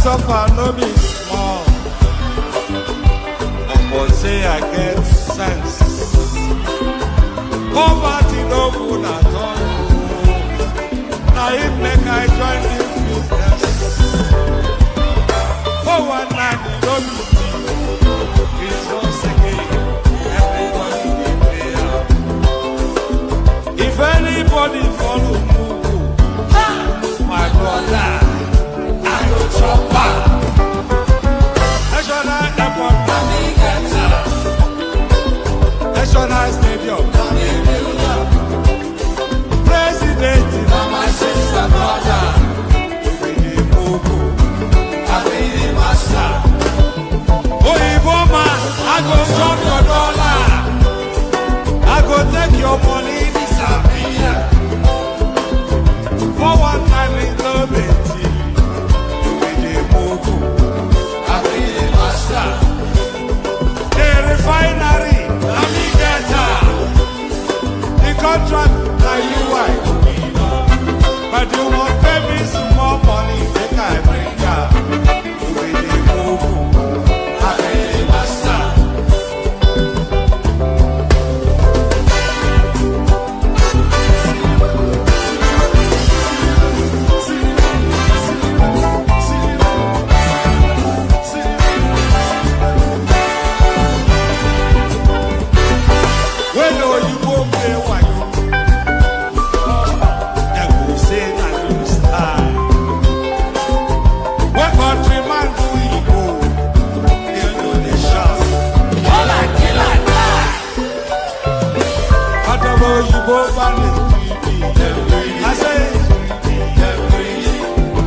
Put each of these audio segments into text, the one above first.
suffer no be small. But say I get sense. Poverty no good at all. Now it make I join this business. For one night no be tea. It's once again everybody be there. If anybody follow Mugu, my brother, I go chop back. National airport, National stadium, President, my sister, brother, we be Mugu, I be the master. Oh, man, I go chop your dollar, I go take your money, disappear. For one time in love, we be Mugu, I be the master. The refinery, the contract, now you wife. But you won't pay me some more money, they can't bring up. You will be Mugu, I be the master. When you go play one, they will say that you style. What countryman do we go? They know the shots. All I kill I die. Whatever you go back is greedy. I say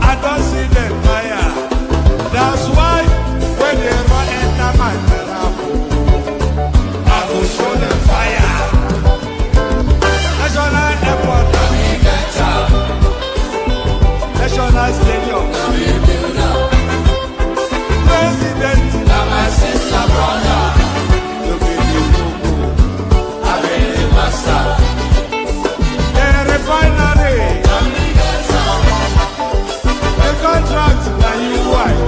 I don't see them fire. That's why when they run enter my miracle, I go show them fire. National airport, National stadium, President, my sister, brother, you be the Mugu, I be the master. The refinery, the contract, now you wife.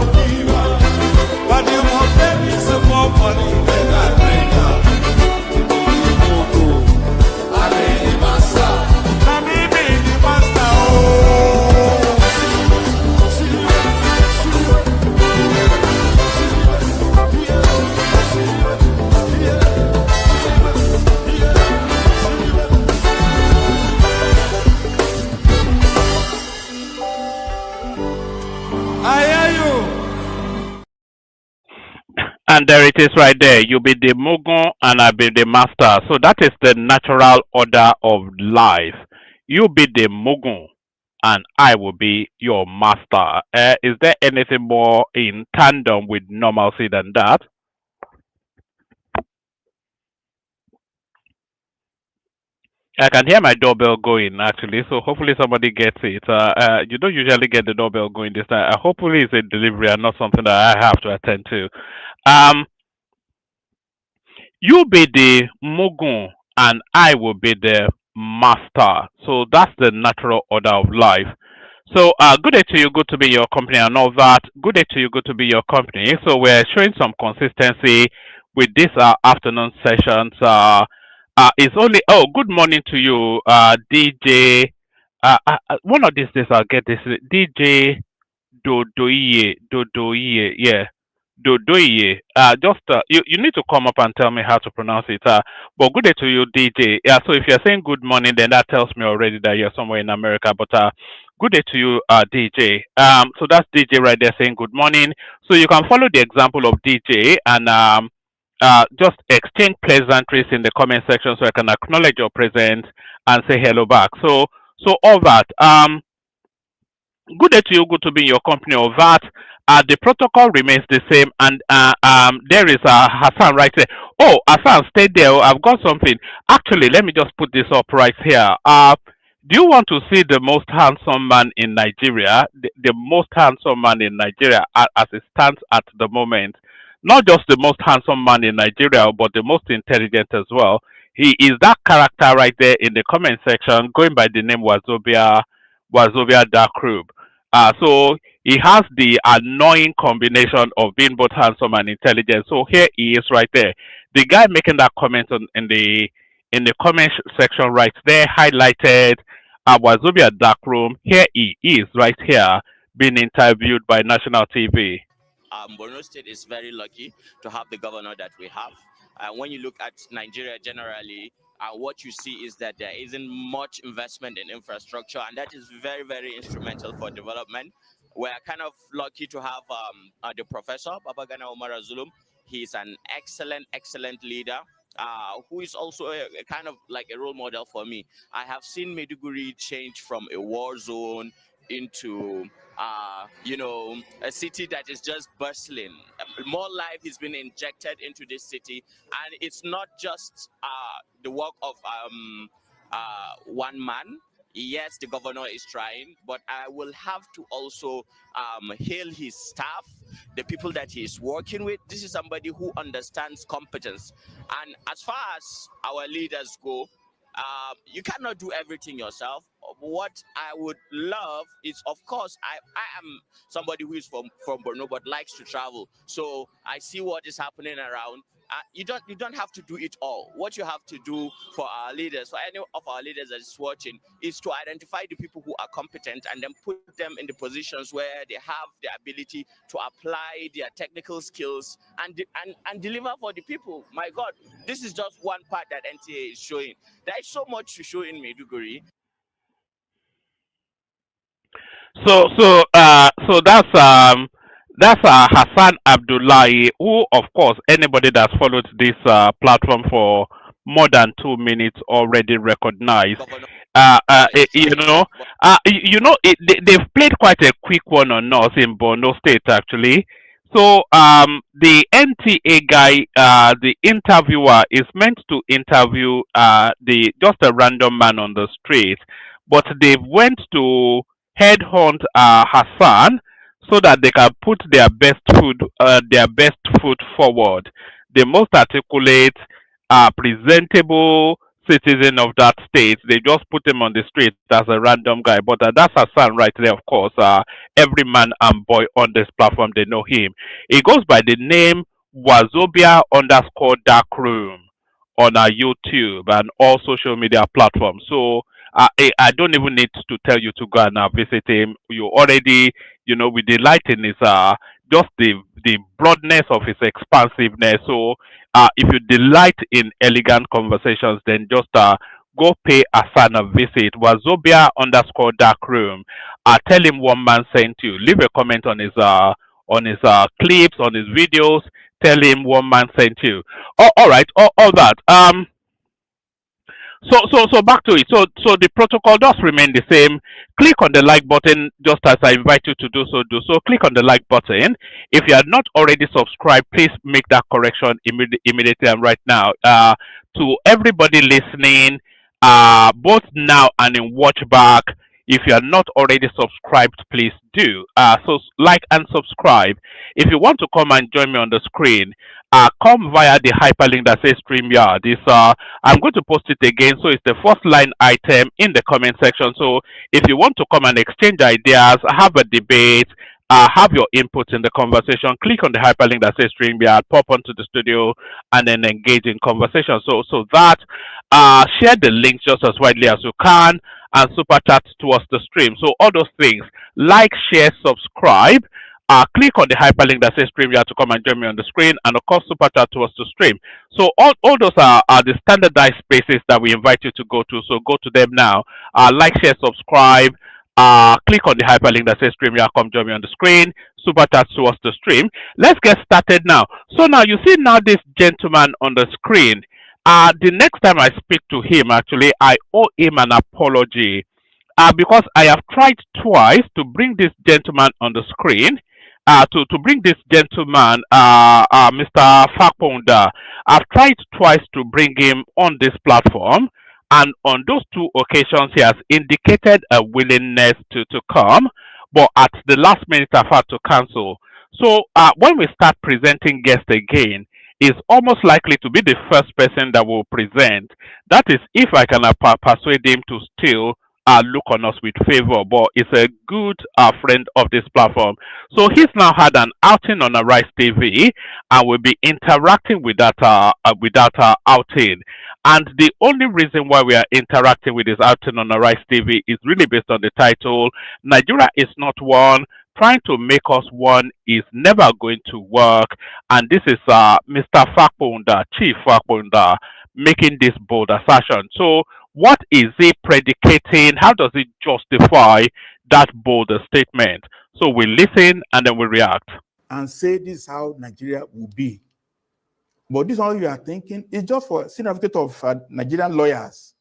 But you must pay me some more money than I bring up. Mugu, I be the master. Now me be the master, oh. I hear you. And there it is right there. You be the Mugu and I be the master. So that is the natural order of life. You be the Mugu and I will be your master. Is there anything more in tandem with normalcy than that? I can hear my doorbell going actually, so hopefully somebody gets it. You don't usually get the doorbell going this time. Hopefully it's a delivery and not something that I have to attend to. Um, you be the Mugu and I will be the master. So that's the natural order of life. So good day to you, good to be your company and all that. Good day to you, good to be your company. So we're showing some consistency with this afternoon sessions. It's only good morning to you, DJ. One of these days I'll get this DJ Dodoye, yeah. Dodoye. Just you need to come up and tell me how to pronounce it. But good day to you, DJ. Yeah. So if you're saying good morning, then that tells me already that you're somewhere in America. But good day to you, DJ. So that's DJ right there saying good morning. So you can follow the example of DJ and just exchange pleasantries in the comment section so I can acknowledge your presence and say hello back. So all that. Good day to you. Good to be in your company. All that. The protocol remains the same, and there is Hassan right there. Oh, Hassan, stay there. I've got something. Actually, let me just put this up right here. Do you want to see the most handsome man in Nigeria? The most handsome man in Nigeria as it stands at the moment. Not just the most handsome man in Nigeria, but the most intelligent as well. He is that character right there in the comment section, going by the name Wazobia Darkrub. So he has the annoying combination of being both handsome and intelligent. So here he is right there. The guy making that comment in the comment section right there highlighted Wazobia Darkroom. Here he is right here being interviewed by national TV. Borno State is very lucky to have the governor that we have. When you look at Nigeria generally, what you see is that there isn't much investment in infrastructure, and that is very, very instrumental for development. We're kind of lucky to have the professor, Babagana Omar Zulum. He's an excellent, excellent leader. Who is also a kind of like a role model for me. I have seen Meduguri change from a war zone into a city that is just bustling. More life has been injected into this city, and it's not just the work of one man. Yes, the governor is trying, but I will have to also hail his staff, the people that he is working with. This is somebody who understands competence. And as far as our leaders go, you cannot do everything yourself. What I would love is, of course, I am somebody who is from Borno but likes to travel. So I see what is happening around. You don't have to do it all. What you have to do for our leaders, for any of our leaders that is watching, is to identify the people who are competent and then put them in the positions where they have the ability to apply their technical skills and deliver for the people. My God, this is just one part that NTA is showing. There is so much to show in Maiduguri. So that's Hassan Abdullahi, who, of course, anybody that's followed this platform for more than 2 minutes already recognize. Governor You trying, know, but they've played quite a quick one on us in Borno State, actually. So the NTA guy, the interviewer, is meant to interview the just a random man on the street, but they went to headhunt Hassan so that they can put their best foot forward. The most articulate, presentable citizen of that state. They just put him on the street as a random guy. But that's Hassan right there, of course. Every man and boy on this platform, they know him. He goes by the name Wazobia underscore Darkroom on our YouTube and all social media platforms. So I don't even need to tell you to go and visit him. You already, we delight in his just the broadness of his expansiveness. So if you delight in elegant conversations, then just go pay Asan a visit. Wazobia underscore Darkroom. Tell him one man sent you. Leave a comment on his clips, on his videos. Tell him one man sent you. Oh, all right, all that. So back to it. So the protocol does remain the same. Click on the like button just as I invite you to do so. Do so. Click on the like button. If you are not already subscribed, please make that correction immediately and right now. To everybody listening, both now and in watch back, if you are not already subscribed, please do. So like and subscribe. If you want to come and join me on the screen, come via the hyperlink that says StreamYard. I'm going to post it again. So it's the first line item in the comment section. So if you want to come and exchange ideas, have a debate, have your input in the conversation, click on the hyperlink that says StreamYard, pop onto the studio, and then engage in conversation. So that share the link just as widely as you can and super chat towards the stream. So all those things, like, share, subscribe. Click on the hyperlink that says StreamYard to come and join me on the screen, and of course, super chat to us to stream. So all those are the standardized spaces that we invite you to go to. So go to them now. Like, share, subscribe. Click on the hyperlink that says StreamYard. Come join me on the screen. Super chat to us to stream. Let's get started now. So now you see now this gentleman on the screen. The next time I speak to him, actually, I owe him an apology. Because I have tried twice to bring this gentleman on the screen, to bring this gentleman, Mr. Fapohunda. I've tried twice to bring him on this platform, and on those two occasions, he has indicated a willingness to come, but at the last minute, I've had to cancel. So when we start presenting guests again, is almost likely to be the first person that will present. That is, if I can persuade him to still look on us with favor, but is a good friend of this platform. So he's now had an outing on Arise TV, and will be interacting with that outing. And the only reason why we are interacting with this outing on Arise TV is really based on the title. Nigeria is not one. Trying to make us one is never going to work. And this is Mr. Fapohunda, Chief Fapohunda, making this bold assertion. So, what is he predicating? How does he justify that bold statement? So, we listen and then we react. And say this is how Nigeria will be. But this all you are thinking is just for certificate of Nigerian lawyers.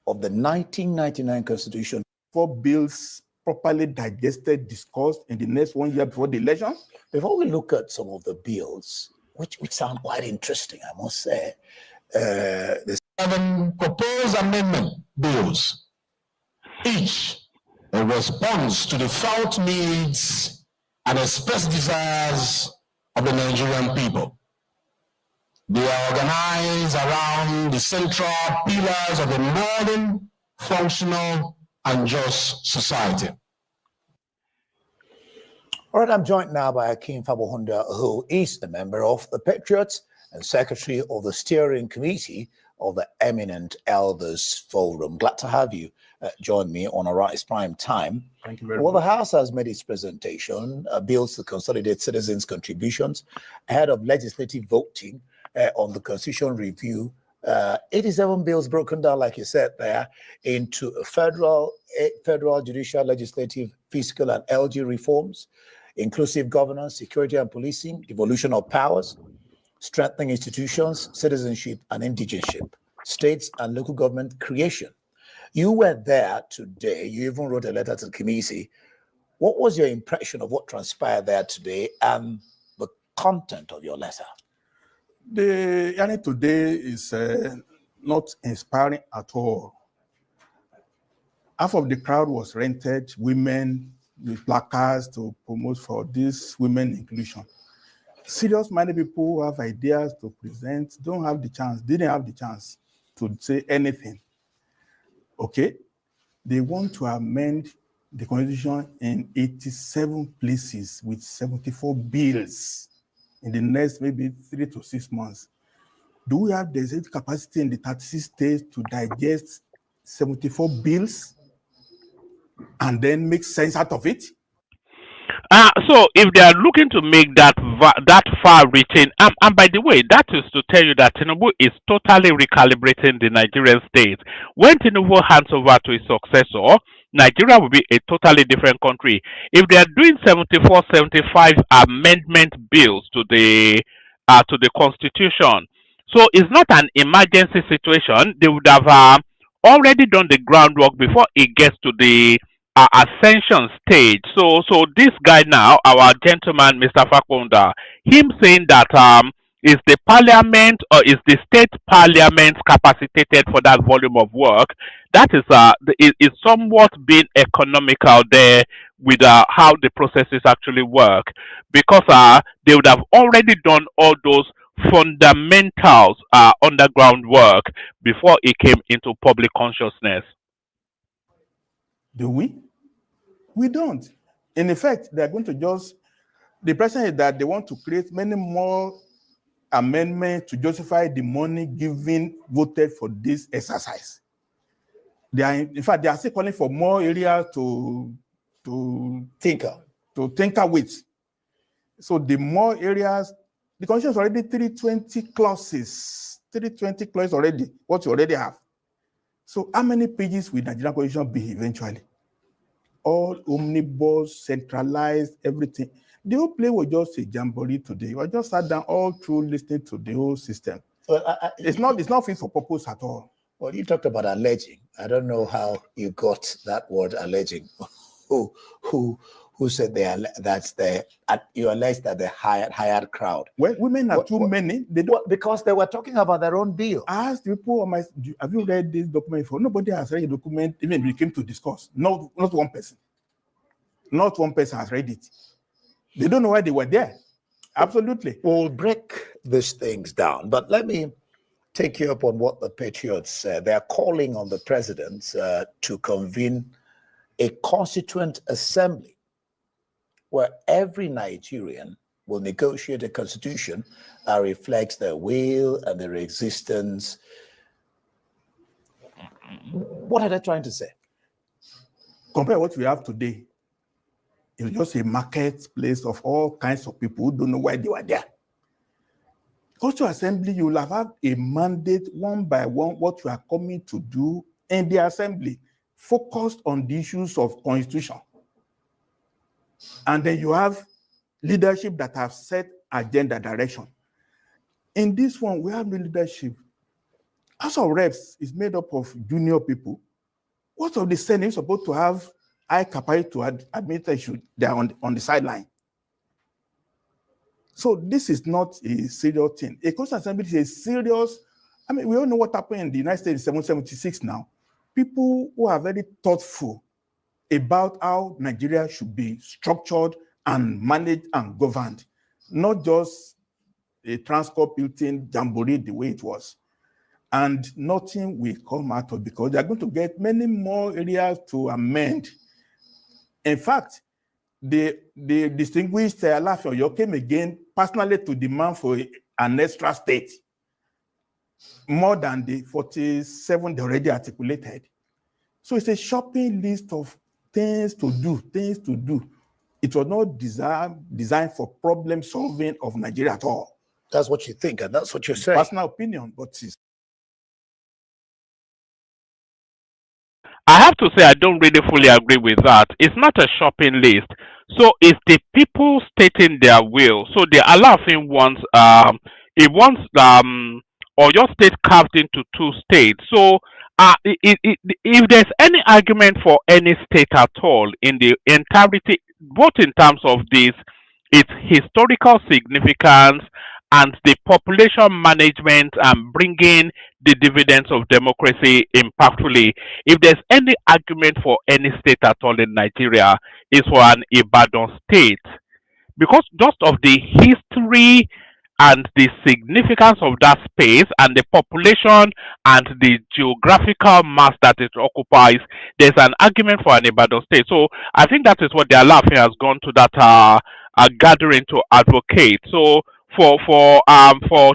Of the 1999 Constitution. 4 bills properly digested, discussed in the next 1 year before the election. Before we look at some of the bills, which sound quite interesting, I must say, the 7 proposed amendment bills, each a response to the felt needs and expressed desires of the Nigerian people. They are organized around the central pillars of a modern, functional, and just society. All right, I'm joined now by Akeem Fapohunda, who is a member of the Patriots and secretary of the steering committee of the Eminent Elders Forum. Glad to have you join me on Arise Prime Time. Thank you very much. much. The House has made its presentation, bills to consolidate citizens' contributions ahead of legislative voting on the Constitution review. 87 bills broken down, like you said there, into federal, judicial, legislative, fiscal, and LG reforms, inclusive governance, security and policing, devolution of powers, strengthening institutions, citizenship and indigentship, states and local government creation. You were there today. You even wrote a letter to the committee. What was your impression of what transpired there today and the content of your letter? The hearing today is not inspiring at all. Half of the crowd was rented, women with placards to promote for this women inclusion. Serious-minded people who have ideas to present didn't have the chance to say anything. Okay? They want to amend the Constitution in 87 places with 74 bills. In the next maybe 3 to 6 months. Do we have the capacity in the 36 states to digest 74 bills and then make sense out of it? So if they are looking to make that far-reaching, and by the way, that is to tell you that Tinubu is totally recalibrating the Nigerian state. When Tinubu hands over to his successor, Nigeria will be a totally different country. If they are doing 74, 75 amendment bills to the Constitution, so it's not an emergency situation. They would have already done the groundwork before it gets to the ascension stage. So this guy now, our gentleman, Mr. Fapohunda, him saying that is the parliament or is the state parliament capacitated for that volume of work? That is somewhat being economical there with how the processes actually work, because they would have already done all those fundamentals underground work before it came into public consciousness. Do we? We don't. In effect, they're going to the president is that they want to create many more amendments to justify the money given voted for this exercise. In fact, they are still calling for more areas to tinker with. So the more areas, the Constitution is already 320 clauses. 320 clauses already, what you already have. So how many pages will Nigerian Constitution be eventually? All omnibus, centralized, everything. The whole play was just a jamboree today. We just sat down all through listening to the whole system. Well, it's not fit for purpose at all. Well, you talked about alleging. I don't know how you got that word alleging. Who said you allege that they hired crowd? Well, women are too many. Because they were talking about their own bill. I asked people, have you read this document before? Nobody has read the document, even we came to discuss. Not one person. Not one person has read it. They don't know why they were there. Absolutely. We'll break these things down, but let me take you up on what the Patriots said. They're calling on the president to convene a constituent assembly where every Nigerian will negotiate a constitution that reflects their will and their existence. What are they trying to say? Compare what we have today. It's just a marketplace of all kinds of people who don't know why they were there. Constituent assembly, you will have a mandate one by one what you are coming to do in the assembly, focused on the issues of constitution. And then you have leadership that have set agenda direction. In this one, we have the leadership. House of Reps is made up of junior people. What of the Senate is supposed to have high capacity to admit issue? They are on the sideline. So this is not a serious thing. A constituent assembly is a serious. I mean, we all know what happened in the United States in 1776 now. People who are very thoughtful about how Nigeria should be structured and managed and governed, not just a transport building jamboree the way it was. And nothing will come out of it because they are going to get many more areas to amend. In fact, the distinguished Alaafin Oyo came again personally to demand for an extra state, more than the 47 they already articulated. So it's a shopping list of things to do. It was not designed for problem solving of Nigeria at all. That's what you think, and that's what you're saying. Personal opinion, but it's I have to say I don't really fully agree with that. It's not a shopping list. So it's the people stating their will. So the Alaafin wants Oyo State carved into two states. So if there's any argument for any state at all in the entirety, both in terms of its historical significance and the population management and bringing the dividends of democracy impactfully, if there's any argument for any state at all in Nigeria, it's for an Ibadan state. Because just of the history and the significance of that space and the population and the geographical mass that it occupies, there's an argument for an Ibadan state. So I think that is what the Alaafin has gone to that gathering to advocate. So for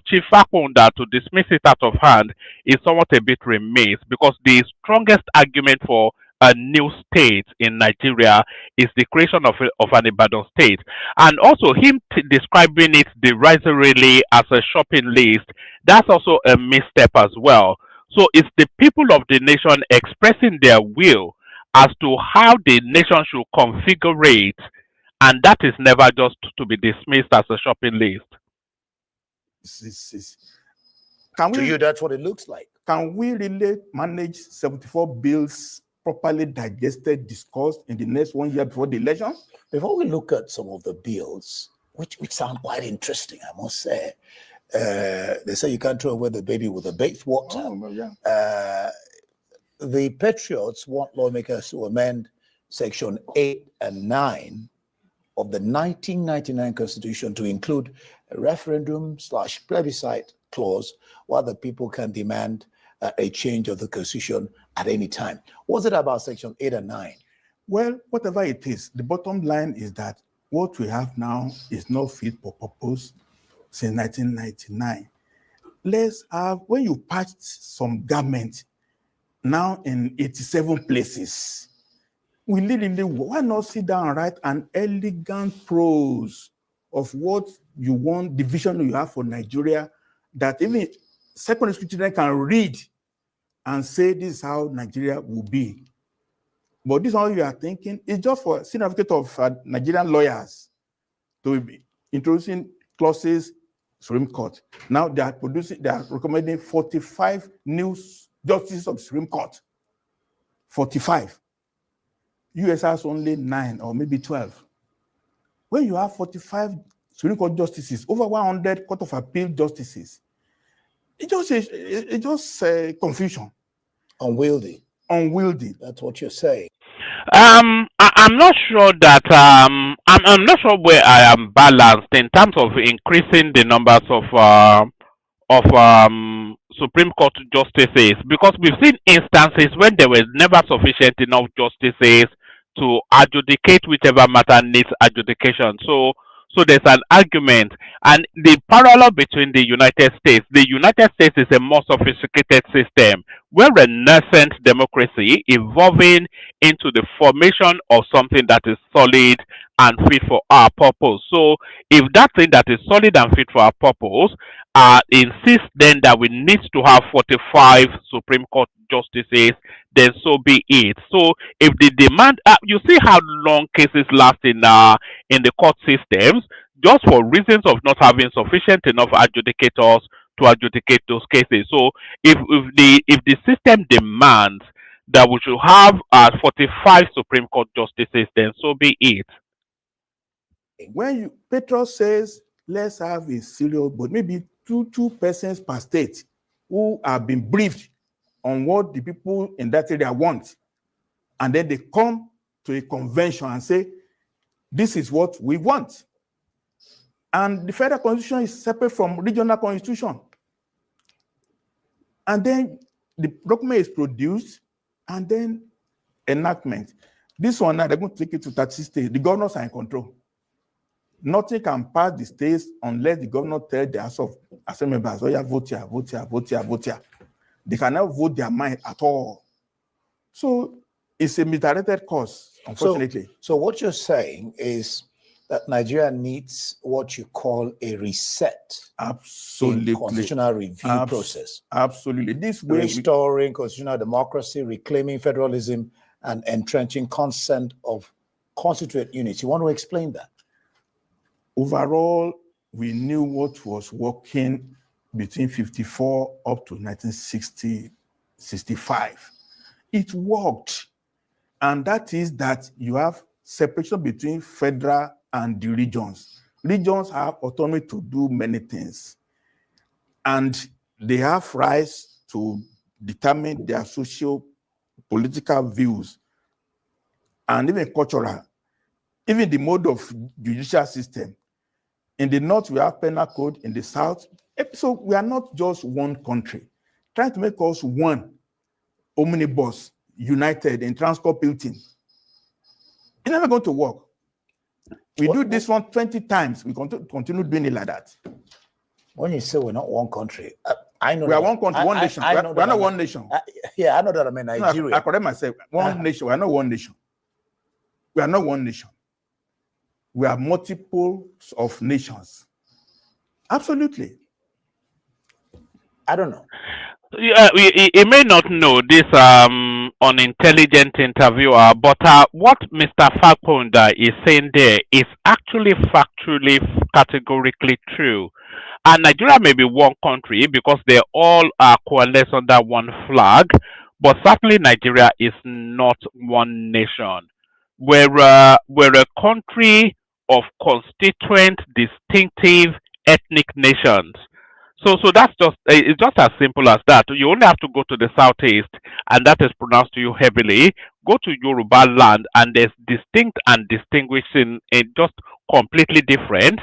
Chief Fapohunda to dismiss it out of hand is somewhat a bit remiss, because the strongest argument for a new state in Nigeria is the creation of an Ibadan state. And also him describing it derisively as a shopping list, that's also a misstep as well. So it's the people of the nation expressing their will as to how the nation should configure, and that is never just to be dismissed as a shopping list. To you, that's what it looks like. Can we really manage 74 bills properly digested, discussed in the next 1 year before the election? Before we look at some of the bills, which sound quite interesting, I must say, they say you can't throw away the baby with the bathwater. Oh, yeah. The Patriots want lawmakers to amend Section 8 and 9 of the 1999 Constitution to include a referendum/plebiscite clause, while the people can demand a change of the Constitution at any time. What's it about Section 8 and 9? Well, whatever it is, the bottom line is that what we have now is not fit for purpose since 1999. Let's have, when you patched some garment now in 87 places, we literally, why not sit down and write an elegant prose of what you want, the vision you have for Nigeria, that even secondary school children can read and say this is how Nigeria will be. But this is all you are thinking. It's just for senior advocate of Nigerian lawyers to be introducing clauses Supreme Court. Now they are recommending 45 new justices of the Supreme Court. 45. US has only 9 or maybe 12. When you have 45 Supreme Court justices, over 100 Court of Appeal justices, it's just confusion. Unwieldy. That's what you're saying. I'm not sure that I'm not sure where I am balanced in terms of increasing the numbers of Supreme Court justices, because we've seen instances when there were never sufficient enough justices to adjudicate whichever matter needs adjudication. So there's an argument, and the parallel between the United States. The United States is a more sophisticated system. We're a nascent democracy evolving into the formation of something that is solid and fit for our purpose. So if that thing that is solid and fit for our purpose insists then that we need to have 45 Supreme Court justices, then so be it. So if the demand, you see how long cases last in the court systems, just for reasons of not having sufficient enough adjudicators to adjudicate those cases. So if the system demands that we should have 45 Supreme Court justices, then so be it. When Petros says let's have a serious, but maybe two persons per state who have been briefed on what the people in that area want, and then they come to a convention and say, this is what we want. And the federal constitution is separate from regional constitution. And then the document is produced, and then enactment. This one now, they're going to take it to 30 states. The governors are in control. Nothing can pass the states unless the governor tells the House of Assembly members, oh yeah, vote here, vote here, vote here, vote here. They cannot vote their mind at all. So it's a misdirected cause, unfortunately. So what you're saying is that Nigeria needs what you call a reset. Absolutely. In constitutional review process. Absolutely. This way, restoring constitutional democracy, reclaiming federalism, and entrenching consent of constituent units. You want to explain that? Overall, we knew what was working between 54 up to 1960, 65. It worked. And that is that you have separation between federal and the regions. Regions have autonomy to do many things. And they have rights to determine their social, political views, and even cultural, even the mode of judicial system. In the north, we have penal code. In the south, so we are not just one country. Trying to make us one omnibus, united in transport building. It's never going to work. We do this one 20 times. We continue doing it like that. When you say we're not one country, I know we are one country, one nation. We are not one nation. Yeah, I know that. I mean Nigeria. No, I correct myself. One nation. We are not one nation. We are not one nation. We are multiples of nations. Absolutely. I don't know. You may not know this unintelligent interviewer, but what Mr. Fapohunda is saying there is actually factually, categorically true. And Nigeria may be one country because they all are coalesced under one flag, but certainly Nigeria is not one nation. We're a country of constituent, distinctive ethnic nations. So that's it's just as simple as that. You only have to go to the southeast, and that is pronounced to you heavily. Go to Yoruba land, and there's distinct and distinguishing, just completely different.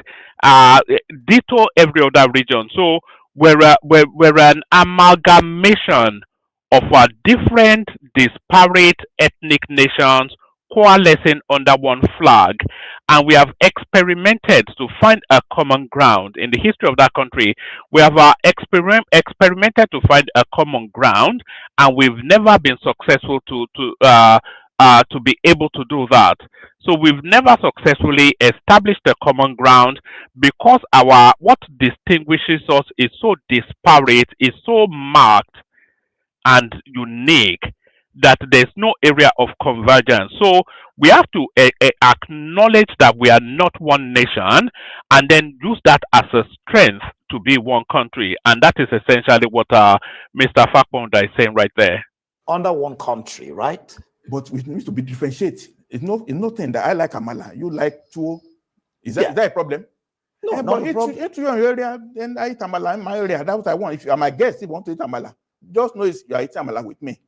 Ditto every other region. So we're an amalgamation of different, disparate ethnic nations coalescing under one flag, and we have experimented to find a common ground. In the history of that country, we have experimented to find a common ground, and we've never been successful to be able to do that. So we've never successfully established a common ground because what distinguishes us is so disparate, is so marked and unique that there's no area of convergence. So we have to acknowledge that we are not one nation, and then use that as a strength to be one country. And that is essentially what Mr. Fapohunda is saying right there. Under one country, right? But it needs to be differentiated. It's nothing that I like amala, you like tuwo. Is that a problem? No, but a problem. Into your area, then I eat amala in my area. That's what I want. If you are my guest, if you want to eat amala, just know you are eating amala with me.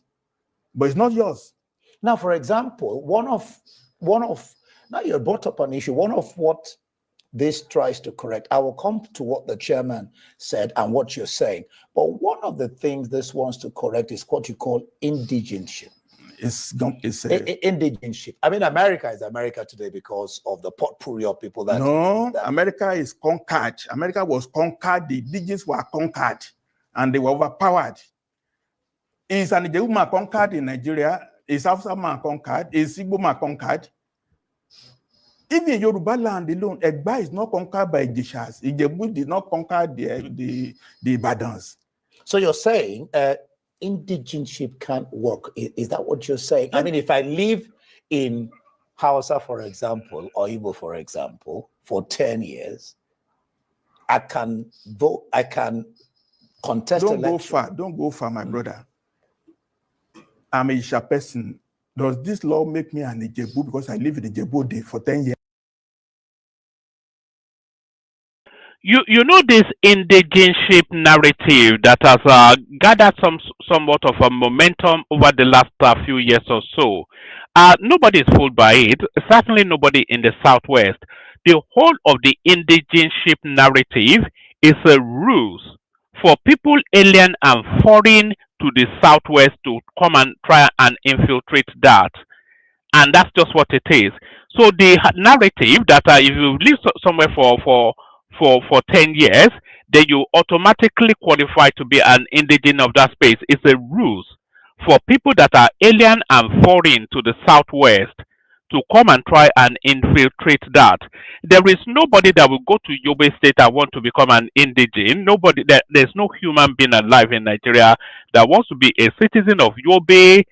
But it's not yours. Now, for example, one of now you brought up an issue. One of what this tries to correct. I will come to what the chairman said and what you're saying. But one of the things this wants to correct is what you call indigentship. Indigentship. I mean, America is America today because of the potpourri of people that... No, America is conquered. America was conquered. The indigents were conquered and they were overpowered. Is an Ijebu man conquered in Nigeria? Is Hausa man conquered? Is Igbo man conquered? Even in Yoruba land alone, Egba is not conquered by Ijeshas. Ijebu did not conquer the Ibadans. So you're saying indigentship can't work. Is that what you're saying? I mean, if I live in Hausa, for example, or Igbo, for example, for 10 years, I can vote, I can contest election. Don't go far, my brother. I'm a Isha person. Does this law make me an Ijebu because I live in Ijebu for 10 years? You know this indigentship narrative that has gathered somewhat of a momentum over the last few years or so. Nobody is fooled by it. Certainly nobody in the Southwest. The whole of the indigentship narrative is a ruse for people alien and foreign to the Southwest to come and try and infiltrate that. And that's just what it is. So the narrative that if you live somewhere for 10 years, then you automatically qualify to be an indigent of that space. It's a ruse for people that are alien and foreign to the Southwest to come and try and infiltrate that. There is nobody that will go to Yobe State and want to become an indigent. Nobody, there's no human being alive in Nigeria that wants to be a citizen of Yobe,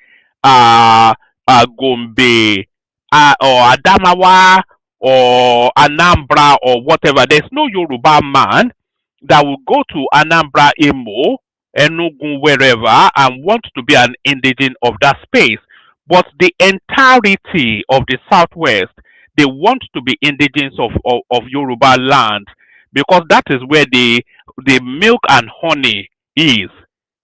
Gombe, or Adamawa, or Anambra, or whatever. There's no Yoruba man that will go to Anambra, Imo, Enugu, wherever, and want to be an indigent of that space. But the entirety of the Southwest, they want to be indigents of Yoruba land because that is where the milk and honey is.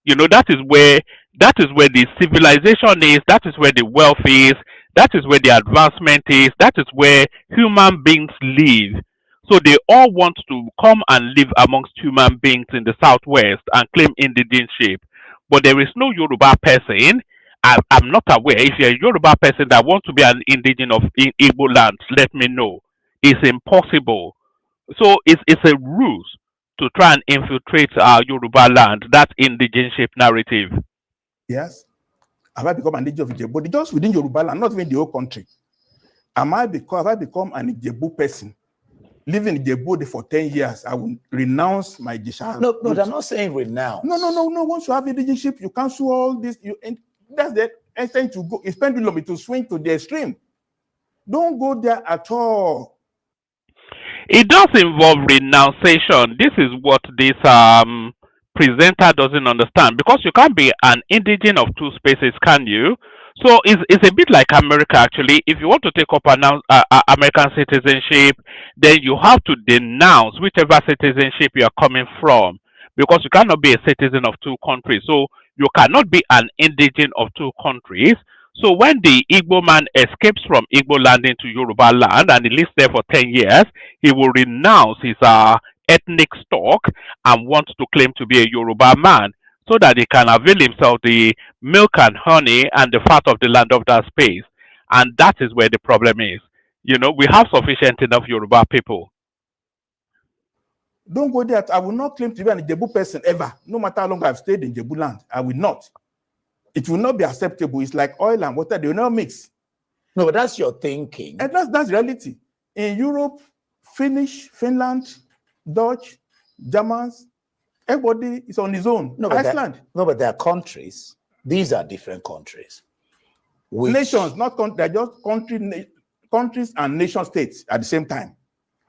You know, that is where the civilization is, that is where the wealth is, that is where the advancement is, that is where human beings live. So they all want to come and live amongst human beings in the Southwest and claim indigentship. But there is no Yoruba person. I'm not aware. If you're a Yoruba person that wants to be an indigent of Igbo lands, let me know. It's impossible. So it's a ruse to try and infiltrate Yoruba land, that indigentship narrative. Yes. Have I become an indigent of Ijebu? Just within Yoruba land, not even the whole country. Have I become an Ijebu person? Living in Ijebu for 10 years, I will renounce my Ijesha. No, they're not saying renounce. No. Once you have indigentship, you cancel all this. That's the extent to go. It's pendulum to swing to the extreme. Don't go there at all. It does involve renunciation. This is what this presenter doesn't understand, because you can't be an indigent of two spaces, can you? So it's a bit like America, actually. If you want to take up American citizenship, then you have to denounce whichever citizenship you are coming from, because you cannot be a citizen of two countries. So you cannot be an indigent of two countries. So when the Igbo man escapes from Igbo land into Yoruba land and he lives there for 10 years, he will renounce his ethnic stock and want to claim to be a Yoruba man, so that he can avail himself the milk and honey and the fat of the land of that space. And that is where the problem is. You know, we have sufficient enough Yoruba people. Don't go there. I will not claim to be an Ijebu person ever. No matter how long I've stayed in Ijebu land, I will not. It will not be acceptable. It's like oil and water. They will not mix. No, but that's your thinking. And that's reality. In Europe, Finnish, Finland, Dutch, Germans, everybody is on his own. No, Iceland. But there are countries. These are different countries. Nations, not countries. They're just countries and nation states at the same time.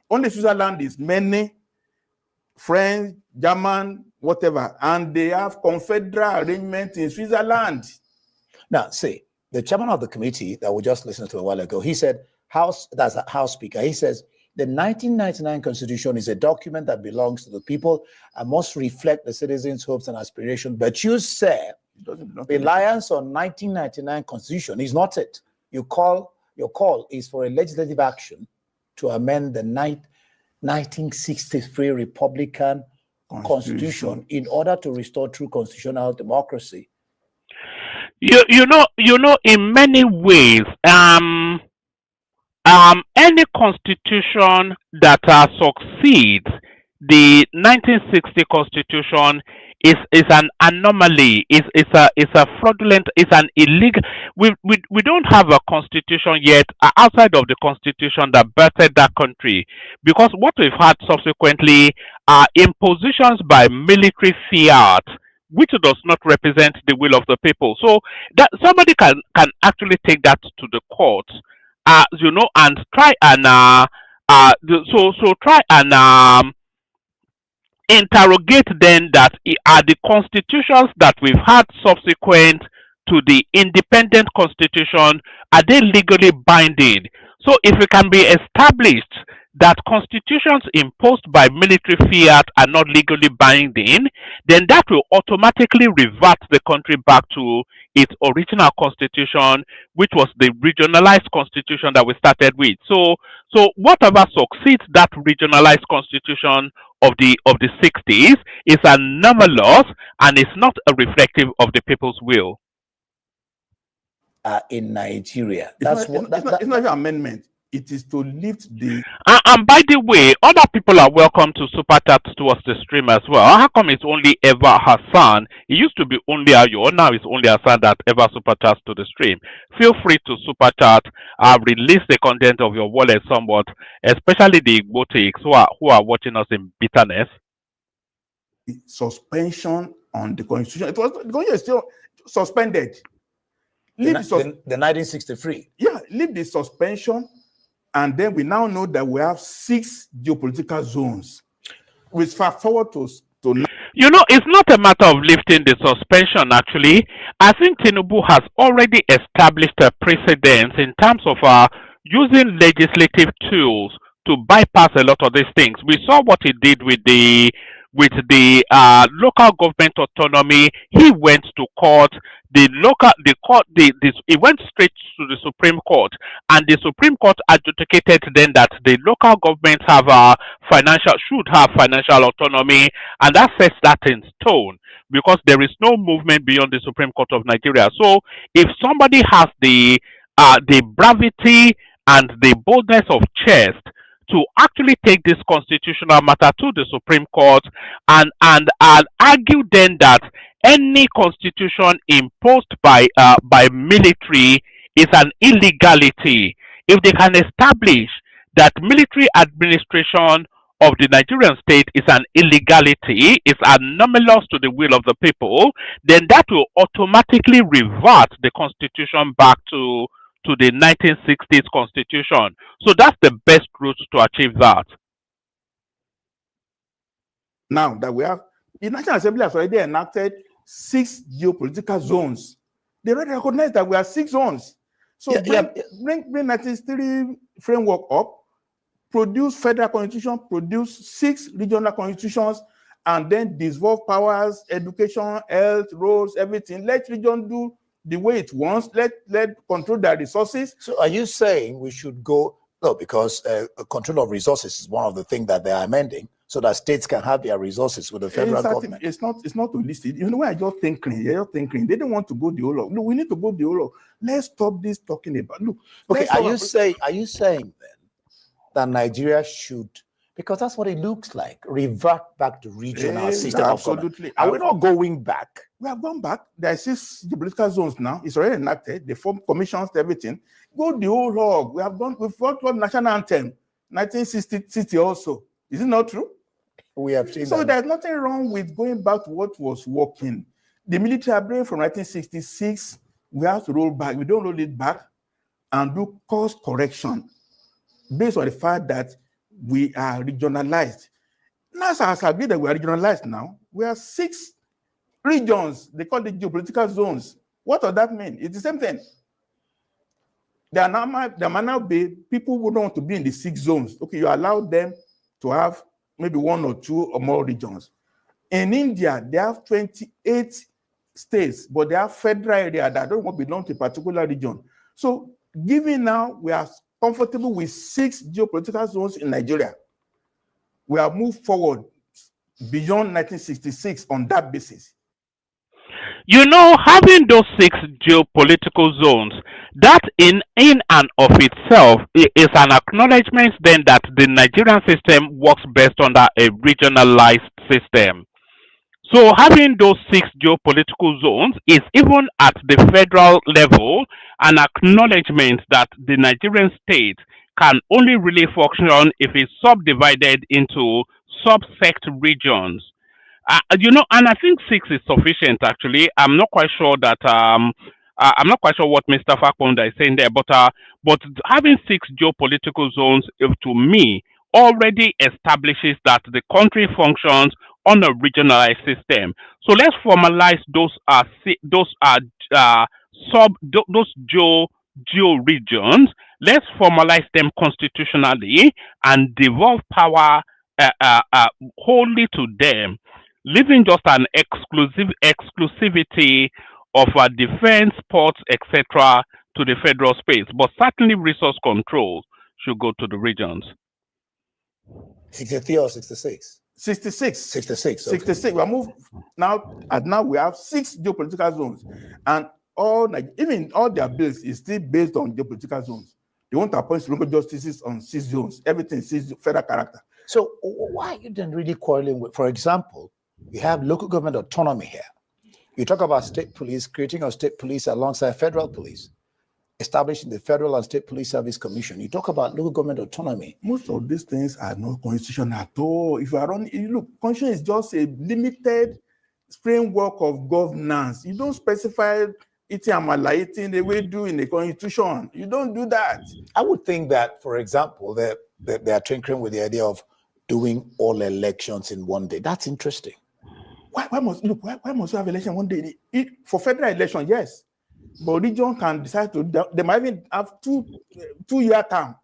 Only Switzerland is many, French, German, whatever, and they have confederal arrangements in Switzerland. Now, see, the chairman of the committee that we just listened to a while ago, he said, that's a House Speaker, he says, the 1999 Constitution is a document that belongs to the people and must reflect the citizens' hopes and aspirations. But you said reliance on 1999 Constitution is not it. Your call is for a legislative action to amend the 1963 Republican Constitution in order to restore true constitutional democracy? You know, in many ways, any constitution that succeeds the 1960 constitution is an anomaly, is a fraudulent, is an illegal. We don't have a constitution yet outside of the constitution that birthed that country, because what we've had subsequently are impositions by military fiat, which does not represent the will of the people. So that somebody can actually take that to the courts, and try and try and interrogate then that are the constitutions that we've had subsequent to the independent constitution, are they legally binding? So if it can be established that constitutions imposed by military fiat are not legally binding, then that will automatically revert the country back to its original constitution, which was the regionalized constitution that we started with. So whatever succeeds that regionalized constitution of the 60s is anomalous and is not a reflective of the people's will. In Nigeria, it's not an amendment. It is to lift the. And by the way, other people are welcome to super chat towards the stream as well. How come it's only ever Hassan? It used to be only Ayo. Now it's only Hassan that ever super chats to the stream. Feel free to super chat. Release the content of your wallet somewhat, especially the Igbotics who are watching us in bitterness. Suspension on the constitution. It was the constitution is still suspended. The 1963. Yeah, leave the suspension. And then we now know that we have 6 geopolitical zones. We fast forward to you know, it's not a matter of lifting the suspension, actually. I think Tinubu has already established a precedent in terms of using legislative tools to bypass a lot of these things. We saw what he did with the local government autonomy. He went to court. He went straight to the Supreme Court, and the Supreme Court adjudicated then that the local governments should have financial autonomy, and that sets that in stone because there is no movement beyond the Supreme Court of Nigeria. So if somebody has the bravity and the boldness of chest to actually take this constitutional matter to the Supreme Court and argue then that any constitution imposed by military is an illegality. If they can establish that military administration of the Nigerian state is an illegality, is anomalous to the will of the people, then that will automatically revert the constitution back to the 1960s constitution. So that's the best route to achieve that. Now that we have, the National Assembly has already enacted 6 geopolitical zones. They already recognize that we have 6 zones. So bring 1963 framework up, produce federal constitution, produce 6 regional constitutions, and then dissolve powers, education, health, roads, everything. Let region do the way it wants. Let control their resources. So are you saying we should go? No, because control of resources is one of the things that they are amending, so that states can have their resources with the federal government. It's not holistic. You know why you're thinking? They don't want to go the whole lot. No, we need to go the whole lot. Let's stop this talking about. Look, okay. Are you saying then that Nigeria should, because that's what it looks like, revert back to regional system? Absolutely. Are we not going back? We have gone back. There are 6 geopolitical zones now. It's already enacted. They form commissions, everything. Go the whole hog. We've fought for national anthem, 1960 also. Is it not true? We have seen so that. There's nothing wrong with going back to what was working. The military brain from 1966, we have to roll back. We don't roll it back and do course correction based on the fact that we are regionalized. NASA has agreed that we are regionalized now. We have 6 regions. They call it geopolitical zones. What does that mean? It's the same thing. There might now be people who don't want to be in the 6 zones. Okay, you allow them to have maybe 1 or 2 or more regions. In India, they have 28 states, but they have federal area that don't belong to a particular region. So given now we are comfortable with 6 geopolitical zones in Nigeria, we have moved forward beyond 1966 on that basis. You know, having those 6 geopolitical zones, that in and of itself is an acknowledgement then that the Nigerian system works best under a regionalized system. So having those 6 geopolitical zones is even at the federal level an acknowledgement that the Nigerian state can only really function if it's subdivided into subsect regions. You know, and I think 6 is sufficient. Actually, I'm not quite sure that I'm not quite sure what Mr. Fapohunda is saying there, but having 6 geopolitical zones, to me, already establishes that the country functions on a regionalized system. So let's formalize those geo regions. Let's formalize them constitutionally and devolve power wholly to them, leaving just an exclusivity of defense, ports, etc., to the federal space. But certainly resource control should go to the regions. 63 or 66? 66. 66. Okay. 66. We are moved now, and now we have 6 geopolitical zones. And even all their bills is still based on geopolitical zones. They want to appoint local justices on 6 zones. Everything is federal character. So why are you then really quarreling with, for example, you have local government autonomy here. You talk about state police, creating a state police alongside federal police, establishing the Federal and State Police Service Commission. You talk about local government autonomy. Most of these things are not constitutional at all. If you are on, look, constitution is just a limited framework of governance. You don't specify it in the way you do in the constitution. You don't do that. I would think that, for example, they are tinkering with the idea of doing all elections in one day. That's interesting. Why must you have election one day? For federal election, yes. But region can decide to, they might even have two-year term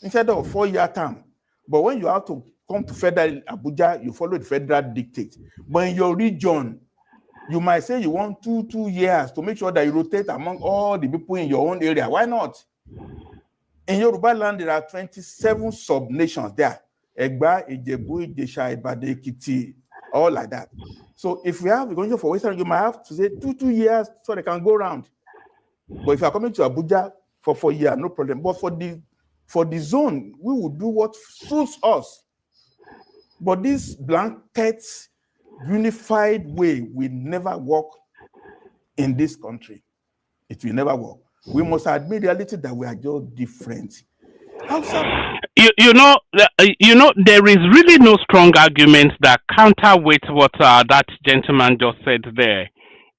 instead of 4-year term. But when you have to come to federal Abuja, you follow the federal dictate. But in your region, you might say you want two years to make sure that you rotate among all the people in your own area. Why not? In Yoruba land, there are 27 sub-nations there. Egba, Ijebu, Ijesha, Ibade, Ekiti, all like that. So if we have a constitution for Western, you might have to say two years so they can go around. But if you are coming to Abuja for 4 years, no problem. But for the zone, we will do what suits us. But this blanket, unified way will never work in this country. It will never work. We must admit reality that we are just different. You know, there is really no strong argument that counterweights what that gentleman just said there.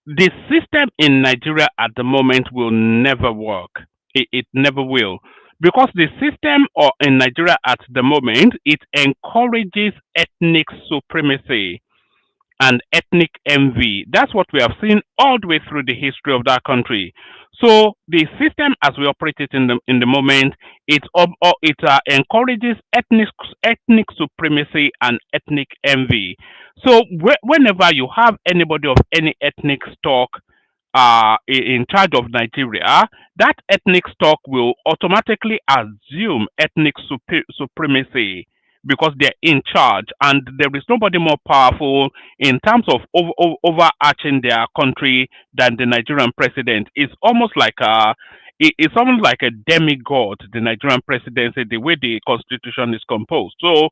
The system in Nigeria at the moment will never work. It never will. Because the system in Nigeria at the moment, it encourages ethnic supremacy and ethnic envy. That's what we have seen all the way through the history of that country. So the system, as we operate it in the moment, it encourages ethnic supremacy and ethnic envy. So whenever you have anybody of any ethnic stock in charge of Nigeria, that ethnic stock will automatically assume ethnic supremacy, because they're in charge, and there is nobody more powerful in terms of overarching their country than the Nigerian president. It's almost like a demigod, the Nigerian presidency, the way the constitution is composed. So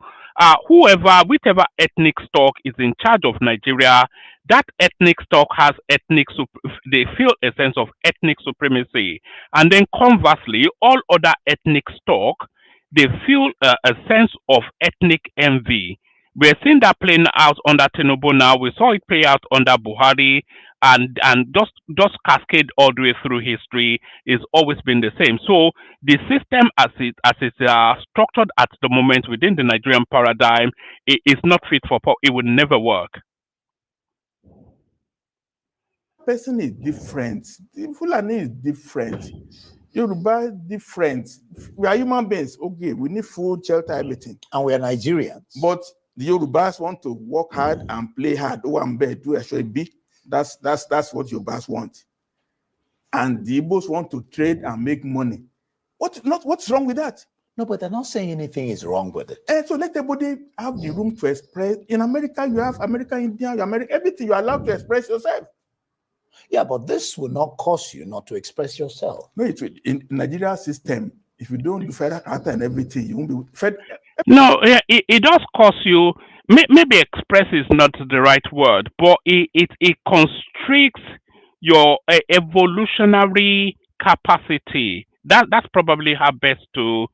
whichever ethnic stock is in charge of Nigeria, that ethnic stock has they feel a sense of ethnic supremacy. And then conversely, all other ethnic stock, they feel a sense of ethnic envy. We're seeing that playing out under Tinubu now. We saw it play out under Buhari, and just cascade all the way through history is always been the same. So the system as it's structured at the moment within the Nigerian paradigm, it is not fit for purpose. It would never work. Person is different. The Fulani is different. Yoruba is different. We are human beings. Okay, we need food, shelter, everything. And we are Nigerians. But the Yorubas want to work hard and play hard. Oh, I'm bad. Do actually be. That's what Yorubas want. And the Igbos want to trade and make money. What's wrong with that? No, but they're not saying anything is wrong with it. And so let everybody have the room to express. In America, you have American Indian, everything you're allowed to express yourself. Yeah, but this will not cause you not to express yourself. No, it will. In Nigeria system, if you don't do federal character and everything, you won't be fed. No, yeah, it does cause you. Maybe express is not the right word, but it constricts your evolutionary capacity. That's probably how best to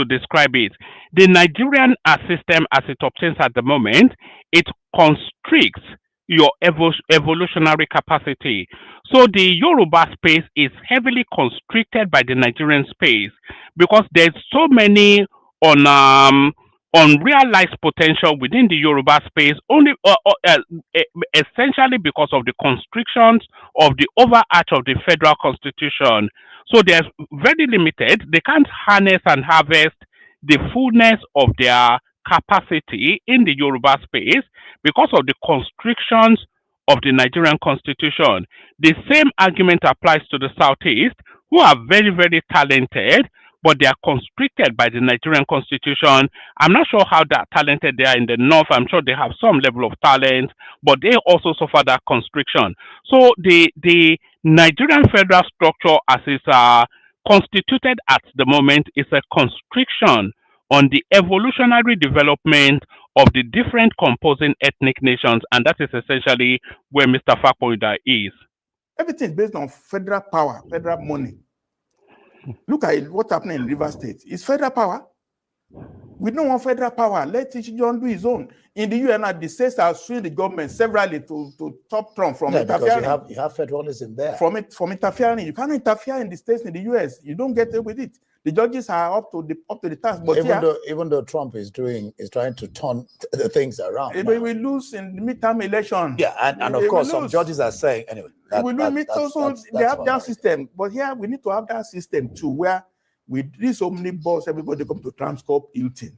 describe it. The Nigerian system, as it obtains at the moment, it constricts your evolutionary capacity. So the Yoruba space is heavily constricted by the Nigerian space because there's so many unrealized potential within the Yoruba space, only essentially because of the constrictions of the overarch of the federal constitution. So there's very limited. They can't harness and harvest the fullness of their capacity in the Yoruba space because of the constrictions of the Nigerian constitution. The same argument applies to the Southeast, who are very, very talented, but they are constricted by the Nigerian constitution. I'm not sure how that talented they are in the North. I'm sure they have some level of talent, but they also suffer that constriction. So the Nigerian federal structure as is constituted at the moment is a constriction on the evolutionary development of the different composing ethnic nations, and that is essentially where Mr. Fapohunda is. Everything is based on federal power, federal money. Look at what's happening in River State. It's federal power. We don't want federal power. Let each John do his own. In the UN, the states are suing the government severally to stop Trump from interfering. Because you have federalism there. From interfering. You cannot interfere in the states in the US. You don't get away with it. The judges are up to the task. But even though Trump is trying to turn the things around. We will lose in the midterm election. Yeah, and of course some judges are saying anyway. They have that system. But here we need to have that system too, where with this omnibus, everybody come to Transcorp Hilton,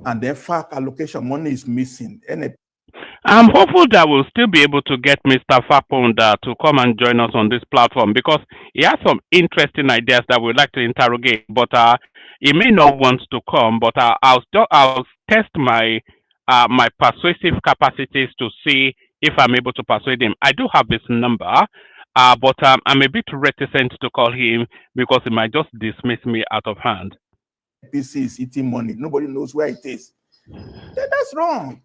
and then fact allocation money is missing. I'm hopeful that we'll still be able to get Mr. Fapohunda to come and join us on this platform because he has some interesting ideas that we'd like to interrogate. But he may not want to come. But I'll test my my persuasive capacities to see if I'm able to persuade him. I do have his number. But I'm a bit reticent to call him because he might just dismiss me out of hand. PC is eating money. Nobody knows where it is. That's wrong.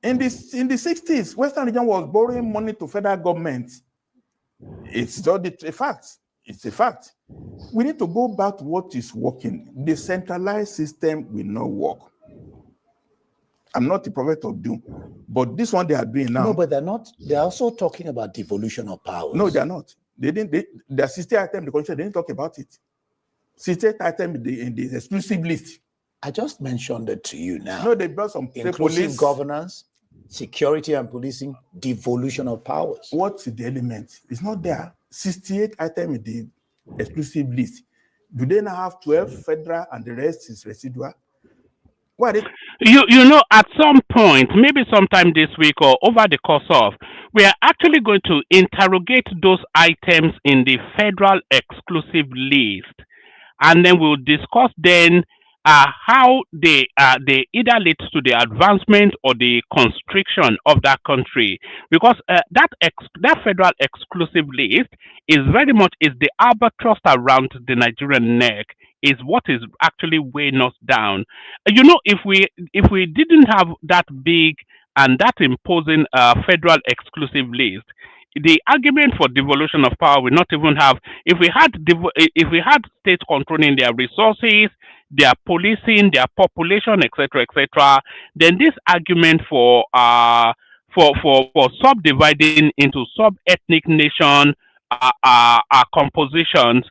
In the 60s, Western region was borrowing money to federal government. It's just a fact. It's a fact. We need to go back to what is working. The centralized system will not work. I'm not a prophet of doom, but this one they are doing now. No, but they're not. They're also talking about devolution of powers. No, they're not. They didn't. The 60 item, the constitution, they didn't talk about it. 60 item in the exclusive list. I just mentioned it to you now. No, they brought some inclusive governance, security and policing, devolution of powers. What's the element? It's not there. 68 item in the exclusive list. Do they now have 12 federal and the rest is residual? What is you know, at some point, maybe sometime this week or over the course of, we are actually going to interrogate those items in the federal exclusive list, and then we'll discuss then how they either lead to the advancement or the constriction of that country, because that federal exclusive list is very much the albatross around the Nigerian neck. Is what is actually weighing us down. You know, if we didn't have that big and that imposing federal exclusive list, the argument for devolution of power will not even have. If we had states controlling their resources, their policing, their population, etc., then this argument for subdividing into sub-ethnic nation compositions,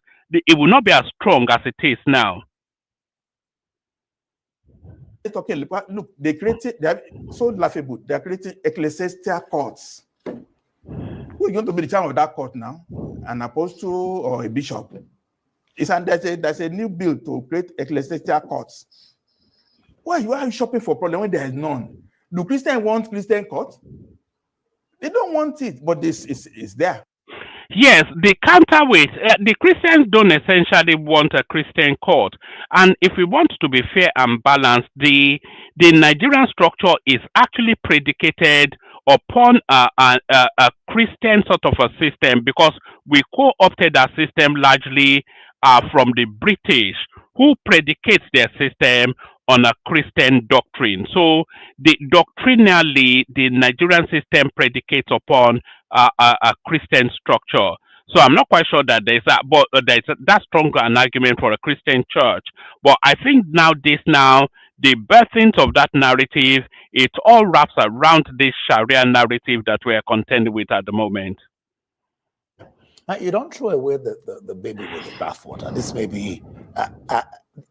it will not be as strong as it is now. Okay, look, they are so laughable. They are creating ecclesiastical courts. Who is going to be the chairman of that court now? An apostle or a bishop? There's a new bill to create ecclesiastical courts. Why are you shopping for problem when there is none? Do Christians want Christian court? They don't want it, but this is there. Yes, the counterweight, the Christians don't essentially want a Christian court. And if we want to be fair and balanced, the Nigerian structure is actually predicated upon a Christian sort of a system because we co-opted that system largely from the British, who predicates their system on a Christian doctrine. So the doctrinally, the Nigerian system predicates upon a Christian structure. So I'm not quite sure that there's that, but there's that stronger an argument for a Christian church. But I think now the birthings of that narrative, it all wraps around this Sharia narrative that we are contending with at the moment. Now, you don't throw away the baby with the bathwater.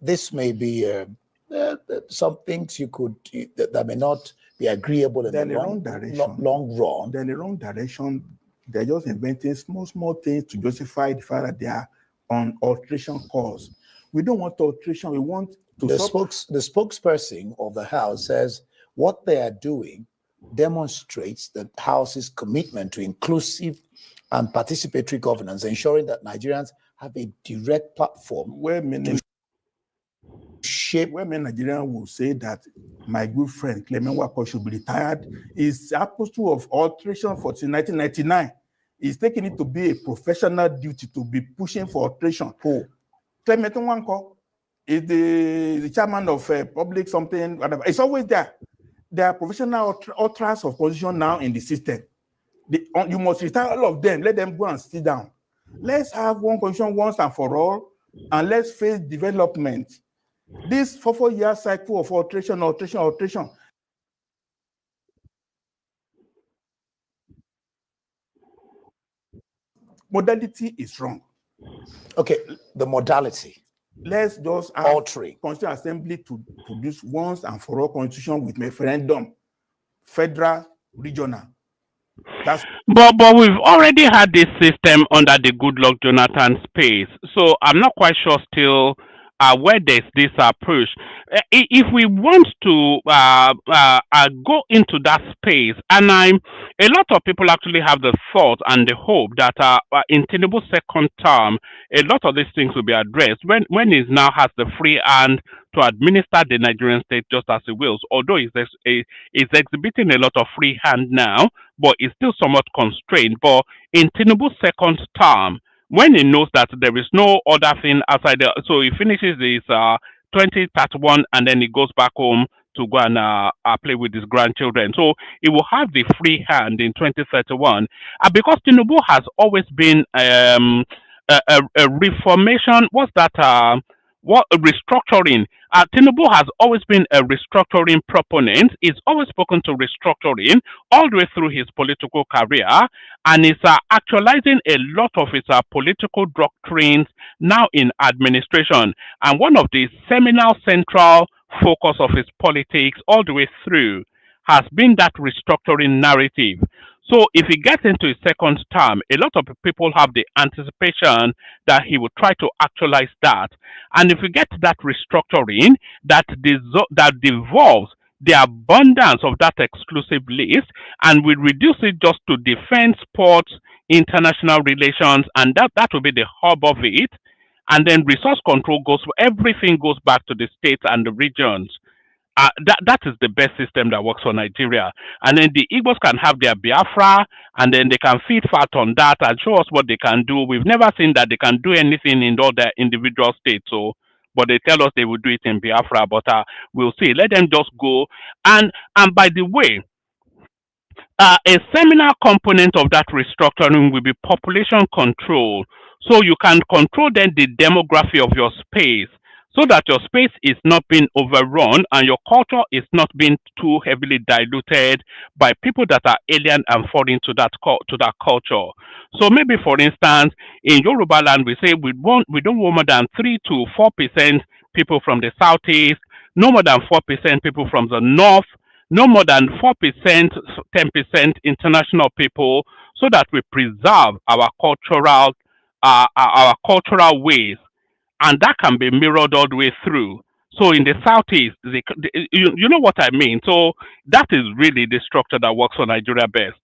This may be some things you could that may not be agreeable in the long run. Then the wrong direction. They're just inventing small things to justify the fact that they are on alteration cause. We don't want alteration. We want to the spokesperson of the House says what they are doing demonstrates the House's commitment to inclusive and participatory governance, ensuring that Nigerians have a direct platform where many Nigerians will say that my good friend Clement Wako should be retired is apostle of alteration for 1999. He's taking it to be a professional duty to be pushing for alteration. Who? Clement Wako is the chairman of public something, whatever. It's always there. There are professional authors of position now in the system. You must retire all of them. Let them go and sit down. Let's have one constitution once and for all, and let's face development. This 4-year cycle of alteration. Modality is wrong. Okay, the modality. Let's just have Constitutional Assembly to produce once and for all constitution with referendum, federal, regional. But we've already had this system under the Goodluck Jonathan space, so I'm not quite sure still where there's this push. If we want to go into that space, and a lot of people actually have the thought and the hope that in Tinubu's second term, a lot of these things will be addressed when he now has the free hand to administer the Nigerian state just as he wills. Although he's exhibiting a lot of free hand now, but it's still somewhat constrained. But in Tinubu's second term, when he knows that there is no other thing outside so he finishes his 2031 and then he goes back home to go and play with his grandchildren. So he will have the free hand in 2031. Because Tinubu has always been a reformation, restructuring. Tinubu has always been a restructuring proponent. He's always spoken to restructuring all the way through his political career, and is actualizing a lot of his political doctrines now in administration. And one of the seminal central focus of his politics all the way through has been that restructuring narrative. So if he gets into his second term, a lot of people have the anticipation that he will try to actualize that. And if we get that restructuring that devolves the abundance of that exclusive list and we reduce it just to defense, sports, international relations, and that will be the hub of it. And then resource control everything goes back to the states and the regions. That is the best system that works for Nigeria. And then the Igbos can have their Biafra, and then they can feed fat on that and show us what they can do. We've never seen that they can do anything in all their individual states. So, but they tell us they will do it in Biafra. But we'll see. Let them just go. And by the way, a seminal component of that restructuring will be population control. So you can control then the demography of your space, so that your space is not being overrun and your culture is not being too heavily diluted by people that are alien and foreign to that culture. So maybe, for instance, in Yoruba land, we say we don't want more than 3 to 4% people from the southeast, no more than 4% people from the north, no more than 4%, 10% international people, so that we preserve our cultural ways. And that can be mirrored all the way through. So in the southeast, you know what I mean. So that is really the structure that works for Nigeria best.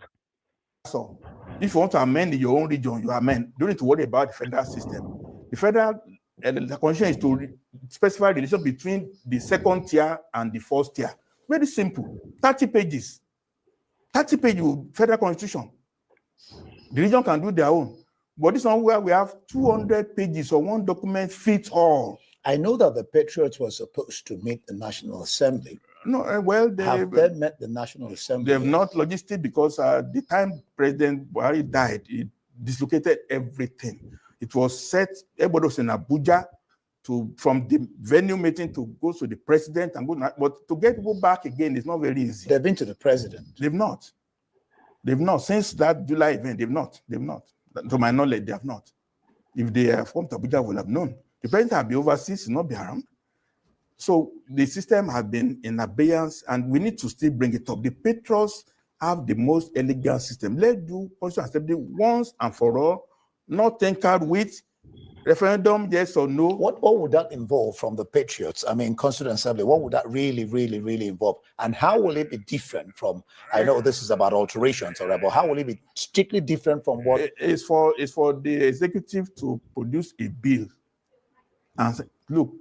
So If you want to amend in your own region, you amend. You don't need to worry about the federal system. The federal the constitution is to specify the relation between the second tier and the first tier. Very simple. 30 pages. 30 pages federal constitution. The region can do their own. But this one where we have 200 pages or one document fits all. I know that the Patriots were supposed to meet the National Assembly. No, well, have they met the National Assembly? They have not logistic because the time President Buhari died, it dislocated everything. It was set, everybody was in Abuja from the venue meeting to go to the president and go, but to get people back again is not very easy. They've been to the president. They've not. They've not. Since that July event, they've not. They've not. To my knowledge, they have not. If they have come to Abuja, will have known. The president have been overseas, not be around. So the system has been in abeyance, and we need to still bring it up. The Patriots have the most elegant system. Let's do Constitutional Assembly once and for all, not tinkered with referendum, yes or no. What would that involve from the Patriots? I mean, Constitutional Assembly, what would that really involve? And how will it be different from, I know this is about alterations, but how will it be strictly different from what? It's for the executive to produce a bill and say, look,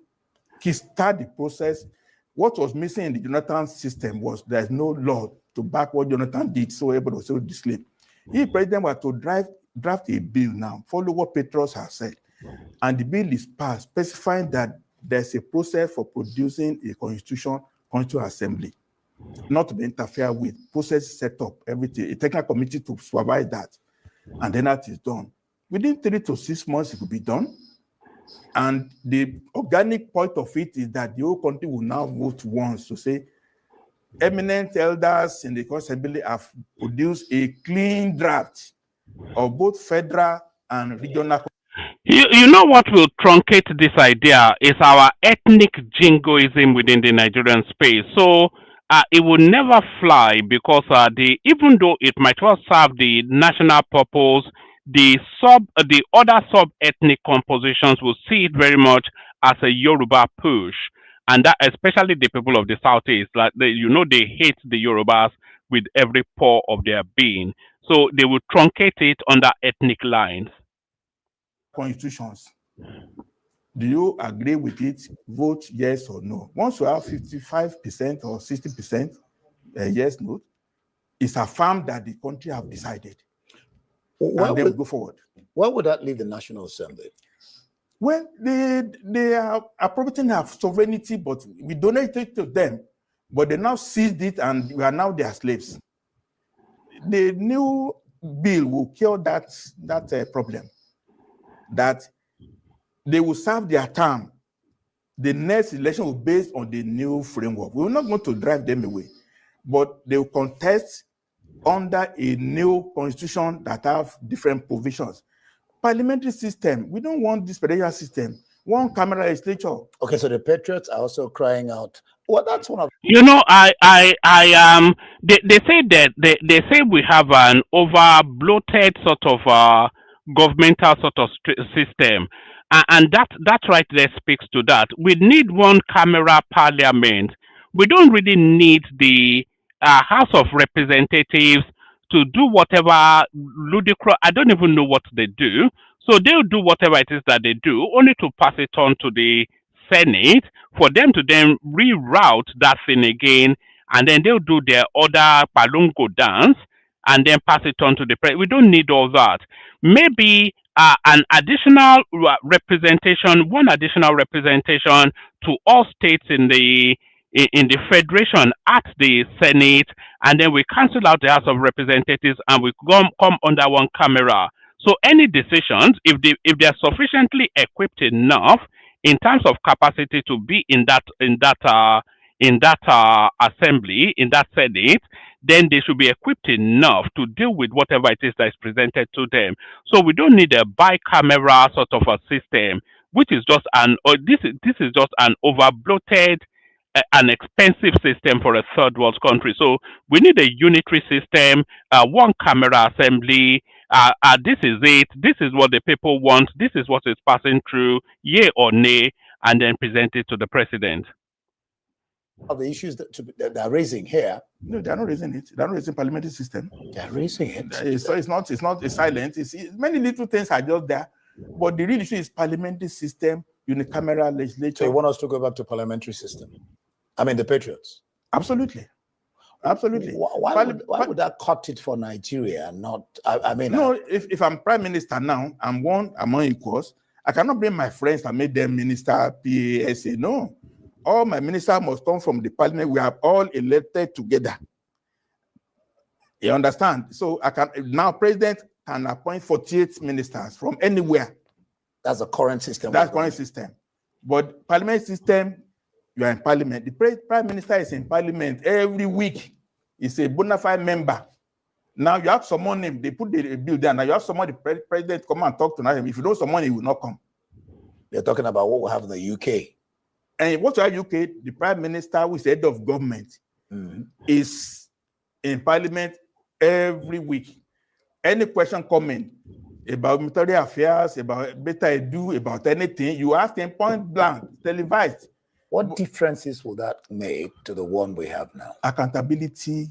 start the process. What was missing in the Jonathan system was there's no law to back what Jonathan did, so everybody was so disclaimed. If President were to draft a bill now, follow what Petros has said, and the bill is passed, specifying that there's a process for producing a constitutional assembly, not to be interfered with, process set up, everything, a technical committee to supervise that, and then that is done. Within 3 to 6 months, it could be done. And the organic point of it is that the whole country will now vote once to say, eminent elders in the Assembly have produced a clean draft of both federal and regional. You know what will truncate this idea is our ethnic jingoism within the Nigerian space. So it will never fly because even though it might well serve the national purpose, the other sub-ethnic compositions will see it very much as a Yoruba push, and that especially the people of the Southeast, like they hate the Yorubas with every pore of their being, so they will truncate it under ethnic lines. Constitutions. Do you agree with it? Vote yes or no. Once you have 55% or 60% yes, no, it's affirmed that the country have decided. And then we go forward. Why would that leave the National Assembly? Well, they are appropriating our sovereignty, but we donate it to them. But they now seized it, and we are now their slaves. The new bill will cure that problem. That they will serve their term. The next election will be based on the new framework. We're not going to drive them away, but they will contest under a new constitution that have different provisions. Parliamentary system, we don't want this presidential system. One camera legislature. Okay, so the Patriots are also crying out. Well, that's one of. They say that they say we have an over bloated sort of governmental sort of system, and that right there speaks to that. We need one camera parliament. We don't really need the House of Representatives to do whatever ludicrous. I don't even know what they do. So they'll do whatever it is that they do, only to pass it on to the Senate for them to then reroute that thing again, and then they'll do their other palungo dance and then pass it on to the president. We don't need all that. Maybe an additional representation, one additional representation to all states in the federation at the Senate, and then we cancel out the House of Representatives and we come under one camera. So any decisions, if they are sufficiently equipped enough in terms of capacity to be in that assembly, in that Senate, then they should be equipped enough to deal with whatever it is that is presented to them. So we don't need a bicameral sort of a system, which is just this is just an over bloated, an expensive system for a third world country. So we need a unitary system, one camera assembly. This is it. This is what the people want. This is what is passing through, yay or nay, and then present it to the president. of the issues that they're raising here. No, they're not raising it. They're not raising parliamentary system. They're raising it. So it's not silent. It's many little things are just there. But the real issue is parliamentary system, unicameral legislature. So you want us to go back to parliamentary system? I mean, the Patriots. Absolutely. Absolutely. Why would that cut it for Nigeria and not, I mean... No, if I'm prime minister now, I'm one among equals. I cannot bring my friends and make them minister, PASA. No. All my ministers must come from the parliament. We are all elected together. You understand? So now president can appoint 48 ministers from anywhere. That's the current system. That's current system. But parliament system, you are in parliament. The prime minister is in parliament every week. He's a bona fide member. Now you have someone named, they put the bill there. Now you have someone, the president come and talk to him. If you know someone, he will not come. They're talking about what we have in the UK. And what you have UK, the prime minister, who is the head of government, is in parliament every week. Any question coming about military affairs, about better edu, about anything, you ask him point blank, televised. What differences will that make to the one we have now? Accountability,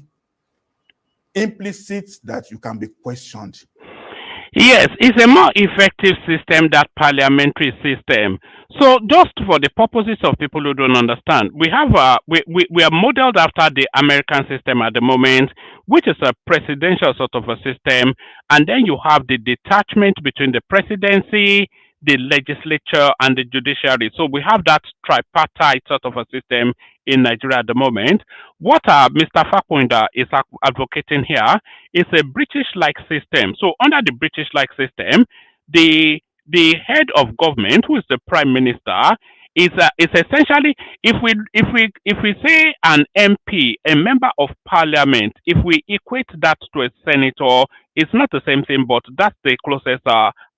implicit that you can be questioned. Yes, it's a more effective system, that parliamentary system. So just for the purposes of people who don't understand, we have we are modeled after the American system at the moment, which is a presidential sort of a system, and then you have the detachment between the presidency, the legislature, and the judiciary. So we have that tripartite sort of a system in Nigeria at the moment. What Mr. Fapohunda is advocating here is a British-like system. So under the British-like system, the head of government, who is the prime minister, is essentially, if we say an MP, a member of parliament, if we equate that to a senator, it's not the same thing, but that's the closest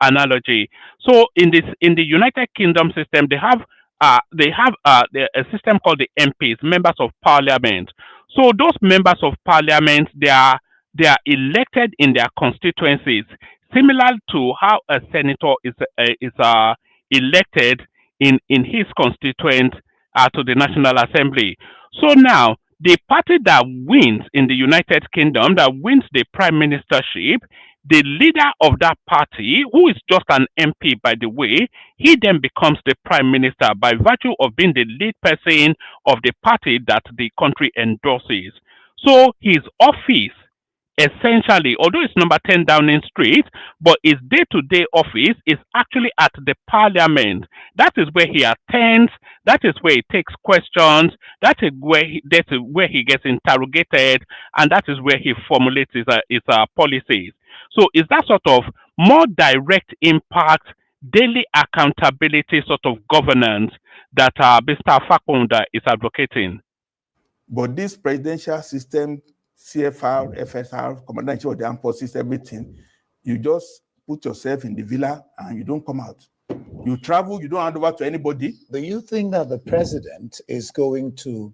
analogy. So in the United Kingdom system, they have a system called the MPs, members of parliament. So those members of parliament, they are elected in their constituencies, similar to how a senator is elected in his constituent to the National Assembly. So now, the party that wins in the United Kingdom, that wins the prime ministership, the leader of that party, who is just an MP, by the way, he then becomes the prime minister by virtue of being the lead person of the party that the country endorses. So his office, essentially, although it's number 10 Downing Street, but his day-to-day office is actually at the parliament. That is where he attends, that is where he takes questions, that is where he gets interrogated, and that is where he formulates his policies. So is that sort of more direct impact, daily accountability sort of governance that Mr. Fapohunda is advocating? But this presidential system, CFR, FSR, Commander-in-Chief of the Armed Forces, everything, you just put yourself in the villa and you don't come out. You travel, you don't hand over to anybody. Do you think that the president is going to,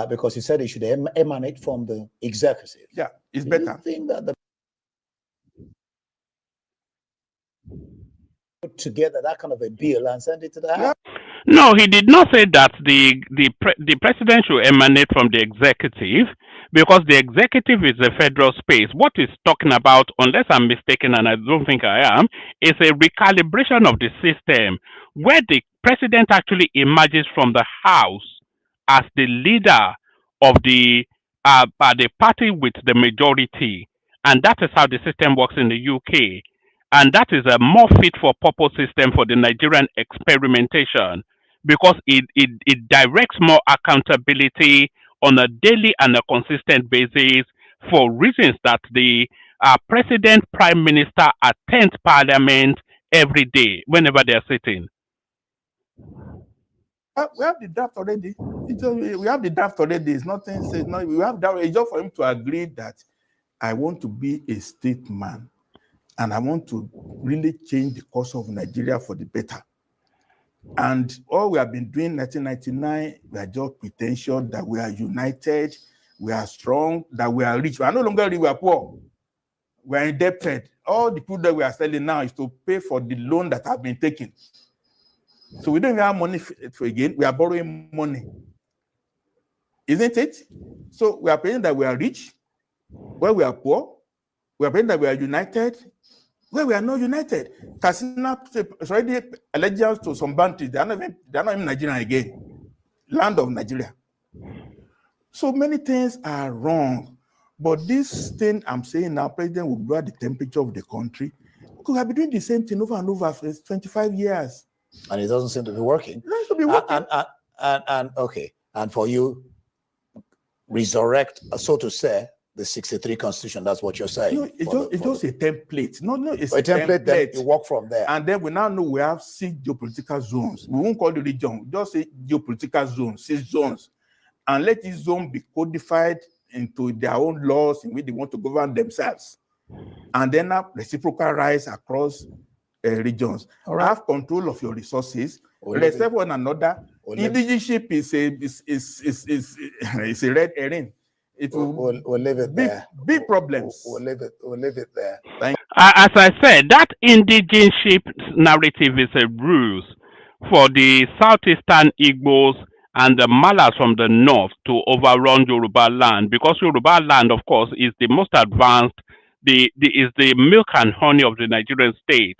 because he said he should emanate from the executive? Yeah, it's Do better. you think that the put together that kind of a bill and send it to the House? No, he did not say that the president should emanate from the executive, because the executive is a federal space. What he's talking about, unless I'm mistaken, and I don't think I am, is a recalibration of the system where the president actually emerges from the House as the leader of the party with the majority. And that is how the system works in the UK. And that is a more fit for purpose system for the Nigerian experimentation, because it directs more accountability on a daily and a consistent basis for reasons that the president, prime minister attend parliament every day whenever they are sitting. We have the draft already. We have the draft already. It's nothing. No, we have that. It's just for him to agree that I want to be a statesman and I want to really change the course of Nigeria for the better. And all we have been doing in 1999, we are just pretentious that we are united, we are strong, that we are rich. We are no longer rich, we are poor. We are indebted. All the food that we are selling now is to pay for the loan that have been taken. So we don't even have money for again. We are borrowing money. Isn't it? So we are pretending that we are rich, where we are poor. We are pretending that we are united, where we are not united. Katsina is already allegiance to some bounties. They are not even Nigerian again. Land of Nigeria. So many things are wrong. But this thing I'm saying now, President will lower the temperature of the country. Because we have been doing the same thing over and over for 25 years. And it doesn't seem to be working. It has to be working. And okay. And for you, resurrect, so to say, the 63 Constitution. That's what you're saying. No, it's just a template. No, it's a template. Then you work from there. And then we now know we have 6 geopolitical zones. We won't call the region. We just say geopolitical zones, 6 zones. And let each zone be codified into their own laws in which they want to govern themselves. And then have reciprocal rights across regions. Right. Have control of your resources. Respect one another. Indigentship is a red herring. We'll leave it there. Big problems. We'll leave it there. As I said, that indigentship narrative is a ruse for the southeastern Igbos and the Malas from the north to overrun Yoruba land, because Yoruba land, of course, is the most advanced, is the milk and honey of the Nigerian state.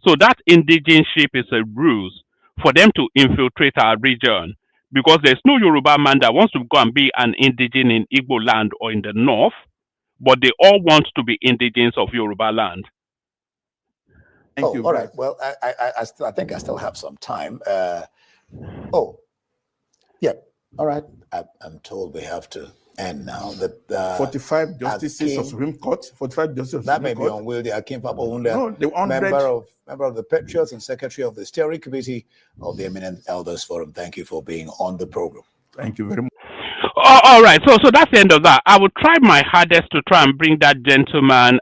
So that indigentship is a ruse for them to infiltrate our region, because there's no Yoruba man that wants to go and be an indigene in Igbo land or in the north, but they all want to be indigenes of Yoruba land. Thank you. All right. Well, I think I still have some time. Yeah. All right. I'm told we have to end now. 45 justices of Supreme Court. 45 justices of Supreme Court. That may be unwieldy. Akin Fapohunda, no, member of the Patriots and secretary of the steering committee of the Eminent Elders Forum. Thank you for being on the program. Thank you very much. All right. So that's the end of that. I will try my hardest to try and bring that gentleman,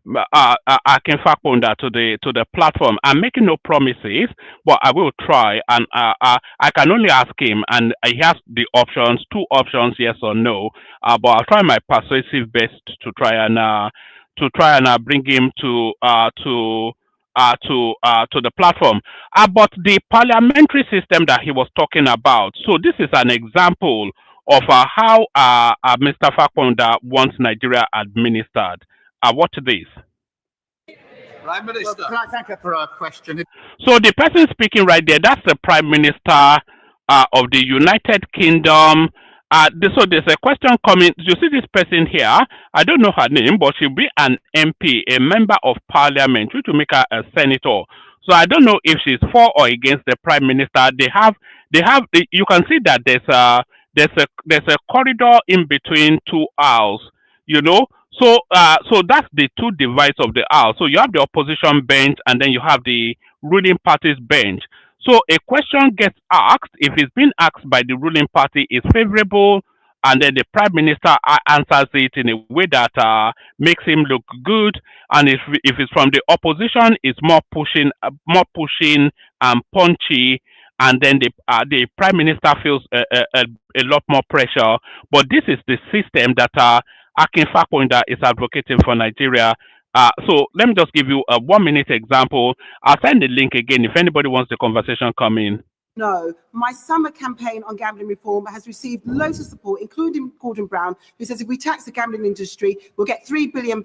Akin Fapohunda, to the platform. I'm making no promises, but I will try, and I can only ask him, and he has the options, 2 options, yes or no. But I'll try my persuasive best to try and bring him to the platform. But the parliamentary system that he was talking about. So this is an example of how Mr. Fapohunda wants Nigeria administered. Watch this. Prime Minister. Well, can I thank her for her question? So the person speaking right there, that's the Prime Minister of the United Kingdom. So there's a question coming. You see this person here? I don't know her name, but she'll be an MP, a member of Parliament, which will make her a senator. So I don't know if she's for or against the Prime Minister. They have. You can see that there's a corridor in between 2 aisles. You know. So that's the 2 divides of the aisle. So you have the opposition bench, and then you have the ruling party's bench. So a question gets asked. If it's been asked by the ruling party, is favorable, and then the Prime Minister answers it in a way that makes him look good. And if it's from the opposition, it's more pushing and punchy. And then the Prime Minister feels a lot more pressure. But this is the system that Akin Fapohunda is advocating for Nigeria. So let me just give you a 1-minute example. I'll send the link again if anybody wants the conversation come in. No, my summer campaign on gambling reform has received loads of support, including Gordon Brown, who says if we tax the gambling industry, we'll get £3 billion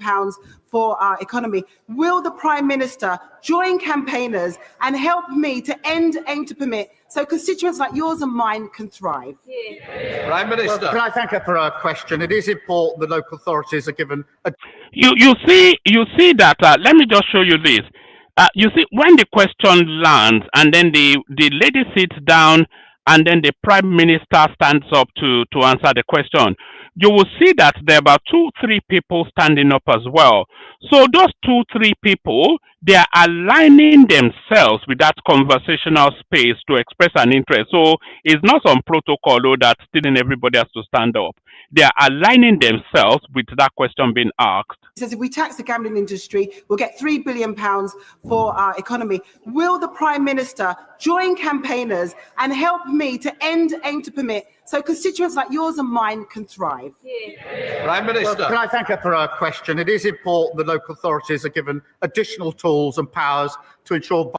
for our economy. Will the Prime Minister join campaigners and help me to end aim to permit so constituents like yours and mine can thrive? Yeah. Prime Minister. Well, can I thank her for her question? It is important that local authorities are given a... You see that, let me just show you this. You see, when the question lands and then the lady sits down and then the Prime Minister stands up to answer the question, you will see that there are about 2-3 people standing up as well. So those 2-3 people, they are aligning themselves with that conversational space to express an interest. So it's not some protocol that still everybody has to stand up. They are aligning themselves with that question being asked. It says if we tax the gambling industry, we'll get £3 billion for our economy. Will the Prime Minister join campaigners and help me to end aim to permit so constituents like yours and mine can thrive? Yeah. Prime Minister. Well, can I thank her for her question? It is important that local authorities are given additional tools and powers to ensure...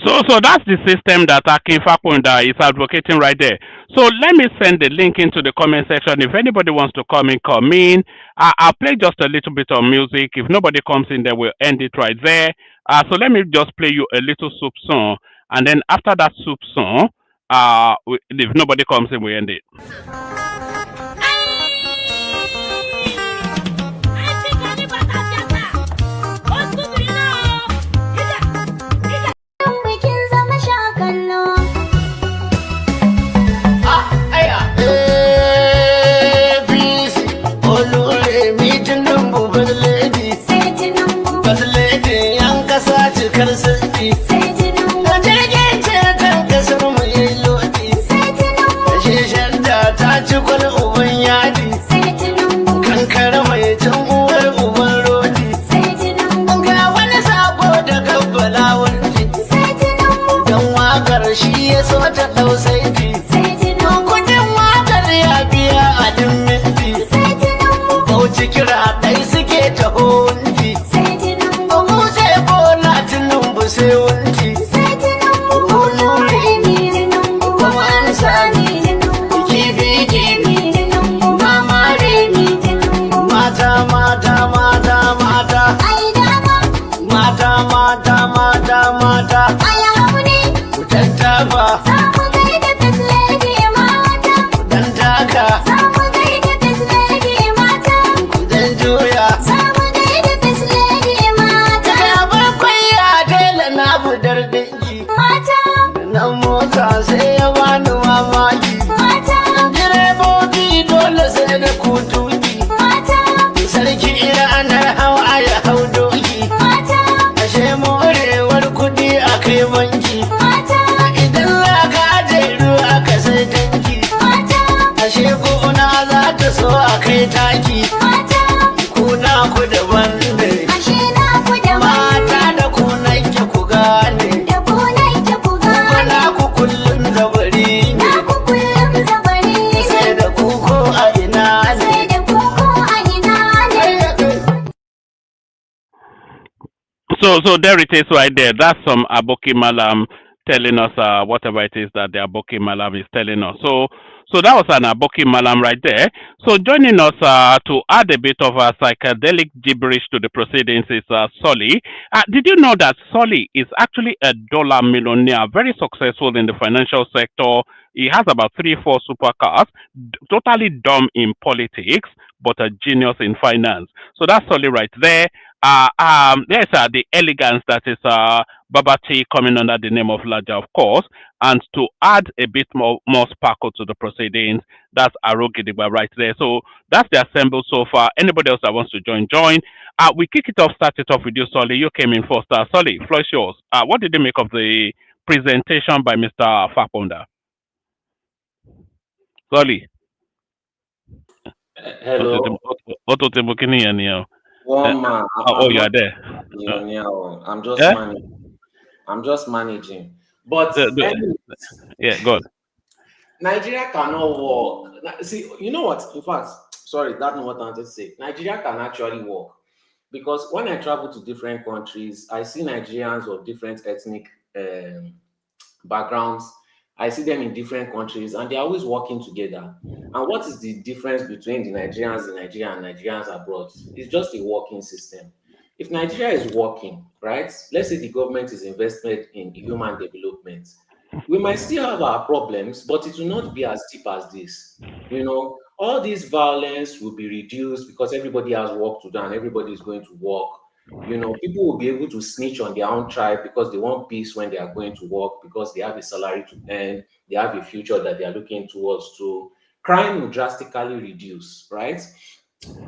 So that's the system that Akin Fapohunda is advocating right there. So let me send the link into the comment section. If anybody wants to come in, come in. I'll play just a little bit of music. If nobody comes in, then we'll end it right there. So let me just play you a little soup song, and then after that soup song, if nobody comes in, we end it. Shi ya so ta tausayi kudin wakar ya biya a dimminti bauchi kira ɗai suke taho wunti mu sai bola tinubu sai wunti kuma an sami kibi mama remi mata mata mata mata mata mata mata ba dan taka dan juya daga bakwai ya tela na budar dinki nan mota sai ya bani mamaki direbobi dole sai da kutuki sarki ranar hawa ya hau doki ashe morewar kudi a kai banki ashe gona za ta so a kai taki kuna ku daban ne mata da kunan ke ku gane kuna ku kullum zabari ne sai da kuko a ina ne. So there it is right there. That's some Aboki Malam telling us whatever it is that the Aboki Malam is telling us. So that was an Aboki Malam right there. So joining us to add a bit of a psychedelic gibberish to the proceedings is Solly. Did you know that Solly is actually a dollar millionaire, very successful in the financial sector? He has about 3-4 supercars, totally dumb in politics, but a genius in finance. So that's Solly right there. There's the elegance that is Babati coming under the name of Laja, of course. And to add a bit more sparkle to the proceedings, that's Arogidigba right there. So that's the assemble so far. Anybody else that wants to join. We kick it off, start it off with you, Solly. You came in first. Solly, floor is yours. What did you make of the presentation by Mr. Fapohunda? Solly. Hello. One man. You are there. I'm just managing. But yeah, good. Nigeria cannot work. See, you know what? In fact, sorry, that's not what I wanted to say. Nigeria can actually work because when I travel to different countries, I see Nigerians of different ethnic backgrounds. I see them in different countries and they're always working together. And what is the difference between the Nigerians in Nigeria and Nigerians abroad? It's just a working system. If Nigeria is working, right, let's say the government is invested in human development, we might still have our problems, but it will not be as deep as this. You know, all this violence will be reduced because everybody has work to do and everybody is going to work. You know, people will be able to snitch on their own tribe because they want peace when they are going to work, because they have a salary to earn, they have a future that they are looking towards to. Crime will drastically reduce, right?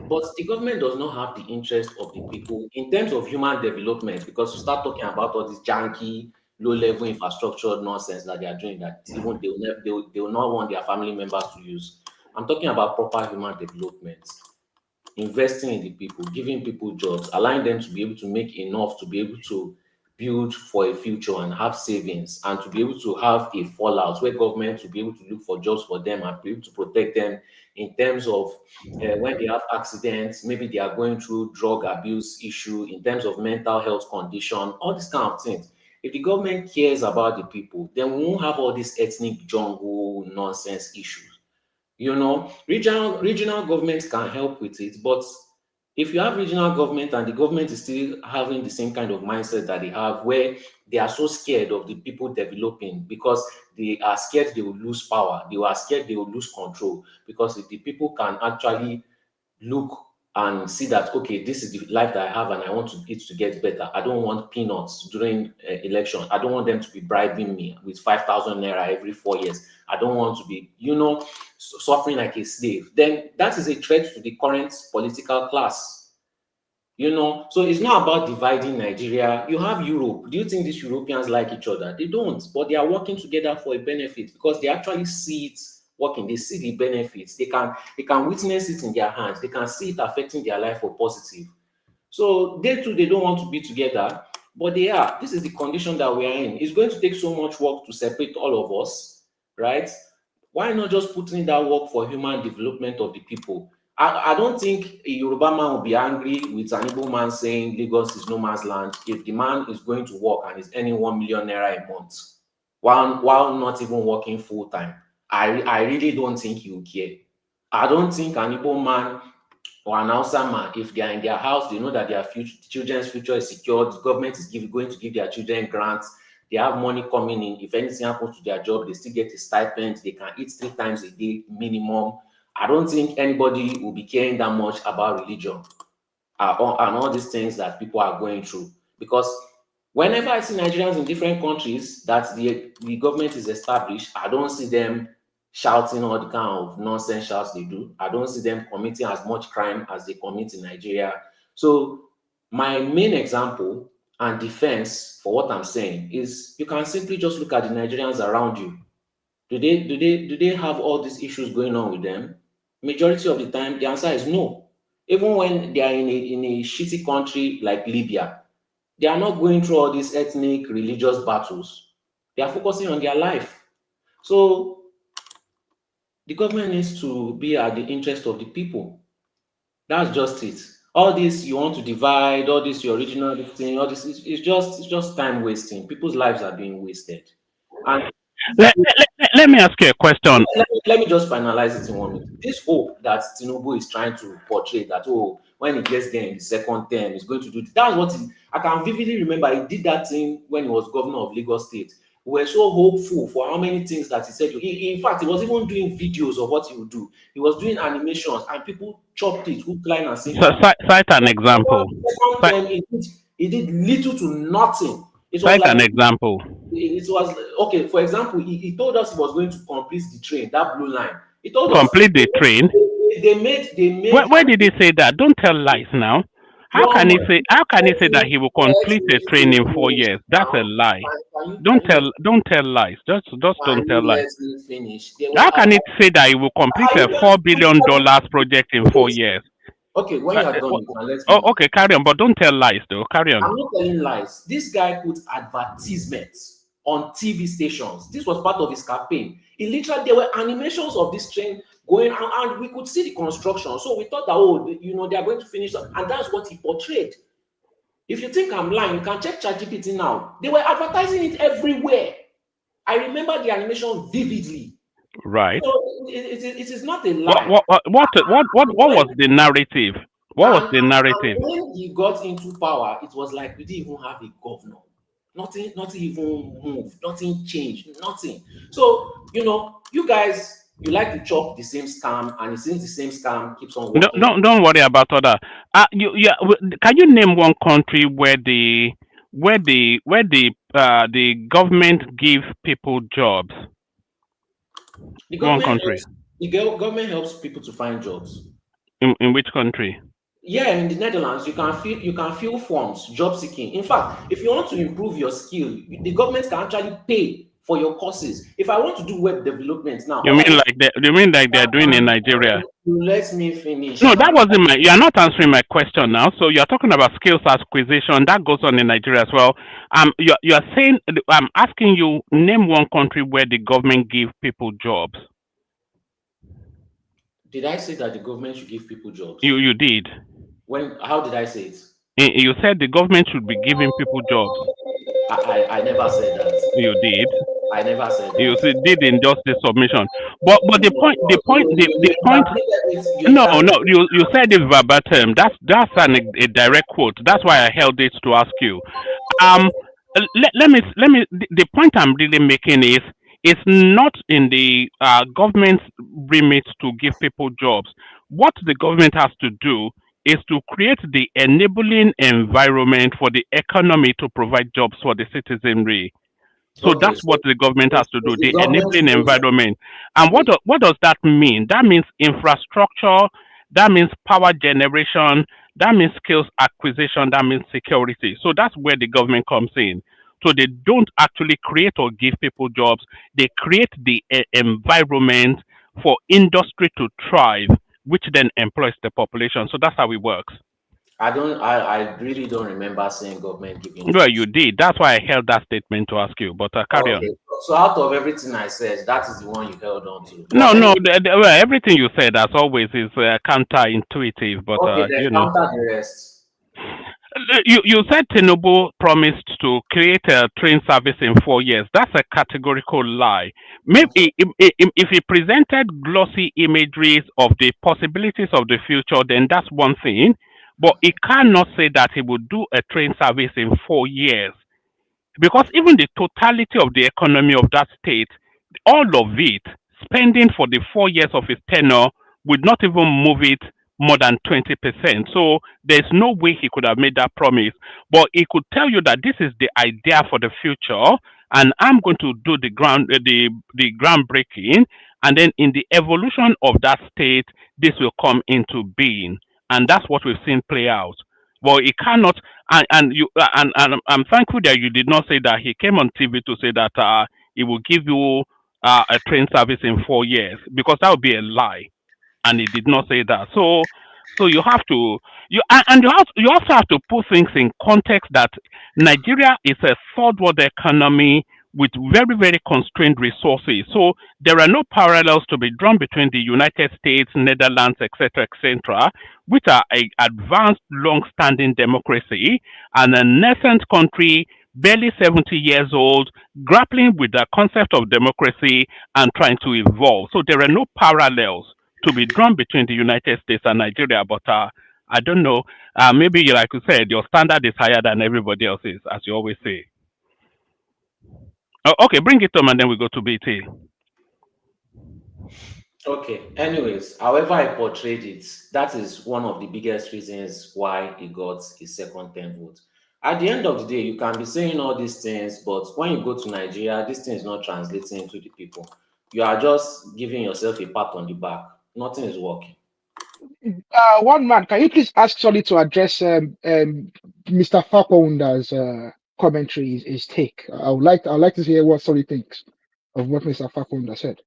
But the government does not have the interest of the people in terms of human development, because you start talking about all this janky, low-level infrastructure nonsense that they are doing that even they will not want their family members to use. I'm talking about proper human development. Investing in the people, giving people jobs, allowing them to be able to make enough to be able to build for a future and have savings, and to be able to have a fallout where government will be able to look for jobs for them and be able to protect them in terms of when they have accidents, maybe they are going through drug abuse issue, in terms of mental health condition, all these kind of things. If the government cares about the people, then we won't have all these ethnic jungle nonsense issues. You know, regional governments can help with it, but if you have regional government and the government is still having the same kind of mindset that they have, where they are so scared of the people developing because they are scared they will lose power, they are scared they will lose control, because if the people can actually look and see that, okay, this is the life that I have and I want it to get better. I don't want peanuts during election. I don't want them to be bribing me with 5,000 naira every 4 years. I don't want to be, suffering like a slave. Then that is a threat to the current political class. So it's not about dividing Nigeria. You have Europe. Do you think these Europeans like each other? They don't, but they are working together for a benefit because they actually see it working. They see the benefits. They can witness it in their hands. They can see it affecting their life for positive. So they too, they don't want to be together, but they are. This is the condition that we are in. It's going to take so much work to separate all of us, right? Why not just put in that work for human development of the people? I don't think a Yoruba man will be angry with an Igbo man saying Lagos is no man's land if the man is going to work and is earning 1 million naira a month while not even working full time. I really don't think he will care. I don't think an Igbo man or an Hausa man, if they are in their house, they know that their children's future is secured. The government is going to give their children grants. They have money coming in. If anything happens to their job, they still get a stipend. They can eat 3 times a day minimum. I don't think anybody will be caring that much about religion and all these things that people are going through. Because whenever I see Nigerians in different countries that the government is established, I don't see them shouting all the kind of nonsense shouts they do. I don't see them committing as much crime as they commit in Nigeria. So my main example and defense for what I'm saying is you can simply just look at the Nigerians around you. Do they have all these issues going on with them? Majority of the time, the answer is no. Even when they are in a shitty country like Libya, they are not going through all these ethnic, religious battles. They are focusing on their life. So the government needs to be at the interest of the people. That's just it. All this you want to divide, all this your original thing, all this it's just time wasting. People's lives are being wasted. And let me ask you a question. Let me just finalize it in 1 minute. This hope that Tinubu is trying to portray that, when he gets there in the second term, he's going to do that's what I can vividly remember. He did that thing when he was governor of Lagos State. We were so hopeful for how many things that he said. In fact, he was even doing videos of what he would do. He was doing animations, and people chopped it, hook, line, and sinker. So cite an example. He did little to nothing. Cite an example. It was okay. For example, he told us he was going to complete the train, that blue line. He told us complete the train. They made. Where did he say that? Don't tell lies now. How can he say that he will complete a train in 4 years? That's a lie. Don't tell lies. Just don't tell lies. How can it say that he will complete a $4 billion project in 4 years? Okay, when you are done, you can let me. Okay, carry on, but don't tell lies though. Carry on. I'm not telling lies. This guy put advertisements on TV stations. This was part of his campaign. There were animations of this train going, and we could see the construction. So we thought that, they are going to finish up, and that's what he portrayed. If you think I'm lying, you can check ChatGPT now. They were advertising it everywhere. I remember the animation vividly. Right. So it is not a lie. What was the narrative? What was the narrative? When he got into power, it was like we didn't even have a governor. Nothing even moved. Nothing changed. Nothing. So you guys, you like to chop the same scam, and since the same scam keeps on working. Don't worry about other. Can you name one country where the government gives people jobs? The government helps people to find jobs. In which country? Yeah, in the Netherlands, you can fill forms, job seeking. In fact, if you want to improve your skill, the government can actually pay for your courses. If I want to do web development now, you mean like they're doing in Nigeria? Let me finish. No, that wasn't you are not answering my question now. So you're talking about skills acquisition that goes on in Nigeria as well. You're saying I'm asking you, name one country where the government give people jobs. Did I say that the government should give people jobs? You did. How did I say it? You said the government should be giving people jobs. I never said that. You did. I never said You that. did in just the submission. But the point, the point, the You point. interpreted it. You No, interpreted no, you said it verbatim. That's a direct quote. That's why I held it to ask you. Um, let me. The point I'm really making is it's not in the government's remit to give people jobs. What the government has to do is to create the enabling environment for the economy to provide jobs for the citizenry. So Okay, that's so what the government has to do, the the government enabling knows environment. And the what does that mean? That means infrastructure, that means power generation, that means skills acquisition, that means security. So that's where the government comes in. So they don't actually create or give people jobs, they create the environment for industry to thrive, which then employs the population. So that's how it works. I really don't remember saying government giving Well, you jobs. did. That's why I held that statement to ask you. But carry on. Okay, so out of everything I said, that is the one you held on to. No, But no. anyway, Well, everything you said, as always, is counterintuitive. But okay, then counter the rest. you said Tinubu promised to create a train service in 4 years. That's a categorical lie. Maybe if he presented glossy imageries of the possibilities of the future, then that's one thing. But he cannot say that he would do a train service in 4 years. Because even the totality of the economy of that state, all of it, spending for the 4 years of his tenure, would not even move it more than 20%. So there's no way he could have made that promise. But he could tell you that this is the idea for the future, and I'm going to do the groundbreaking, and then in the evolution of that state, this will come into being, and that's what we've seen play out. Well, he cannot, and I'm thankful that you did not say that he came on TV to say that he will give you a train service in 4 years, because that would be a lie, and he did not say that. So you have to you also have to put things in context that Nigeria is a third world economy with very very constrained resources. So there are no parallels to be drawn between the United States, Netherlands, etc., which are a advanced, long-standing democracy, and a nascent country barely 70 years old, grappling with the concept of democracy and trying to evolve. So there are no parallels to be drawn between the United States and Nigeria. But I don't know. Maybe, like you said, your standard is higher than everybody else's, as you always say. Okay, bring it on, and then we go to BT. Okay, anyways, however I portrayed it, that is one of the biggest reasons why he got his second term vote. At the end of the day, you can be saying all these things, but when you go to Nigeria, this thing is not translating to the people. You are just giving yourself a pat on the back. Nothing is working. One man, can you please ask Solly to address Mr. Fapohunda's commentary, his take? I would like to hear what Solly thinks of what Mr. Fapohunda said.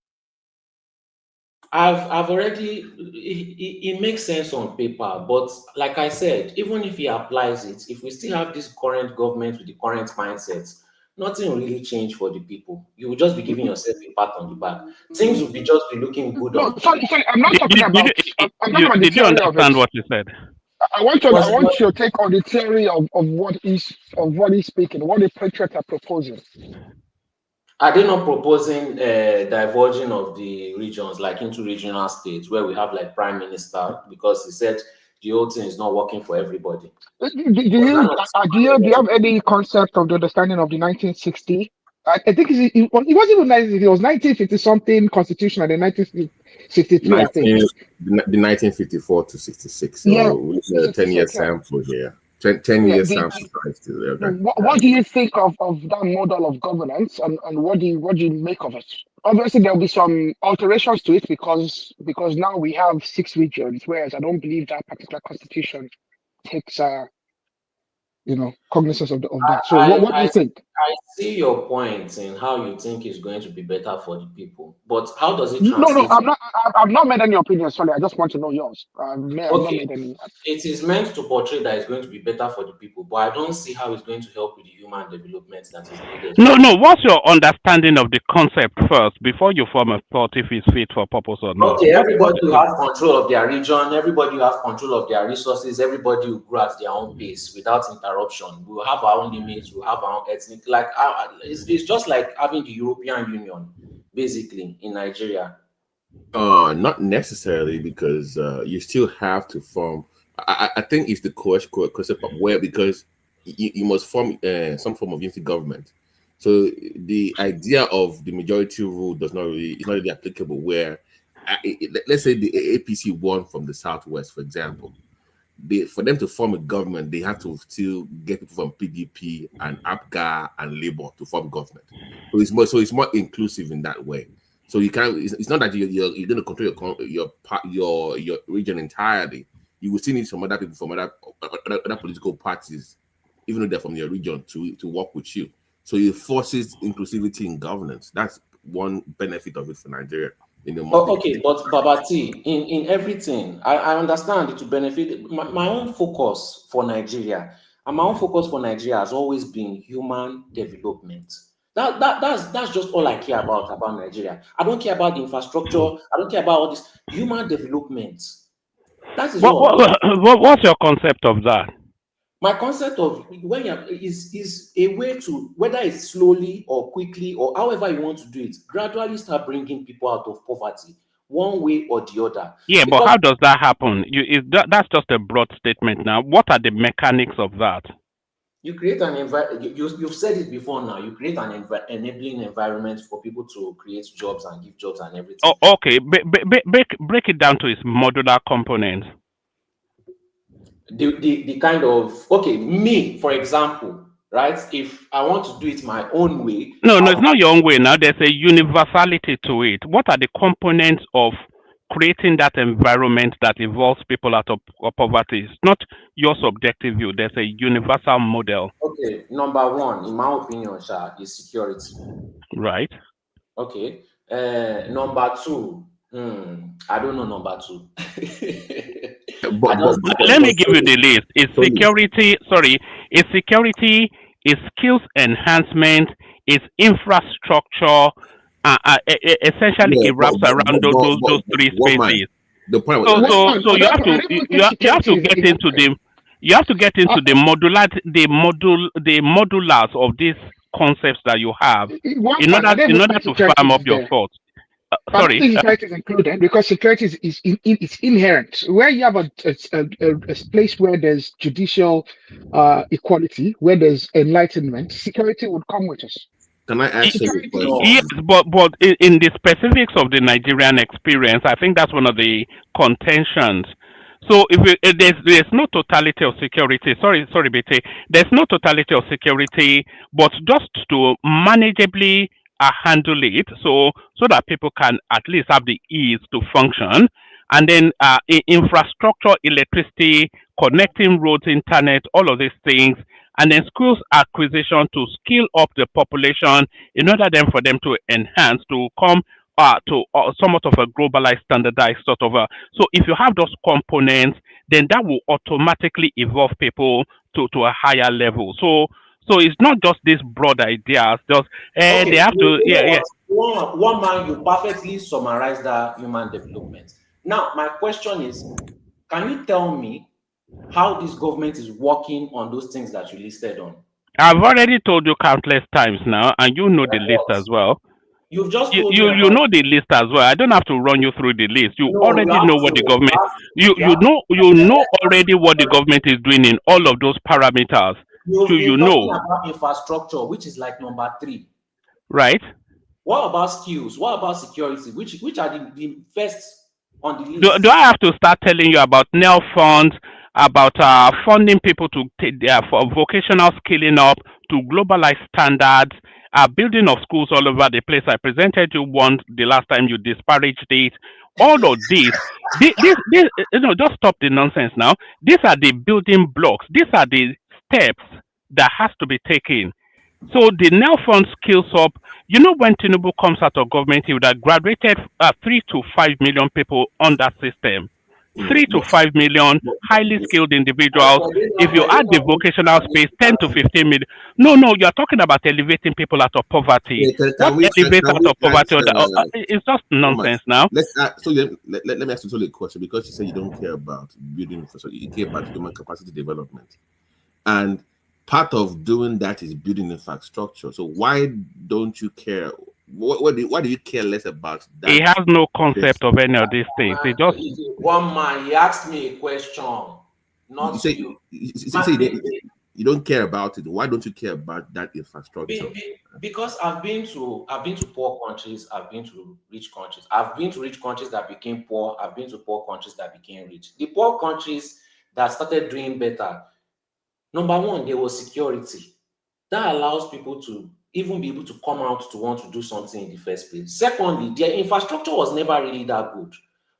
I've already it makes sense on paper, but like I said, even if he applies it, if we still have this current government with the current mindset, nothing will really change for the people. You will just be giving yourself a pat on the back. Things will just be looking good No, on. sorry, I'm not talking about. I'm talking about the Did you theory of understand it. what he said? I want your take on the theory of what he's speaking, what the patriots are proposing. Are they not proposing diverging of the regions, like into regional states, where we have like prime minister, because he said the whole thing is not working for everybody? Do you have any concept of the understanding of the 1960? I think it wasn't even 1960. It was 1950 something constitution and then 1963. I think the 1954 to 66. So yeah, it's a 10-year sample here. 10 years sample size. Okay. What do you think of that model of governance, and what do you make of it? Obviously, there will be some alterations to it because now we have 6 regions, whereas I don't believe that particular constitution takes cognizance of that. So what do you think? I see your point in how you think it's going to be better for the people, but how does it No, translate? I've not made any opinions. Sorry, I just want to know yours. I've not made any. It is meant to portray that it's going to be better for the people, but I don't see how it's going to help with the human development that is needed. No. What's your understanding of the concept first before you form a thought if it's fit for purpose or not? Okay, everybody will have control of their region, everybody will have control of their resources, everybody will grow at their own pace without interruption. We will have our own limits, we'll have our own ethnic. it's just like having the European Union basically in Nigeria. Not necessarily, because you still have to form. I think it's the concept of where, because you must form some form of unity government. So the idea of the majority rule is not really applicable. Where let's say the APC won from the Southwest, for example, for them to form a government, they have to still get people from PDP and APGA and Labour to form government. So it's more inclusive in that way. So you can't. It's not that you're going to control your region entirely. You will still need some other people from other political parties, even though they're from your region, to work with you. So it forces inclusivity in governance. That's one benefit of it for Nigeria. Okay, but Babati, in everything, I understand it to benefit my own focus for Nigeria, and my own focus for Nigeria has always been human development. That's just all I care about Nigeria. I don't care about the infrastructure. I don't care about all this human development. That is all. What's your concept of that? My concept of when is a way to, whether it's slowly or quickly or however you want to do it, gradually start bringing people out of poverty, one way or the other. Yeah, but how does that happen? That's just a broad statement. Now, what are the mechanics of that? You create an environment. You've said it before. Now you create an enabling environment for people to create jobs and give jobs and everything. Oh, okay. Break it down to its modular components. The kind of, okay, me, for example, right? If I want to do it my own way. No, it's not your own way now. There's a universality to it. What are the components of creating that environment that involves people out of poverty? It's not your subjective view. There's a universal model. Okay, number one, in my opinion, is security. Right. Okay. Number two, I don't know number two. Let me give you the list. It's security. Sorry, it's security. It's skills enhancement. It's infrastructure. Essentially, it wraps around those three spaces. The point. So you have to get into the modulars of these concepts that you have in order to firm up your thoughts. Sorry, security is included because security is inherent. Where you have a place where there's judicial equality, where there's enlightenment, security would come with us. Can I answer your question? Yes, but in the specifics of the Nigerian experience, I think that's one of the contentions. So there's no totality of security. Sorry, BT. There's no totality of security, but just to manageably handle it, so that people can at least have the ease to function, and then infrastructure, electricity, connecting roads, internet, all of these things, and then schools acquisition to skill up the population in order then for them to enhance, to come to somewhat of a globalized, standardized sort of so if you have those components, then that will automatically evolve people to a higher level. So it's not just these broad ideas. Just they have to. One man, you perfectly summarize that human development. Now, my question is, can you tell me how this government is working on those things that you listed on? I've already told you countless times now, and you know the list as well. You've just told you know the list as well. I don't have to run you through the list. You already know what the government. You know already what the government is doing in all of those parameters. You know about infrastructure, which is like number 3. Right. What about skills? What about security? Which are the first on the list? Do I have to start telling you about NEL funds, about funding people to take for vocational skilling up, to globalized standards, building of schools all over the place? I presented you one the last time, you disparaged it. All of this, just stop the nonsense now. These are the building blocks. These are the steps that has to be taken. So the NEL fund skills up. You know, when Tinubu comes out of government, he would have graduated 3 to 5 million people on that system. 3 to 5 million highly skilled individuals. If you add the vocational space, 10 to 15 million. No, you are talking about elevating people out of poverty. It's just nonsense now. Let me ask you a question, because you say you don't care about building infrastructure, you care about human capacity development. And part of doing that is building infrastructure. So why don't you care? Why do you care less about that? He has no concept of any of these things. He just one man. He asked me a question, not you. You don't care about it. Why don't you care about that infrastructure? Because I've been to poor countries. I've been to rich countries. I've been to rich countries that became poor. I've been to poor countries that became rich. The poor countries that started doing better. Number one, there was security. That allows people to even be able to come out to want to do something in the first place. Secondly, their infrastructure was never really that good.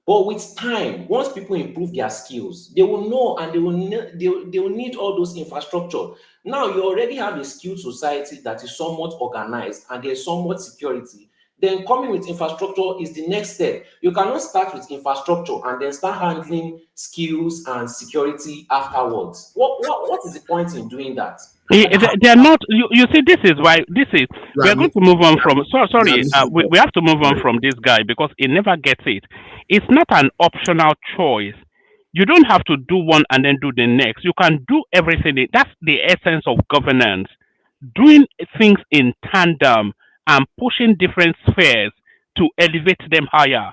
But with time, once people improve their skills, they will know and they will need all those infrastructure. Now you already have a skilled society that is somewhat organized and there's somewhat security. Then coming with infrastructure is the next step. You cannot start with infrastructure and then start handling skills and security afterwards. What is the point in doing that? They're not. You see, this is why we're going to move on from. We have to move on from this guy because he never gets it. It's not an optional choice. You don't have to do one and then do the next. You can do everything. That's the essence of governance. Doing things in tandem and pushing different spheres to elevate them higher.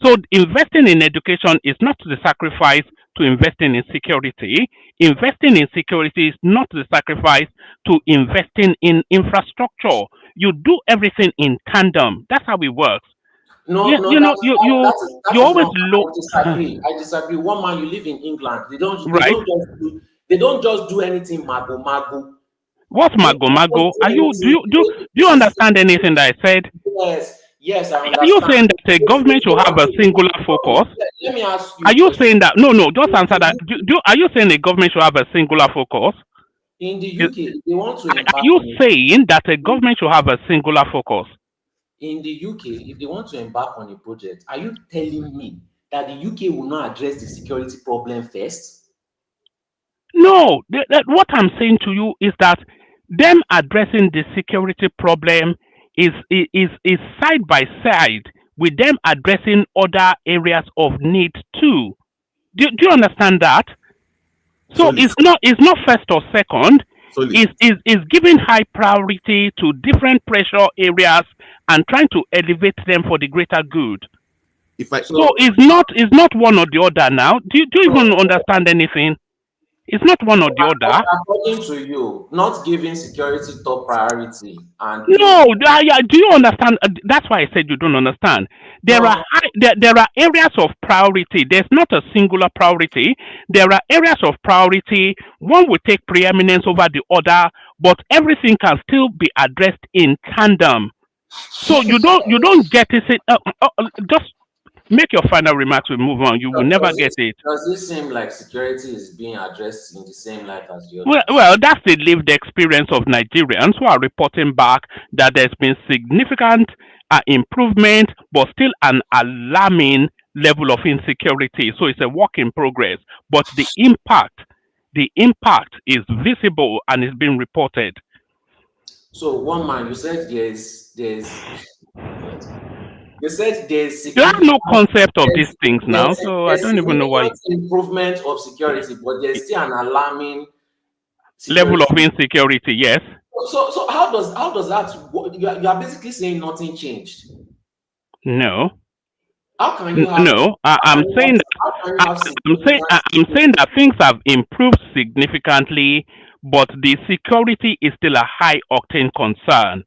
So investing in education is not the sacrifice to investing in security. Investing in security is not the sacrifice to investing in infrastructure. You do everything in tandem. That's how it works. You always look. I disagree. One man, you live in England. They don't just do anything mago. What's mago? Do you understand anything that I said? Yes, I understand. Are you saying that the government should have a singular focus? Let me ask you. Are you saying that? No, just answer that. Are you saying the government should have a singular focus? In the UK, they want to. Are you saying that the government should have a singular focus? In the UK, if they want to embark on a project, are you telling me that the UK will not address the security problem first? No. What I'm saying to you is that them addressing the security problem is side by side with them addressing other areas of need too. Do you understand that? So it's not first or second. It's giving high priority to different pressure areas and trying to elevate them for the greater good. So it's not one or the other now. Do you even understand anything? It's not one or the other. According to you, not giving security top priority. And no, do you understand? That's why I said you don't understand. There are areas of priority. There's not a singular priority. There are areas of priority. One will take preeminence over the other, but everything can still be addressed in tandem. So you don't get it. Just make your final remarks. We move on. You will never get it. Does it seem like security is being addressed in the same light as the other? Well, that's the lived experience of Nigerians who are reporting back that there's been significant improvement, but still an alarming level of insecurity. So it's a work in progress. But the impact is visible and is being reported. So one man, you said there's you said there's you have no concept of these things now, so I don't even know why. Improvement of security, but there's still an alarming level of insecurity. Yes. So how does that? You are basically saying nothing changed. No. How can you have? No, I'm saying that things have improved significantly, but the security is still a high octane concern.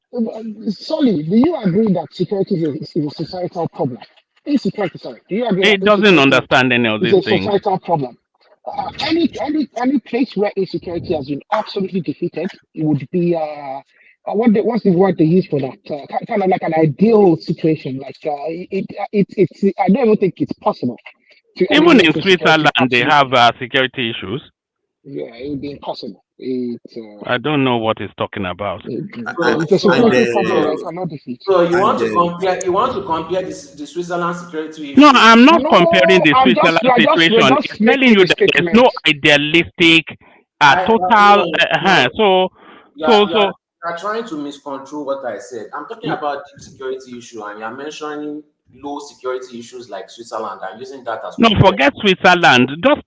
Solly, do you agree that security is a societal problem? Insecurity, sorry. Do you agree? It doesn't understand any of these things. It's a societal problem. Any place where insecurity has been absolutely defeated, it would be what's the word they use for that? Kind of like an ideal situation. Like it's I don't even think it's possible. Even in Switzerland, they have security issues. Yeah, it would be impossible. I don't know what he's talking about. It's a security problem I cannot defeat. So you want to compare the Switzerland security issue? No, I'm not comparing the Switzerland situation. It's telling you that there's no idealistic total. You are trying to misconstrue what I said. I'm talking about the security issue, and you're mentioning low security issues like Switzerland and using that as no. Forget Switzerland. Just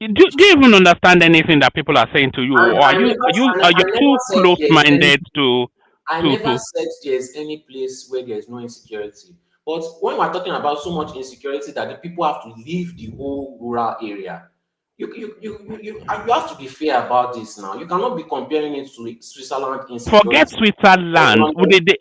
Do you even understand anything that people are saying to you, or are you too close-minded to I never said there's any place where there's no insecurity. But when we're talking about so much insecurity that the people have to leave the whole rural area, you have to be fair about this now. You cannot be comparing it to Switzerland insecurity. Forget Switzerland.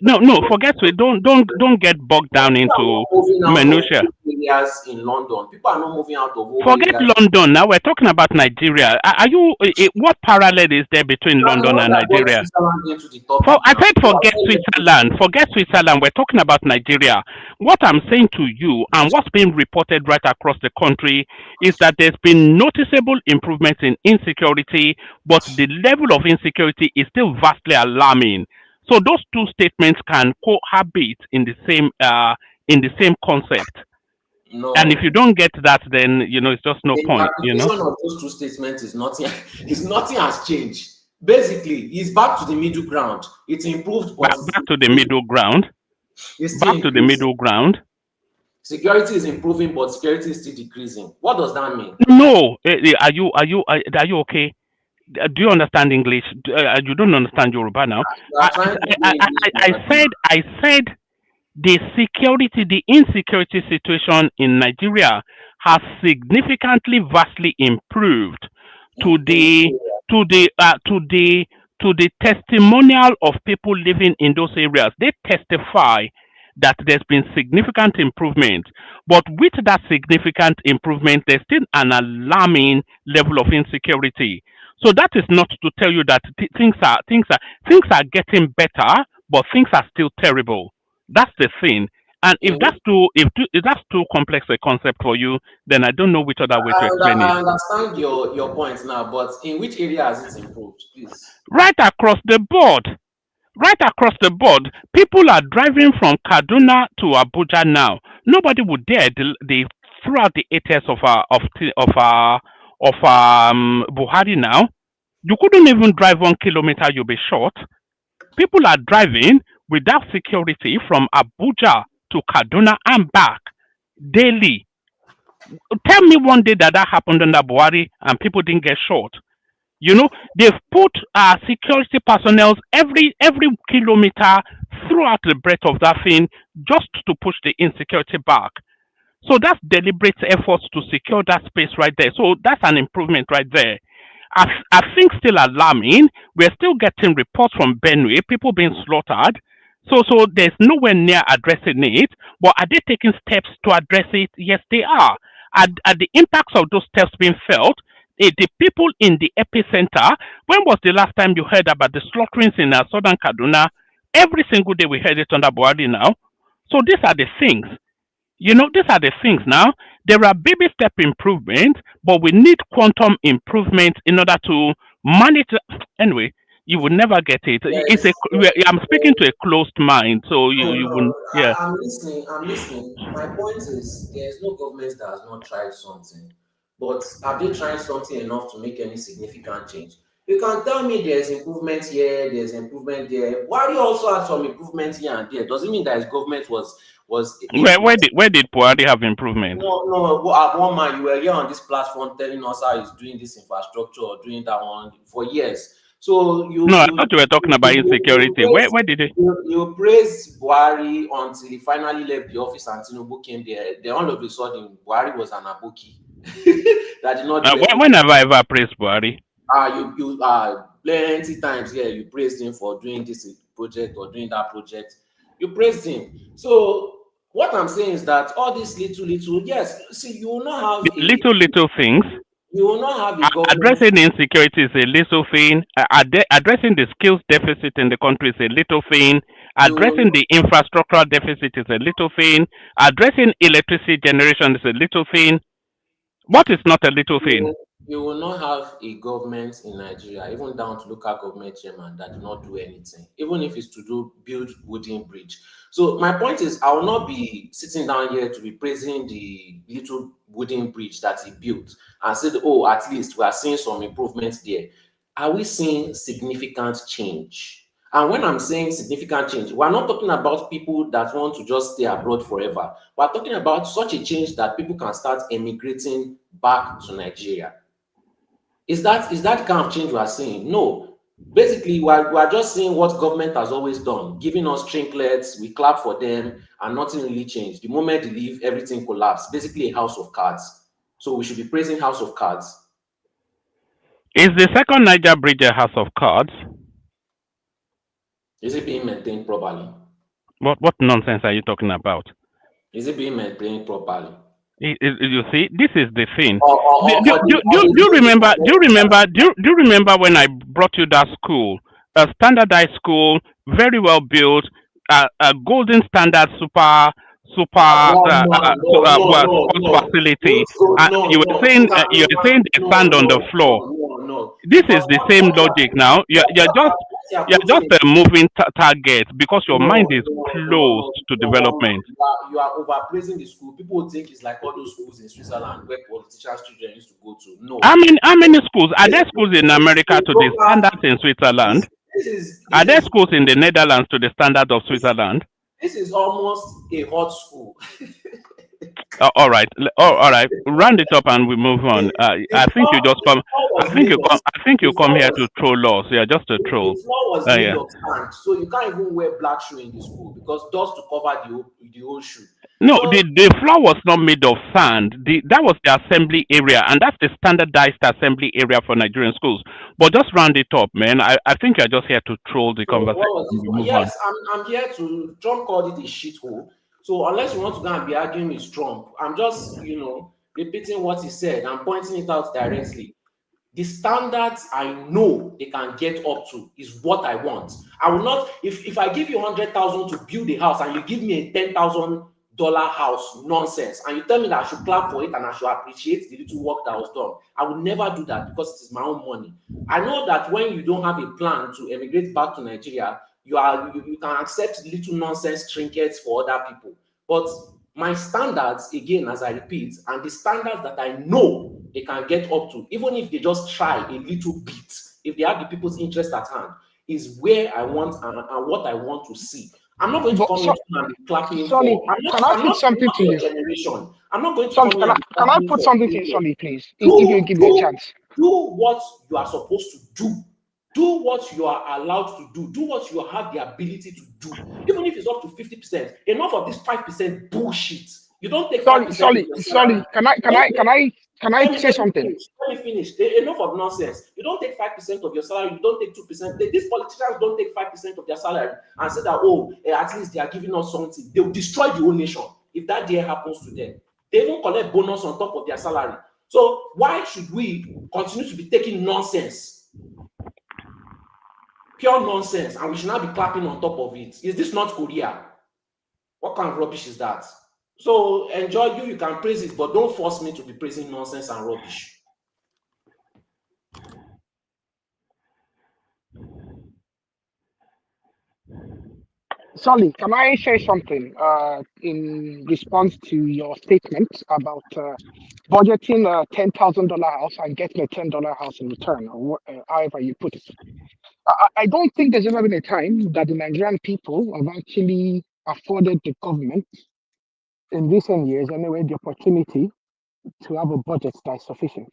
No, forget Switzerland. Don't get bogged down into minutiae. Areas in London, people are not moving out of. Forget London. Now we're talking about Nigeria. Are you? What parallel is there between London and Nigeria? I said forget Switzerland. Forget Switzerland. We're talking about Nigeria. What I'm saying to you, and what's being reported right across the country, is that there's been noticeable improvements in insecurity, but the level of insecurity is still vastly alarming. So those two statements can cohabit in the same concept. No. And if you don't get that, then it's just no point. The application of those two statements is nothing. Nothing has changed. Basically, it's back to the middle ground. It's improved. Back to the middle ground. Back to the middle ground. Security is improving, but security is still decreasing. What does that mean? No. Are you okay? Do you understand English? You don't understand Yoruba now. I said the insecurity situation in Nigeria has significantly, vastly improved to the testimonial of people living in those areas. They testify that there's been significant improvement, but with that significant improvement, there's still an alarming level of insecurity. So that is not to tell you that things are getting better, but things are still terrible. That's the thing. And if that's too complex a concept for you, then I don't know which other way to explain it. I understand your points now, but in which area has it improved, please? Right across the board. Right across the board, people are driving from Kaduna to Abuja now. Nobody would dare throughout the 8 years of Buhari now. You couldn't even drive 1 kilometer; you'll be shot. People are driving without security from Abuja to Kaduna and back daily. Tell me one day that happened under Buhari and people didn't get shot. They've put security personnel every kilometer throughout the breadth of that thing just to push the insecurity back. So that's deliberate efforts to secure that space right there. So that's an improvement right there. I think still alarming. We're still getting reports from Benue, people being slaughtered. So there's nowhere near addressing it. But are they taking steps to address it? Yes, they are. Are the impacts of those steps being felt? The people in the epicenter, when was the last time you heard about the slaughterings in southern Kaduna? Every single day we heard it under Buhari now. So these are the things. These are the things now. There are baby step improvements, but we need quantum improvement in order to manage. Anyway, you will never get it. I'm speaking to a closed mind, so you wouldn't. Yeah. I'm listening. My point is, there's no government that has not tried something. But have they tried something enough to make any significant change? You can tell me there's improvement here, there's improvement there. Buhari also had some improvement here and there. Doesn't mean that his government was. Where did Buhari have improvement? No. At one man, you were here on this platform telling us how he's doing this infrastructure or doing that one for years. So I thought you were talking about insecurity. Where did he? You praised Buhari until he finally left the office and Tinubu came there. Then all of a sudden, Buhari was an aboki. That did not. When have I ever praised Buhari? You plenty times here. You praised him for doing this project or doing that project. You praised him. So what I'm saying is that all these little, yes. See, you will not have little things. You will not have a government. Addressing insecurity is a little thing. Addressing the skills deficit in the country is a little thing. Addressing the infrastructural deficit is a little thing. Addressing electricity generation is a little thing. What is not a little thing? You will not have a government in Nigeria, even down to local government chairman, that do not do anything, even if it's to build wooden bridge. So my point is, I will not be sitting down here to be praising the little wooden bridge that he built and said, oh, at least we are seeing some improvements there. Are we seeing significant change? And when I'm saying significant change, we're not talking about people that want to just stay abroad forever. We're talking about such a change that people can start emigrating back to Nigeria. Is that kind of change we are seeing? No. Basically, we are just seeing what government has always done, giving us trinkets, we clap for them, and nothing really changed. The moment they leave, everything collapsed. Basically, a house of cards. So we should be praising House of Cards. Is the second Niger bridge a house of cards? Is it being maintained properly? What nonsense are you talking about? Is it being maintained properly? You see, this is the thing. Do you remember? Do you remember when I brought you that school, a standardized school, very well built, a golden standard super sports facility, and you were saying they stand on the floor. No. This is the same logic now. You're just a moving target because your mind is closed to development. You are overpraising the school. People would think it's like all those schools in Switzerland where politicians' children used to go to. No. How many schools? Are there schools in America to the standards in Switzerland? Are there schools in the Netherlands to the standard of Switzerland? This is almost a hot school. All right. Round it up and we move on. I think you just come. I think you come here to troll us. Yeah, just a troll. The floor was made of sand, so you can't even wear black shoe in the school because dust to cover the whole shoe. No, so, the floor was not made of sand. That was the assembly area, and that's the standardized assembly area for Nigerian schools. But just round it up, man. I think you're just here to troll the conversation. Yes, I'm here to. Trump called it a shithole. So unless you want to go and be arguing with Trump, I'm just, repeating what he said and pointing it out directly. The standards I know they can get up to is what I want. I will not, if I give you 100,000 to build a house and you give me a $10,000 house, nonsense, and you tell me that I should clap for it and I should appreciate the little work that was done, I will never do that because it is my own money. I know that when you don't have a plan to emigrate back to Nigeria, you can accept little nonsense trinkets for other people. But my standards, again, as I repeat, and the standards that I know they can get up to, even if they just try a little bit, if they have the people's interest at hand, is where I want and what I want to see. I'm not going to come here and be clapping Solly, can I put something to you? Generation. I'm not going to Solly, can I put something to you, Solly, please? If you give me a chance. Do what you are supposed to do. Do what you are allowed to do. Do what you have the ability to do. Even if it's up to 50%. Enough of this 5% bullshit. You don't take 5%. Solly, can I say something? Let me finish. Enough of nonsense. You don't take 5% of your salary. You don't take 2%. These politicians don't take 5% of their salary and say that, at least they are giving us something. They will destroy the whole nation if that day happens to them. They even collect bonus on top of their salary. So why should we continue to be taking nonsense? Pure nonsense, and we should not be clapping on top of it. Is this North Korea? What kind of rubbish is that? So enjoy you can praise it, but don't force me to be praising nonsense and rubbish. Solly, can I say something in response to your statement about budgeting a $10,000 house and getting a $10 house in return, or however you put it? I don't think there's ever been a time that the Nigerian people have actually afforded the government, in recent years anyway, the opportunity to have a budget that is sufficient.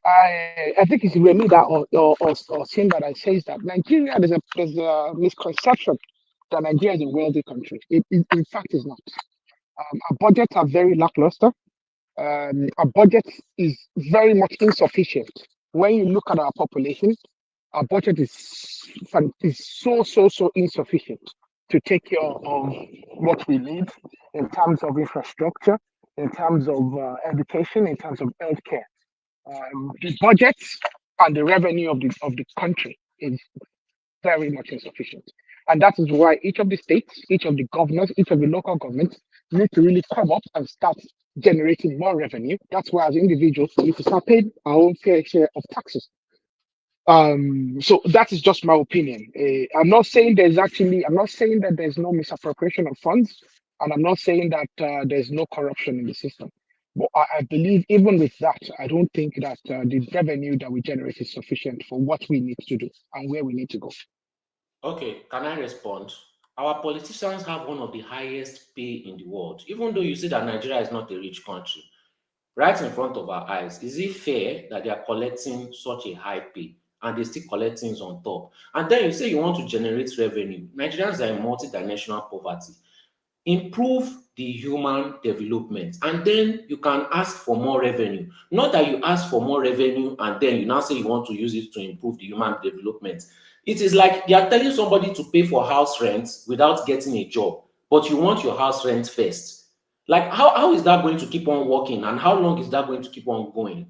I think it's Remida or Sin that says that Nigeria, there's a misconception that Nigeria is a wealthy country. It in fact is not. Our budgets are very lackluster. Our budget is very much insufficient. When you look at our population, our budget is so insufficient to take care of what we need in terms of infrastructure, in terms of education, in terms of healthcare. The budgets and the revenue of the country is very much insufficient. And that is why each of the states, each of the governors, each of the local governments need to really come up and start generating more revenue. That's why as individuals, we need to start paying our own fair share of taxes. So that is just my opinion. I'm not saying that there's no misappropriation of funds, and I'm not saying that there's no corruption in the system. But I believe even with that, I don't think that the revenue that we generate is sufficient for what we need to do and where we need to go. Okay, can I respond? Our politicians have one of the highest pay in the world, even though you say that Nigeria is not a rich country. right in front of our eyes. Is it fair that they are collecting such a high pay and they still collect things on top? And then you say you want to generate revenue. Nigerians are in multidimensional poverty. Improve the human development, and then you can ask for more revenue. Not that you ask for more revenue and then you now say you want to use it to improve the human development. It is like they are telling somebody to pay for house rent without getting a job, but you want your house rent first. Like, how is that going to keep on working, and how long is that going to keep on going?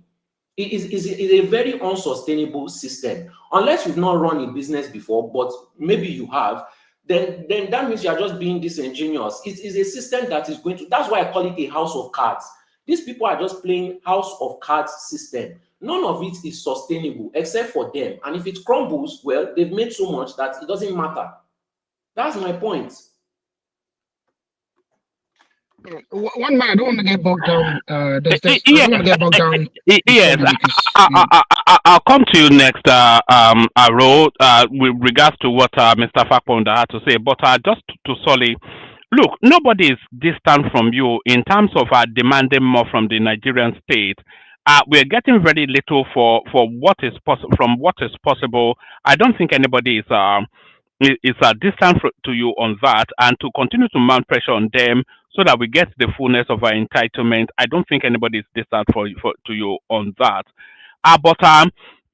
It is a very unsustainable system. Unless you've not run a business before, but maybe you have, then that means you are just being disingenuous. It is a system that is going to, that's why I call it a house of cards. These people are just playing house of cards system. None of it is sustainable except for them. And if it crumbles, well, they've made so much that it doesn't matter. That's my point. One man, I don't want to get bogged down. I don't want to get bogged down. Yes, I'll come to you next, Aro, with regards to what Mr. Fapohunda had to say. But just to Solly, look, nobody is distant from you in terms of demanding more from the Nigerian state. We're getting very little for what is possible from what is possible. I don't think anybody is distant to you on that, and to continue to mount pressure on them so that we get the fullness of our entitlement. I don't think anybody is distant to you on that. But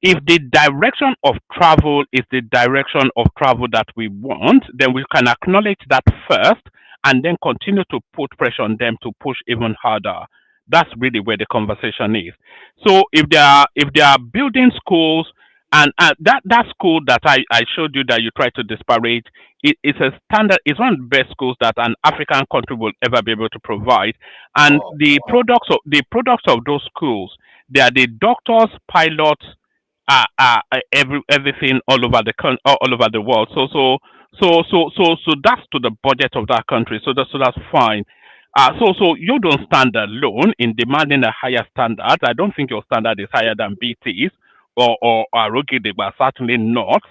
if the direction of travel is the direction of travel that we want, then we can acknowledge that first and then continue to put pressure on them to push even harder. That's really where the conversation is. So if they are building schools, and that school that I showed you that you try to disparage, it's a standard. It's one of the best schools that an African country will ever be able to provide. And the products of those schools, they are the doctors, pilots, everything all over the world. So that's to the budget of that country. So that's fine. So you don't stand alone in demanding a higher standard. I don't think your standard is higher than BT's or Arugidegba, certainly not.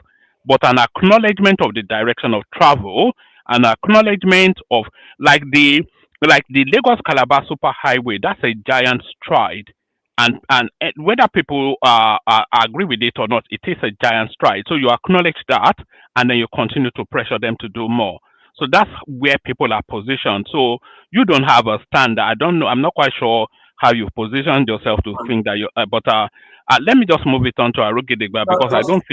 But an acknowledgement of the direction of travel, an acknowledgement of like the Lagos Calabar Superhighway. That's a giant stride, and whether people agree with it or not, it is a giant stride. So you acknowledge that, and then you continue to pressure them to do more. So that's where people are positioned. So you don't have a standard. I don't know. I'm not quite sure how you positioned yourself to think that you. But let me just move it on to Arugidegba, because I don't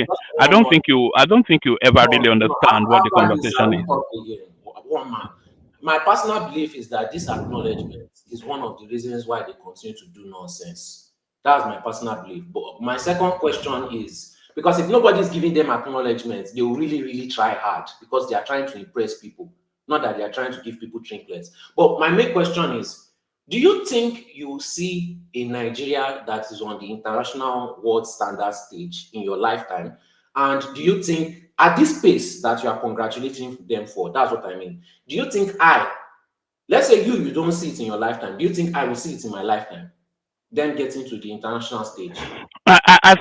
think you ever really understand what the conversation is. One man. My personal belief is that this acknowledgement is one of the reasons why they continue to do nonsense. That's my personal belief. But my second question is, because if nobody is giving them acknowledgement, they will really, really try hard because they are trying to impress people, not that they are trying to give people trinkets. But my main question is, do you think you will see a Nigeria that is on the international world standard stage in your lifetime? And do you think at this pace that you are congratulating them for, that's what I mean, do you think let's say you don't see it in your lifetime, do you think I will see it in my lifetime? Then getting to the international stage. I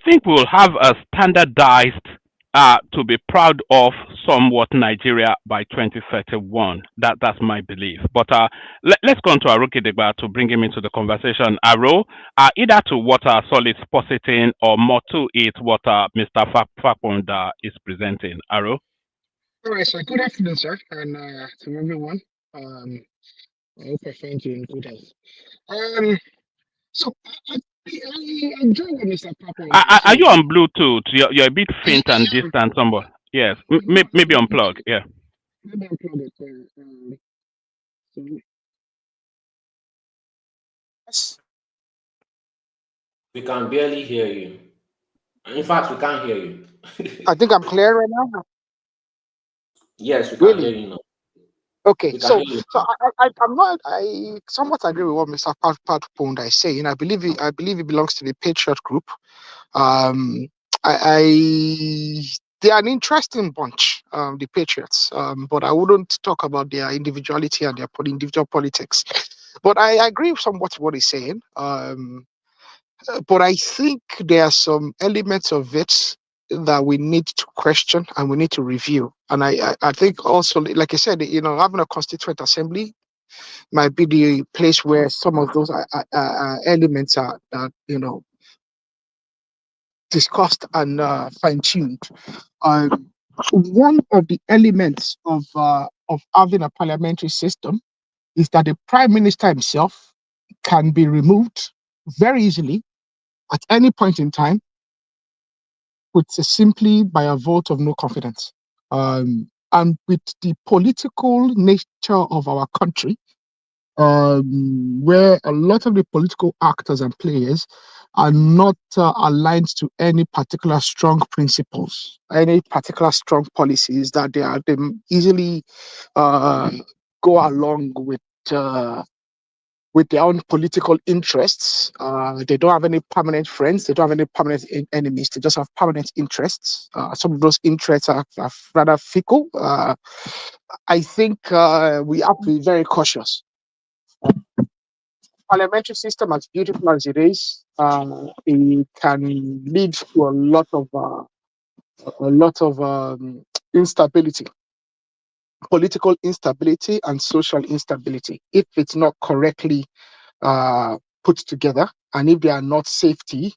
think we'll have a standardized to be proud of somewhat Nigeria by 2031. That's my belief. But let's go on to Arugidegba to bring him into the conversation. Aro, either to what Solid is positing or more to it what Mr. Fapohunda is presenting. Aro? All right, so good afternoon, sir, and to everyone. I hope I find you in good health. So I enjoy what Mr. Fapohunda. Are you on Bluetooth? You're a bit faint and distant, somewhat. Yes, maybe unplug. Yeah. Maybe unplug it. Yes. We can barely hear you. In fact, we can't hear you. I think I'm clear right now. Yes, we can hear you now. Okay, so I'm not. I somewhat agree with what Mr. Fapohunda is saying. I believe he belongs to the Patriot group. They are an interesting bunch, the Patriots. But I wouldn't talk about their individuality and their individual politics. But I agree somewhat with what he's saying. But I think there are some elements of it that we need to question and we need to review. And I think also, like I said, having a constituent assembly might be the place where some of those elements are discussed and fine-tuned. One of the elements of having a parliamentary system is that the prime minister himself can be removed very easily at any point in time simply by a vote of no confidence. And with the political nature of our country, where a lot of the political actors and players are not aligned to any particular strong principles, any particular strong policies, that they easily go along with their own political interests. They don't have any permanent friends. They don't have any permanent enemies. They just have permanent interests. Some of those interests are rather fickle. I think we have to be very cautious. Parliamentary system, as beautiful as it is, it can lead to a lot of instability, political instability and social instability, if it's not correctly put together, and if there are not safety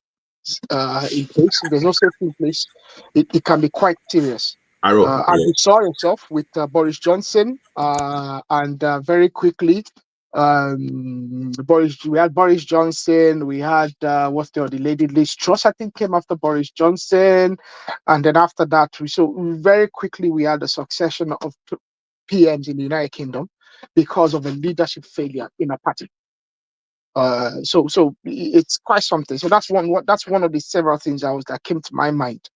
in place, if there's no safety in place, it can be quite serious. As you saw yourself with Boris Johnson, and very quickly, we had Boris Johnson, we had the lady Liz Truss, I think, came after Boris Johnson, and then after that, very quickly we had a succession of PMs in the United Kingdom because of a leadership failure in a party. So it's quite something. So that's one of the several things that came to my mind.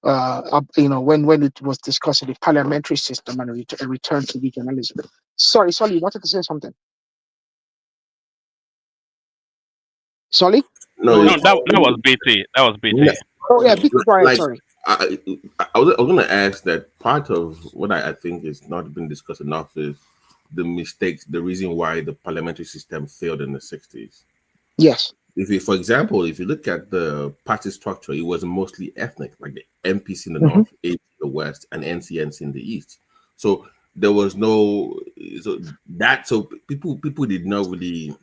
When it was discussing the parliamentary system and a return to regionalism. Sorry, you wanted to say something. Solly? No, that was BT. That was BT. Yeah. Oh yeah, BT. Sorry. I was going to ask that part of what I think is not been discussed enough is the mistakes, the reason why the parliamentary system failed in the 60s. Yes. For example, if you look at the party structure, it was mostly ethnic, like the MPC in the north, AP in the west, and NCNC in the east. So there was people did not really,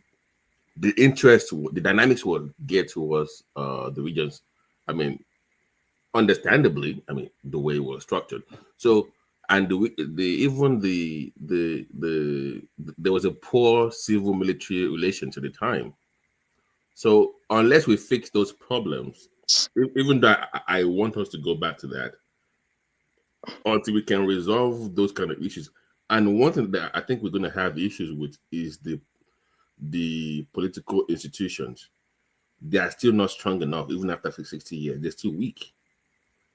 the dynamics were geared towards the regions. I mean, understandably, the way it was structured. So, and there was a poor civil-military relations at the time. So unless we fix those problems, even though I want us to go back to that, until we can resolve those kind of issues. And one thing that I think we're going to have issues with is the political institutions. They are still not strong enough, even after 60 years. They're still weak.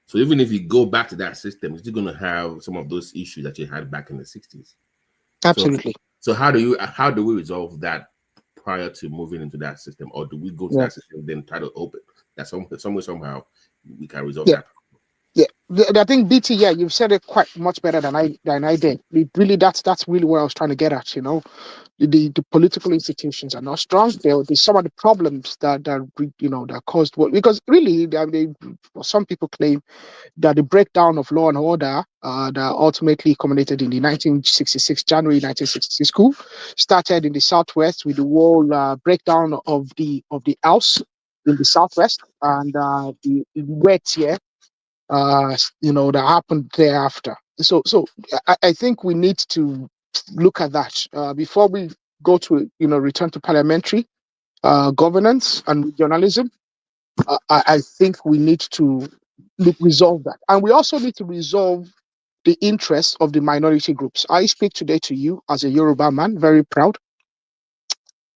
So even if you go back to that system, you're still going to have some of those issues that you had back in the 60s. Absolutely. So how do we resolve that prior to moving into that system, or do we go to that system then try to open that somehow we can resolve that? Yeah, I think BT. Yeah, you've said it quite much better than I did. That's really what I was trying to get at. The political institutions are not strong. There's some of the problems that caused what, because really, some people claim that the breakdown of law and order that ultimately culminated in the 1966 January 1966 coup started in the southwest with the whole breakdown of the house in the southwest, and the wet here that happened thereafter. So I think we need to look at that before we go to return to parliamentary governance and regionalism. I think we need to resolve that, and we also need to resolve the interests of the minority groups. I speak today to you as a Yoruba man, very proud.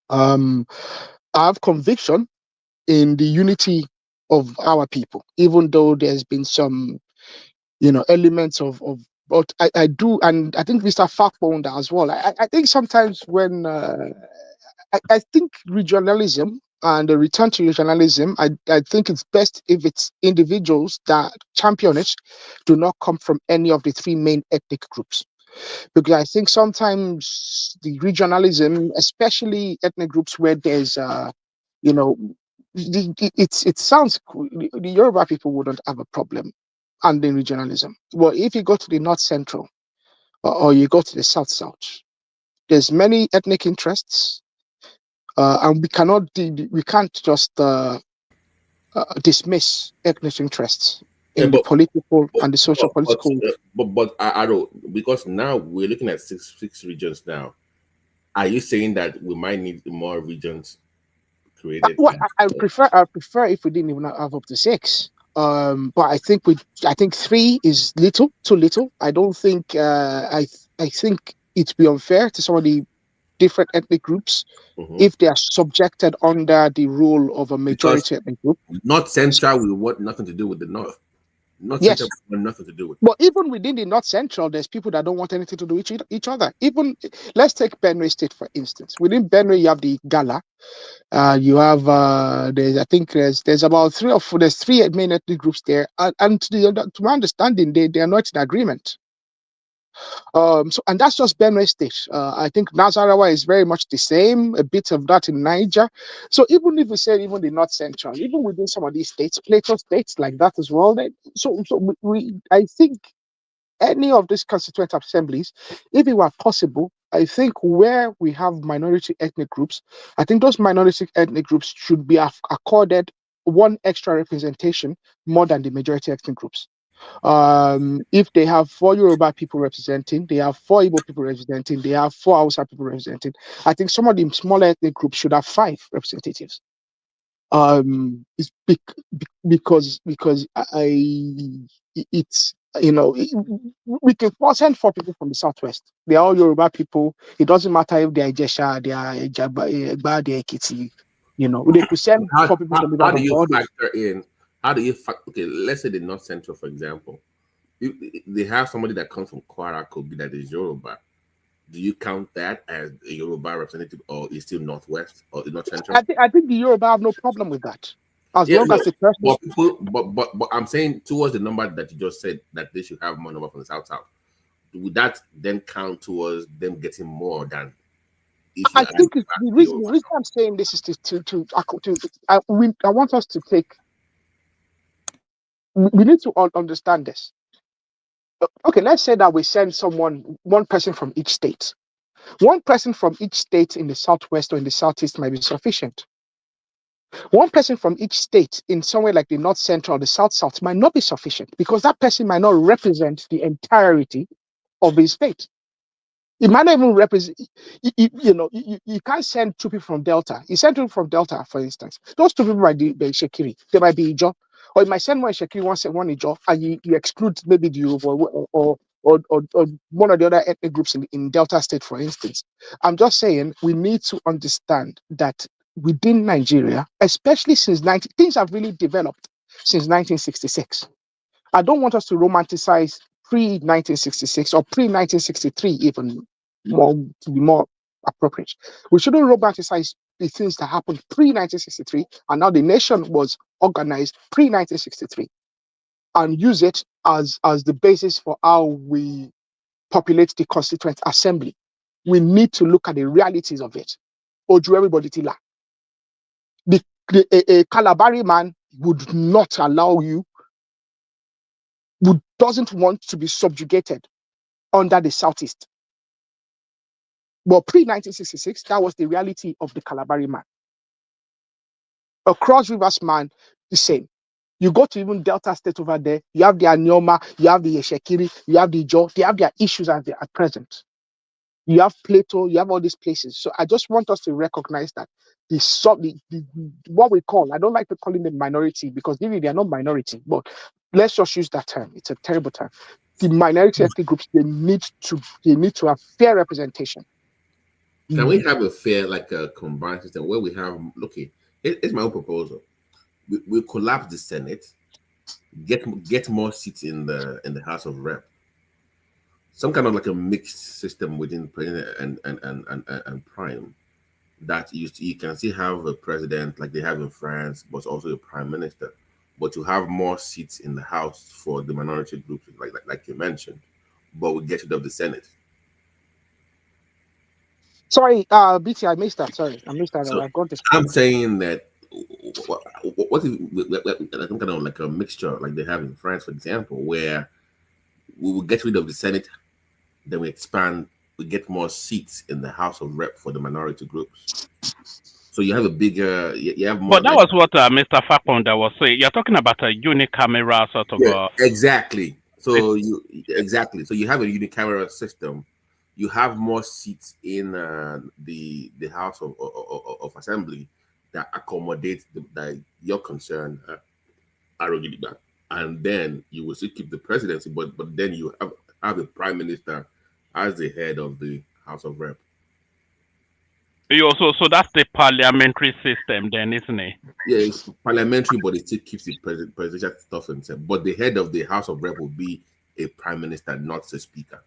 I have conviction in the unity of our people, even though there's been some elements of but I do, and I think Mr. Fapohunda as well. I think sometimes when I think regionalism and the return to regionalism, I think it's best if it's individuals that champion it do not come from any of the three main ethnic groups. Because I think sometimes the regionalism, especially ethnic groups where there's it sounds cool. The Yoruba people wouldn't have a problem and in regionalism. Well, if you go to the north central or you go to the south, There's many ethnic interests, and we can't just dismiss ethnic interests Yeah, in the political and the social but, political. but I don't, because now we're looking at six regions now. Are you saying that we might need more regions created? Well, I prefer if we didn't even have up to 6. But I think 3 is too little. I don't think I think it'd be unfair to some of the different ethnic groups if they are subjected under the rule of a Because majority ethnic group. North Central will want nothing to do with the North. North Yes. Central will want nothing to do with. But even within the North Central, there's people that don't want anything to do with each other. Even let's take Benue State for instance. Within Benue, you have the Gala. You have there's about 3 or 4. There's 3 main ethnic groups there, and to my understanding, they are not in agreement. And that's just Benue State. I think Nasarawa is very much the same. A bit of that in Niger. So even if we say even the North Central, even within some of these states, Plateau states like that as well. I think any of these constituent assemblies, if it were possible, I think where we have minority ethnic groups, I think those minority ethnic groups should be accorded one extra representation more than the majority ethnic groups. If they have 4 Yoruba people representing, they have 4 Igbo people representing, they have 4 Hausa people representing, I think some of the smaller ethnic groups should have 5 representatives. It's because it's we can send 4 people from the southwest. They are all Yoruba people. It doesn't matter if they are Ijesha, they are Ejaba, they are Ekiti. They could send 4 people from the How do you factor in? How do you okay? Let's say the North Central, for example, they have somebody that comes from Kwara, Kogi, that is Yoruba. Do you count that as a Yoruba representative, or is still Northwest or North Central? I think the Yoruba have no problem with that, as long as the person. But I'm saying towards the number that you just said that they should have more number from the South. Would that then count towards them getting more than? I think the reason I'm saying this is I want us to take. We need to understand this. Okay, let's say that we send one person from each state. One person from each state in the southwest or in the southeast might be sufficient. One person from each state in somewhere like the north central or the south might not be sufficient because that person might not represent the entirety of the state. It might not even represent, you can't send 2 people from Delta. You send 2 people from Delta, for instance. Those 2 people might be Shekiri. They might be Ijo. Or you might send one Shekiri, one Ijo, and you exclude maybe the Yoruba or one of the other ethnic groups in Delta State, for instance. I'm just saying we need to understand that within Nigeria, especially since things have really developed since 1966. I don't want us to romanticize pre-1966 or pre-1963 even more, to be more appropriate. We shouldn't romanticize the things that happened pre-1963 and now the nation was organized pre-1963 and use it as the basis for how we populate the constituent assembly. We need to look at the realities of it. Oju everybody tila. A Calabari man would not allow you, who doesn't want to be subjugated under the Southeast. But pre-1966, that was the reality of the Calabari man. A Cross Rivers man, the same. You go to even Delta State over there, you have the Anyoma, you have the Yeshekiri, you have the Ijo, they have their issues as they are present. You have Plateau, you have all these places. So I just want us to recognize that what we call, I don't like to call them minority because really they are not minority, but let's just use that term. It's a terrible term. The minority ethnic groups, they need to have fair representation. Can we have a fair, like a combined system where we have, okay, it's my own proposal. We collapse the Senate, get more seats in the House of Rep. Some kind of like a mixed system within president and prime, that you can still have a president like they have in France, but also a prime minister. But you have more seats in the House for the minority groups, like you mentioned. But we get rid of the Senate. Sorry, BT, I missed that. Sorry, I missed that. So I got this. I'm saying that what if some kind of like a mixture like they have in France, for example, where we will get rid of the Senate, then we expand we get more seats in the House of Rep for the minority groups. So you have a bigger, you have more. But that was what Mr. Fapohunda was saying. You're talking about a unicameral sort of. Yeah, exactly. So you have a unicameral system. You have more seats in the House of Assembly that accommodate your concern, and then you will still keep the presidency, but then you have a prime minister as the head of the House of Rep. So that's the parliamentary system, then, isn't it? Yeah, it's parliamentary, but it still keeps the presidential stuff himself. But the head of the House of Rep will be a prime minister, not the speaker.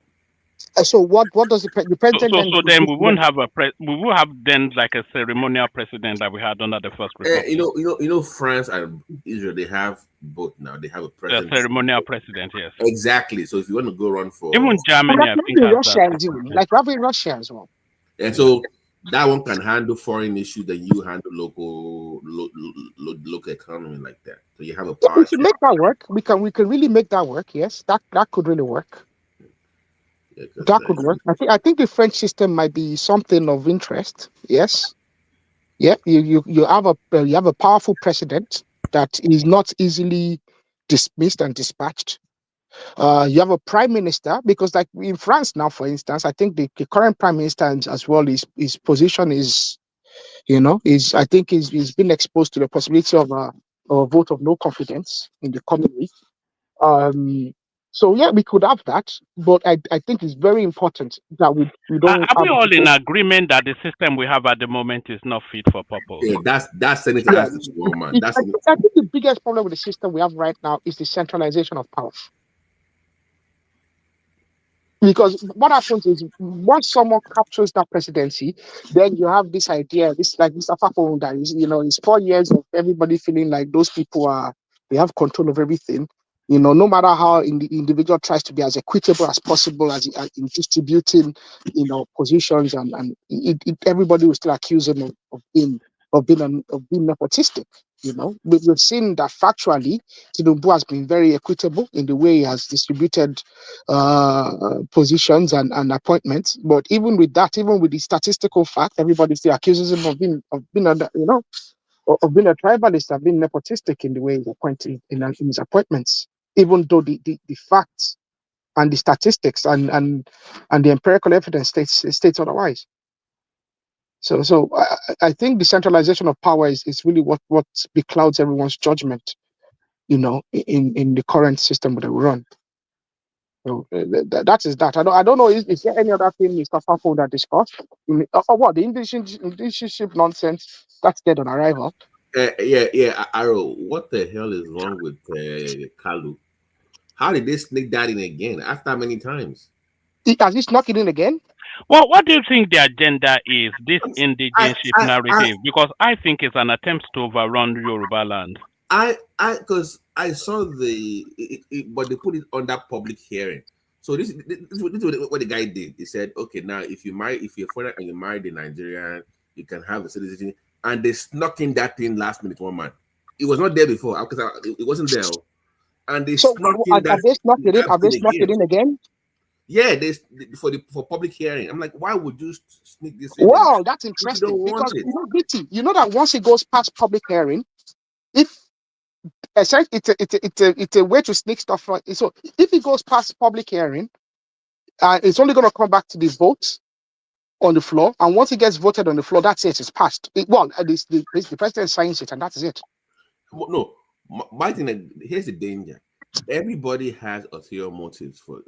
So what does the president? So then we won't have we will have then like a ceremonial president that we had under the first republic. You know, France and Israel, they have both now. They have a president. A ceremonial president, yes. Exactly. So if you want to go run for even Germany, I think Russia like we have in Russia as well. And so that one can handle foreign issues, then you handle local economy like that. So you have a power. We can make that work. We can really make that work. Yes, that could really work. Yeah, that could work. I think the French system might be something of interest. Yes. Yeah, you have a powerful president that is not easily dismissed and dispatched. You have a prime minister, because like in France now, for instance, I think the current prime minister as well, his position is, I think he's been exposed to the possibility of a vote of no confidence in the coming week. So yeah, we could have that, but I think it's very important that we don't. Are we all in agreement that the system we have at the moment is not fit for purpose? Yeah, that's Senator man. I think the biggest problem with the system we have right now is the centralization of power. Because what happens is once someone captures that presidency, then you have this idea, this like Mr. Fapohunda, it's 4 years of everybody feeling like those people they have control of everything. No matter how the individual tries to be as equitable as possible in distributing, positions, and everybody will still accuse him of being nepotistic. We've seen that factually, Tinubu has been very equitable in the way he has distributed positions and appointments. But even with that, even with the statistical fact, everybody still accuses him of being a tribalist and being nepotistic in the way he's appointed in his appointments. Even though the facts and the statistics and the empirical evidence states otherwise. So I think the centralization of power is really what beclouds everyone's judgment, in the current system that we run. So that is that. I don't know. Is there any other thing Mr. Fapohunda discussed? Or what the Indigentship nonsense that's dead on arrival? Arrow. What the hell is wrong with Kalu? How did they sneak that in again? After many times? Has he snuck it in again? Well, what do you think the agenda is, this indigentship narrative? Because I think it's an attempt to overrun Yoruba land. Because I saw but they put it under public hearing. So this is what the guy did. He said, okay, now if you're foreign and you marry the Nigerian, you can have a citizenship. And they snuck in that thing last minute, one man. It was not there before because it wasn't there. And they snuck in that. Have they snuck it in again? Yeah, for public hearing. I'm like, why would you sneak this in? Wow, that's interesting because you know that once it goes past public hearing, it's a way to sneak stuff. So if it goes past public hearing, it's only going to come back to the vote on the floor, and once it gets voted on the floor, that's it. It's passed. The president signs it, and that is it. No, my thing. Here's the danger. Everybody has ulterior motives for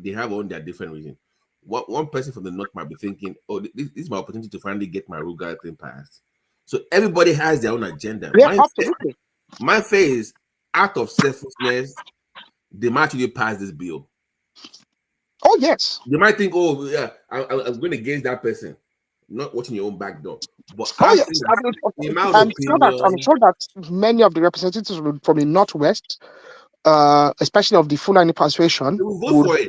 they have on their different reasons. One person from the north might be thinking, "Oh, this is my opportunity to finally get my Ruga thing passed." So everybody has their own agenda. Yeah, absolutely. My face, out of selfishness, they might actually pass this bill. Oh yes. They might think, "Oh yeah, I'm going against that person." Not watching your own back door. But I'm sure that many of the representatives from the Northwest, especially of the Fulani persuasion, would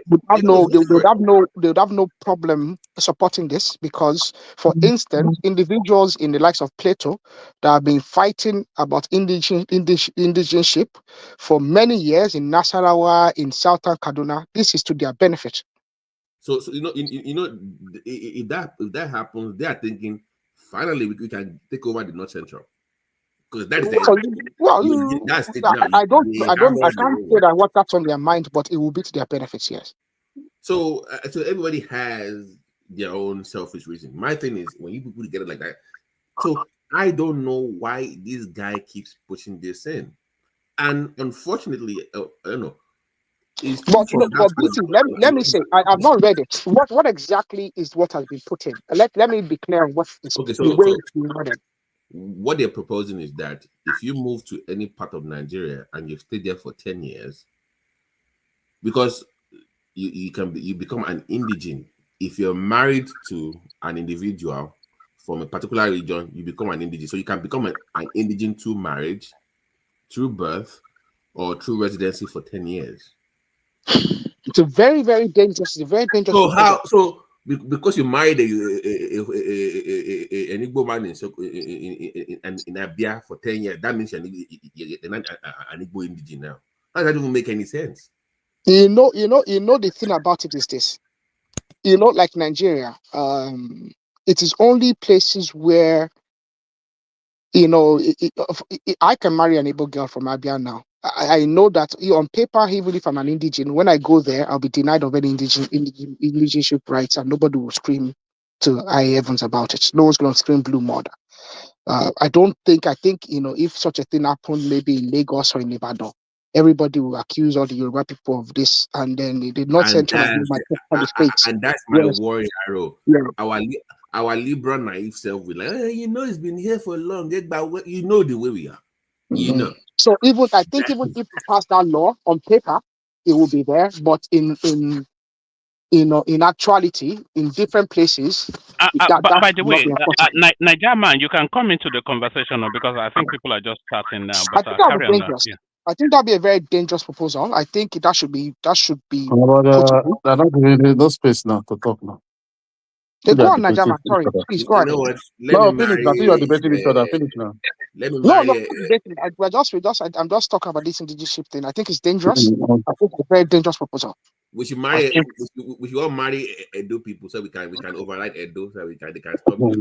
have no problem supporting this because, for instance, individuals in the likes of Plato that have been fighting about indigentship for many years in Nasarawa, in Southern Kaduna, this is to their benefit. So if that happens, they are thinking finally we can take over the North Central because that is that's it now. I can't say that what that's on their mind, but it will be to their benefits. Yes. So everybody has their own selfish reason. My thing is when you put together like that. So I don't know why this guy keeps pushing this in, and unfortunately, I don't know. But BT, let me say, I've not read it. What exactly is what has been put in? Let me be clear on what is the way it's been worded. What they're proposing is that if you move to any part of Nigeria and you've stayed there for 10 years, because you become an indigent. If you're married to an individual from a particular region, you become an indigent. So you can become an indigent through marriage, through birth, or through residency for 10 years. It's a very, very dangerous. It's a very dangerous. So because you married an Igbo man in Abia for 10 years, that means you're an Igbo indigent now. How does that even make any sense? You know, the thing about it is this. Like Nigeria, it is only places where, I can marry an Igbo girl from Abia now. I know that on paper, even if I'm an indigent, when I go there, I'll be denied of any indigenship rights, and nobody will scream to high heavens about it. No one's going to scream blue murder. I think, if such a thing happened, maybe in Lagos or in Ibadan, everybody will accuse all the Yoruba people of this, and then the North Central might take on the states. And that's my worry, Arrow. Yeah. Our liberal naive self will like, it's been here for long. But you know the way we are. You know. So even if we pass that law on paper, it will be there. But in actuality, in different places. By the way, Nigeria man, you can come into the conversation because I think people are just starting now. But carry on that. Yeah. I think that'd be a very dangerous proposal. I think that should be. They're not giving no space now to talk now. Go on, Najama. Sorry, please go ahead. Finish now. You are debating each other. Finish now. I'm just talking about this indigenship thing. I think it's dangerous. I think it's a very dangerous proposal. We should marry. We should all marry Edo people so we can override Edo so they can stop. Edo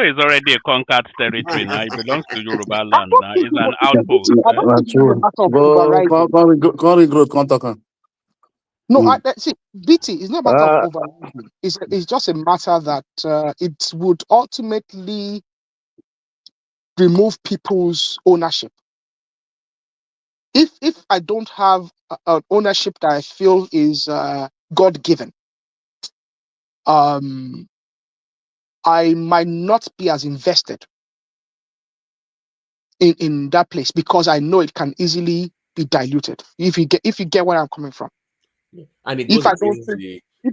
is already a conquered territory now. It belongs to Yoruba land now. It's an outpost. No, see, BT is not a matter of overriding. It's just a matter that it would ultimately remove people's ownership. If I don't have an ownership that I feel is God-given, I might not be as invested in that place because I know it can easily be diluted. If you get where I'm coming from. And if I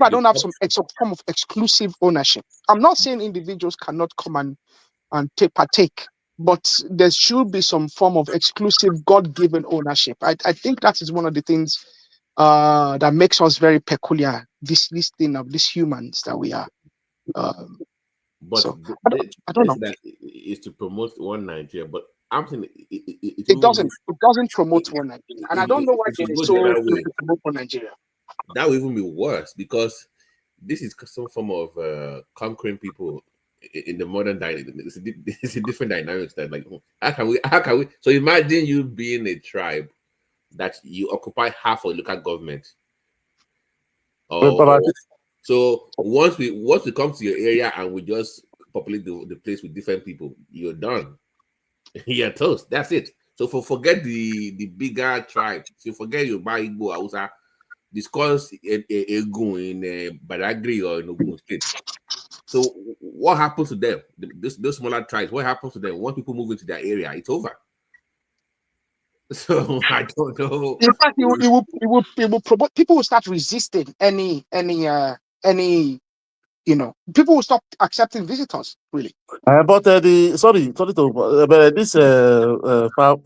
don't have some form of exclusive ownership, I'm not saying individuals cannot come and partake, but there should be some form of exclusive God-given ownership. I think that is one of the things that makes us very peculiar. This thing of these humans that we are. But so, I don't know. That is to promote one Nigeria, but I'm saying it doesn't promote one Nigeria, and I don't know why they so promote one Nigeria. That will even be worse because this is some form of conquering people in the modern dynamic. It's a different dynamic that like how can we? So imagine you being a tribe that you occupy half of local government. So once we come to your area and we just populate the place with different people, you're done. You're toast. That's it. So forget the bigger tribes. So forget your Igbo, Hausa. Discuss Egu in Badagry or in Ogun State. So what happens to them? Those smaller tribes, what happens to them? Once people move into their area, it's over. So I don't know. In fact, it will promote. People will start resisting any people will stop accepting visitors. Really. But this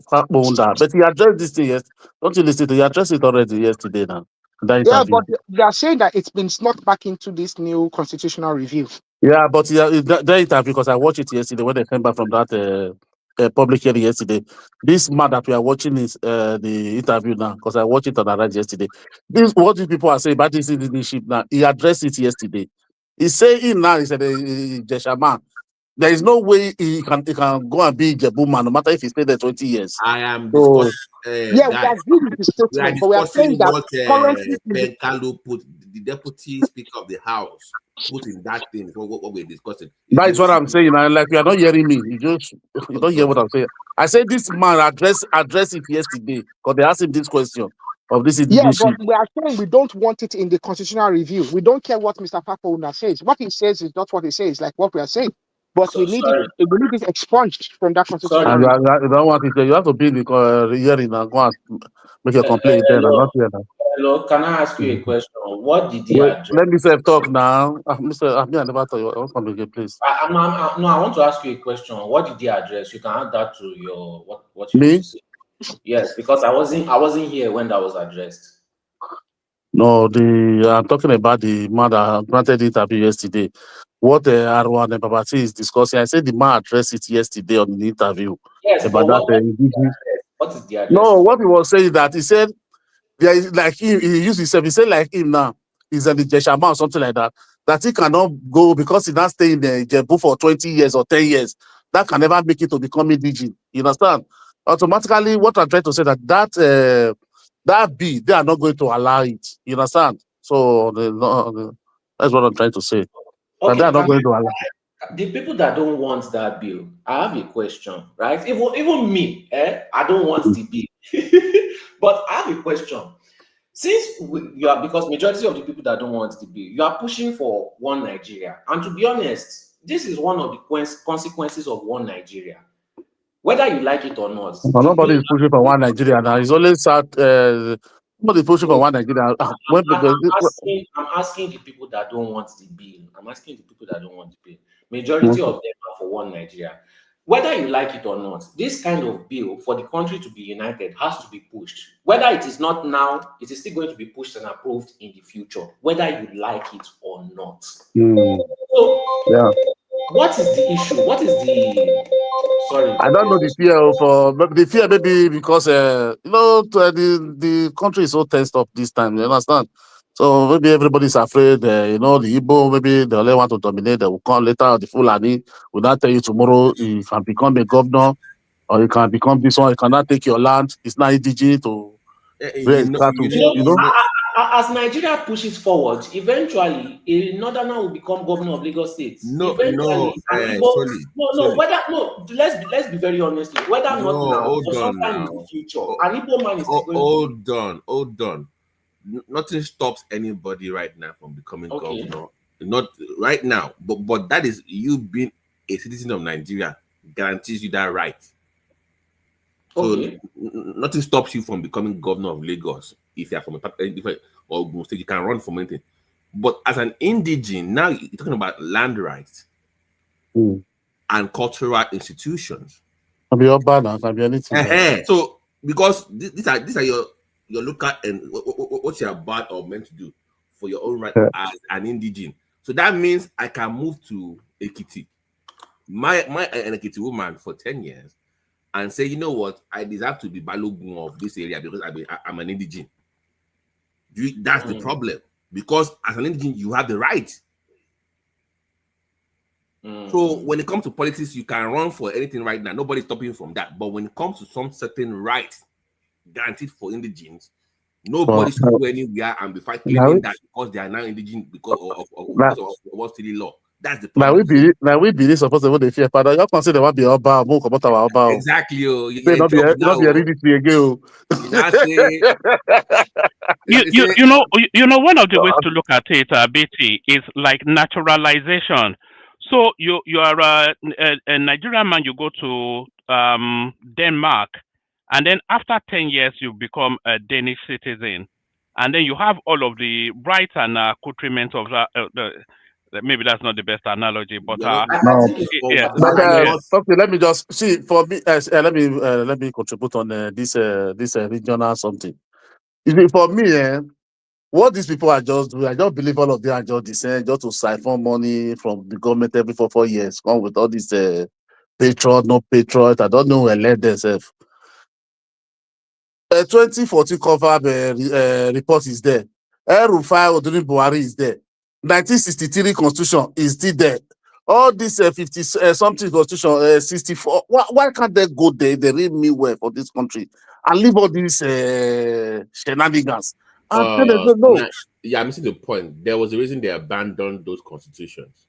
Fapohunda, but he addressed this thing yesterday. Don't you listen to? He addressed it already yesterday now. Yeah, but they are saying that it's been snuck back into this new constitutional review. Yeah, but that interview because I watched it yesterday when they came back from that public hearing yesterday. This man that we are watching is the interview now, because I watched it on the radio yesterday. This what these people are saying about this leadership now. He addressed it yesterday. He's saying now, he said, Jeshaman, there is no way he can go and be Jebu man, no matter if he stayed there 20 years. I am So, discussing, Yeah, we guys. agree with the We are statement, but we are saying discussing that what currently in Ben Kalu put, the deputy speaker of the house, put in that thing. What we're discussing. that is what I'm saying. Like, you are not hearing me. You don't hear what I'm saying. I said this man address it yesterday because they asked him this question of this Yeah, leadership. but we are saying we don't want it in the constitutional review. We don't care what Mr. Fapohunda says. What he says is not what he says, like what we are saying. But we need it expunged from that constitutional And review. you don't want it. You have to be in the hearing and go and make a complaint there. And not here now. Hello, can I ask you a question? What did he Wait, address? let me talk now. Mr. I never thought you. I want to come again, please. No, I want to ask you a question. What did he address? You can add that to your what you Me? want to say. Yes, because I wasn't here when that was addressed. No, I'm talking about the man that granted the interview yesterday. What Arwan and Babati is discussing, I said the man addressed it yesterday on the interview. Yes, about but that. what is the address? No, what he was saying that he said there is like him. He used himself. He said like him now. He's an Indigentship or something like that. That he cannot go because he's not staying in Jebu for 20 years or 10 years. That can never make it to become indigent. You understand? Automatically, what I'm trying to say that bill, they are not going to allow it. You understand? So that's what I'm trying to say. Okay, they are not going to allow. The people that don't want that bill, I have a question, right? Even me, I don't want the bill. But I have a question. Since because majority of the people that don't want the bill, you are pushing for one Nigeria. And to be honest, this is one of the consequences of one Nigeria. Whether you like it or not. Nobody is pushing for one Nigeria now. It's always sad. Somebody pushing for one Nigeria. I'm asking the people that don't want the bill. I'm asking the people that don't want the bill. Majority of them are for one Nigeria. Whether you like it or not, this kind of bill for the country to be united has to be pushed. Whether it is not now, it is still going to be pushed and approved in the future, whether you like it or not. So, yeah. What is the issue? What is the I don't know the fear but the fear maybe because the country is so tensed up this time. You understand? So maybe everybody's afraid. The Igbo maybe they only want to dominate. They will come later. The Fulani will not tell you tomorrow you can become a governor or you can become this one. You cannot take your land. It's not easy to. As Nigeria pushes forward, eventually a northerner will become governor of Lagos State. Let's be very honest. Whether not now or sometime in the future, an Igbo man is still going Hold on. Nothing stops anybody right now from becoming governor. Not right now, but that is you being a citizen of Nigeria guarantees you that right. So nothing stops you from becoming governor of Lagos if you are from a different or state. You can run from anything. But as an indigent, now you're talking about land rights and cultural institutions. Can be urban, can be anything. So because these are your local and what you're about or meant to do for your own right as an indigent. So that means I can move to Ekiti, an Ekiti woman for 10 years. And say, you know what, I deserve to be Balogun of this area because I'm an indigent. That's the problem. Because as an indigent, you have the right. So when it comes to politics, you can run for anything right now. Nobody's stopping you from that. But when it comes to some certain rights guaranteed for indigents, nobody should go anywhere and be fighting that because they are now indigent because of what's the law. That's the problem. Now we be supposed to the fear father. You can say they want to be Oba, exactly. They not be hereditary again. You know one of the ways to look at it, BT, is like naturalization. So you are a Nigerian man, you go to Denmark, and then after 10 years you become a Danish citizen, and then you have all of the rights and accoutrements of maybe that's not the best analogy, but okay, let me just see for me. Let me contribute on this regional something. For me, what these people are just doing, I just believe all of them are just the same, just to siphon money from the government every 4 years. Come with all this Patriot, no patriot. I don't know who elect themselves. 2014 cover report is there. El-Rufai Oduni Buhari is there. 1963 constitution is still there. All this 50 something constitution 64. Why can't they go there? They read me well for this country and leave all these shenanigans. And then they don't know. Yeah, I'm missing the point. There was a reason they abandoned those constitutions,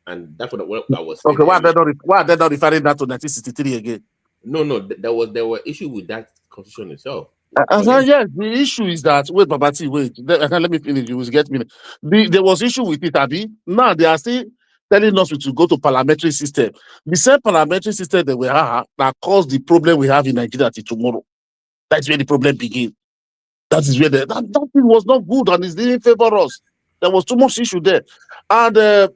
and that's what I was saying. Okay, why are they not referring that to 1963 again? No, there were issues with that constitution itself. Yes, the issue is that Babati, let me finish. You will get me. There was issue with it, Abi. Now they are still telling us to go to parliamentary system. The same parliamentary system that we have that caused the problem we have in Nigeria till tomorrow. That's where the problem begins. That is where that thing was not good and it didn't favor us. There was too much issue there, and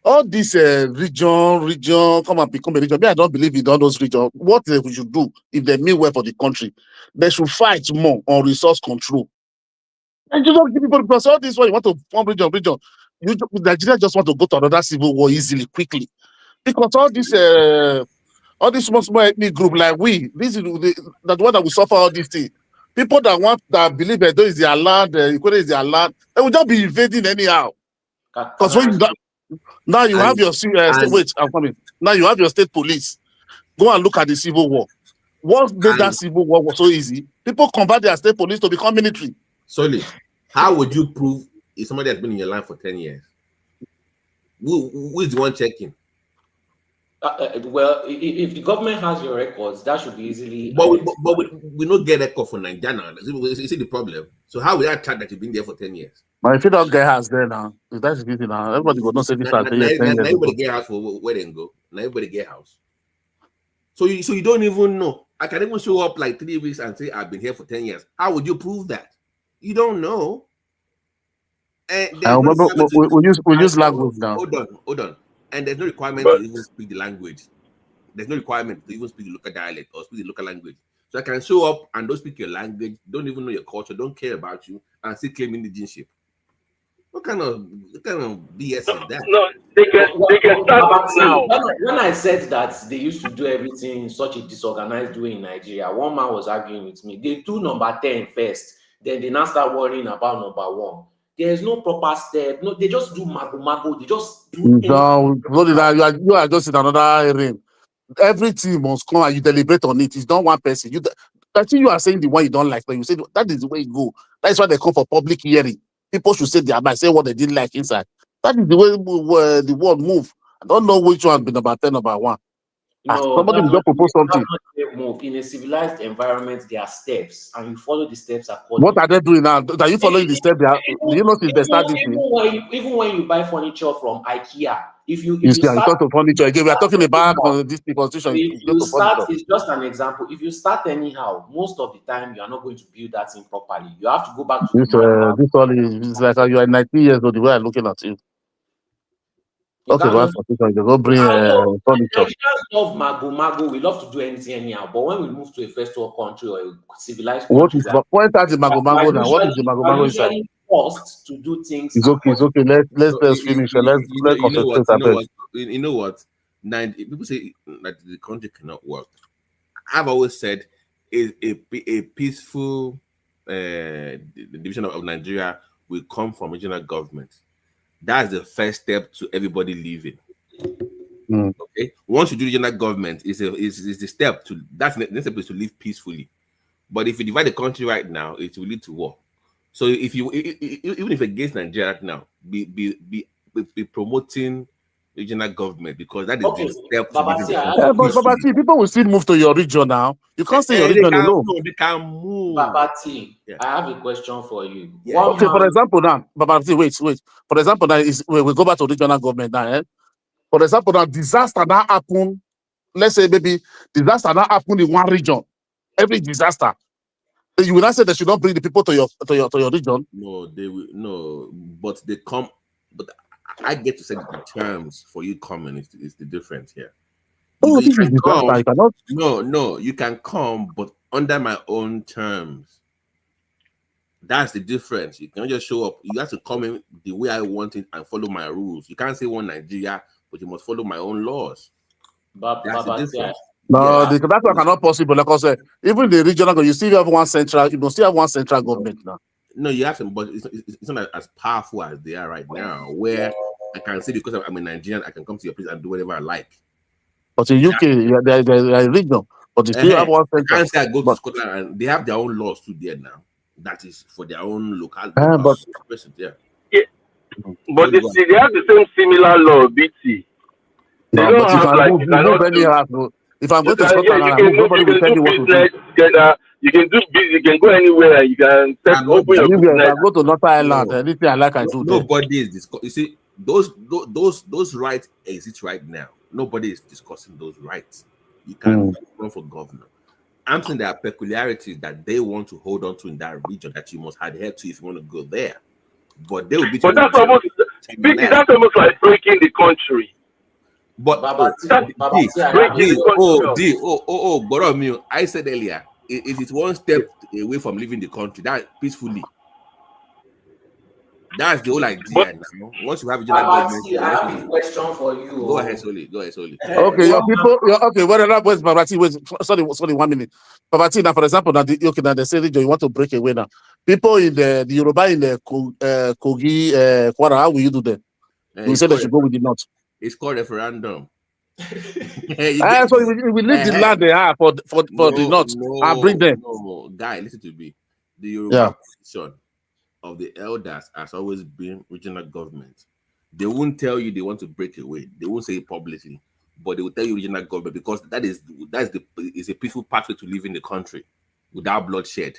all this region come and become a region. I don't believe in all those regions. What we should do if they mean well for the country, they should fight more on resource control. And you don't give people, because all this one you want to form region. Nigeria just want to go to another civil war easily, quickly, because all this small ethnic group like this is the one that will suffer all these things. People that believe that is their land, equality is their land, they will just be invading anyhow. Because when now you have your state. Wait, I'm coming. Now you have your state police. Go and look at the civil war. What made that civil war was so easy? People convert their state police to become military. Solely, how would you prove if somebody has been in your line for 10 years? Who is the one checking? Well, if the government has your records, that should be easily. But we don't get record for Nigeria. You see the problem. So how will I track that you've been there for 10 years? But if you don't get house there now, if that's the thing now, everybody will not say this house. Everybody get house for where they go. Now everybody get house. So you don't even know. I can even show up like 3 weeks and say I've been here for 10 years. How would you prove that? You don't know. And we use language now. Hold on. And there's no requirement to even speak the language. There's no requirement to even speak the local dialect or speak the local language. So I can show up and don't speak your language, don't even know your culture, don't care about you, and still claim indigentship. What kind of BS is that? No, they can start now. When I said that they used to do everything in such a disorganized way in Nigeria, one man was arguing with me. They do number 10 first, then they now start worrying about number 1. There is no proper step. No, they just do mago. They just do. No, you are just in another area. Every team must come and you deliberate on it. It's not one person. I think you are saying the one you don't like, but you say that is the way you go. That is why they come for public hearing. People should say their mind, say what they didn't like inside. That is the way the world move. I don't know which one be number 10, number 1. No, somebody will just propose something. Move. In a civilized environment, there are steps, and you follow the steps accordingly. What are they doing now? Are you following the steps? Do you know if they start this thing? Even when you buy furniture from IKEA, if you start to furniture again, we are talking about this constitution. It's just an example. If you start anyhow, most of the time you are not going to build that thing properly. You have to go back to this one is like you are 19 years old. The way I'm looking at you. Okay, well, they go bring furniture. Nigerians love mago. We love to do anything anyhow. But when we move to a first world country or a civilized country, point out the mago now? What is the mago inside? Forced to do things. It's okay. Let's finish. Let's concentrate. You know what? People say that the country cannot work. I've always said a peaceful division of Nigeria will come from regional government. That's the first step to everybody leaving. Okay. Once you do regional government, it's the step to that's the next step is to live peacefully. But if you divide the country right now, it will lead to war. So if you even if against Nigeria right now, be promoting regional government because that is the step to Babati, people will still move to your region now. You can't stay in your region alone. They can move. Babati, I have a question for you. Yeah. Okay, for example, now, Babati, wait. For example, now we go back to regional government now. For example, now disaster now happen. Let's say maybe disaster now happen in one region. Every disaster. You will not say they should not bring the people to your region. No, they will but they come. But I get to set the terms for you coming is the difference here. Oh, this is disaster. You cannot. No, you can come, but under my own terms. That's the difference. You can't just show up. You have to come in the way I want it and follow my rules. You can't say one Nigeria, but you must follow my own laws. That's the difference. No, that's why cannot possible. Like I said, even the regional, you still have one central. You still have one central government now. No, you have some, but it's not as powerful as they are right now. Where I can say because I'm a Nigerian, I can come to your place and do whatever I like. But in UK, they're regional, but you still have one I central. can't say I go to Scotland and they have their own laws too there now. That is for their own local. But yeah. But they have the same similar law, BT. They no, don't but you have can like move, you cannot any do. house. If I'm going to Yeah, Scotland, you can nobody will tell me what to do. business together. You can do business. You can go anywhere and you can open your business. If I go to North Island, anything I like, I do. Nobody is discussing. You see, those rights exist right now. Nobody is discussing those rights. You can run for governor. I'm saying there are peculiarities that they want to hold on to in that region that you must adhere to if you want to go there. But they will be. But that's almost like breaking the country. But I said earlier, it is one step away from leaving the country that peacefully. That's the whole idea now. Once you have a general government, I have a question for you. Go ahead, Soli. Okay, your people. Okay, whether that was Babati, sorry, 1 minute. Babati, now for example, now they say you want to break away now. People in the Yoruba in the Kogi, Kwara, how will you do that? You say they should go with the north. It's called referendum. So we leave the land they have for the north and bring them. No, guy, listen to me. The Yoruba position of the elders has always been regional government. They won't tell you they want to break away. They won't say it publicly, but they will tell you regional government because it's a peaceful pathway to live in the country without bloodshed.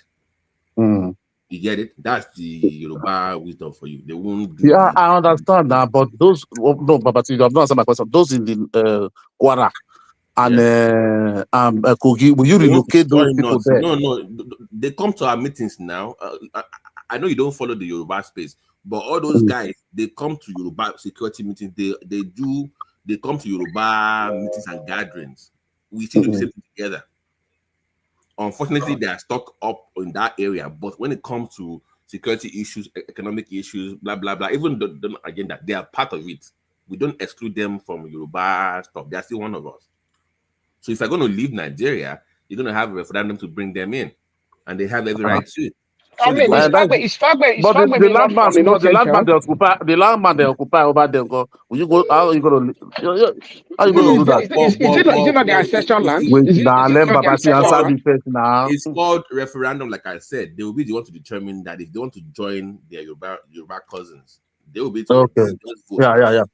You get it? That's the Yoruba wisdom for you. They won't do I understand that, but those Babati, you have not answered my question. Those in the Kwara and Kogi, will you relocate those people there? No. They come to our meetings now. I know you don't follow the Yoruba space, but all those guys, they come to Yoruba security meetings. They come to Yoruba meetings and gatherings. We still do the same thing together. Unfortunately, they are stuck up in that area. But when it comes to security issues, economic issues, blah blah blah, even the agenda, they are part of it. We don't exclude them from Yoruba stuff. They are still one of us. So if you're going to leave Nigeria, you're going to have a referendum to bring them in, and they have every right to. I mean, the landman they occupy over there. Will you go? How are you going to? How are you going to do that? Is it not their ancestral land? It's called referendum. Like I said, they will be the one to determine that if they want to join their Yoruba cousins, they will be. Okay. Yeah. I have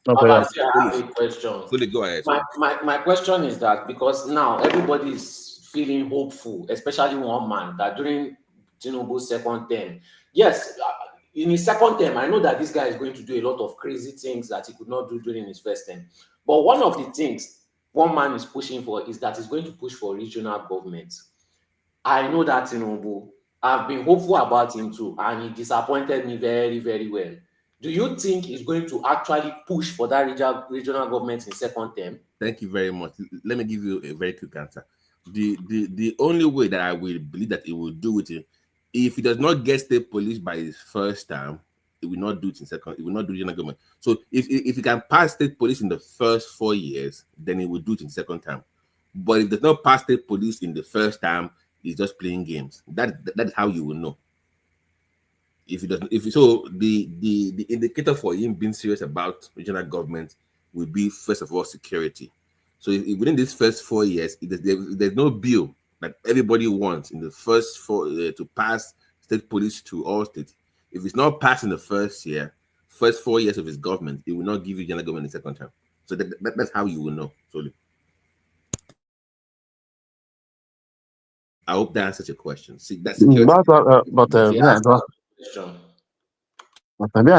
a question. So go ahead. My question is that because now everybody is feeling hopeful, especially one man, that during Tinubu's second term, yes, in his second term, I know that this guy is going to do a lot of crazy things that he could not do during his first term. But one of the things one man is pushing for is that he's going to push for regional governments. I know that Tinubu, I've been hopeful about him too, and he disappointed me very, very well. Do you think he's going to actually push for that regional government in second term? Thank you very much. Let me give you a very quick answer. The only way that I will believe that he will do it, if he does not get state police by his first term, he will not do it in second. He will not do regional government. So if he can pass state police in the first 4 years, then he will do it in second term. But if he does not pass state police in the first term, he's just playing games. That is how you will know. If he doesn't, the indicator for him being serious about regional government will be first of all security. So if within these first 4 years, there's no bill that everybody wants in the first to pass state police to all states. If it's not passed in the first 4 years of his government, it will not give you general government in the second term. So that's how you will know. Sorry. I hope that answers your question. See, that's security. I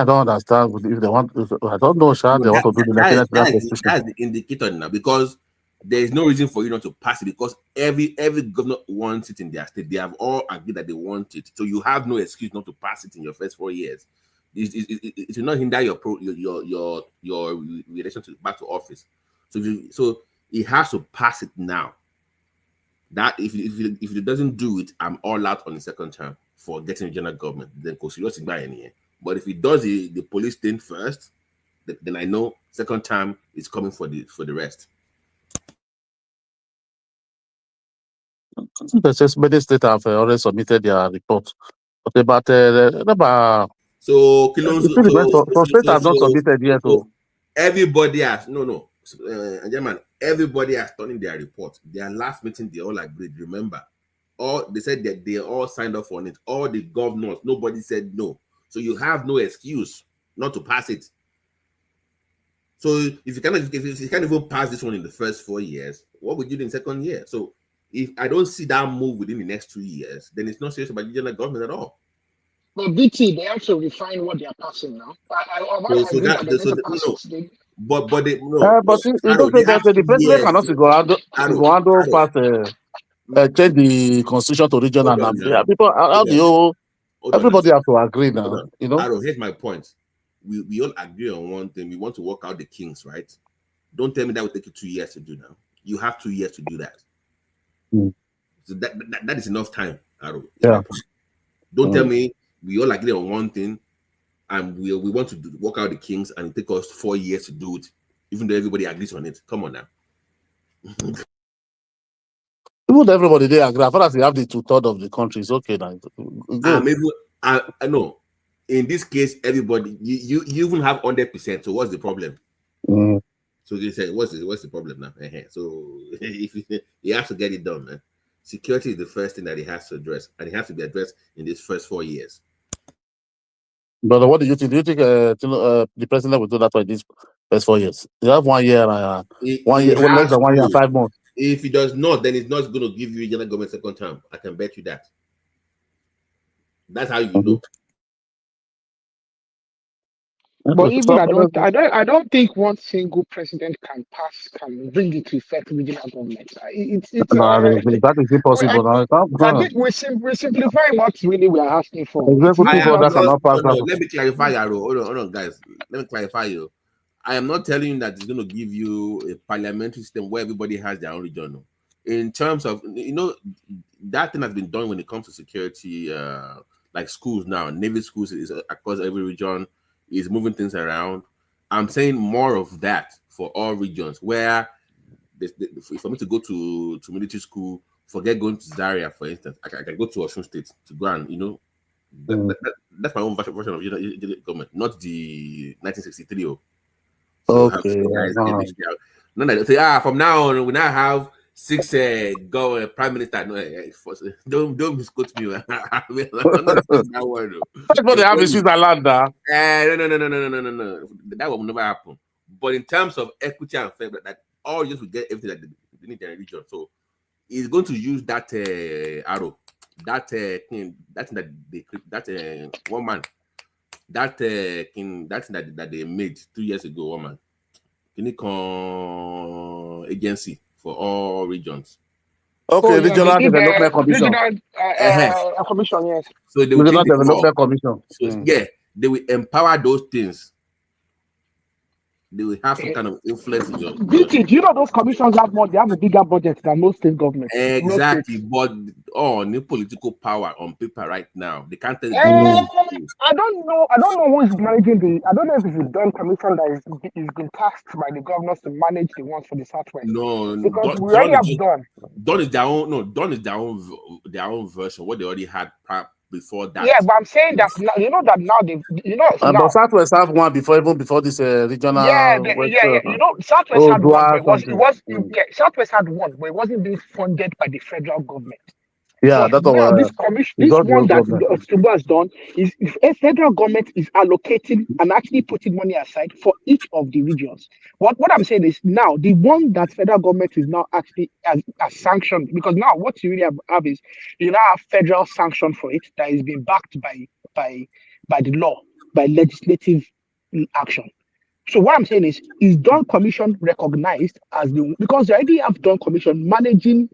don't understand if they want. I don't know, Sha. They want to do the that's the indicator now, because there is no reason for you not to pass it, because every governor wants it in their state. They have all agreed that they want it, so you have no excuse not to pass it in your first 4 years. It will not hinder your relation back to office. So he has to pass it now. That if he doesn't do it, I'm all out on the second term for getting regional government. Then go serious by any. But if he does the police thing first, then I know second time is coming for the rest. The says many states have already submitted their report. But about So some states have not submitted yet. So everybody has German, everybody has turned in their report. Their last meeting, they all agreed. Remember, all they said that they all signed off on it. All the governors, nobody said no. So you have no excuse not to pass it. So if you can't even pass this one in the first 4 years, what would you do in the second year? So if I don't see that move within the next 2 years, then it's not serious about the general government at all. But BT, they have to refine what they are passing now. But it don't say that the president cannot go handle pass change the constitution to regional now. Yeah, people everybody have to agree now. You know. Aro, here's my point. We all agree on one thing. We want to work out the kinks, right? Don't tell me that will take you 2 years to do now. You have 2 years to do that. So that is enough time, Aro. Yeah. Don't tell me we all agree on one thing and we want to work out the kinks and it take us 4 years to do it, even though everybody agrees on it. Come on now. Even everybody they agree. As far as you have the 2/3 of the country, it's okay now. I know. In this case, everybody you even have 100%. So what's the problem? So they say, what's the problem now? So if he has to get it done, man. Security is the first thing that he has to address, and it has to be addressed in these first 4 years. But what do you think? Do you think the president will do that for these first 4 years? You have 1 year, less than 1 year and 5 months. If he does not, then it's not going to give you general government second term. I can bet you that. That's how you know. But even I don't think one single president can bring it to effect regional government. That is impossible. I think we simplify what really we are asking for. Let me clarify, Hold on, guys. Let me clarify you. I am not telling you that it's going to give you a parliamentary system where everybody has their own region. In terms of, that thing has been done when it comes to security, like schools now. Navy schools is across every region. Is moving things around. I'm saying more of that for all regions where for me to go to military school, forget going to Zaria, for instance. I can go to Osun State to go and, that's my own version of government, not the 1963. So okay. From now on, we now have 6 prime minister. No, don't misquote me. That word. But they have in Switzerland now. No. That will never happen. But in terms of equity and fair, that all regions will get everything that they need in the region. So he's going to use that arrow, that thing that one man, that thing that they made 2 years ago. One man, agency for all regions. Okay, regional development commission. Commission, yes. So they will regional development commission. So, they will empower those things. They will have some kind of influence in your. BT, do you know those commissions have more? They have a bigger budget than most state governments. Exactly, but new political power on paper right now. They can't tell you. I don't know who is managing I don't know if it's a done commission that is been tasked by the governors to manage the ones for the Southwest. No, because we already have done. Done is their own. No, done is their own version. What they already had before that. Yeah, but I'm saying that now, but Southwest have one before this regional. Southwest had one, but Southwest had one, but it wasn't being funded by the federal government. Yeah, that's all. This one that October has done is if a federal government is allocating and actually putting money aside for each of the regions. What I'm saying is now the one that federal government is now actually as sanctioned, because now what you really have is you now have federal sanction for it that is being backed by the law, by legislative action. So what I'm saying is Dawn Commission recognized as because they already have Dawn Commission managing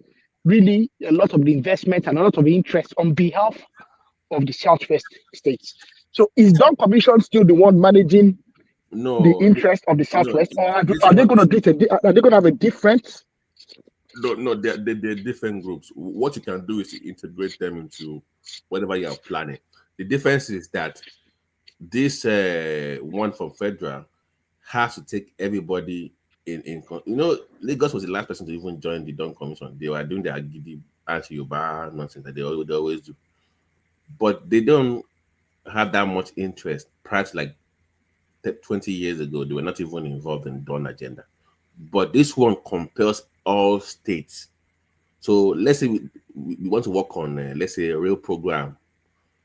really a lot of the investment and a lot of the interest on behalf of the Southwest states. So is Dawn Commission still the one managing the interest of the Southwest, or are they going to have a different? No, they're different groups. What you can do is to integrate them into whatever you are planning. The difference is that this one from federal has to take everybody in. Lagos was the last person to even join the Dawn Commission. They were doing their giddy anti-Yoruba nonsense that they always do, but they don't have that much interest. Perhaps like 20 years ago, they were not even involved in Dawn agenda. But this one compels all states. So let's say we want to work on, let's say, a real program.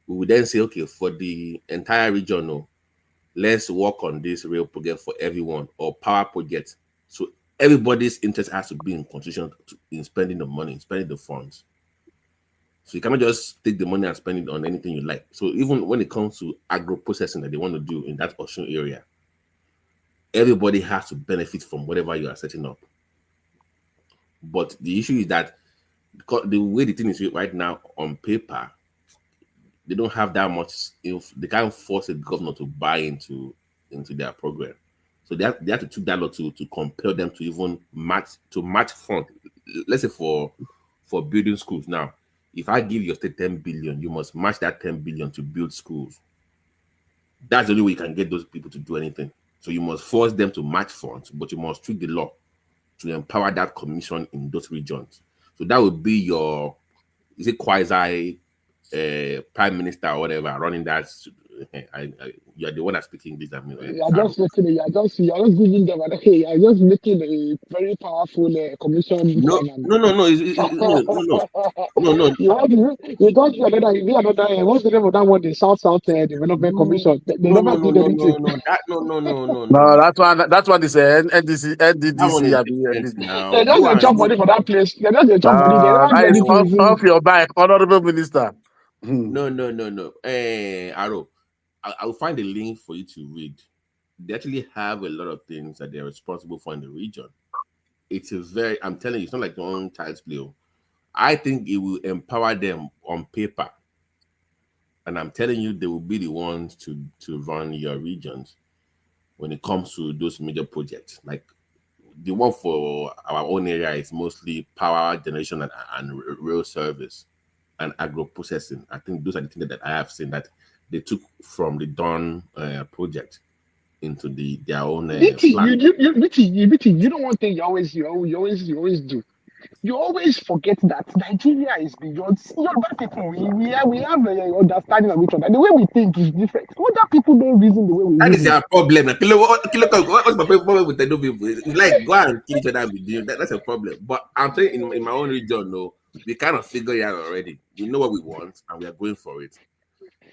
We would then say, okay, for the entire region, no, let's work on this real program for everyone, or power projects. So everybody's interest has to be in constitution in spending the money, spending the funds. So you cannot just take the money and spend it on anything you like. So even when it comes to agro processing that they want to do in that Osun area, everybody has to benefit from whatever you are setting up. But the issue is that the way the thing is right now on paper, they don't have that much. They can't force a governor to buy into their program. So they have to take that law to compel them to even match fund. Let's say for building schools now. If I give your state 10 billion, you must match that 10 billion to build schools. That's the only way you can get those people to do anything. So you must force them to match funds, but you must tweak the law to empower that commission in those regions. So that would be your, is it quasi prime minister or whatever running that? You're the one that's speaking this. You're just listening. You're just giving them. Okay, you're just making a very powerful commission. No. You don't do another. What's the name of that one? The South Development Commission. They never did anything. No, that one is NDC, NDDC. They just a job money for that place. They just a job money. They don't do anything. Off your back, honorable minister. No. Aro, I will find a link for you to read. They actually have a lot of things that they're responsible for in the region. It's I'm telling you, it's not like your own child's play. I think it will empower them on paper. And I'm telling you, they will be the ones to run your regions when it comes to those major projects. Like the one for our own area is mostly power generation and rail service and agro processing. I think those are the things that I have seen that they took from the Dawn project into their own plan. You know one thing you always do. You always forget that Nigeria is beyond Yoruba people. We have an understanding of each other. The way we think is different. Other people don't reason the way we That reason. is their problem. What's my problem with the people? It's like go and kill each other with you. That's a problem. But I'm saying in my own region, no, we kind of figure it out already. We know what we want and we are going for it.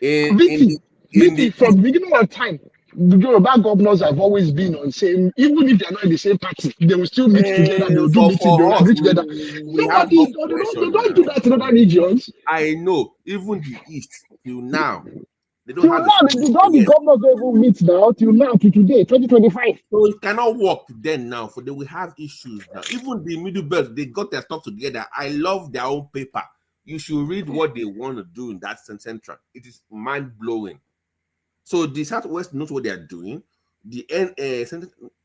From the beginning of time, the Yoruba governors have always been on same, even if they're not in the same party, they will still meet together, they will do meeting, they will agree together. They don't do that in other regions. I know, even the East, till now, they don't till have now, the governors don't even meet now, till now, to today, 2025. So it cannot work then now, for they will have issues now. Even the Middle Belt, they got their stuff together. I love their own paper. You should read what they want to do in that central. It is mind-blowing. So the Southwest knows what they are doing.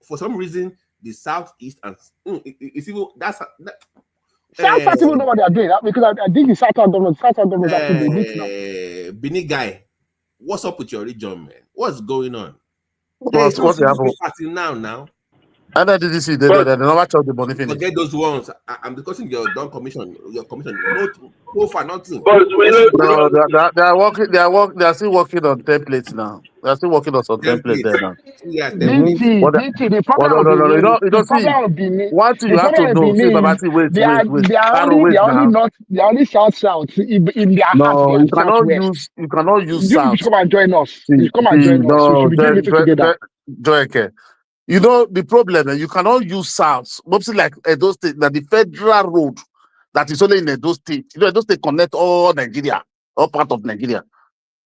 For some reason, the Southeast and it's even South people know what they are doing because I think the Southern government actually they meet now. Bini guy, what's up with your region, man? What's going on? What's happening now? And I didn't see they never charge the money finish. Forget those ones. I'm discussing your Dawn commission. Your commission, no for nothing. No, they are working. They are still working on templates now. They are still working on some templates there now. The You don't see. One thing you have to know. See, Babati, wait. They are only south in their heart. No, you cannot use south. You should come and join us. You come and join us. We should be doing it together. Join. You know the problem, you cannot use South, mostly like Edo State, that the federal road that is only in Edo State. You know, Edo State connect all Nigeria, all part of Nigeria.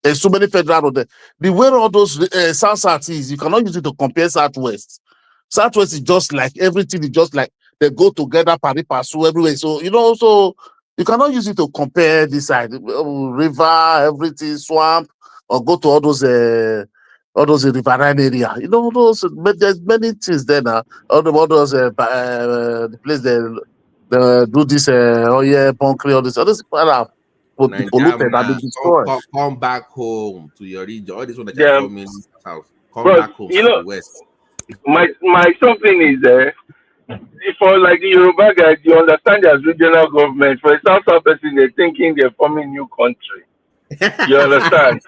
There's so many federal roads there. The way all those South is, you cannot use it to compare Southwest. Southwest is just like everything is just like they go together, pari passu everywhere. So so you cannot use it to compare this side, river, everything, swamp, or go to all those riverine area, but there's many things there now. All those the place they do this concrete, all this polluted and be destroyed. Come back home to your region. All this one that you're coming south. Come back home to the west. my something is for like the Yoruba guys, you understand there's regional government. For a South person, they're thinking they're forming new country. You understand?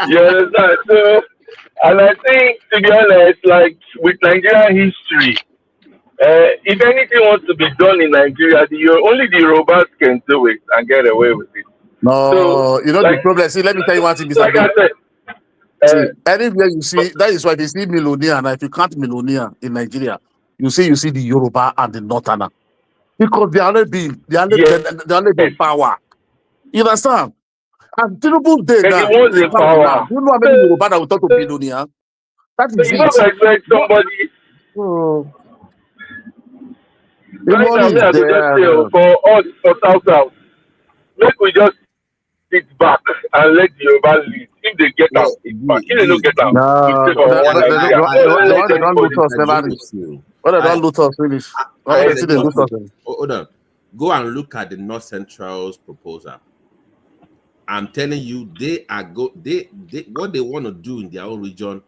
You understand? So, and I think, to be honest, like with Nigerian history, if anything wants to be done in Nigeria, only the Yorubas can do it and get away with it. No, you know like, the problem. See, let me tell you one thing, Mr. Like I said, see, anywhere you see, that is why if you see millionaire, and if you count millionaire in Nigeria, you see the Yoruba and the Northerner. Because they are only being power. You understand? And Tinubu day now, was in power. you know how many Yoruba that will talk to billionaire? That is You don't expect somebody. Right now, me, I could just say, for us, for South, make we just sit back and let the Yoruba lead. If they get out, it's fine. If they don't get out, we stay for one Nigeria. They don't loot us, never reach. When they don't loot us, finish. Hold on. Go and look at the North Central's proposal. I'm telling you, they what they want to do in their own region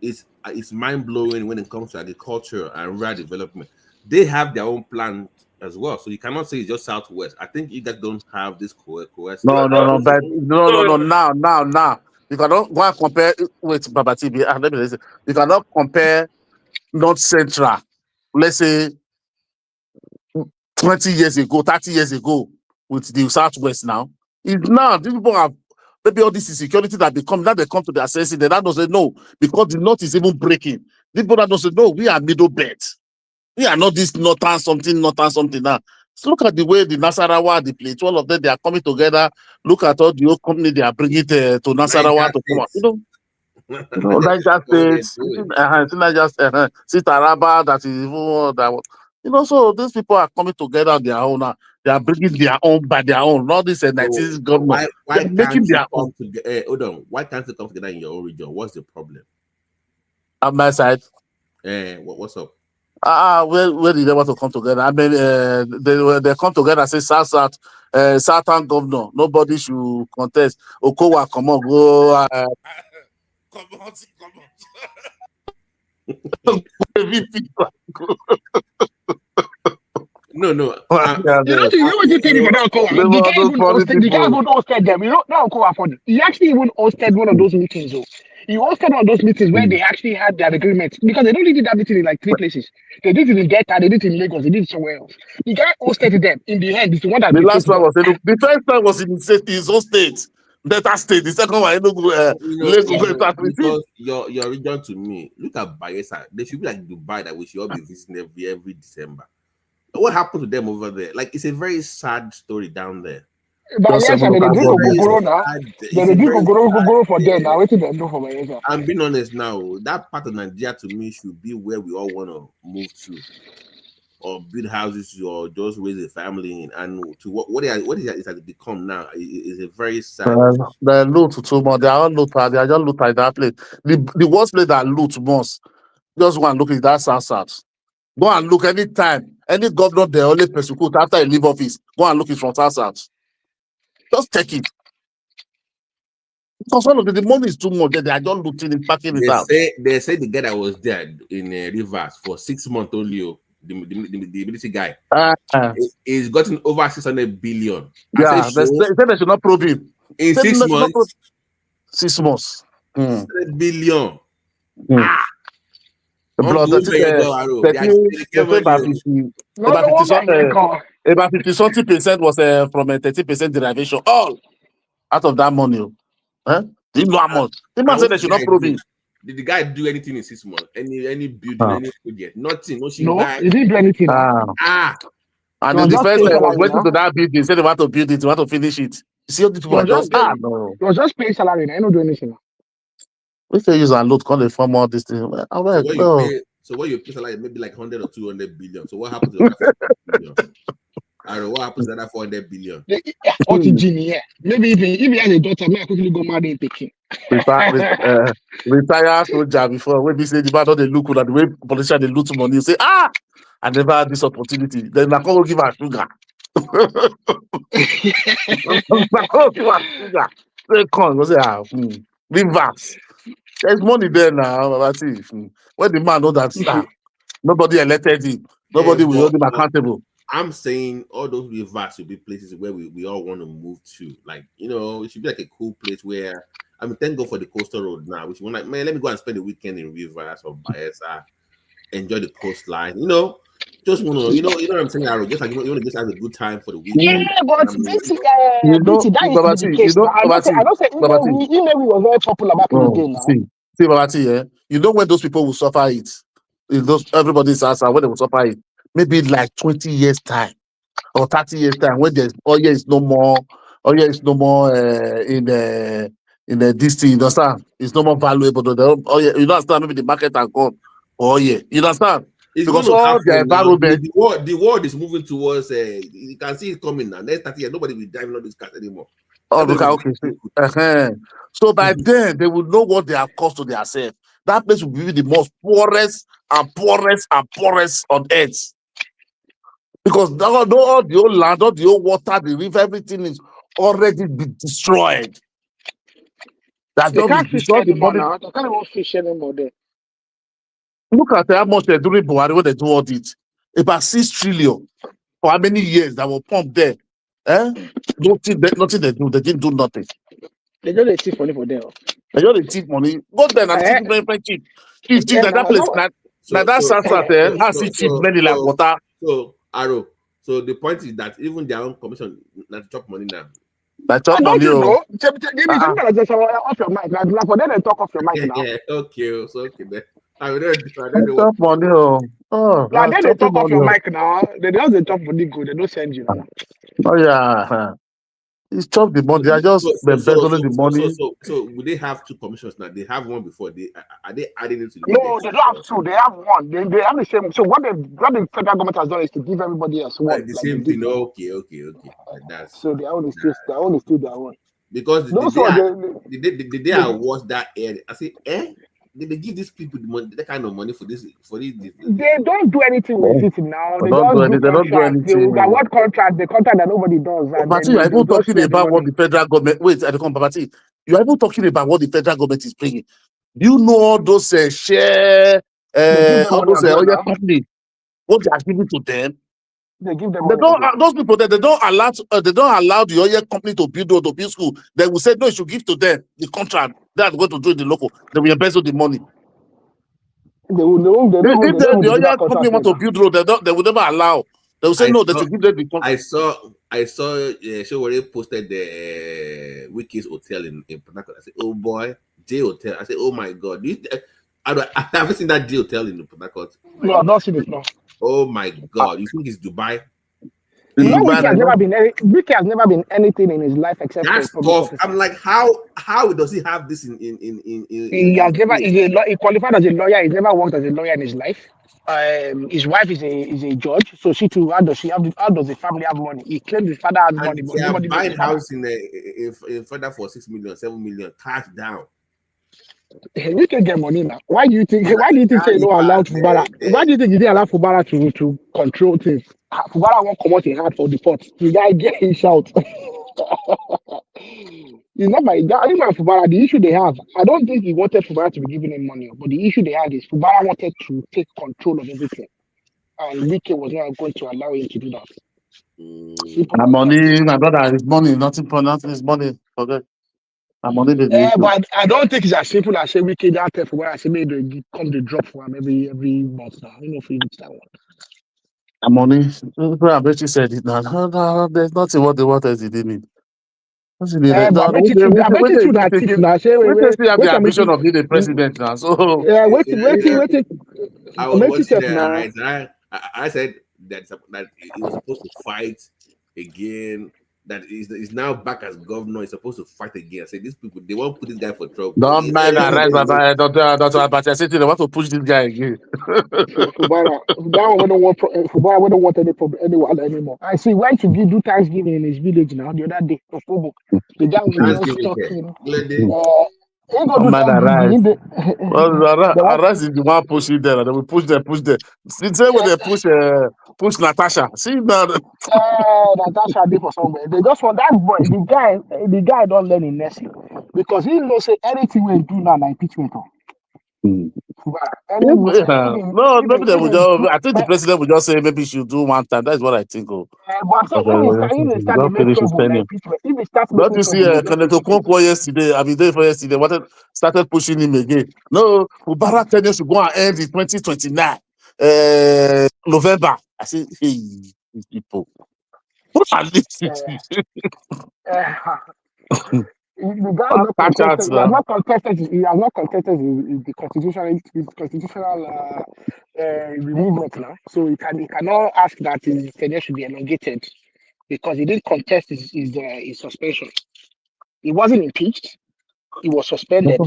is mind blowing when it comes to agriculture and rural development. They have their own plan as well, so you cannot say it's just Southwest. I think you guys don't have this coercive. No. Now. You cannot go and compare with Baba TV. Let me listen. You cannot compare North Central, let's say 20 years ago, 30 years ago, with the Southwest now. It's now these people have maybe all this insecurity that they come to their senses. They don't say no, because the North is even breaking. These people don't say no, we are middle belt. We are not this northern something now. So look at the way the Nasarawa, the Plateau, all of them, they are coming together. Look at all the old company they are bringing to Nasarawa to come out. Niger States, Sitaraba, that is even that. So these people are coming together on their own now. They are bringing their own by their own. Not this 90s government. Why making their own. Hold on. Why can't they come together in your own region? What's the problem? On my side. What's up? Where did they want to come together? I mean, they come together and say Southern governor. Nobody should contest. Okowa, come on, go. Come on. No. You know what you think about Okowa? The guy even hosted them. You know that Okowa funny. He actually even hosted one of those meetings, though. He hosted one of those meetings where they actually had their agreement, because they only did that meeting in like 3 places. They did it in Delta, they did it in Lagos, they did it somewhere else. The guy hosted them. In the end, it's the one that the last one was the first time was in his own state, Delta State. The second one, Lagos. Because your region to me, look at Bayelsa. They should be like Dubai that we should all be visiting every December. What happened to them over there? Like, it's a very sad story down there. But yes, they drink Ogogoro now. They drink Ogogoro for them now. What do they do for Bayelsa? I'm being honest now. That part of Nigeria to me should be where we all want to move to, or build houses, or just raise a family. And to what it has become now is a very sad. They loot too much. They are all loot. They are just loot at that place. The worst place that loot most. Just go and look at that South. Go and look anytime. Any governor they only persecute after he leave office. Go and look it from South. Just take it. Because all of the money is too much. They are just looting it, packing it out. They say the guy that was there in Rivers for 6 months only, the military guy, he's gotten over 600 billion. Yeah, they said they should not probe him. In 6 months? 6 months. 600 billion. About 50% was from a 30% derivation. All out of that money. Huh? The man said they should not probe him. Did the guy do anything in 6 months? Any building, any project? Nothing. No, he didn't do anything. And the defense was waiting to that building. They said they want to build it, they want to finish it. You see how people are just no. It was just paying salary. I don't do anything. We still use and load, call the form all this thing. So what you pay salary, maybe like 100 or 200 billion. So what happens to that 400 billion? I don't know what happens to that 400 billion. Maybe if he has a daughter, I quickly go marry and take him. Retire soldier before when we say the man they look at the way politicians they loot money, you say, I never had this opportunity. Then I can't give her sugar. They come, go say, Rivers. There's money there now, Babati. When the man know that nobody elected him, nobody will hold him accountable. I'm saying all those rivers will be places where we all want to move to. Like, it should be like a cool place where, thank God for the coastal road now, which one like, man, let me go and spend the weekend in Rivers or Bayelsa, enjoy the coastline, just want to, you know what I'm saying, Aaron, just like, you want to just have a good time for the weekend. Yeah, but BT, that used to be the case. I don't say, Inewi was very popular back in the day now. See, Babati, yeah, when those people will suffer it, everybody's answer, when they will suffer it, maybe like 20 years time or 30 years time, when there's is no more in this thing, you understand? It's no more valuable. You understand? Maybe the market are gone. You understand? It's because all the environment, the world is moving towards. You can see it coming now. Next 30 years, nobody will drive on this car anymore. So by then they will know what they have cost to themselves. That place will be the most poorest on earth. Because all the old land, all the old water, the river, everything is already been destroyed. They can't fish anymore now. They can't even fish anymore there. Look at how much they're doing Buhari when they do all it. About 6 trillion for how many years that will pump there. Nothing they do. They didn't do nothing. They just take money for them. They just take money. Go there and take very cheap. If that place, that sunset there has it cheap many like water. So, Aro, so the point is that even their own commission not chop money now. Chop money. Off your mic. Like for them, they talk off your mic now. Yeah, okay, so okay then. Chop money. Then they talk off your mic now. They just talk money good. They don't send you now. Oh yeah. It's chop the money. They are just embezzling the money. So would they have 2 commissions now? They have one before. Are they adding it to the No, they don't have 2. They have 1. They have the same. So what the federal government has done is to give everybody else one. Like the same thing. Okay. Like so they only still their own. Because the day I watched that air, I say, Did they give these people that kind of money for this? They don't do anything with it now. They don't do anything. What contract? The contract that nobody does. But you are even talking about what the federal government. Wait, I come, Babati. You are even talking about what the federal government is bringing. Do you know all those share? All those company. What they are giving to them? They give them. Those people that they don't allow the oil company to build road, to build school. They will say no, you should give to them the contract. They are going to do it the local. They will embezzle the money. If the oil company want to build road, they will never allow. They will say no. They should give them the contract. I saw Showore posted the Wiki's hotel in Port Harcourt. I said, oh boy, J Hotel. I said, oh my god, I haven't seen that J Hotel in Port Harcourt. No, I've not seen it. No. Oh my god! You think it's Dubai? Wiki has never been anything in his life except that's tough. I'm like, how does he have this in he has never he qualified as a lawyer. He's never worked as a lawyer in his life. His wife is a judge, so she too. How does the family have money? He claims his father has money, but nobody buying house in further for 6 million, 7 million, cash down. You can get money now. Why do you think they don't allow Fubara? Why do you think they allow Fubara to control things? Fubara won't come out in hard for the pot. The guy get his shout. It's not my I think my Fubara, the issue they have, I don't think he wanted Fubara to be giving him money, but the issue they had is Fubara wanted to take control of everything. And Wike was not going to allow him to do that. Money, my brother, his money, nothing his money. Forget. But I don't think it's as simple as say Wike that for where I say maybe they come the drop for him every month now. I don't know if he reached that one. Money. I bet you said it now. No, there's nothing what they wanted he didn't. I bet you the ambition of being the president now. So wait. I was watching that, right? I said that he was supposed to fight again. That is now back as governor. He's supposed to fight again. I say these people, they won't put this guy for trouble. Don't mind that, right? But I said they want to push this guy again. Fubara don't want anyone anymore. I see why to do Thanksgiving in his village now the other day. The guy was Arise is the one pushing there, and they will push them. See, say when they push Natasha. See now. Natasha did for somewhere. They just want that boy. The guy don't learn in nursing. Because he knows say anything we do now, impeachment. No, maybe they will just. I think the president will just say maybe he should do one time. That's what I think. Oh, but so if he start to make trouble, like impeachment, if he starts don't making you see trouble, Kenneth Okonkwo yesterday? I mean, day for yesterday, started pushing him again. No, Mubarak tenure should go and end in 2029, November. I say, hey, these people, what are these? The guy has not contested. He has not contested. He has not contested the constitutional removal now. So he cannot ask that his tenure should be elongated because he didn't contest his suspension. He wasn't impeached. He was suspended.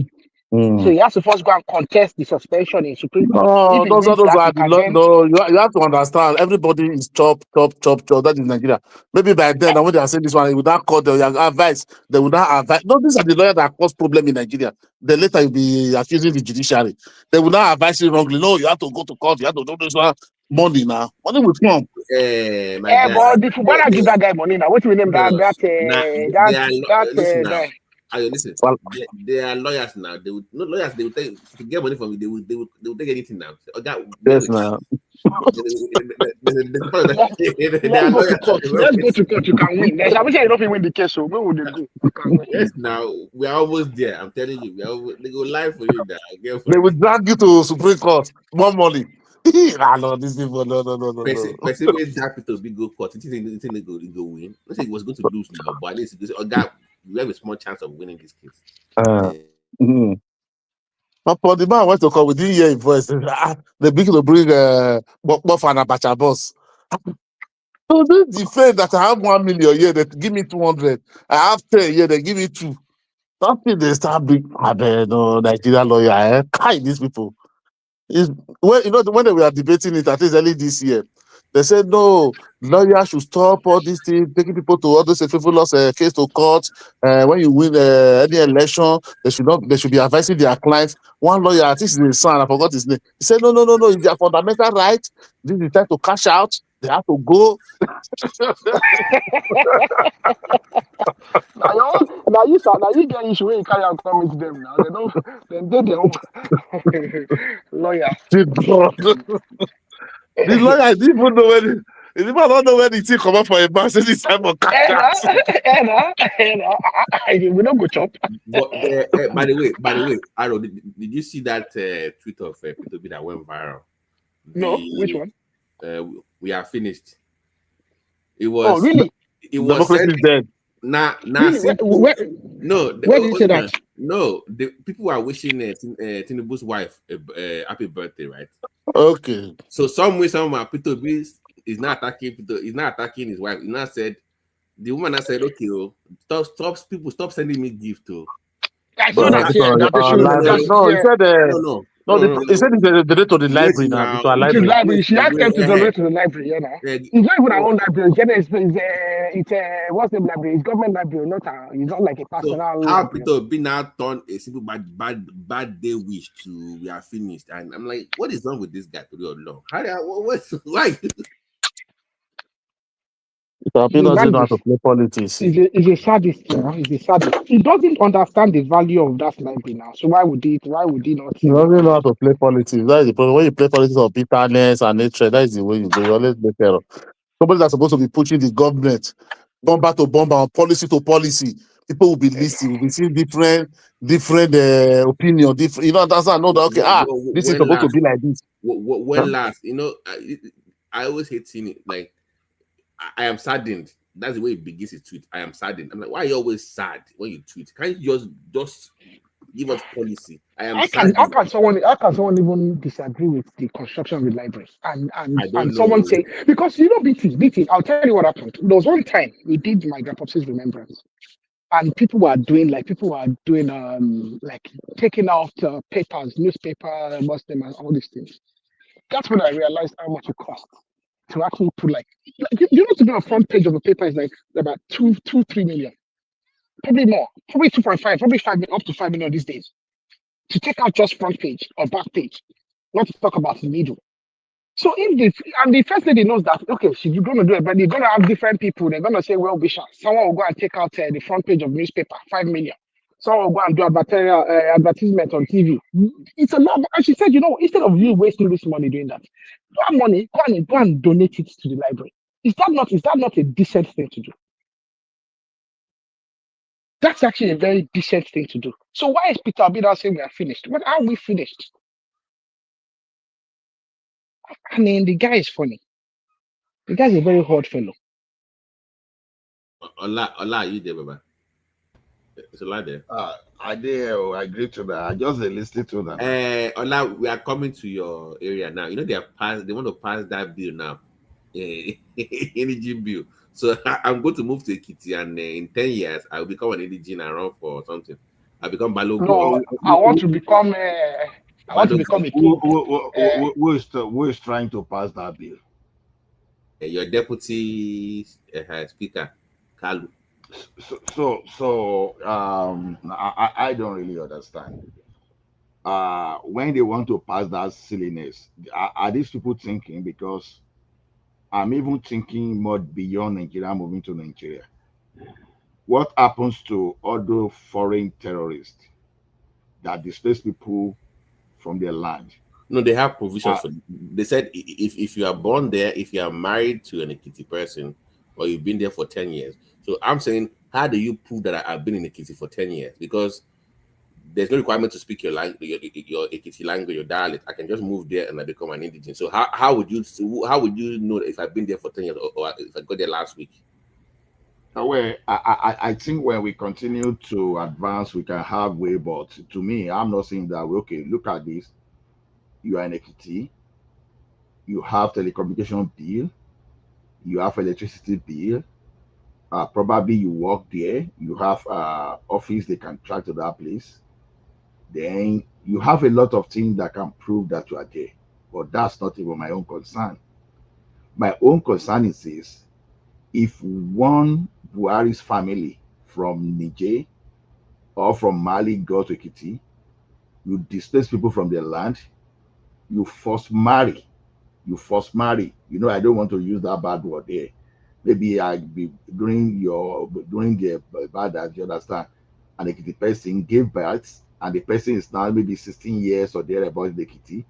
So he has to first go and contest the suspension in Supreme Court. No, If he wins those that, are he can then... no. You have to understand. Everybody is chop. That is Nigeria. Maybe by then, when they are saying this one, they would not call the advice. They would not advise. No, these are the lawyers that cause problem in Nigeria. Then later you'll be accusing the judiciary. They will not advise you wrongly. No, you have to go to court. You have to do this one. Money now. Money will come. But the footballer give that guy money now. What do we name that guy? Listen, they are lawyers now. They would not lawyers. They would take to get money from you. They would take anything now. Yes, now. Let's go to court. You can win. There's something you don't win the case. So where would they go? Yes, now we are almost there. I'm telling you, they go live for you now. They will drag you to Supreme Court. More money. No, these people, no. Person will drag to big go court. It go win. I think he was going to lose now, but at least you have a small chance of winning this case. But for the man went to call, we didn't hear his voice. They begin to bring Bof and Abacha boss. So they defend that I have 1 million here, they give me 200. I have 10 here, they give me 2. Something they start big. No, Nigerian lawyer. Kai, these people. When they were debating it, at least early this year, they said no, lawyers should stop all these things, taking people to all those frivolous case to court. When you win any election, they should be advising their clients. One lawyer, I think it's his son, I forgot his name. He said, no, it's their fundamental right. This is time to cash out. They have to go. Now you get issue when you carry out come with them now. They did their own lawyer. The lawyer didn't even know when he don't know when the thing come up for a man. Say this time of cash out. We don't go chop. But, by the way, Aaron, did you see that tweet of Peter B that went viral? No, which one? We are finished. It was. Oh, really? It was democracy is dead. Where did you say that? No, the people are wishing Tinubu's wife a happy birthday, right? Okay. So somehow Peter B is not attacking his wife. He now said, the woman has said, okay, stop sending me gift to. I saw that here. He said it's the to the library now. To a library. She asked them to donate to the library. It's not even our own library. It's what's the library? It's government library, it's not like a personal. So how Peter B now turned a simple bad day wish to we are finished, and I'm like, what is wrong with this guy? To your law? Why? He doesn't know how to play politics. He's a sadist. He's a sadist. He doesn't understand the value of that library now. So why would he not? He doesn't know how to play politics. That is the problem. When you play politics of bitterness and hatred, that is the way you go. You always make error. Somebody that's supposed to be pushing the government, bomber to bomber, policy to policy. People will be listening, will be seeing different opinion. That's not okay. This is supposed to be like this. When last, I always hate seeing it like. I am saddened. That's the way he begins his tweet. I am saddened. I'm like, why are you always sad when you tweet? Can't you just give us policy? How can someone even disagree with the construction of the library? And someone say, because BT, I'll tell you what happened. There was one time we did my grandpa's remembrance. And people were doing taking out papers, newspaper, Muslim and all these things. That's when I realized how much it costs to actually put to do a front page of a paper is like about 3 million, probably more, probably 2.5, probably 5 million, up to 5 million these days. To take out just front page or back page, not to talk about the middle. So the first lady knows that she's going to do it, but they're going to have different people. They're going to say, well, Bishop, someone will go and take out the front page of newspaper, 5 million. Someone will go and do advertisement on TV. It's a lot. And she said, instead of you wasting this money doing that, that money, go and donate it to the library. Is that not a decent thing to do? That's actually a very decent thing to do. So why is Peter Obi now saying we are finished? What are we finished? I mean, the guy is funny. The guy's a very hard fellow. Ola, are you there, Baba? It's Ola there. I agree to that. I just listening to that. Ola, we are coming to your area now. They want to pass that bill now. Energy bill. So I'm going to move to Ekiti, and in 10 years, I will become an indigene and run for something. I'll become Balogun. No, I want to become a king. Who is trying to pass that bill? Your deputy speaker, Kalu. I don't really understand. When they want to pass that silliness, are these people thinking? Because I'm even thinking more beyond Nigeria, moving to Nigeria. What happens to other foreign terrorists that displace people from their land? No, they have provisions for. They said if you are born there, if you are married to an Ekiti person, or you've been there for 10 years. So I'm saying, how do you prove that I've been in Ekiti for 10 years? Because there's no requirement to speak your language, your Ekiti language, your dialect. I can just move there and I become an indigent. So how would you know if I've been there for 10 years or if I got there last week? Well, I think when we continue to advance, we can have way. But to me, I'm not saying that. Okay, look at this. You are in Ekiti. You have telecommunication bill. You have electricity bill. Probably you work there. You have office they can track to that place. Then you have a lot of things that can prove that you are there. But that's not even my own concern. My own concern is this: if one Buhari's family from Niger or from Mali go to Ekiti, you displace people from their land, you force marry. I don't want to use that bad word there. Maybe I be during the bad, as you understand, and the person gave birth, and the person is now maybe 16 years or thereabouts in the Ekiti,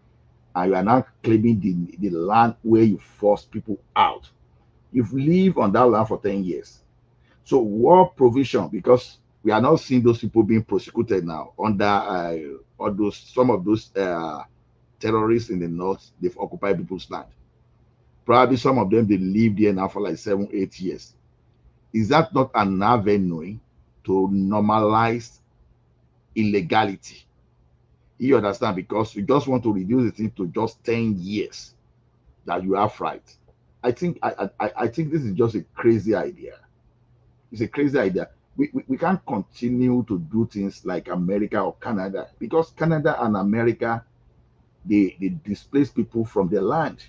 and you are now claiming the land where you force people out. You've lived on that land for 10 years. So what provision? Because we are not seeing those people being prosecuted now under some of those terrorists in the north. They've occupied people's land. Probably some of them, they live there now for like 7, 8 years. Is that not an avenue to normalize illegality? You understand? Because you just want to reduce the thing to just 10 years that you have right. I think this is just a crazy idea. It's a crazy idea. We can't continue to do things like America or Canada, because Canada and America, they displace people from their land.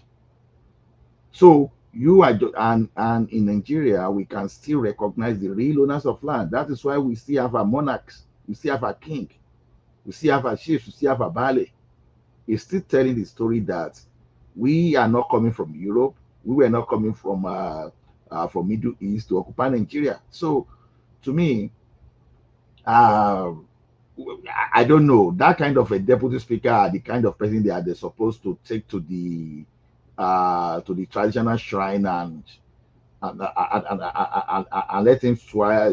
So and in Nigeria, we can still recognize the real owners of land. That is why we still have our monarchs, we still have our king, we still have our chiefs, we still have our ballet. It's still telling the story that we are not coming from Europe. We were not coming from Middle East to occupy Nigeria. So, to me, I don't know, that kind of a deputy speaker, the kind of person they're supposed to take to the traditional shrine and let him swear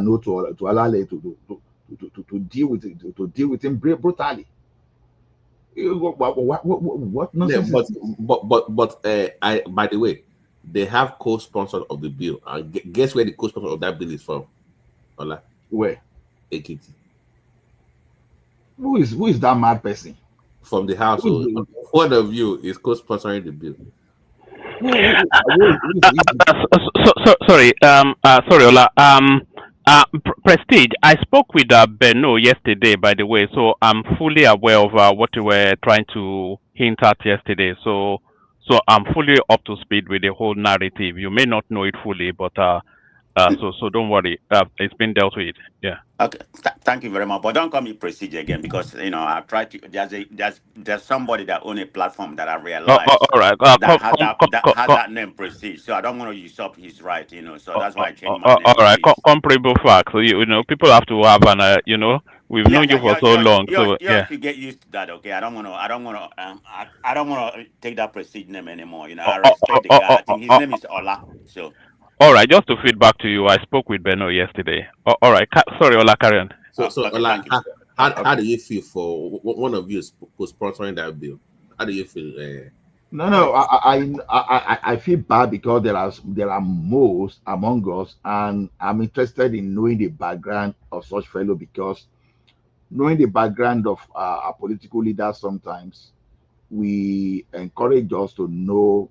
no to allow to deal with him brutally. What nonsense? But by the way, they have co-sponsors of the bill. Guess where the co-sponsor of that bill is from? Ola? Where? Ekiti. Who is that mad person? From the household. One of you is co-sponsoring the bill. Sorry, Ola. Prestige, I spoke with Benno yesterday, by the way, so I'm fully aware of what you were trying to hint at yesterday. So I'm fully up to speed with the whole narrative. You may not know it fully, but So don't worry. It's been dealt with. Yeah. Okay, thank you very much. But don't call me Prestige again because I tried to. There's somebody that own a platform that I realized All right. that has that name Prestige. So I don't want to usurp his right. So that's why I changed my name All to right. Peace. Comparable facts. So people have to have an. We've known you for so long. So You yeah. should get used to that. Okay, I don't want to. I don't want to take that Prestige name anymore. I respect the guy. I think his name is Ola. So. All right. Just to feed back to you, I spoke with Beno yesterday. All right. Sorry, Ola, carry on. So Okay, Ola, thank you. how do you feel for one of you sponsoring that bill? How do you feel? No, I feel bad because there are most among us, and I'm interested in knowing the background of such fellow because knowing the background of our political leaders sometimes we encourage us to know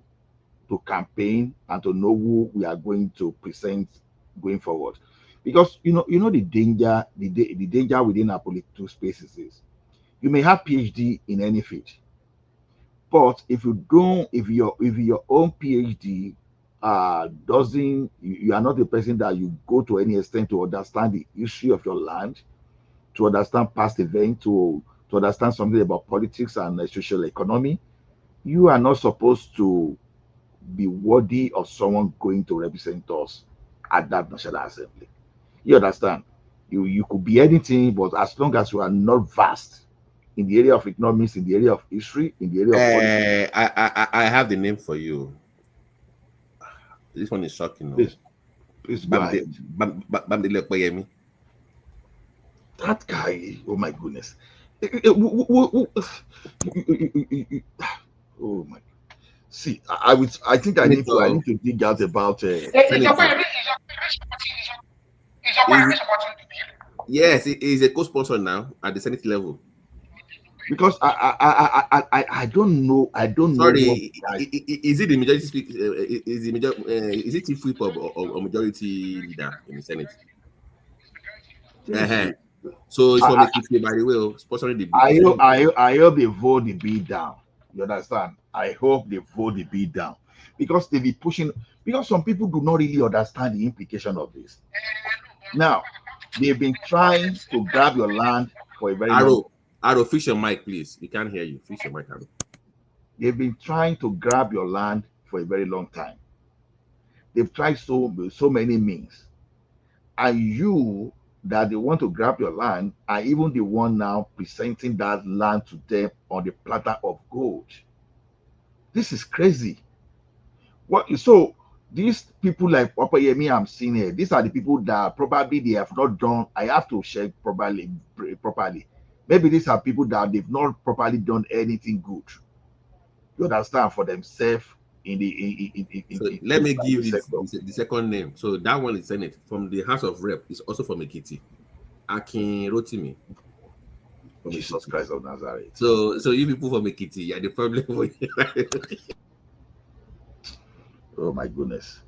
to campaign and to know who we are going to present going forward because the danger within our political spaces is you may have PhD in any field. But if your own PhD doesn't, you are not a person that you go to any extent to understand the history of your land, to understand past events, to understand something about politics and social economy, you are not supposed to be worthy of someone going to represent us at that National Assembly. You understand? You could be anything, but as long as you are not vast in the area of economics, in the area of history, in the area of politics. I have the name for you. This one is shocking. Please go ahead. Bamdele. That guy, oh my goodness. Oh my. See, I think I need to dig out about Yes, he's a co-sponsor now at the Senate level. Because I don't know. Sorry, is it the majority speak? Is it chief whip or majority leader in the Senate? So it's from the by the way, sponsoring the bill. I hope they vote the bill down. You understand? I hope they vote the bill down because they be pushing. Because some people do not really understand the implication of this. Now, they've been trying to grab your land for a very long time. Arrow, fish your mic, please. We can't hear you. Fish your mic, Arrow. They've been trying to grab your land for a very long time. They've tried so many means. And you that they want to grab your land are even the one now presenting that land to them on the platter of gold. This is crazy. So these people like Papa Yemi I'm seeing here, these are the people that probably they have not done. I have to check properly. Maybe these are people that they've not properly done anything good. You understand, for themselves in the. Let me give you the second name. So that one is Senate from the House of Rep. It's also from Ekiti. Akin Rotimi. Jesus Christ of Nazareth. So you people from Ekiti, yeah, the problem. Oh my goodness.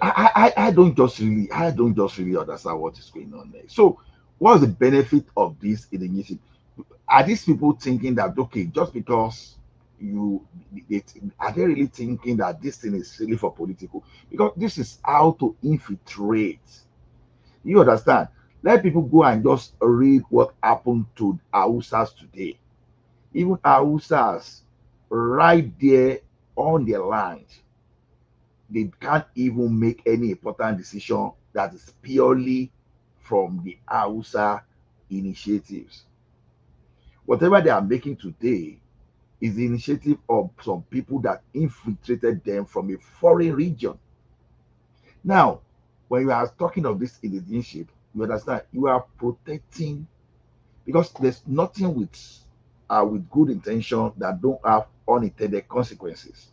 I don't just really understand what is going on there. So what's the benefit of this initiative? Are these people thinking that okay, just because are they really thinking that this thing is really for political? Because this is how to infiltrate. You understand? Let people go and just read what happened to Hausas today. Even Hausas right there on their land, they can't even make any important decision that is purely from the Hausa initiatives. Whatever they are making today is the initiative of some people that infiltrated them from a foreign region. Now, when you are talking of this indigentship, you understand you are protecting, because there's nothing with good intention that don't have unintended consequences.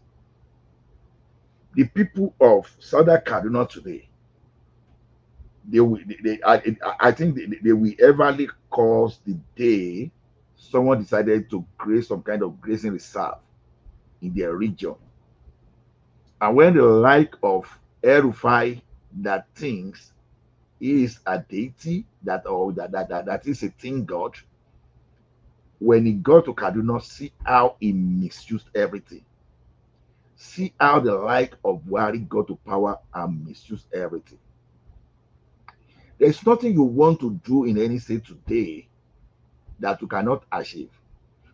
The people of Southern Kaduna today, I think they will everly cause the day someone decided to create some kind of grazing reserve in their region. And when the like of El-Rufai that thinks he is a deity, that is a thing God, when he got to Kaduna, see how he misused everything. See how the like of Buhari got to power and misuse everything. There's nothing you want to do in any state today that you cannot achieve.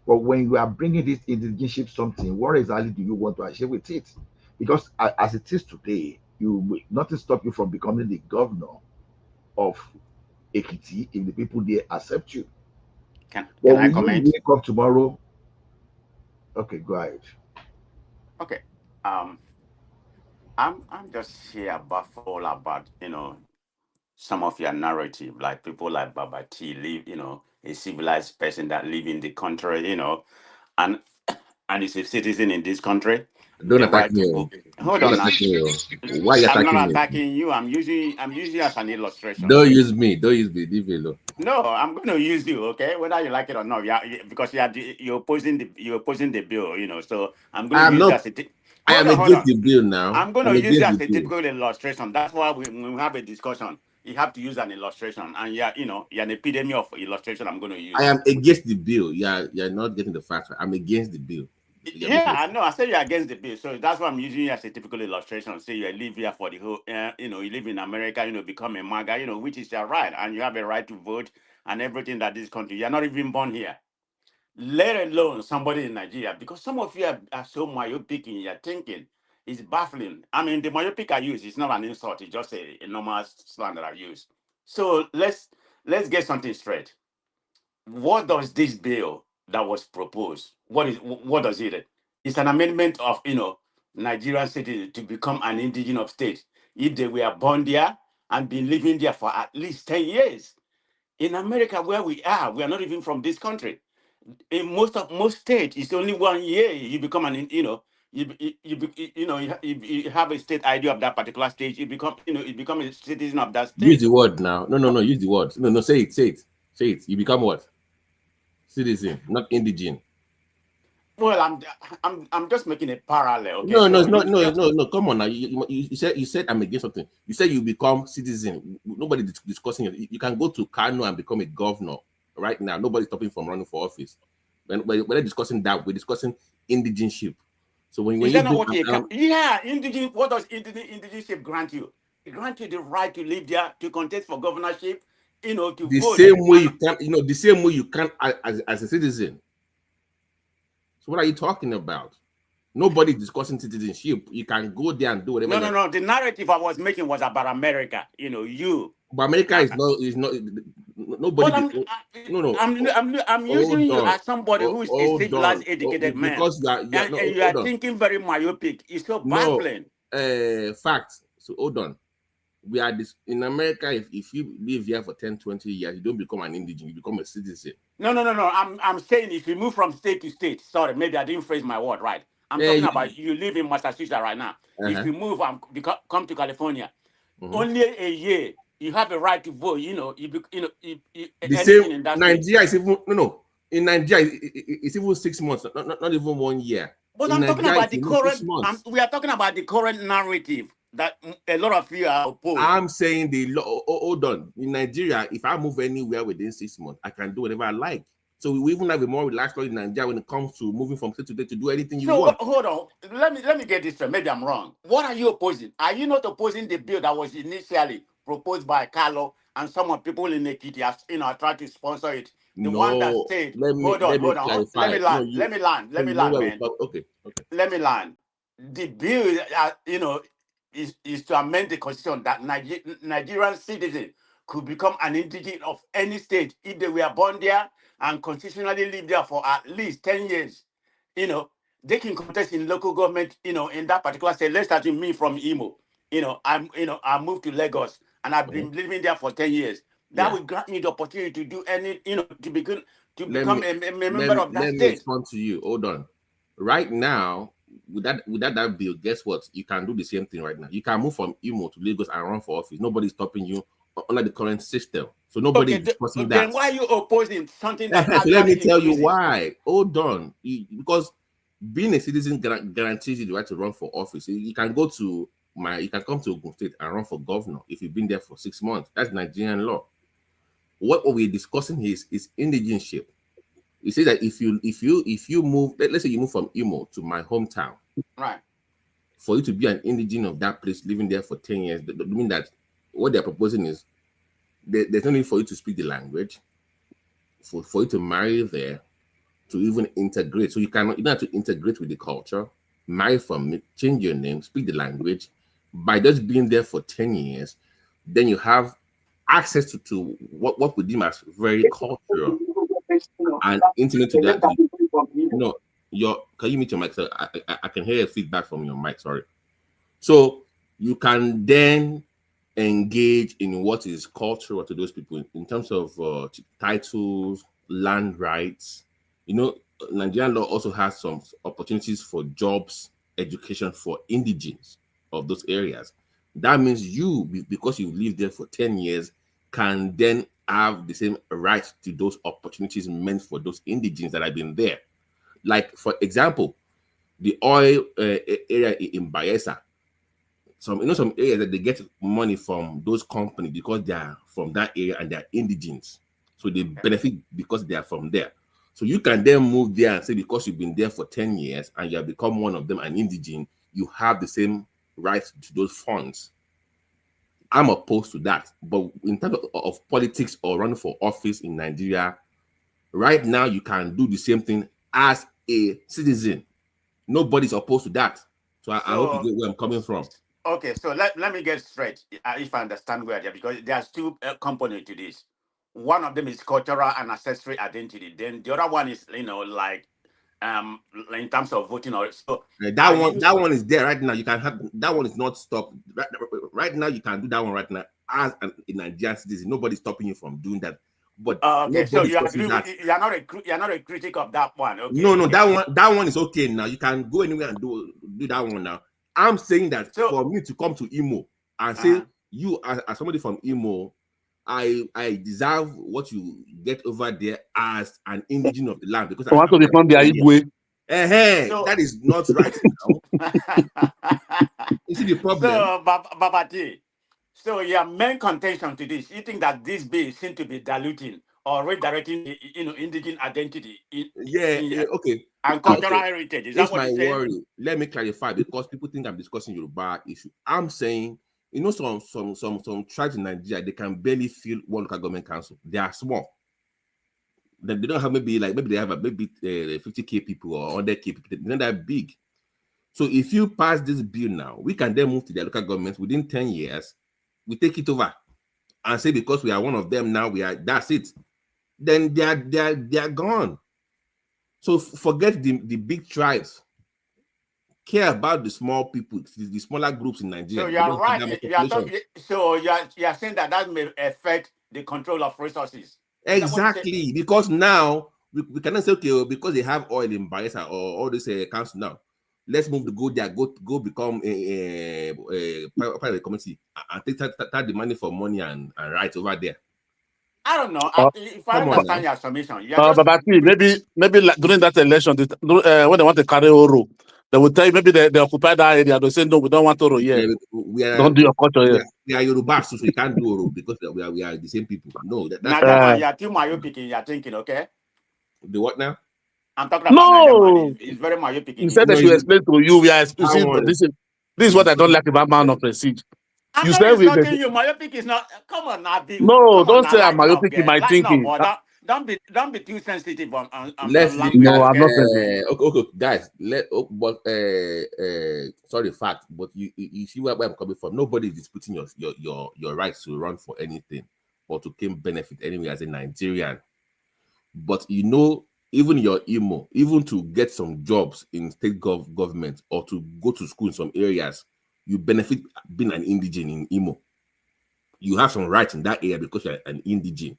But when you are bringing this indigentship something, what exactly do you want to achieve with it? Because as it is today, nothing stop you from becoming the governor of Ekiti if the people there accept you. Can But I will you comment? wake up tomorrow? Okay, go ahead. Okay. I'm just here baffled about some of your narrative, like people like Baba T live, a civilized person that live in the country, and and is a citizen in this country. Don't The attack right me. to Oh. vote. Hold Don't on now. attack me. Oh. Why are you I'm attacking not me? attacking you. I'm using you as an illustration. Don't use me. Don't use me. Leave me alone. No, I'm going to use you, okay? Whether you like it or not, because you're opposing the bill, So I'm going to I'm use not. that as a I am hold against on. the bill now. I'm going I'm to use against that the as a bill. typical illustration. That's why when we have a discussion, you have to use an illustration, and you're an epidemic of illustration. I'm going to use. I am against the bill. You're not getting the facts right. I'm against the bill. Yeah, I know. I say you're against the bill, so that's why I'm using it as a typical illustration. Say you live here for the whole, you live in America, become a MAGA, which is your right, and you have a right to vote and everything that this country. You're not even born here, let alone somebody in Nigeria, because some of you are so myopic in your thinking. It's baffling. I mean, the myopic I use is not an insult; it's just a normal slang that I use. So let's get something straight. What does this bill that was proposed? What does it? It's an amendment of Nigerian citizens to become an indigenous of state if they were born there and been living there for at least 10 years. In America, where we are not even from this country. In most states, it's only 1 year you become you have a state ID of that particular state. You become a citizen of that Use state. the word now. No. Use the word. No. Say it. You become what? Citizen, not indigent. Well, I'm just making a parallel. Okay, No, so it's not. you just No. Come on now. You said I'm against something. You said you become citizen. Nobody discussing it. You can go to Kano and become a governor right now. Nobody's stopping from running for office. When we're discussing that, we're discussing indigentship. So when is you that not bring what you can? Yeah, indigent. What does indigentship grant you? It grants you the right to live there, to contest for governorship, to the vote. same way And the same way you can as a citizen. So what are you talking about? Nobody's discussing citizenship. You can go there and do whatever. no. The narrative I was making was about America. But America is not nobody. But I'm using Hold you on. as somebody who is a Hold civilized, on. educated man, Because you are no. and you are Hold on. thinking very myopic. It's so No. baffling. Facts. So hold on. We are this in America. If you live here for 10, 20 years, you don't become an indigent. You become a citizen. No. I'm saying if you move from state to state. Sorry, maybe I didn't phrase my word right. I'm talking about you live in Massachusetts right now. If you move and come to California, only a year you have a right to vote. The Anything same in that state. Nigeria is even no. In Nigeria, it's even 6 months, not even 1 year. But In I'm talking Nigeria, about it's the even 6 current. months. We are talking about the current narrative that a lot of you are opposed. I'm saying the law. Hold on. In Nigeria, if I move anywhere within 6 months, I can do whatever I like. So we even have a more relaxed law in Nigeria when it comes to moving from state to state to do anything you want. Hold on. Let me get this straight. Maybe I'm wrong. What are you opposing? Are you not opposing the bill that was initially proposed by Carlo and some of people in Ekiti have tried to sponsor it? The one that No, said, let me let clarify. me land. Let me land, man. Okay. Let me land. The bill, is to amend the constitution that Nigerian citizens could become an indigent of any state if they were born there and constitutionally live there for at least 10 years. They can contest in local government, in that particular state. Let's start with me from Imo. I moved to Lagos and I've been living there for 10 years. That will grant me the opportunity to do to become a member of that let me state. respond to you. Hold on. Right now, without that bill, guess what? You can do the same thing right now. You can move from Imo to Lagos and run for office. Nobody's stopping you under the current system. So nobody is discussing that. Then why are you opposing something that So actually let me tell you increases? why. Hold on. Because being a citizen guarantees you the right to run for office. You can come to Ogun State and run for governor if you've been there for 6 months. That's Nigerian law. What we're discussing here is indigentship. You say that if you move, let's say you move from Imo to my hometown, right? for you to be an indigene of that place, living there for 10 years, that mean that what they're proposing is there's no need for you to speak the language, for you to marry there, to even integrate. So you don't have to integrate with the culture, marry from it, change your name, speak the language. By just being there for 10 years, then you have access to what we deem as very cultural and intimate to that. Can you mute your mic? So I can hear feedback from your mic. Sorry. So you can then engage in what is cultural to those people in terms of titles, land rights. Nigerian law also has some opportunities for jobs, education for indigenes of those areas. That means you, because you lived there for 10 years, can then have the same rights to those opportunities meant for those indigenes that have been there. Like, for example, the oil area in Bayelsa, some areas that they get money from those companies because they are from that area and they are indigenes. So they benefit because they are from there. So you can then move there and say, because you've been there for 10 years and you have become one of them, an indigene, you have the same rights to those funds. I'm opposed to that. But in terms of politics or running for office in Nigeria, right now you can do the same thing as a citizen. Nobody's opposed to that. So I hope you get where I'm coming from. Okay, so let me get straight, if I understand where they are, because there's two components to this. One of them is cultural and ancestral identity. Then the other one is, like in terms of voting. Or so that one is there right now. You can have that one is not stopped. Right now, you can do that one right now as a Nigerian citizen. Nobody's stopping you from doing that. But okay, so you agree you're not a critic of that one. Okay. No, that one is okay now. You can go anywhere and do that one now. I'm saying that for me to come to Imo and say you as somebody from Imo, I deserve what you get over there as an indigene of the land because I want to become the Igwe. That is not right now. You see the problem? So, Babati, so your main contention to this, you think that this bill seems to be diluting or redirecting, indigene identity? Okay. And cultural heritage. Is that what you're saying? Worry. Let me clarify because people think I'm discussing Yoruba issue. I'm saying, some tribes in Nigeria, they can barely fill one local government council. They are small. They don't have maybe they have 50k people or 100k people. They're not that big. So if you pass this bill now, we can then move to their local government within 10 years. We take it over and say because we are one of them now, that's it. Then they are gone. So forget the big tribes. Care about the small people, the smaller groups in Nigeria. So you're right. So you're saying that may affect the control of resources. Exactly, because now we cannot say, okay, because they have oil in Bayelsa or all this council now, let's move the go there, go become a private community and take the money for money and rights over there. I don't know. If I understand your submission, but maybe like during that election, when they want to carry Oro, they will tell you maybe they occupy that area. They say no, we don't want Oro here. Don't do your culture here. We are Yoruba, so you can't do Oro because we are the same people. No, that's you're too myopic in your thinking, okay? The what now? I'm talking about it's very myopic. You said that you explain to you. We are this is what I don't like about man of prestige. I'm not insulting you. Myopic is not. Come on, Nabi. No, don't say I'm myopic in my thinking. Don't be too sensitive on language. No, I'm not sensitive. Okay, guys. Sorry, fact, but you see where I'm coming from. Nobody is disputing your rights to run for anything or to claim benefit anyway as a Nigerian. But even your Imo, even to get some jobs in state government or to go to school in some areas, you benefit being an indigene in Imo. You have some rights in that area because you're an indigene.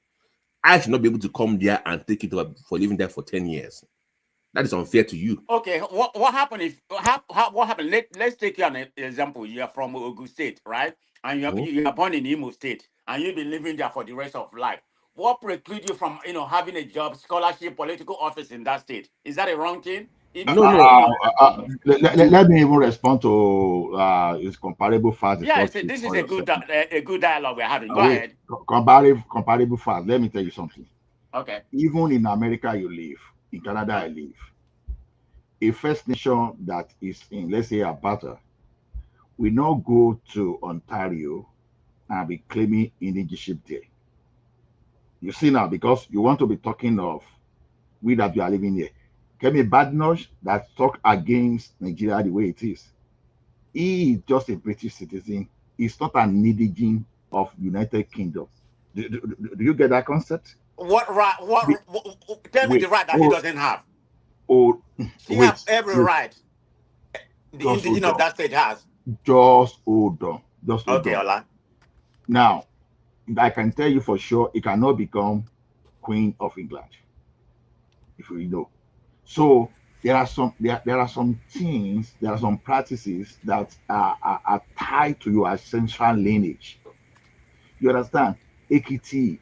I should not be able to come there and take it up for living there for 10 years. That is unfair to you. Okay, what happened what happened? Let's take you an example. You are from Ogun State, right? And you are born in Imo State, and you've been living there for the rest of life. What precludes you from having a job, scholarship, political office in that state? Is that a wrong thing? Let me even respond to his comparable facts. Yeah, this is a good dialogue we're having. Go ahead. Comparable facts. Let me tell you something. Okay. Even in America you live, in Canada I live, a First Nation that is in, let's say, Alberta, we now go to Ontario and be claiming Indigentship there. You see now, because you want to be talking of we that we are living here. Kemi Badnoch that talk against Nigeria the way it is. He is just a British citizen. He's not an indigent of United Kingdom. Do you get that concept? What right? Tell me the right that he doesn't have. Oh, he has every right. The indigent of that state has. Just hold on. Just hold okay, on. Ola. Now, I can tell you for sure, it cannot become Queen of England. If you know. So there are some things, there are some practices that are tied to your essential lineage. You understand? Ekiti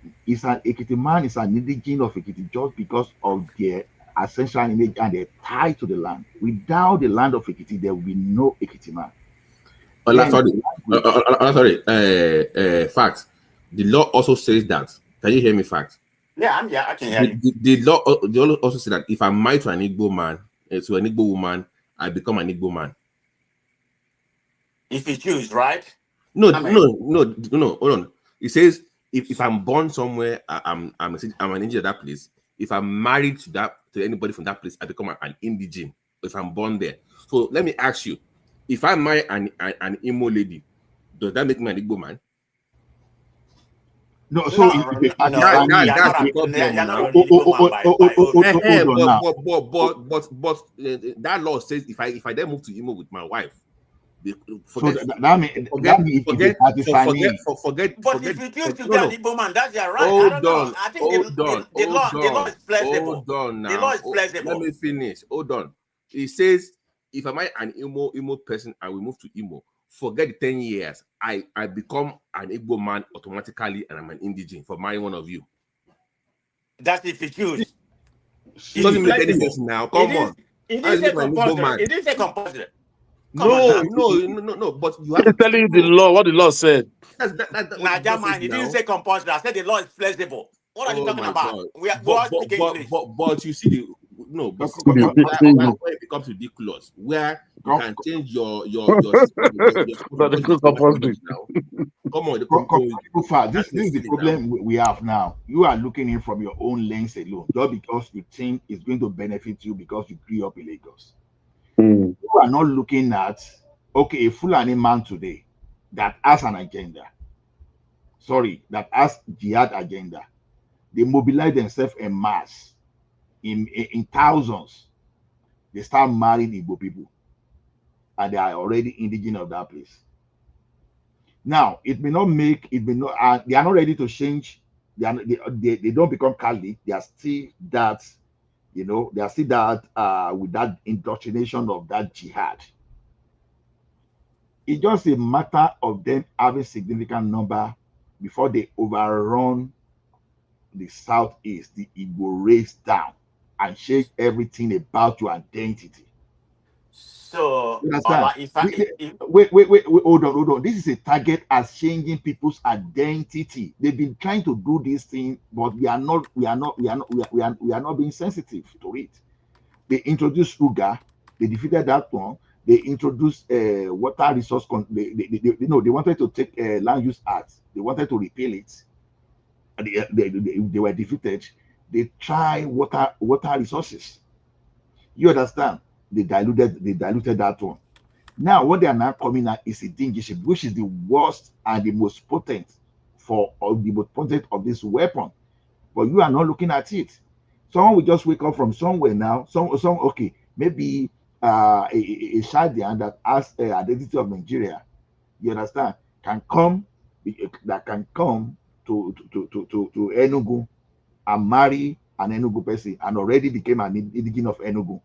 man is an indigent of Ekiti just because of their essential lineage and they're tied to the land. Without the land of Ekiti, there will be no Ekiti man. Sorry. Fact. The law also says that. Can you hear me? Fact. Yeah, I can hear you. The law also says that if I'm married to an Igbo man, to an Igbo woman, I become an Igbo man. If you choose, right? No. Hold on. It says if I'm born somewhere, I'm an indigent of that place. If I'm married to anybody from that place, I become an indigent. If I'm born there. So let me ask you, if I marry an Imo lady, does that make me an Igbo man? No, so that law says if I then move to Imo with my wife, But if you choose to be an Igbo man, that's your right. I don't know. I think the law is flexible. The law is flexible. Let me finish. Hold on. It says if I marry an Imo person and we move to Imo, forget the 10 years. I become an Igbo man automatically and I'm an indigent for marrying one of you. That's if you choose. It doesn't make any sense now. Come on. It didn't say compulsory. It didn't say compulsory. No. But you have to tell you the law, what the law said. Najaman, he didn't say compulsory. I said the law is flexible. What are you talking about? We are speaking English. But you see when it becomes ridiculous, where you can change your Come on, this is the problem we have now. You are looking in from your own lens alone, just because you think it's going to benefit you because you grew up in Lagos. You are not looking at a Fulani man today that has an agenda. That has jihad agenda. They mobilize themselves en masse in thousands. They start marrying Igbo people, and they are already indigent of that place. Now, they are not ready to change. They don't become Catholic. They are still that, they are still that with that indoctrination of that jihad. It's just a matter of them having significant number before they overrun the Southeast, the Igbo race down, and shake everything about your identity. So, wait, hold on. This is a target as changing people's identity. They've been trying to do this thing, but we are not being sensitive to it. They introduced Uga, they defeated that one. They introduced water resource. They wanted to take land use act. They wanted to repeal it. They were defeated. They tried water resources. You understand? They diluted that one. Now, what they are now coming at is Indigentship, which is the worst and the most potent of this weapon. But you are not looking at it. Someone will just wake up from somewhere now. Maybe a child that has an identity of Nigeria. You understand? Can come to Enugu and marry an Enugu person and already became an indigent of Enugu.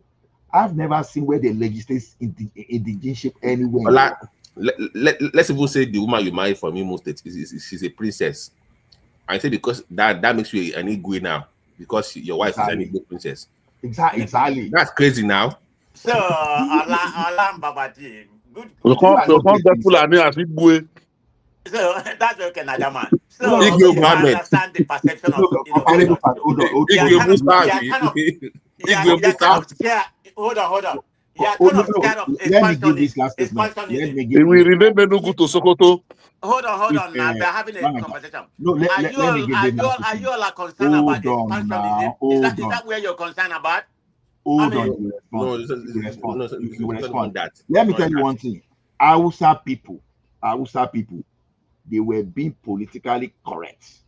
I've never seen where they legislate indigentship anywhere. Let's even say the woman you marry from Imo State she's a princess. I say because that makes you an Igwe now because your wife is an Igwe princess. Exactly. That's crazy now. So, Alam Babati, good. So that's okay, Najaman. So I understand the perception of hold on. Hold on. You are kind of scared of let me give this last statement. Let me give we rename Enugu to Sokoto. Hold on. Now we're having a conversation. No, let me give this last Are statement. you all concerned about Hold on now. expansionism? Is that where you're concerned about? Hold on, you will respond. Let me tell you one thing. Hausa people, they were being politically correct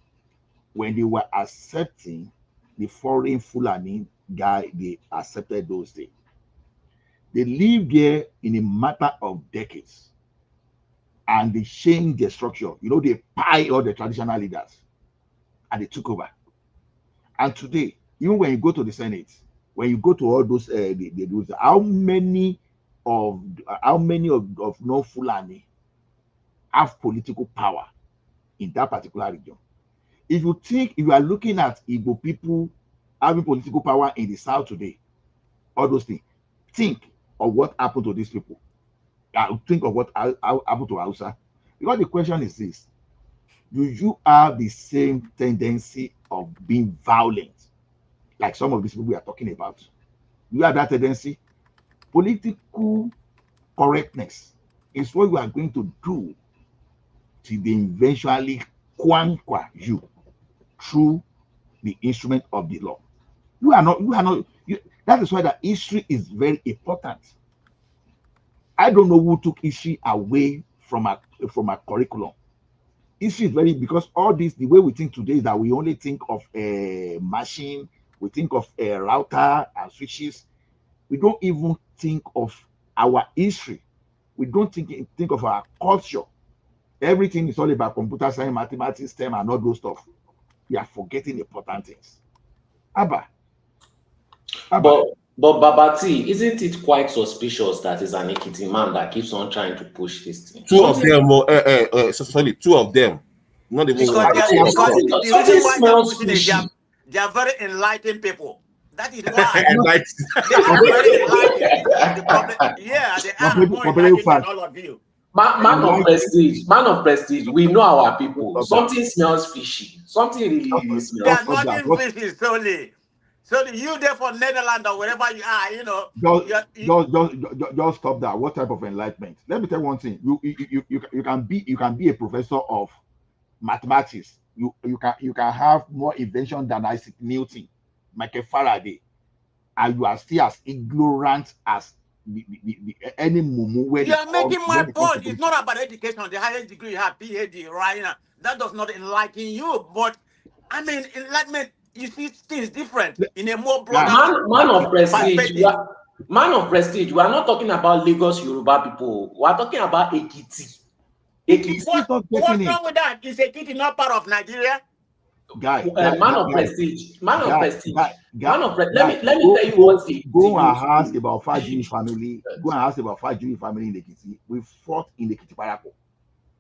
when they were accepting the foreign Fulani guy. They accepted those things. They lived there in a matter of decades, and they changed their structure. You know, they pie all the traditional leaders, and they took over. And today, even when you go to the Senate, when you go to all those, how many of no Fulani have political power in that particular region? If you are looking at Igbo people having political power in the South today, all those things, think of what happened to these people. Think of what happened to Hausa. Because the question is this: do you have the same tendency of being violent like some of these people we are talking about? You have that tendency. Political correctness is what you are going to do till they eventually quanqua you through the instrument of the law. That is why the history is very important. I don't know who took history away from our curriculum. History is very, because all this, the way we think today is that we only think of a machine, we think of a router and switches. We don't even think of our history. We don't think of our culture. Everything is all about computer science, mathematics, STEM, and all those stuff. We are forgetting important things. Abba. But Babati, isn't it quite suspicious that it's an Ekiti man that keeps on trying to push this thing? Two of them, not even because one. The reason why they're pushing it, they are very enlightened people. That is why. They are very enlightened. The problem, they are more enlightened than all of you. Man of prestige. We know our people. Something smells fishy. Something really smells. They are not in fishy solely. So you there for Netherlands or wherever you are, you know. Just stop that. What type of enlightenment? Let me tell you one thing. You can be a professor of mathematics. You can have more invention than Isaac Newton, Michael Faraday, and you are still as ignorant as any mumu. You are making my point. It's not about education. The highest degree you have, PhD, right now. That does not enlighten you. But I mean, enlightenment, you see things different in a more broader man of prestige. Man of prestige. We are not talking about Lagos Yoruba people. We are talking about Ekiti. What's wrong with that? Is Ekiti not part of Nigeria? Man of prestige. Let me tell you what. Go and ask about Fajuyi family. Go and ask about Fajuyi family in Ekiti. We fought in the Ekiti Parako.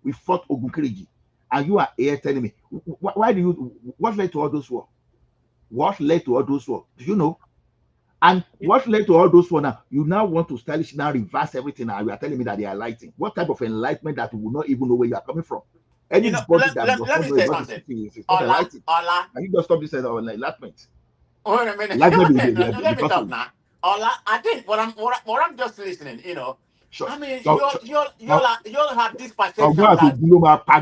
We fought Ogunkeriji. And you are here telling me, what led to all those wars? What led to all those wars? Do you know? And what led to all those wars now? You now want to stylish now reverse everything, and you are telling me that they are enlightened. What type of enlightenment that you will not even know where you are coming from? Anybody let me say something. Ola. Can you just stop this enlightenment? Wait a minute. Let me talk now. Ola, I think what I'm just listening, you know. Sure. I mean, you'll have this perception that. Stop. I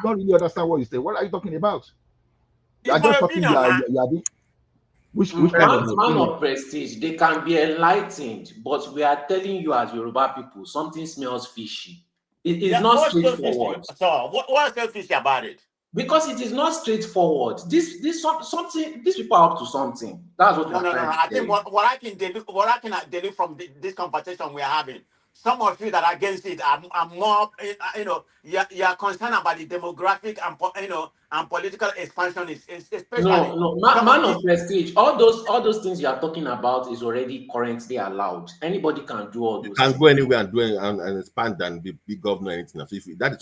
don't really understand what you say. What are you talking about? You're just talking. Which man of prestige, they can be enlightened, but we are telling you as Yoruba people, something smells fishy. It is not straightforward. So what's so fishy about it? Because it is not straightforward. These people are up to something. That's what No. I think what I can deduce from this conversation we are having. Some of you that are against it are more, you know, you are concerned about the demographic and political expansion, especially. No, man of prestige. All those things you are talking about is already currently allowed. Anybody can do all those. Can go anywhere and do it and expand and be governor anything. That is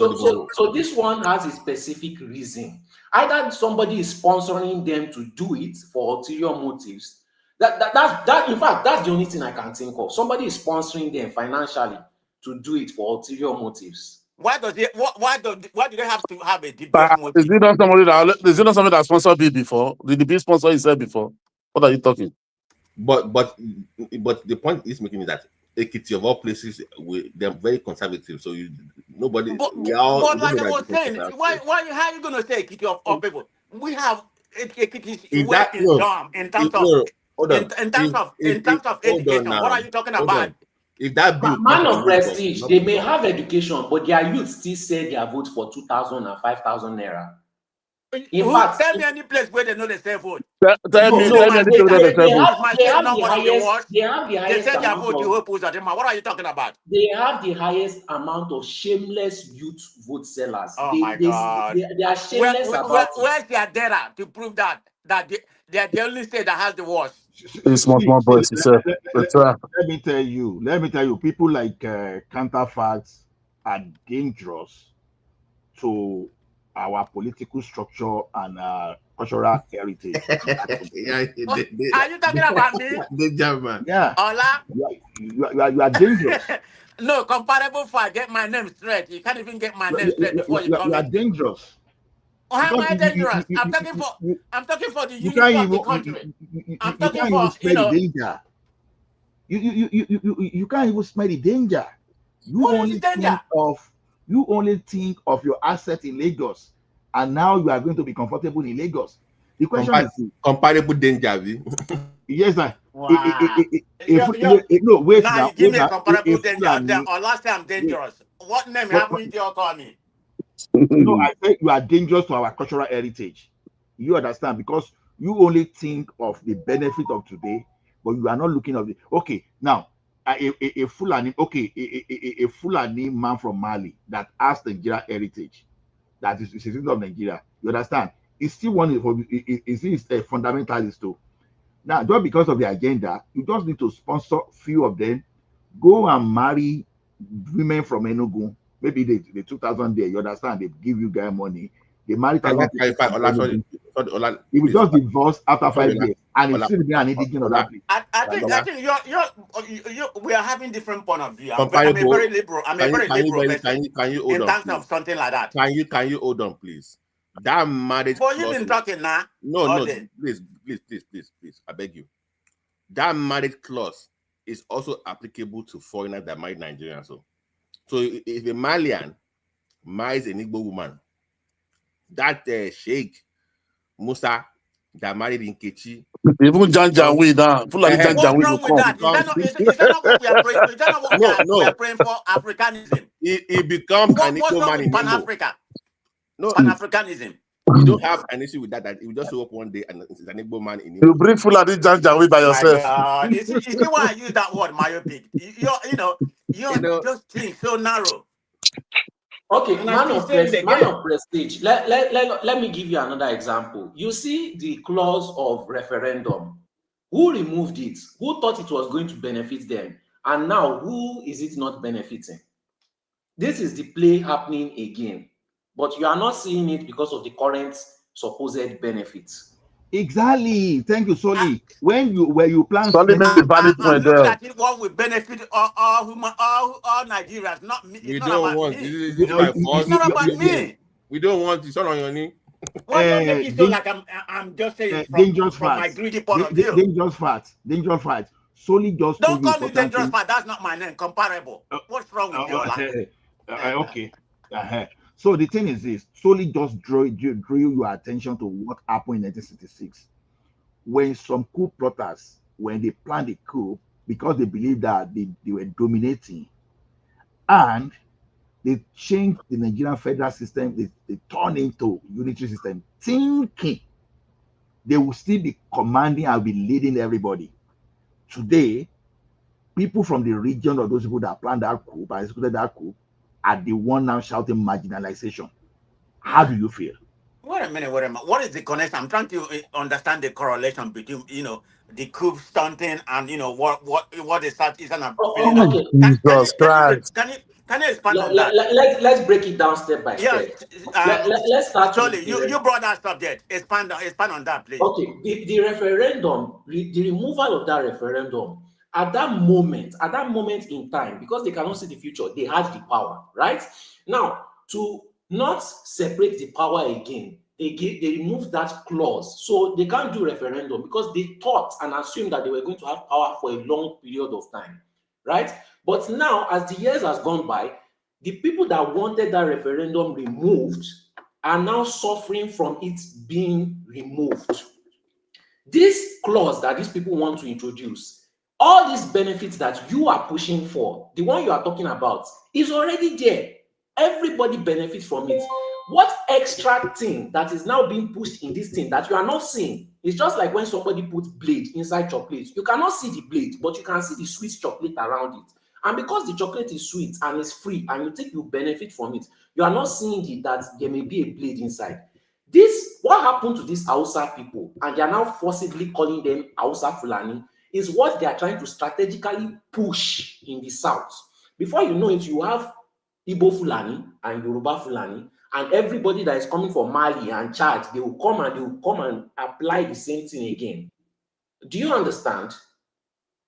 so this one has a specific reason. Either somebody is sponsoring them to do it for ulterior motives. That in fact, that's the only thing I can think of. Somebody is sponsoring them financially to do it for ulterior motives. Why do they have to have a dubious motive? Is it not somebody that sponsored B before? Did the B sponsor himself before? What are you talking? But the point is making is that Ekiti of all places, they're very conservative. So nobody. But like I was saying, how are you gonna say Ekiti of all people? We have Ekiti in terms of education. What are you talking about? If that bill man of prestige, they may have education, but their youth still sell their vote for 2,000 and 5,000 naira. In fact, tell me any place where they know they sell vote. They have the highest amount of. What are you talking about? They have the highest amount of shameless youth vote sellers. Oh my God! They are shameless about. Where's their data to prove that they are the only state that has the worst? It's much more boys. Let me tell you, people like counterparts are dangerous to our political structure and cultural heritage. Are you talking about me? Yeah. Ola? You are dangerous. No, comparable for get my name straight. You can't even get my name straight before you come in. You are dangerous. How am I dangerous? I'm talking for the unity of the country. I'm talking for danger. You can't even smell the danger. You only think of your asset in Lagos, and now you are going to be comfortable in Lagos. The question is comparable danger. Yes, sir. Wow. No, wait now. Give me a comparable danger. Or last time dangerous. What name haven't you call me? No, I think you are dangerous to our cultural heritage. You understand? Because you only think of the benefit of today, but you are not looking at it. Okay, now a Fulani man from Mali that has Nigeria heritage, that is citizen of Nigeria. You understand? It's still one of is a fundamentalist too. Now, just because of the agenda, you just need to sponsor few of them, go and marry women from Enugu. Maybe the 2,000 there, you understand? They give you guy money. They marry. He will just divorce after 5 years, and it's still be an indigenous. I think we are having different point of view. I'm a very liberal. I'm a very liberal person. Can you hold in on, terms please? Of something like that? Can you hold on, please? That marriage. But you've been talking now. No, please. I beg you. That marriage clause is also applicable to foreigners that marry Nigerians. So if a Malian marries an Igbo woman, that Sheikh Musa that married in Kechi, even Janjaweed now. What's wrong with that? Is that not what we are praying for? Is that not what we are praying for? Africanism. It becomes an What's Igbo wrong man with in Pan-Africa? No, Pan-Africanism. You don't have an issue with that. That you just woke up one day and it's an Igbo man in Igbo. You bring Fulani Janjaweed by yourself. You see why I use that word, myopic? You're just think so narrow. Okay, man of prestige. Let me give you another example. You see the clause of referendum. Who removed it? Who thought it was going to benefit them? And now, who is it not benefiting? This is the play happening again. But you are not seeing it because of the current supposed benefits. Exactly. Thank you, Soli. When you plan I'm looking at it, what will benefit all Nigerians, not me. It's not about me. It's not about me. We don't want it's not on your knee. Why don't make it so like I'm just saying from my greedy point of view? Dangerous facts. Soli just don't call me dangerous fact. That's not my name. Comparable. What's wrong with your life? Okay. So the thing is this, Soli just drew your attention to what happened in 1966. When some coup plotters, when they planned the coup, because they believed that they were dominating, and they changed the Nigerian federal system, they turned into unitary system, thinking they will still be commanding and be leading everybody. Today, people from the region or those people that planned that coup, and executed that coup, are the one now shouting marginalization. How do you feel? Wait a minute. What is the connection? I'm trying to understand the correlation between the coup stunting and what is that? Jesus Christ. Can you expand on that? Let's break it down step by step. Let's start. Surely, you brought that subject. Expand on that, please. Okay, the referendum, the removal of that referendum at that moment in time, because they cannot see the future, they had the power, right? Now, to not separate the power again, they removed that clause. So they can't do referendum because they thought and assumed that they were going to have power for a long period of time, right? But now, as the years has gone by, the people that wanted that referendum removed are now suffering from it being removed. This clause that these people want to introduce, all these benefits that you are pushing for, the one you are talking about, is already there. Everybody benefits from it. What extra thing that is now being pushed in this thing that you are not seeing? It's just like when somebody puts blade inside chocolate. You cannot see the blade, but you can see the sweet chocolate around it. And because the chocolate is sweet and is free, and you think you benefit from it, you are not seeing that there may be a blade inside. This, what happened to these Hausa people, and they are now forcibly calling them Hausa Fulani, is what they are trying to strategically push in the south. Before you know it, you have Igbo Fulani and Yoruba Fulani, and everybody that is coming from Mali and Chad, they will come and apply the same thing again. Do you understand?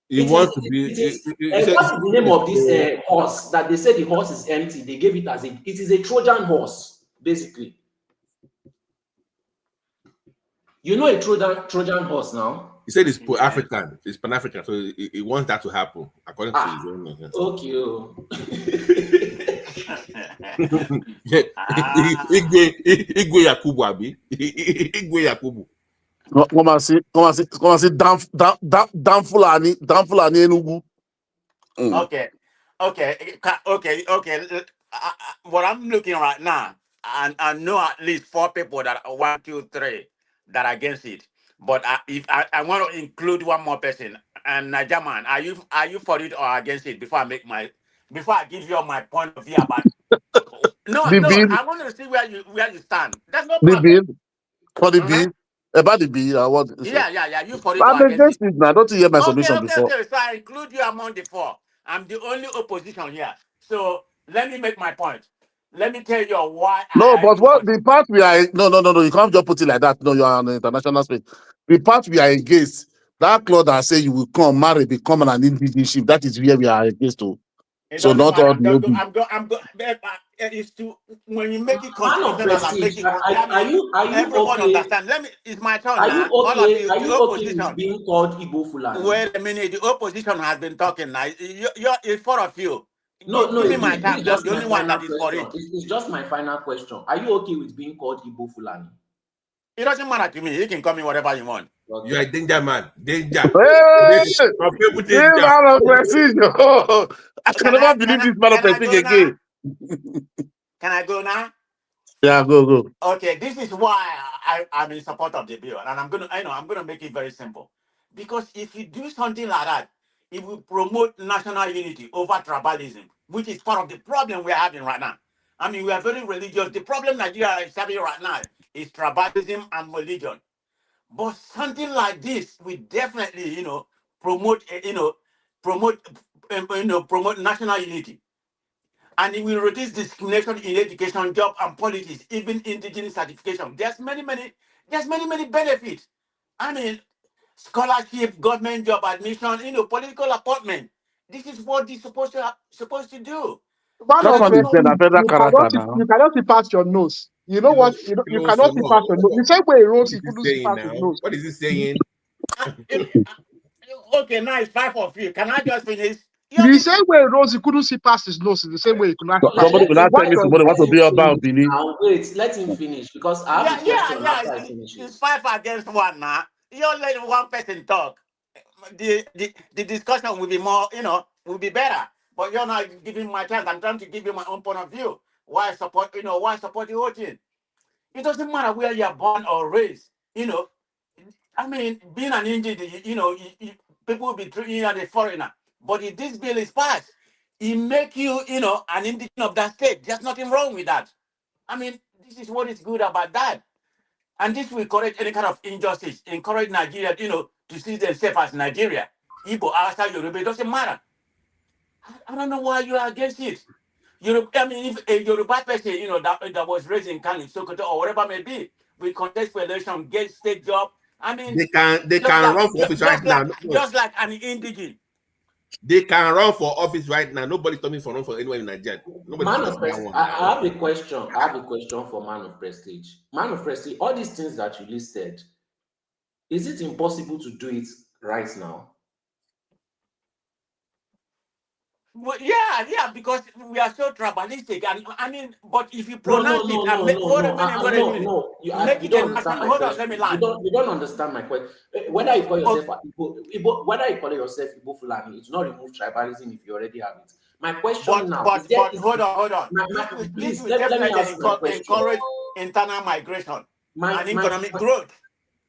What is the name of this horse that they say the horse is empty? They gave it as it is a Trojan horse, basically. You know a Trojan horse now? He said it's African, it's Pan-African, so he wants that to happen according to his own. Okay. Igwe Yakubu abi. Igwe Yakubu. Come and see, damn Fulani Enugu. Okay. What I'm looking right now, and I know at least 4 people that are 1, 2, 3 that are against it. But if I want to include one more person, and Najaman, are you for it or against it? Before I give you my point of view about. No, I want to see where you stand. That's no problem. The bill for the bill. About the bill, I want. Yeah. You for it I'm or against it? I don't hear my submission before. Okay. So I include you among the 4. I'm the only opposition here. So let me make my point. Let me tell you why. But what the part we are no. You can't just put it like that. No, you are on the international space. The part we are against, that clause that say you will come marry, become an indigentship. That is where we are against to. So not all the. It's to when you make it constitutional and make it. Are you everyone okay? Understand? It's my turn. Are now. you okay? All of you, are the you opposition okay with being called Igbo Fulani? Wait a minute. The opposition has been talking now. It's 4 of you. No, give me my time. Just the only one that is for it. It's just my final question. Are you okay with being called Igbo Fulani? It doesn't matter to me. You can call me whatever you want. Okay. You are a danger man. Danger. I can never believe this man of thing again. Can I go now? Yeah, go. Okay, this is why I'm in support of the bill, and I'm gonna make it very simple. Because if you do something like that, it will promote national unity over tribalism, which is part of the problem we're having right now. I mean, we are very religious. The problem Nigeria is having right now is tribalism and religion. But something like this will definitely, promote national unity. And it will reduce discrimination in education, job, and politics, even indigenous certification. There's many benefits. I mean, scholarship, government job admission, political appointment. This is what they're supposed to do. You cannot see past your nose. You know what? You cannot see past your nose. The same way Rose, he couldn't see past his nose. What is he saying? Okay, now it's 5 of you. Can I just finish? The same way Rose, he couldn't see past his nose. The same way he could not. Somebody will not tell me somebody wants to be about Billy. Wait, let him finish because I have a question after I finish. It's 5 against 1 now. You only let one person talk. The discussion will be more, will be better. But you're not giving my chance. I'm trying to give you my own point of view. Why support the whole thing? It doesn't matter where you're born or raised. I mean, being an indigent, people will be treating you as a foreigner. But if this bill is passed, it make you, an indigent of that state. There's nothing wrong with that. I mean, this is what is good about that. And this will correct any kind of injustice, encourage Nigeria, to see themselves as Nigeria. Igbo, Hausa, Yoruba, it doesn't matter. I don't know why you are against it. If a Yoruba person, that was raised in Kano, Sokoto, or whatever may be, will contest for election, get state job. I mean, they can run for office right now. Just like an indigent. They can run for office right now. Nobody's coming for run for anyone in Nigeria. Man of prestige. I have a question. I have a question for man of prestige. Man of prestige, all these things that you listed, is it impossible to do it right now? Well, yeah, because we are so tribalistic, and I mean, but if you pronounce it and make hold on a minute, you make you it don't a understand national. my Hold on, question. let me land. You don't understand my question. Whether you call yourself Igbo, whether you call yourself Igbo Fulani, it's not remove tribalism if you already have it. My question now is there. Hold on. Please This will let me definitely ask my question. encourage internal migration and economic growth.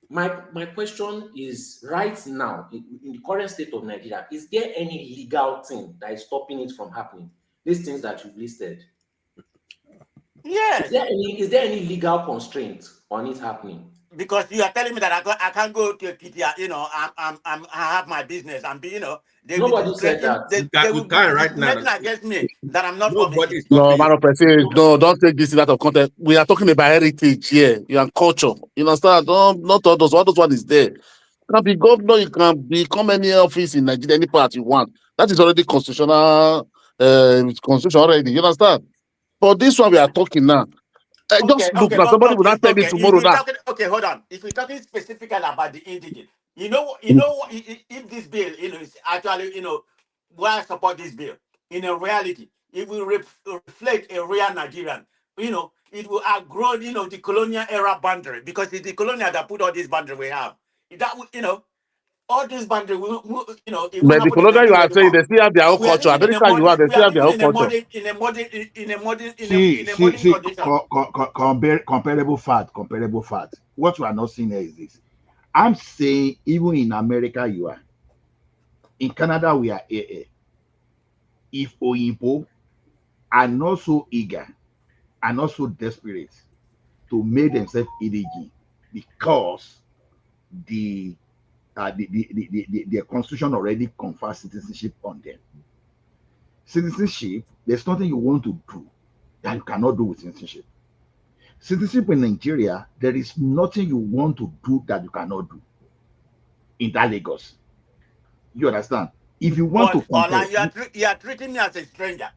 My question is right now in the current state of Nigeria, is there any legal thing that is stopping it from happening? These things that you've listed. Yes. Is there any legal constraint on it happening? Because you are telling me that I can't go to Kitia, you know, I have my business and be, you know, they Nobody will said that. they will be discriminating against me that I'm not of it. No, man of prestige, no, don't take this out of context. We are talking about heritage here, and culture. You understand? Not all those one is there. You can be governor, you can become any office in Nigeria, any part you want. That is already constitutional, constitution already. You understand? But this one we are talking now. Just look now. Somebody will not tell me tomorrow now. Hold on. If we're talking specifically about the indigent, you know, if this bill, you know, is actually, you know, why I support this bill. In a reality, it will reflect a real Nigerian. You know, it will outgrow, you know, the colonial era boundary because it's the colonial that put all these boundaries we have. That would, you know, all these boundaries, you know, it But won't the happen in colonial you are Nigeria saying, anymore. they still have their own culture. America you are, they still have their own culture. In a modern See, condition. Comparable fact. What we are not seeing here is this. I'm saying even in America you are. In Canada we are AA. If Oyinbo are not so eager and not so desperate to make themselves EDG because the constitution already confers citizenship on them. Citizenship, there's nothing you want to do that you cannot do with citizenship. Citizenship in Nigeria, there is nothing you want to do that you cannot do in that Lagos. You understand? If you want to compare, you are treating me as a stranger.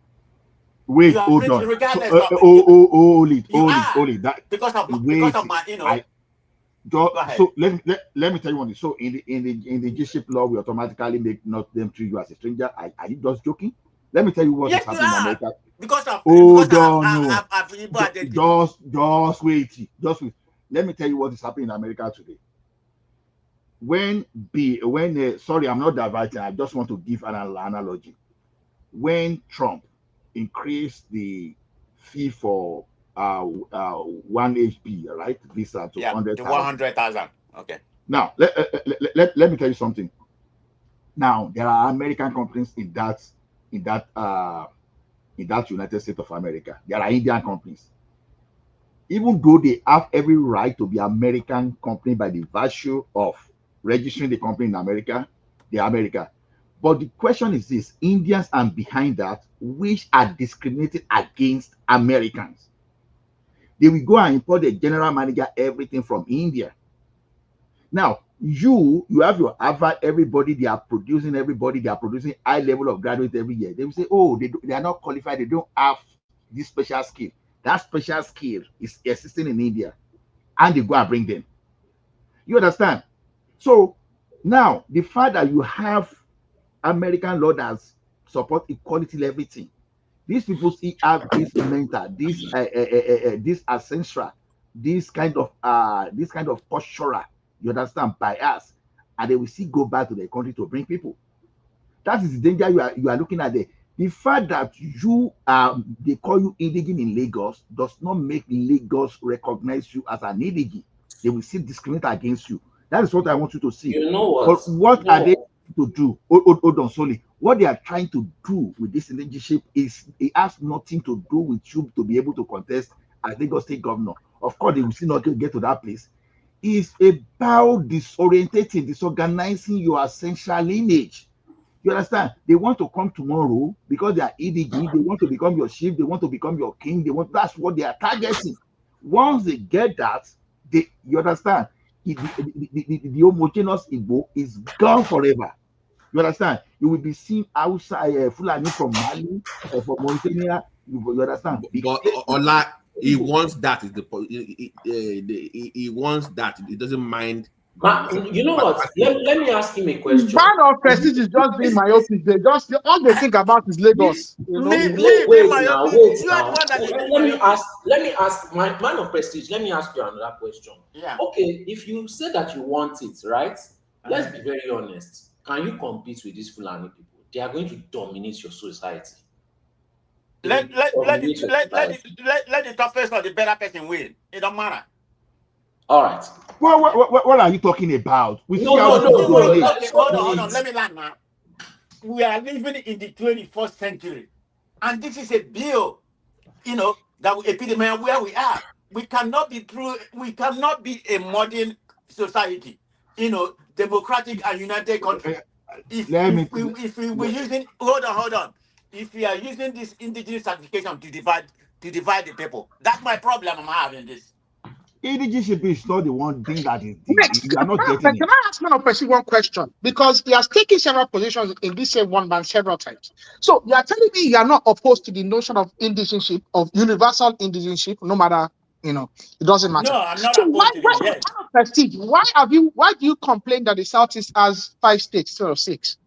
Wait, hold on. Regardless So, of hold it. That because of my, you know. So let me tell you one thing. So in the Indigentship law, we automatically make not them treat you as a stranger. Are you just joking? Let me tell you what is happening in America. Because of just wait. Let me tell you what is happening in America today. Sorry, I'm not diverting. I just want to give an analogy. When Trump increased the fee for 1 HP, right, visa to 100,000. Okay. Now let me tell you something. Now there are American companies in that United States of America. There are Indian companies. Even though they have every right to be American company by the virtue of registering the company in America, they are America. But the question is this: Indians are behind that, which are discriminated against Americans. They will go and import the general manager, everything from India. Now, you have your Harvard, everybody, they are producing high level of graduates every year. They will say, oh, they are not qualified, they don't have this special skill. That special skill is existing in India, and they go and bring them. You understand? So now the fact that you have American law that support equality, everything, these people still have this mental, this ancestral, this kind of postural, you understand, bias, and they will still go back to their country to bring people. That is the danger you are looking at there. The fact that they call you indigent in Lagos does not make Lagos recognize you as an indigent. They will still discriminate against you. That is what I want you to see. You know what? But what are they to do? Hold on, solely. What they are trying to do with this indigentship is it has nothing to do with you to be able to contest as Lagos State Governor. Of course, they will still not get to that place. It's about disorientating, disorganizing your essential lineage. You understand? They want to come tomorrow because they are EDG. They want to become your chief. They want to become your king. That's what they are targeting. Once they get that, you understand? The homogeneous Igbo is gone forever. You understand? You will be seen outside Fulani from Mali or from Mauritania. You understand? But Ola, he wants that. Is the he wants that. He doesn't mind. You know what? Let me ask him a question. Man of prestige is just being myopic. All they think about is Lagos. You know? Wait now. Let me ask my man of prestige. Let me ask you another question. Yeah. Okay, if you say that you want it, right? Let's be very honest. Can you compete with these Fulani people? They are going to dominate your society. Let the toughest or the better person win. It don't matter. All right. What are you talking about? We see how Okay, hold on. on. Let me land now. We are living in the 21st century, and this is a bill, that will epitomize where we are. We cannot be a modern society, democratic and united country. If we were using hold on. If we are using this indigenous certification to divide the people, that's my problem I'm having this. Indigentship is not the one thing that is Next, you are not getting it. Can I ask man of prestige one question? Because he has taken several positions in this same one man several times. So you are telling me you are not opposed to the notion of indigentship, of universal indigentship, no matter, it doesn't matter. No, I'm not so opposed to it. Yes. Man of prestige, why do you complain that the Southeast has 5 states instead of 6?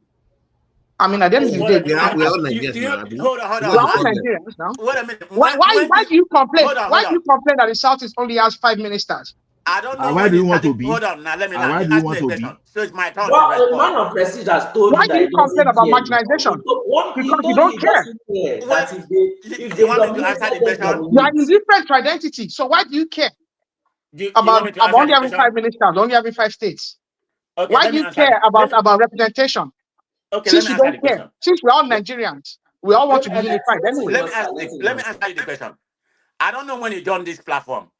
I mean, at the end of the day, we're all Nigerians now. Hold on. We're all Nigerians now. Wait a minute. Why do you complain? Hold on. Why do you complain that the Southeast only has 5 ministers? I don't know why do you want to be? Hold on, now let me Why do you want to be? So it's my turn Well, to respond. a man of prestige has told why you that do you he complain doesn't about care. marginalization? Because you He don't care. That if they want me to answer the question? You are indifferent to identity. So why do you care about only having 5 ministers, only having 5 states? Okay, Why do you care about representation? Okay, Since let me you answer don't the care, question. since we're all Nigerians, we all want to be unified anyway. Let me answer you the question. I don't know when you joined this platform.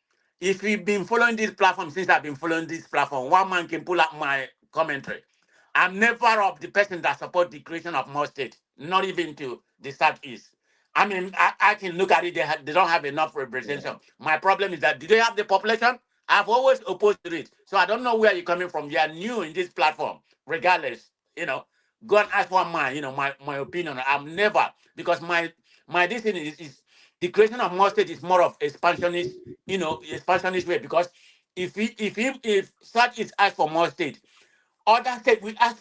If you've been following this platform since I've been following this platform, one man can pull up my commentary. I'm never of the person that support the creation of more states, not even to the Southeast. I mean, I can look at it, they don't have enough representation. My problem is that, do they have the population? I've always opposed to it. So I don't know where you're coming from. You are new in this platform, regardless, go and ask one man, my opinion. I'm never, because my decision is the creation of more states is more of expansionist, expansionist way. Because if such is asked for more states, other states will ask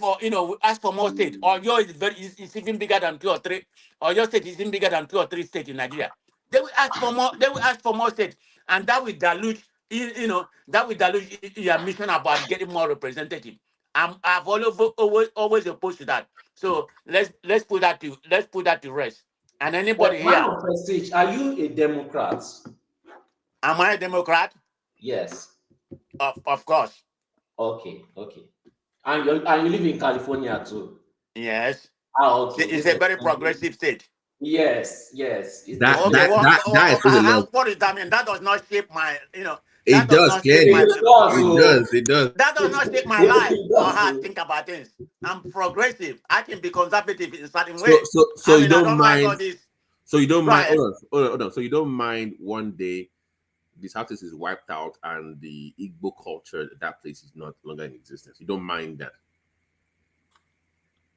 for more states. Or yours is even bigger than 2 or 3. Or your state is even bigger than 2 or 3 states in Nigeria. They will ask for more. They will ask for more states, and that will dilute, your mission about getting more representative. I've always opposed to that. So let's put that to rest. And anybody here, man of prestige, are you a Democrat? Am I a Democrat? Yes. Of course. Okay. And you live in California too? Yes. Okay. It's a very progressive state. Yes. What is that mean? That does not shape my, It does, clearly. It does. That does not shape my life or how I think about things. I'm progressive. I can be conservative in certain ways. So you don't mind. Like all this. So you don't mind. Hold on. So you don't mind one day this house is wiped out and the Igbo culture, that place is not longer in existence. You don't mind that.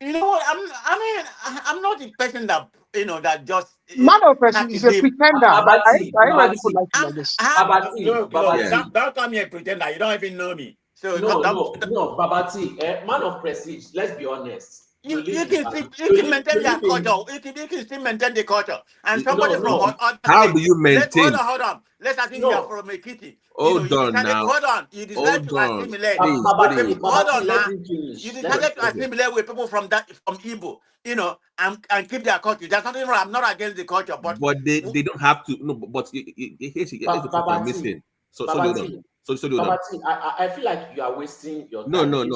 You know what? I'm not the person that that just man of prestige is a pretender. But I ready for like this. Don't call me a pretender. You don't even know me. So no, Babati, man of prestige. Let's be honest. You can maintain your culture. You can still maintain the culture. And somebody from other how state, do you maintain? Hold on. Let's assume you are from Ekiti. Hold on now. Hold on. You decided to assimilate. Please. Hold on now. You decided to assimilate with people from Igbo, and keep their culture. There's nothing wrong. I'm not against the culture, but they don't have to. No, but here's the point I'm missing. So I feel like you are wasting your time. No. Hold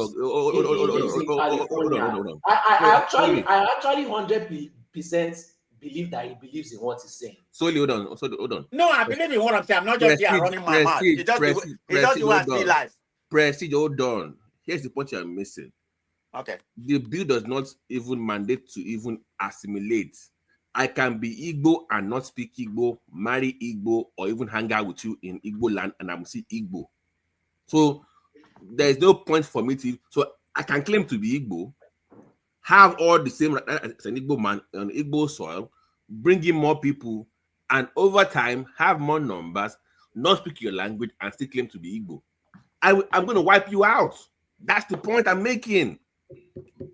on. I actually 100% believe that he believes in what he's saying. Hold on. No, I believe in what I'm saying. I'm not just here running my mouth. It's just the way I see life. Prestige, hold on. Here's the point you're missing. Okay. The bill does not even mandate to even assimilate. I can be Igbo and not speak Igbo, marry Igbo, or even hang out with you in Igbo land and I'm still Igbo. So there's no point for me to. So I can claim to be Igbo, have all the same as an Igbo man on Igbo soil, bring in more people, and over time have more numbers, not speak your language, and still claim to be Igbo. I'm going to wipe you out. That's the point I'm making.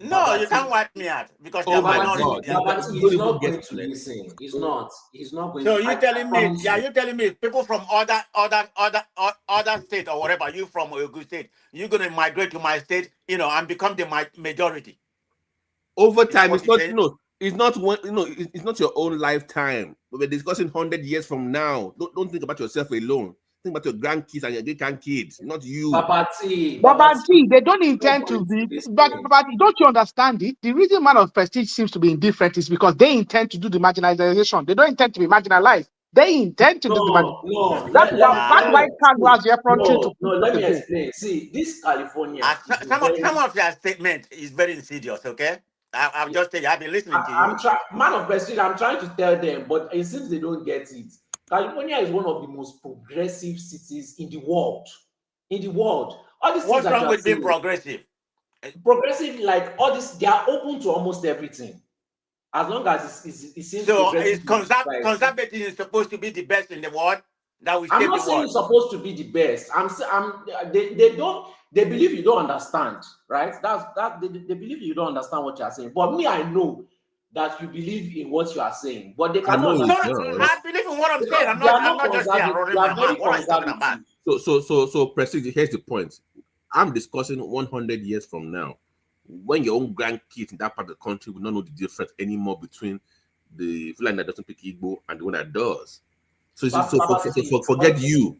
No, you can't wipe me out because oh my minority. God, he's not going to listen. He's not. He's not going. So to. you telling me? Yeah, you telling me people from other state or whatever, you from Ogun State, you're gonna migrate to my state, and become the majority. Over time, it's not. It's not one. It's not your own lifetime. We're discussing 100 years from now. Don't think about yourself alone. Think about your grandkids and your great grandkids, not you. Babati, they don't intend to be. But don't you understand it? The reason man of prestige seems to be indifferent is because they intend to do the marginalization. They don't intend to be marginalized. They intend to do the marginalization. That's why Kanu has the effrontery to. No, let me explain. See, this California. Some of your statement is very insidious. Okay, I've just tell you. I've been listening to you. Man of prestige. I'm trying to tell them, but it seems they don't get it. California is one of the most progressive cities in the world. All these What's wrong with being progressive? Progressive, like all this, they are open to almost everything. As long as it seems so. Is conservative is supposed to be the best in the world? That we I'm not saying it's supposed to be the best. They believe you don't understand, right? They believe you don't understand what you are saying. But me, I know that you believe in what you are saying, but they cannot. I believe in what I'm saying. I'm not just here running my mouth. What are you talking about? So Prestige, here's the point. I'm discussing 100 years from now, when your own grandkids in that part of the country will not know the difference anymore between the Fulani that doesn't speak Igbo and the one that does. So forget you.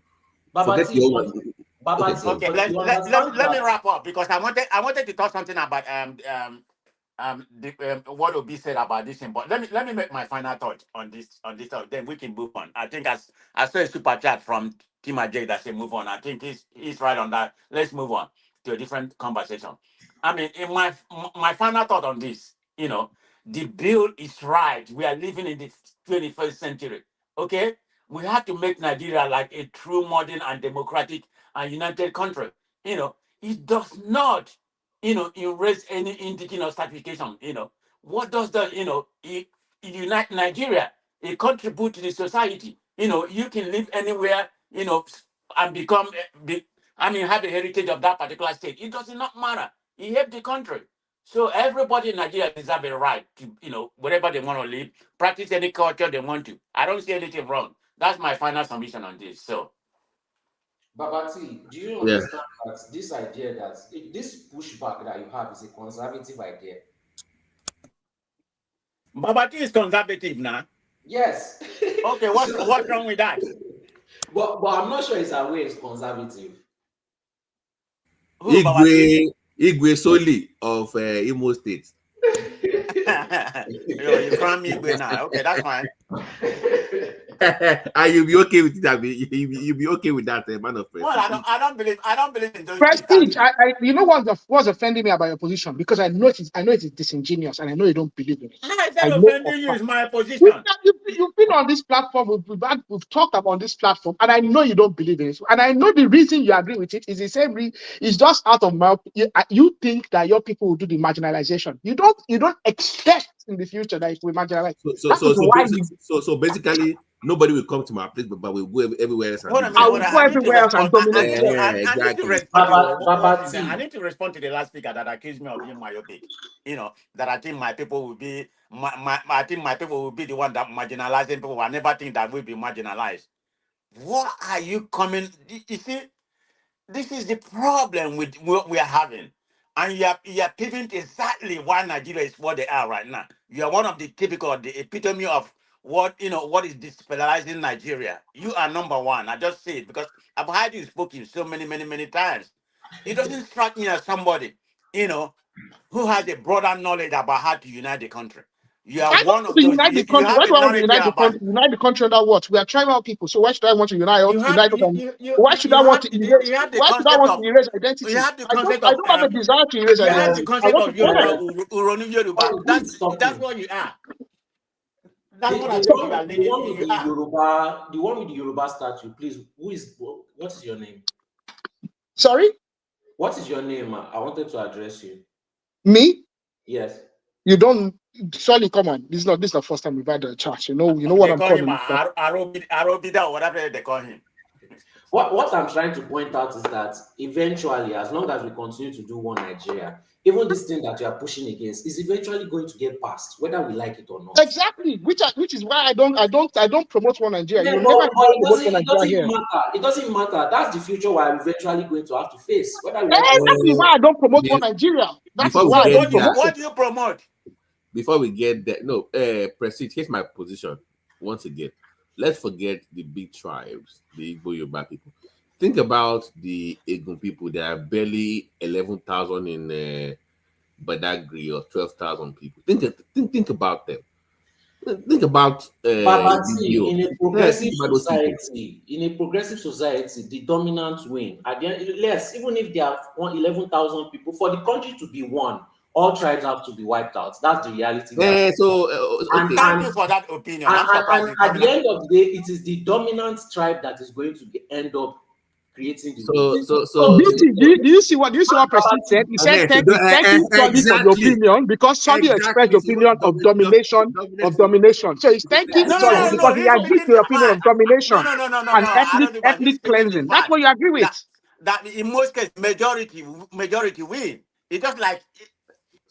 Forget your own. Okay, let me wrap up because I wanted to talk something about what Obi said about this thing, but let me make my final thought on this. Then we can move on. I think I saw a super chat from Tima J that said move on. I think he's right on that. Let's move on to a different conversation. I mean, in my final thought on this, the bill is right. We are living in the 21st century. Okay, we have to make Nigeria like a true modern and democratic and united country. It does not erase any indigenous certification. What does the it unite Nigeria? It contribute to the society. You can live anywhere, and become have a heritage of that particular state. It does not matter. It helps the country. So everybody in Nigeria deserves a right to, wherever they want to live, practice any culture they want to. I don't see anything wrong. That's my final submission on this. So Babati, do you understand that this idea that this pushback that you have is a conservative idea? Babati is conservative now. Yes. Okay, what's wrong with that? But I'm not sure it's aware it's conservative. Igwe Soli of Imo State. You crown me Igwe now. Okay, that's fine. And you'll be okay with that. You'll be okay with that, man of Prestige. Well, I don't believe in those Prestige. You know what's offending me about your position, because I know it is disingenuous, and I know you don't believe in it. Offending you is my position. You've been on this platform. We've talked about this platform, and I know you don't believe in it. And I know the reason you agree with it is the same reason. It's just out of mouth. You think that your people will do the marginalization. You don't expect in the future that it will marginalize. So basically, nobody will come to my place, but we'll go everywhere else. I will go everywhere else and dominate. I need to respond to the last speaker that accused me of being myopic. That I think my people will be the one that marginalizing people. I never think that we'll be marginalized. What are you coming? You see, this is the problem with what we are having. And you are proving exactly why Nigeria is what they are right now. You are one of the epitome of what is destabilizing Nigeria. You are number one. I just say it because I've heard you spoken so many times. It doesn't strike me as somebody, who has a broader knowledge about how to unite the country. You are one of those. Unite the country. Why do I want to unite the country? Unite the country under what? We are tribal people. So why should I want to unite? Why should I want to erase? Why should I want to erase identity? You have the concept I don't have a desire to erase identity. You have the concept of Yoruba. That's what you are. That's what I think you are leading. The one with the Yoruba statue, please. What is your name? Sorry? What is your name? I wanted to address you. Me? Yes. You don't. Surely, come on. This is not the first time we've had a chat. You know what They I'm call him calling. Arobida or whatever they call him. What I'm trying to point out is that eventually, as long as we continue to do one Nigeria, even this thing that you are pushing against is eventually going to get passed, whether we like it or not. Exactly, which is why I don't promote one Nigeria. Yeah, You never but it promote one doesn't Nigeria here. matter. It doesn't matter. That's the future we're eventually going to have to face, whether we like That is why I don't promote one Nigeria. That is why I don't promote. What do you promote? Before we get there, no, Prestige, here's my position. Once again, let's forget the big tribes, the Igbo Yoruba people. Think about the Egun people. There are barely 11,000 in Badagry, or 12,000 people. Think about them. Think about Babati, in a progressive society, the dominant win. At the end, less, even if there are 11,000 people, for the country to be one, all tribes have to be wiped out. That's the reality. Okay. Thank you for that opinion. And at the end of the day, it is the dominant tribe that is going to end up creating the. Do you see what Prestige said? He said, thank you for your opinion, because somebody expressed the opinion of domination. So he's thanking Solly because he agreed to the opinion of domination and ethnic cleansing. That's what you agree with. That in most cases, majority win. It's just like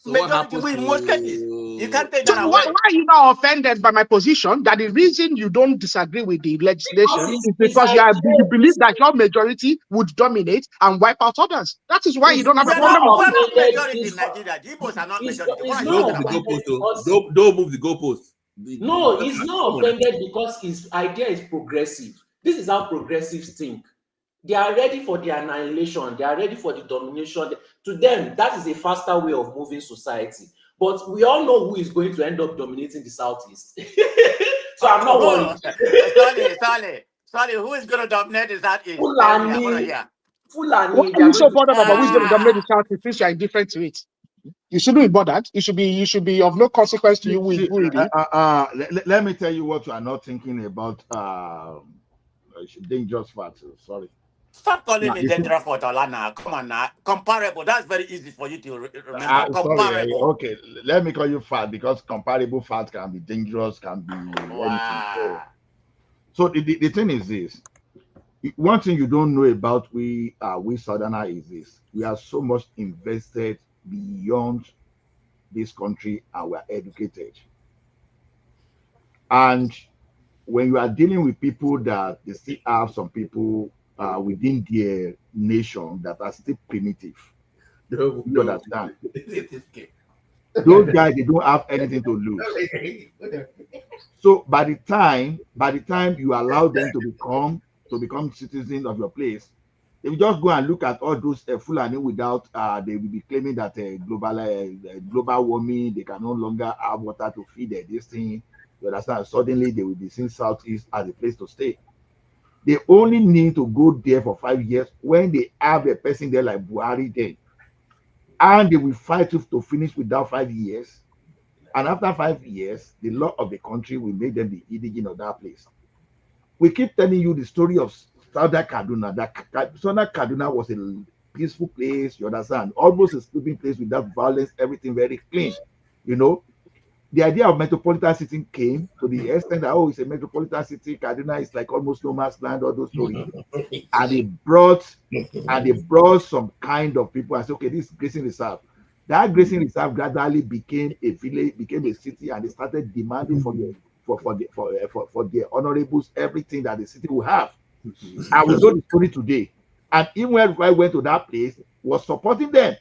majority win in most cases. You can't take that away. Why are you not offended by my position that the reason you don't disagree with the legislation is because you believe that your majority would dominate and wipe out others? That is why you don't have a problem with it. We're not majority in Nigeria. The Igbos are not majority. Don't move the goalpost. No, he's not offended because his idea is progressive. This is how progressives think. They are ready for the annihilation. They are ready for the domination. To them, that is a faster way of moving society. But we all know who is going to end up dominating the Southeast. So I'm not worried. Sorry, who is going to dominate the Southeast? Fulani. Why are you so bothered about who's going to dominate the Southeast since you are indifferent to it? You shouldn't be bothered. You should be of no consequence to you who it is. Let me tell you what you are not thinking about. Dangerous facts. Sorry. Stop calling me dangerous for Olana. Come on now. Comparable. That's very easy for you to remember. Comparable. Okay, let me call you fat, because comparable facts can be dangerous, can be anything. So the thing is this. One thing you don't know about we Southerner is this: we are so much invested beyond this country, and we are educated. And when you are dealing with people that they still have some people within their nation that are still primitive, you understand? Those guys, they don't have anything to lose. So by the time you allow them to become citizens of your place, they will just go and look at all those Fulani without they will be claiming that global warming, they can no longer have water to feed this thing. You understand? Suddenly they will be seeing Southeast as a place to stay. They only need to go there for 5 years when they have a person there like Buhari there, and they will fight to finish without 5 years. And after 5 years, the law of the country will make them the indigent of that place. We keep telling you the story of Southern Kaduna. That Southern Kaduna was a peaceful place, you understand? Almost a sleeping place without violence, everything very clean, you know. The idea of metropolitan city came to the extent that, it's a metropolitan city, Kaduna is like almost no man's land, all those stories. And they brought some kind of people and said, okay, this grazing reserve. That grazing reserve gradually became a village, became a city, and they started demanding for their honorables everything that the city will have. And we know the story today. And even when I went to that place, was supporting them.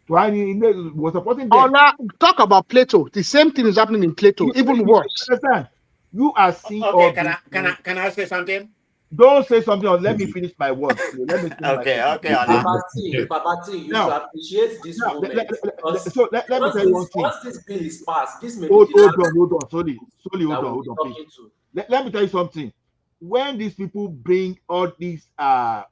Was supporting them. Talk about Plato. The same thing is happening in Plato, even worse. Understand? You are seeing. Okay, can I say something? Don't say something, or let me finish my words. Let me okay. Babati, you should appreciate this moment. So let me tell you one thing. Once this bill is passed, this may hold on. Sorry, hold on, please. Let me tell you something. When these people bring all these all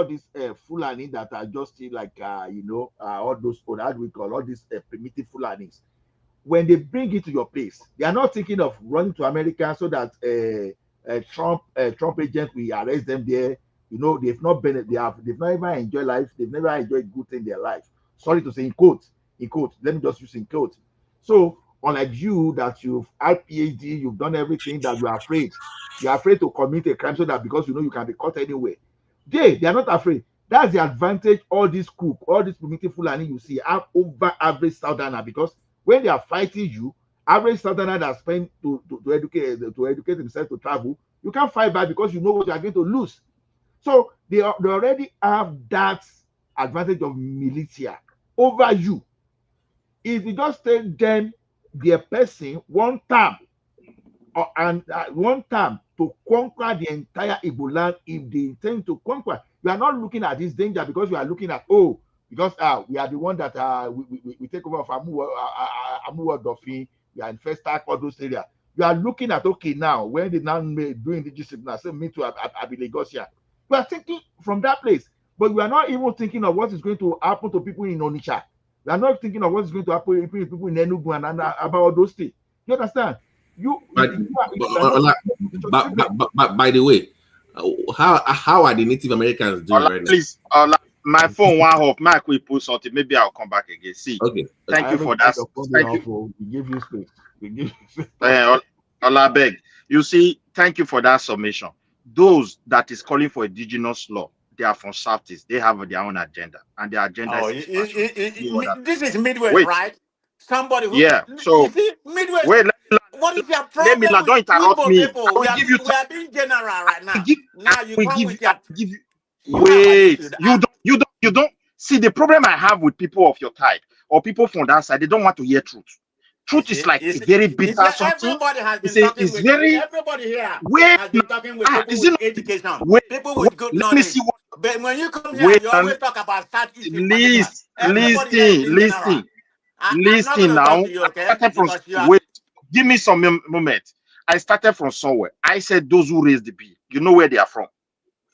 these Fulani that are just like all those what we call all these primitive Fulanis, when they bring it to your place, they are not thinking of running to America so that Trump agents will arrest them there. You know, they've not even enjoyed life. They've never enjoyed good in their life. Sorry to say, in quotes, in quote. Let me just use in quote. So unlike you that you've had PhD, you've done everything, that you are afraid. You are afraid to commit a crime so that because you know you can be caught anywhere. They are not afraid. That's the advantage all these cook, all these primitive Fulani you see have over average Southerner, because when they are fighting you, average Southerner that spend to educate himself to travel, you can't fight back because you know what you are going to lose. So they already have that advantage of militia over you. If you just take them, their person one time one time to conquer the entire Igbo land, if they intend to conquer, you are not looking at this danger because you are looking at, oh, because we are the one that we take over of Amuwa Dofi, we are in Festac, all those areas. You are looking at, okay, now when they now doing the discipline, say me to Abilegosia. You are thinking from that place, but you are not even thinking of what is going to happen to people in Onitsha. You are not thinking of what is going to happen to people in Enugu and about those things. You understand? But by the way, how are the Native Americans doing right now? Please, my phone won't off. Mike will put something. Maybe I'll come back again. See. Okay. Thank you for that. Thank you. We give you space. We give you space. Olabeg, you see, thank you for that submission. Those that is calling for indigenous law, they are from Southeast. They have their own agenda, and their agenda is this is Midwest, right? Somebody who So you see, Midwest. Wait, what is your let problem me don't with interrupt Igbo me. people? We are being general right now. Now you come with your. Wait, you don't see the problem I have with people of your type or people from that side. They don't want to hear truth. Truth is like a very bitter something. Everybody has been talking with everybody here. Has been talking with people with education, people with good knowledge. Let me see what. But when you come here, you always talk about Southeast. Listen now. You, okay? Wait, give me some moment. I started from somewhere. I said those who raised the bill, you know where they are from.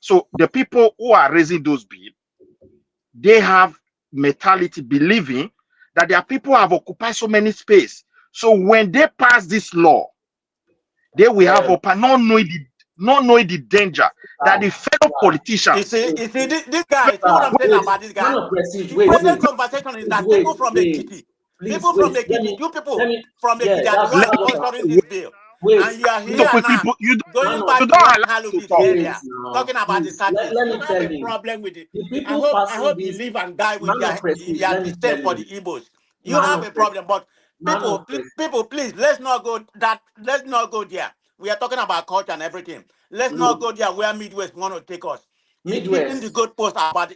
So the people who are raising those bills, they have mentality believing that their people have occupied so many space. So when they pass this law, they will have open, not knowing the danger that the fellow politicians. You see this guy. See what I'm saying about this guy. The present conversation is that people from Ekiti, people from Ekiti, you people from Ekiti are the ones sponsoring this bill. And you are here now, going back to one Halubis area, talking about the Southeast. You have a problem with it. I hope you live and die with your disdain for the Igbos. You have a problem, but people, please, let's not go there. We are talking about culture and everything. Let's not go there where Midwest want to take us. He's hitting the good post about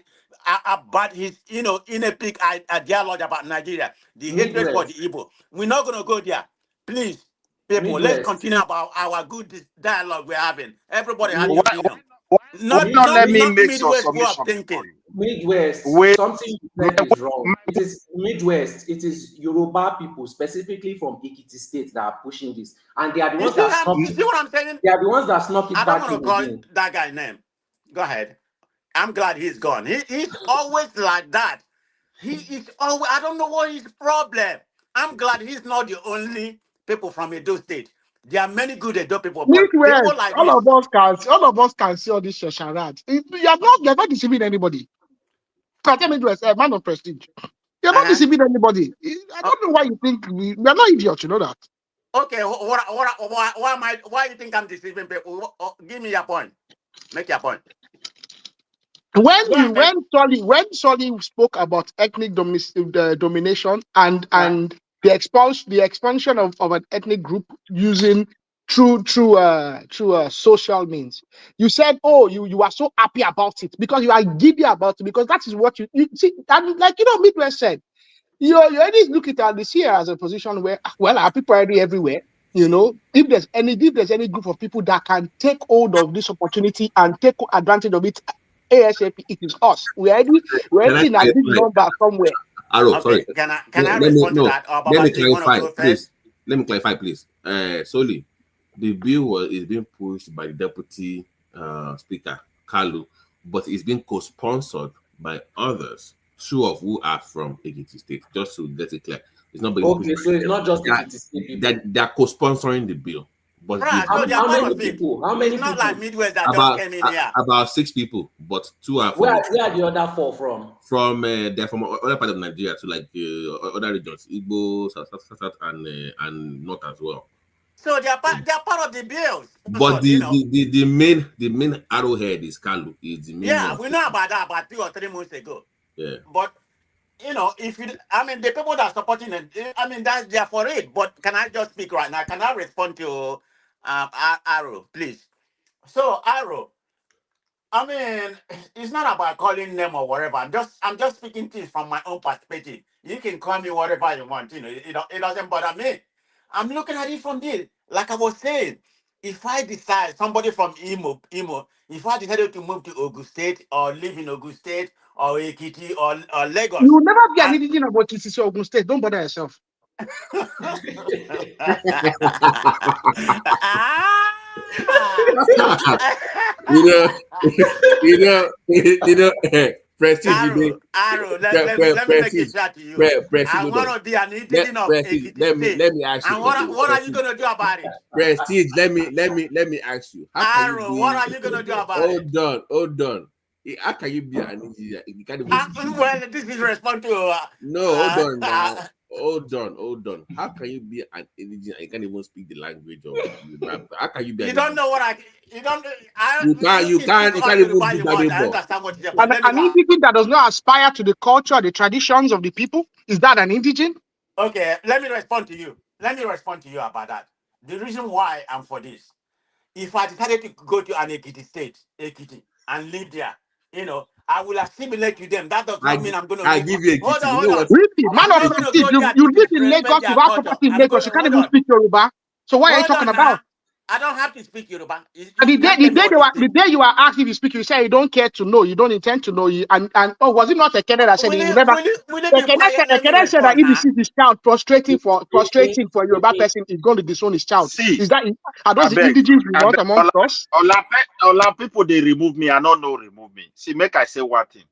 his, in a peak ideology about Nigeria, the hatred for the Igbo. We're not going to go there. Please. People, let's continue about our good dialogue we're having. Everybody has an opinion. Not let me make some submission. Midwest, something is wrong. It is Midwest. It is Yoruba people, specifically from Ekiti State, that are pushing this, and they are the ones that snuck it. You see what I'm saying? They are the ones that snuck it back. I don't want to call that guy's name. Go ahead. I'm glad he's gone. He's always like that. He is always. I don't know what his problem. I'm glad he's not the only people from Edo State. There are many good Edo people, but people like all of us can see all this charade. You're not deceiving anybody. Midwest, man of prestige. You're not deceiving anybody. I don't know why you think we are not idiots. You know that. Okay, why you think I'm deceiving people? Give me your point. Make your point. When Solly spoke about ethnic domination and the expansion of an ethnic group using through social means, you said, oh, you are so happy about it because you are giddy about it because that is what you see. And like Midwest said, you always look at this here as a position where our people are everywhere. If there's any group of people that can take hold of this opportunity and take advantage of it ASAP, it is us. We're in a big number somewhere. Sorry. Can I respond to that? Let me clarify, please. Let me clarify, please. Solely, the bill is being pushed by the Deputy Speaker, Kalu, but it's being co-sponsored by others, two of who are from Ekiti State, just to get it clear. It's not being so it's not just Ekiti State. They're co-sponsoring the bill. But Right, so they are How part many of it. people? How many It's not people? like Midwest that just came in here. about 6 people, but 2 are from Where are the other 4 from? they're from other part of Nigeria, so like other regions, Igbo, South, and North as well. So they are part of the bills. But you know. the main arrowhead is Kalu. Is the main Yeah, one. we know about that about 2 or 3 months ago. Yeah. But you know, if you, I mean, the people that are supporting it, I mean, that's they're for it. But can I just speak right now? Can I respond to Arrow, please? So Arrow, I mean, it's not about calling them or whatever. I'm just speaking things from my own perspective. You can call me whatever you want. You know, it doesn't bother me. I'm looking at it from this. Like I was saying, if I decide somebody from Imo, if I decided to move to Ogun State or live in Ogun State or Ekiti or Lagos, You will never be an indigenous about TCC Ogun State. Don't bother yourself. Prestige, Arrow, let me make it clear to you. I want to be an indigenous of Ekiti State. let me ask you. And what are you going to do about it? Prestige, let me ask you. Arrow, what are you going to do about it? Hold on. How can you be an indigenous? You can't even well, this is response to. No, hold on now. Hold on. How can you be an indigenous? You can't even speak the language of the How can you be? You don't know what I. You don't. You can't even do that. An indigene that does not aspire to the culture, the traditions of the people, is that an indigene? Okay, let me respond to you. About that. The reason why I'm for this, if I decided to go to an Ekiti state, and live there, you know, I will assimilate to them. That does not mean I'm going to. I give you Hold on. Really? Man of prestige, you live in Lagos, you have property in Lagos, you can't even speak Yoruba. So what are you talking about? I don't have to speak Yoruba. The day you are asked if you speak, you say you don't care to know, you don't intend to know. And was it not a Ekene that said he never? Ekene said that if he sees his child frustrating for Yoruba person, he's going to disown his child. Is that are those the indigenous we want amongst us? Ola people they remove me. I don't know remove me. See, make I say one thing.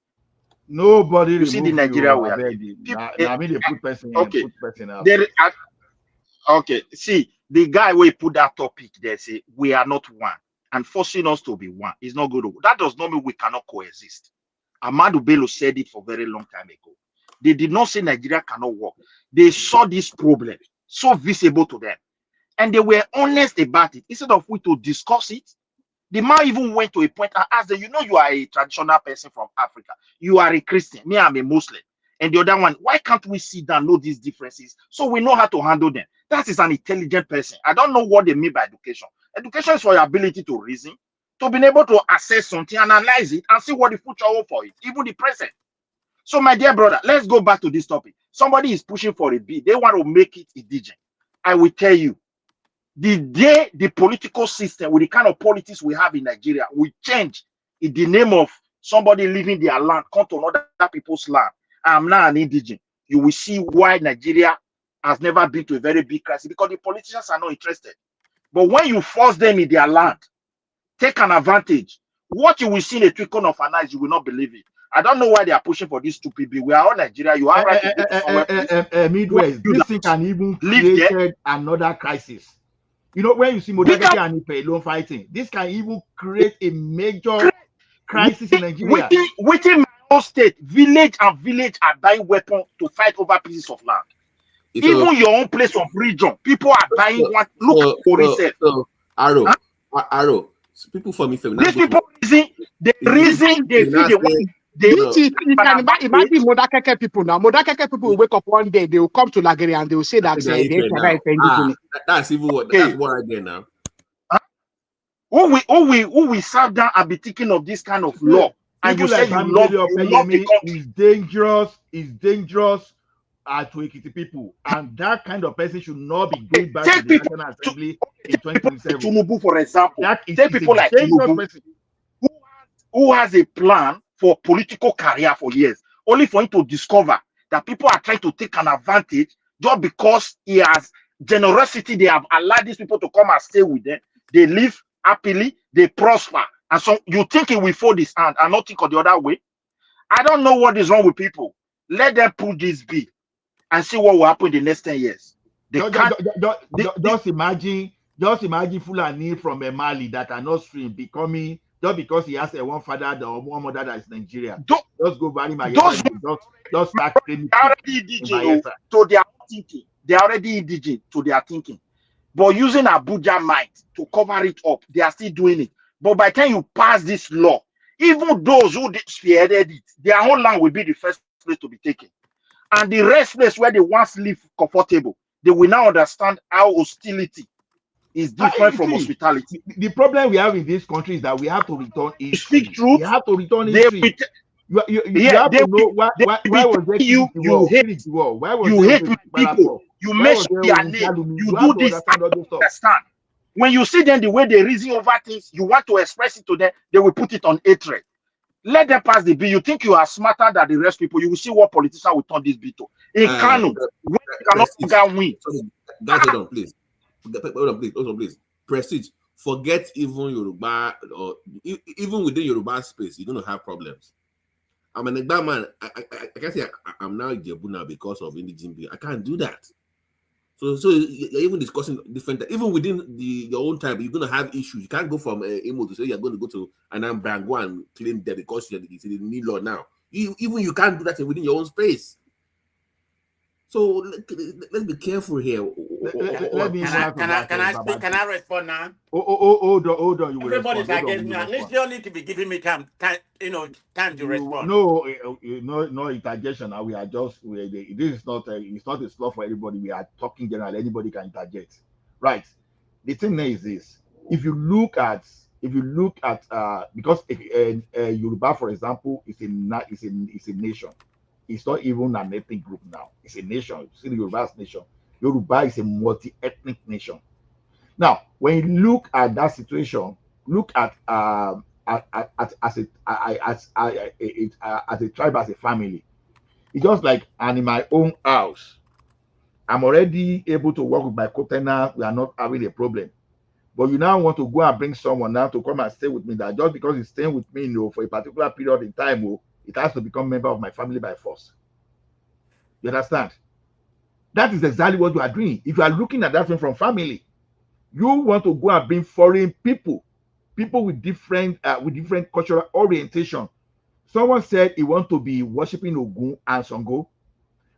Nobody you see the Nigeria we are. Okay. Okay. See. The guy will put that topic there, say we are not one, and forcing us to be one is not good. That does not mean we cannot coexist. Ahmadu Bello said it for a very long time ago. They did not say Nigeria cannot work. They saw this problem so visible to them, and they were honest about it. Instead of we to discuss it, the man even went to a point and asked them, you know, you are a traditional person from Africa. You are a Christian. Me, I'm a Muslim. And the other one, why can't we sit down, know these differences so we know how to handle them? That is an intelligent person. I don't know what they mean by education. Education is for your ability to reason, to be able to assess something, analyze it, and see what the future holds for it, even the present. So, my dear brother, let's go back to this topic. Somebody is pushing for a bill. They want to make it indigent. I will tell you, the day the political system, with the kind of politics we have in Nigeria, will change in the name of somebody leaving their land, come to another people's land. I'm now an indigent. You will see why Nigeria has never been to a very big crisis, because the politicians are not interested. But when you force them in their land, take an advantage, what you will see in a twinkle of an eye, you will not believe it. I don't know why they are pushing for this stupid bill. We are all Nigeria. You are right to go to somewhere. Midwest, this thing can even create another crisis. You know, when you see Modakeke and Ipe alone fighting, this can even create a major crisis in Nigeria. Within my own state, village are buying weapons to fight over pieces of land. Even your own place of region, people are buying one. Look for yourself. Arrow. People from Ife. These people reason they you can imagine Modakeke people now. Modakeke people will wake up one day, they will come to Lagere and they will say that that's even what that's what I get now. Who we sat down and be thinking of this kind of law, and you say you love the country. Is dangerous to Ekiti people, and that kind of person should not be going back to the National Assembly in 2027. Tinubu, for example, take people like Tinubu, who has a plan for political career for years, only for him to discover that people are trying to take an advantage just because he has generosity. They have allowed these people to come and stay with them. They live happily, they prosper, and so you think he will fold his hand and not think of the other way? I don't know what is wrong with people. Let them put this bill and see what will happen in the next 10 years. Just Just imagine Fulani from Mali that are not stream becoming, just because he has a one father or one mother that is Nigeria. Just go bury my just start training they are already indigent to their thinking. They are already indigent to their thinking. But using Abuja might to cover it up, they are still doing it. But by the time you pass this law, even those who spearheaded it, their own land will be the first place to be taken. And the rest place where they once live comfortable, they will now understand how hostility is different from hospitality. The problem we have in this country is that we have to return history. Speak truth. We have to return history. You have to know why was there you hate war? Why was you hate people? You mess with their name. You do this. Understand? When you see them the way they reason over things, you want to express it to them, they will put it on hatred. Let them pass the bill. You think you are smarter than the rest people. You will see what politician will turn this bill to. In Kano, when you cannot win. Guys, hold on, please. Hold on, please. Prestige. Forget even Yoruba or even within Yoruba space, you're going to have problems. I'm an Egba man. I can't say I'm now Ijebu now because of Indigentship. I can't do that. So you're even discussing different. Even within your own time, you're going to have issues. You can't go from Imo to say you're going to go to Anambra and go and claim there because you're the new law now. Even you can't do that within your own space. So let's be careful here. Can I respond now? Hold on. You Everybody's against me. At least you need to be giving me time to respond. No interjection. Now we are just this is not it's not a slow for everybody. We are talking general. Anybody can interject, right? The thing is this: if you look at because Yoruba, for example, is a nation. It's not even an ethnic group now. It's a nation. See the Yoruba's nation. Yoruba is a multi-ethnic nation. Now, when you look at that situation, look at as a tribe, as a family. It's just like, and in my own house, I'm already able to work with my co-tenant. We are not having a problem. But you now want to go and bring someone now to come and stay with me. That just because he's staying with me, for a particular period in time, it has to become a member of my family by force. You understand? That is exactly what you are doing. If you are looking at that from family, you want to go and bring foreign people with different cultural orientation. Someone said he wants to be worshiping Ogun and Sango,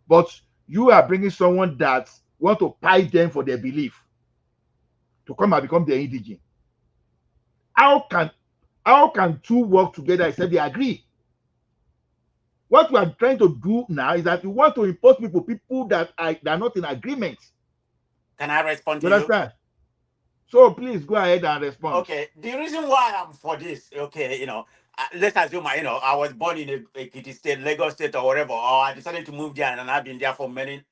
but you are bringing someone that want to pie them for their belief to come and become their indigent. How can two work together except they agree? What we are trying to do now is that we want to impose people that are not in agreement. Can I respond to you? Understand? So please go ahead and respond. Okay. The reason why I'm for this, okay, let's assume I was born in a state, Lagos State or whatever, or I decided to move there and I've been there for many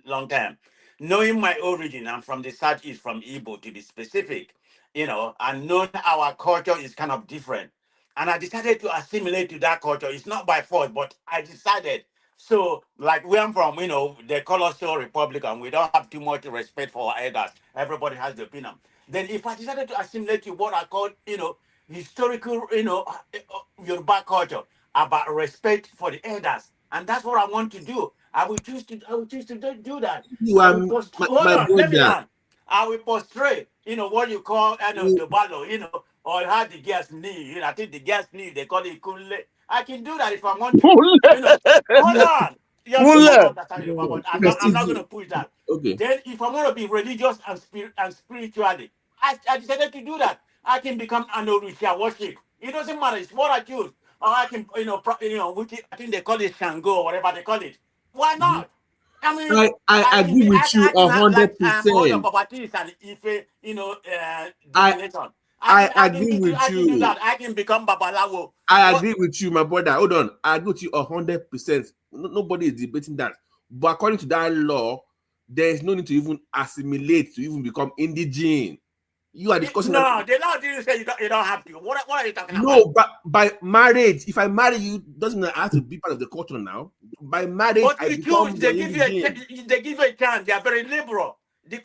long time. Knowing my origin, I'm from the southeast, from Igbo to be specific, and knowing our culture is kind of different. And I decided to assimilate to that culture. It's not by force, but I decided. So, like where I'm from, they call us so Republican. We don't have too much respect for our elders. Everybody has the opinion. Then if I decided to assimilate to what I call, historical, Yoruba culture about respect for the elders. And that's what I want to do. I will choose to do that. I will prostrate, what you call the ballo, or how the gas knee. I think the gas knee, they call it kunle. I can do that if I want to. Hold on. I'm not going to push that. Okay. Then if I want to be religious and spiritually, I decided to do that. I can become an Orisha worship. It doesn't matter. It's what I choose. Or I can, I think they call it Shango or whatever they call it. Why not? I mean, I agree with you 100%. I agree with you. I can do that. I can become Babalawo. I agree with you, my brother. Hold on. I agree with you 100%. Nobody is debating that. But according to that law, there is no need to even assimilate to even become indigent. You are discussing. No, the law didn't say you don't have to. What are you talking about? No, but by marriage, if I marry you, doesn't mean I have to be part of the culture now. By marriage, but they give you a chance. They are very liberal. The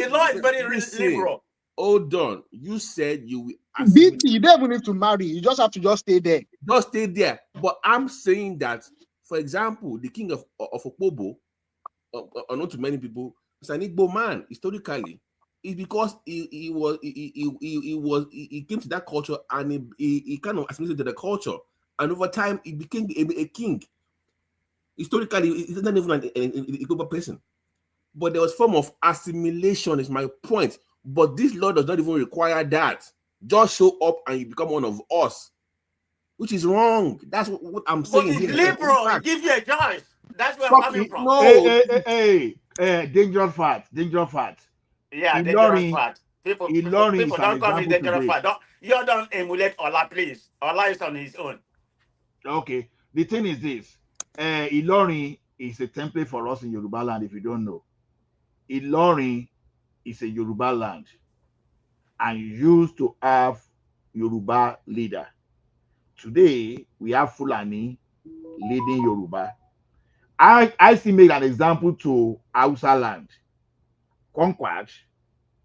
law is very liberal. Hold on. You said you will. BT, you don't even need to marry. You just have to stay there. Just stay there. But I'm saying that, for example, the king of Okpobo, unknown to many people, is an Igbo man historically. is because he came to that culture and he kind of assimilated to the culture, and over time he became a king. Historically, he's not even a global person, but there was form of assimilation. Is my point. But this law does not even require that. Just show up and you become one of us, which is wrong. That's what I'm saying. But it's liberal. It gives you a choice. That's where I'm coming from. No. Dangerous fact. Yeah, dangerous part. People don't come in dangerous part. You don't emulate Ola, please. Ola is on his own. Okay. The thing is this. Ilorin is a template for us in Yoruba land, if you don't know. Ilorin is a Yoruba land and used to have Yoruba leader. Today, we have Fulani leading Yoruba. I still make an example to Hausa land, conquered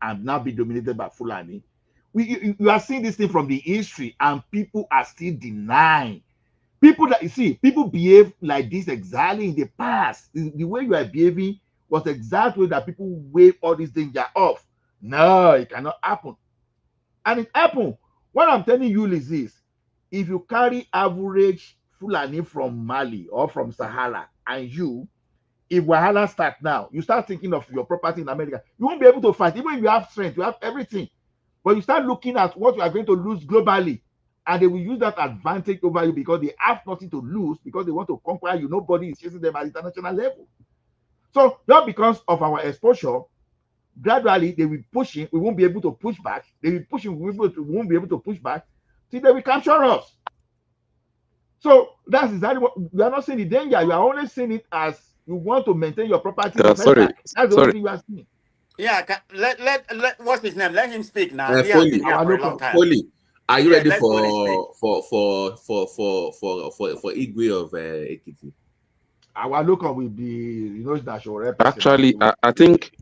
and now be dominated by Fulani. We are seeing this thing from the history, and people are still denying. People that you see, people behave like this exactly in the past. The way you are behaving was exactly that people wave all this danger off. No, it cannot happen. And it happened. What I'm telling you is this: if you carry average Fulani from Mali or from Sahara, and if Wahala start now, you start thinking of your property in America, you won't be able to fight. Even if you have strength, you have everything. But you start looking at what you are going to lose globally, and they will use that advantage over you because they have nothing to lose, because they want to conquer you. Nobody is chasing them at international level. So not because of our exposure, gradually they will push in, we won't be able to push back. They will push in, we won't be able to push back till they will capture us. So that's exactly what we are not seeing the danger. You are only seeing it as you want to maintain your property. That's the only thing you are seeing. Yeah, let what's his name? Let him speak now. He Foley, has been here for a long time. Foley, are you ready for Igwe of Ekiti? Our local will be, national representative. Actually, I think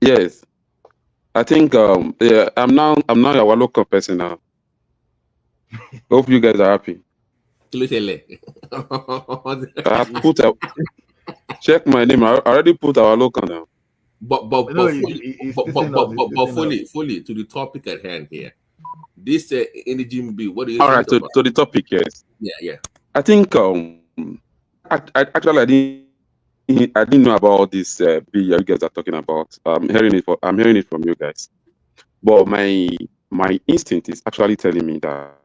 yes. I think yeah, I'm now our local person now. Hope you guys are happy. I put check my name. I already put our local now. But fully to the topic at hand here. This Indigent bill. What do you all think right, about? to the topic, yes. Yeah. I think actually I didn't know about this bill you guys are talking about. I'm hearing it from you guys. But my instinct is actually telling me that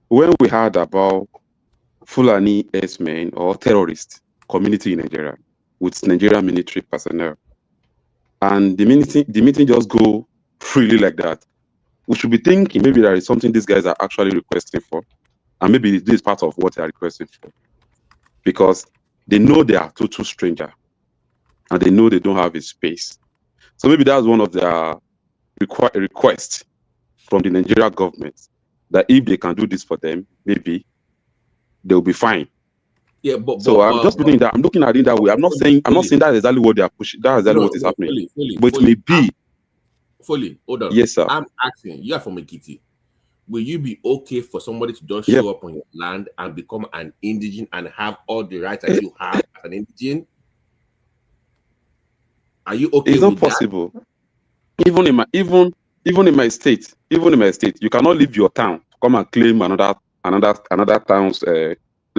when we heard about Fulani S-men or terrorist community in Nigeria with Nigerian military personnel, and the meeting just go freely like that, we should be thinking maybe there is something these guys are actually requesting for, and maybe this is part of what they are requesting for, because they know they are total stranger, and they know they don't have a space. So maybe that's one of their requests from the Nigerian government, that if they can do this for them, maybe they'll be fine. Yeah, but I'm just looking at that. I'm looking at it that way. I'm not saying that's exactly what they are pushing. That's exactly what is happening. But it may be. Fully, hold on. Yes, sir. I'm asking, you are from Ekiti. Will you be okay for somebody to just show up on your land and become an indigent and have all the rights that you have as an indigent? Are you okay? It's not possible. Even in my state, you cannot leave your town to come and claim another town's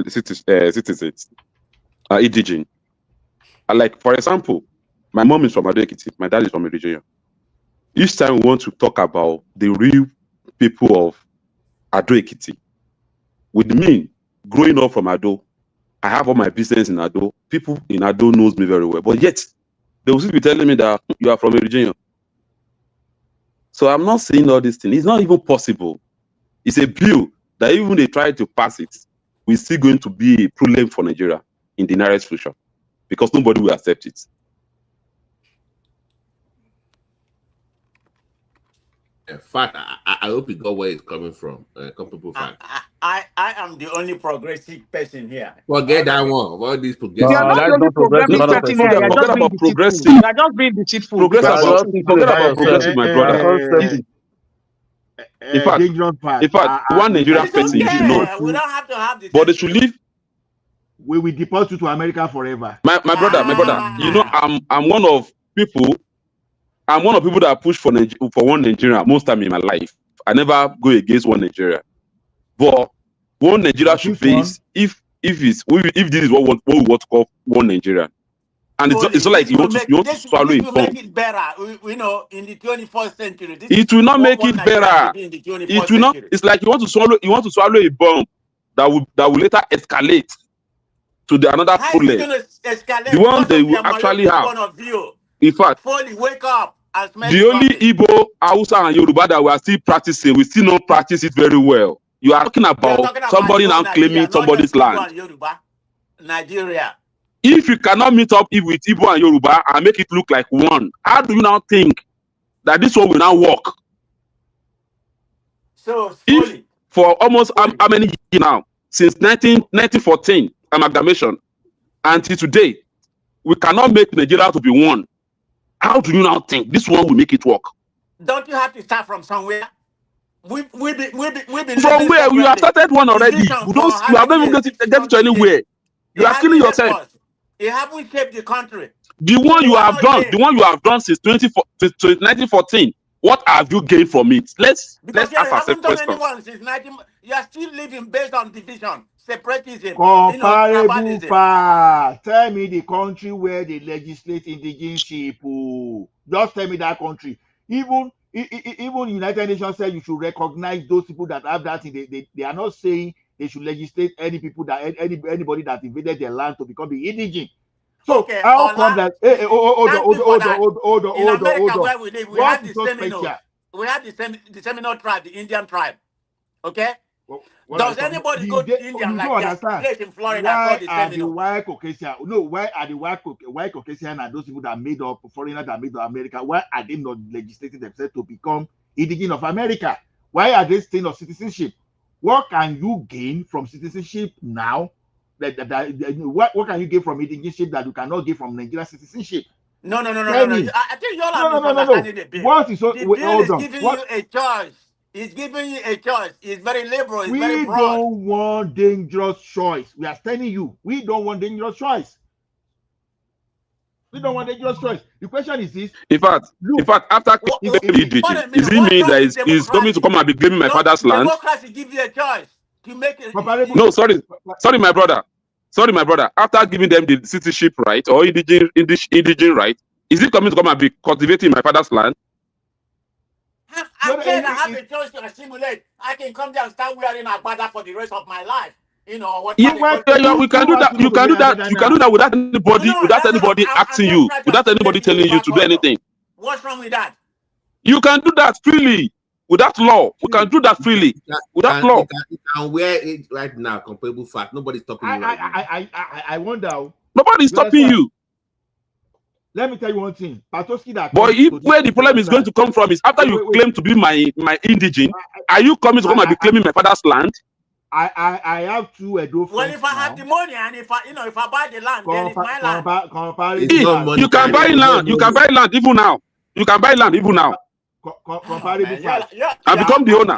citizens indigent. Like, for example, my mom is from Ado-Ekiti, my dad is from Indigentship. Each time we want to talk about the real people of Ado-Ekiti, with me growing up from Ado, I have all my business in Ado. People in Ado knows me very well, but yet they will still be telling me that you are from Indigentship. So I'm not saying all these things. It's not even possible. It's a bill that even they try to pass it, we're still going to be a problem for Nigeria in the nearest future, because nobody will accept it. In fact, I hope you got where it's coming from. I am the only progressive person here. Forget that one. What these progressive? You are not the only progressive person here. You are just being deceitful. You are just being deceitful. Forget about progressive, my brother. In fact, one Nigerian person you should know. We don't have to have this. But they should leave we will deport you to America forever. My brother, you know, I'm one of people that push for one Nigeria most time in my life. I never go against one Nigeria. But one Nigeria should base if this is what we want to call one Nigeria. And it's not like you want to swallow a bomb. Make it better, you know, in the 21st century. It will not make it better. It will not. It's like you want to swallow a bomb that will later escalate to another problem. The one they will actually have. In fact, Foley, wake up. The only Igbo, Hausa, and Yoruba that we are still practicing, we still not practice it very well. You are talking about somebody now claiming somebody's land. Nigeria. If you cannot meet up with Igbo and Yoruba and make it look like one, how do you now think that this one will now work? So, if for almost how many years now, since 1914 amalgamation until today, we cannot make Nigeria to be one, how do you now think this one will make it work? Don't you have to start from somewhere? We've been from where you have started one already. You haven't even get to anywhere. You are killing yourself. You haven't shaped the country. The one you have done since 1914. What have you gained from it? Let's ask ourselves questions. You are still living based on division, separatism, comparable fact. Tell me the country where they legislate indigentship. Just tell me that country. Even United Nations said you should recognize those people that have that thing. They are not saying they should legislate anybody that invaded their land to become the indigent. So how come that? Hold on. In America, where we live, we have the Seminoles. We have the Seminole tribe, the Indian tribe. Okay. Does anybody go to India like that place in Florida called the Seminole? Why are the white Caucasian and those people that made up foreigners that made up America? Why are they not legislating themselves to become indigent of America? Why are they staying of citizenship? What can you gain from citizenship now? What can you get from indigentship that you cannot get from Nigerian citizenship? No. I think you all are misunderstanding the bill. What is so? The bill is giving you a choice. It's giving you a choice. It's very liberal. It's very broad. We don't want dangerous choice. We are telling you, we don't want dangerous choice. We don't want dangerous choice. The question is this. In fact, after is it me that is coming to come and be claiming my father's land? Democracy gives you a choice to make it. No, sorry, my brother. After giving them the citizenship right or indigent right, is it coming to come and be cultivating my father's land? I said I have a choice to assimilate. I can come there and start wearing agbada for the rest of my life. You know what? We can do that. You can do that without anybody asking you, without anybody telling you to do anything. What's wrong with that? You can do that freely without law. We can do that freely without law. You can wear it right now. Comparable fact. Nobody's stopping you. I wonder. Nobody's stopping you. Let me tell you one thing. But where the problem is going to come from is after you claim to be my indigent, are you coming to come and be claiming my father's land? I have two Edo friends. Well, if I have the money and if I buy the land, then it's my land. You can buy land. You can buy land even now. You can buy land even now. Comparable fact. I become the owner.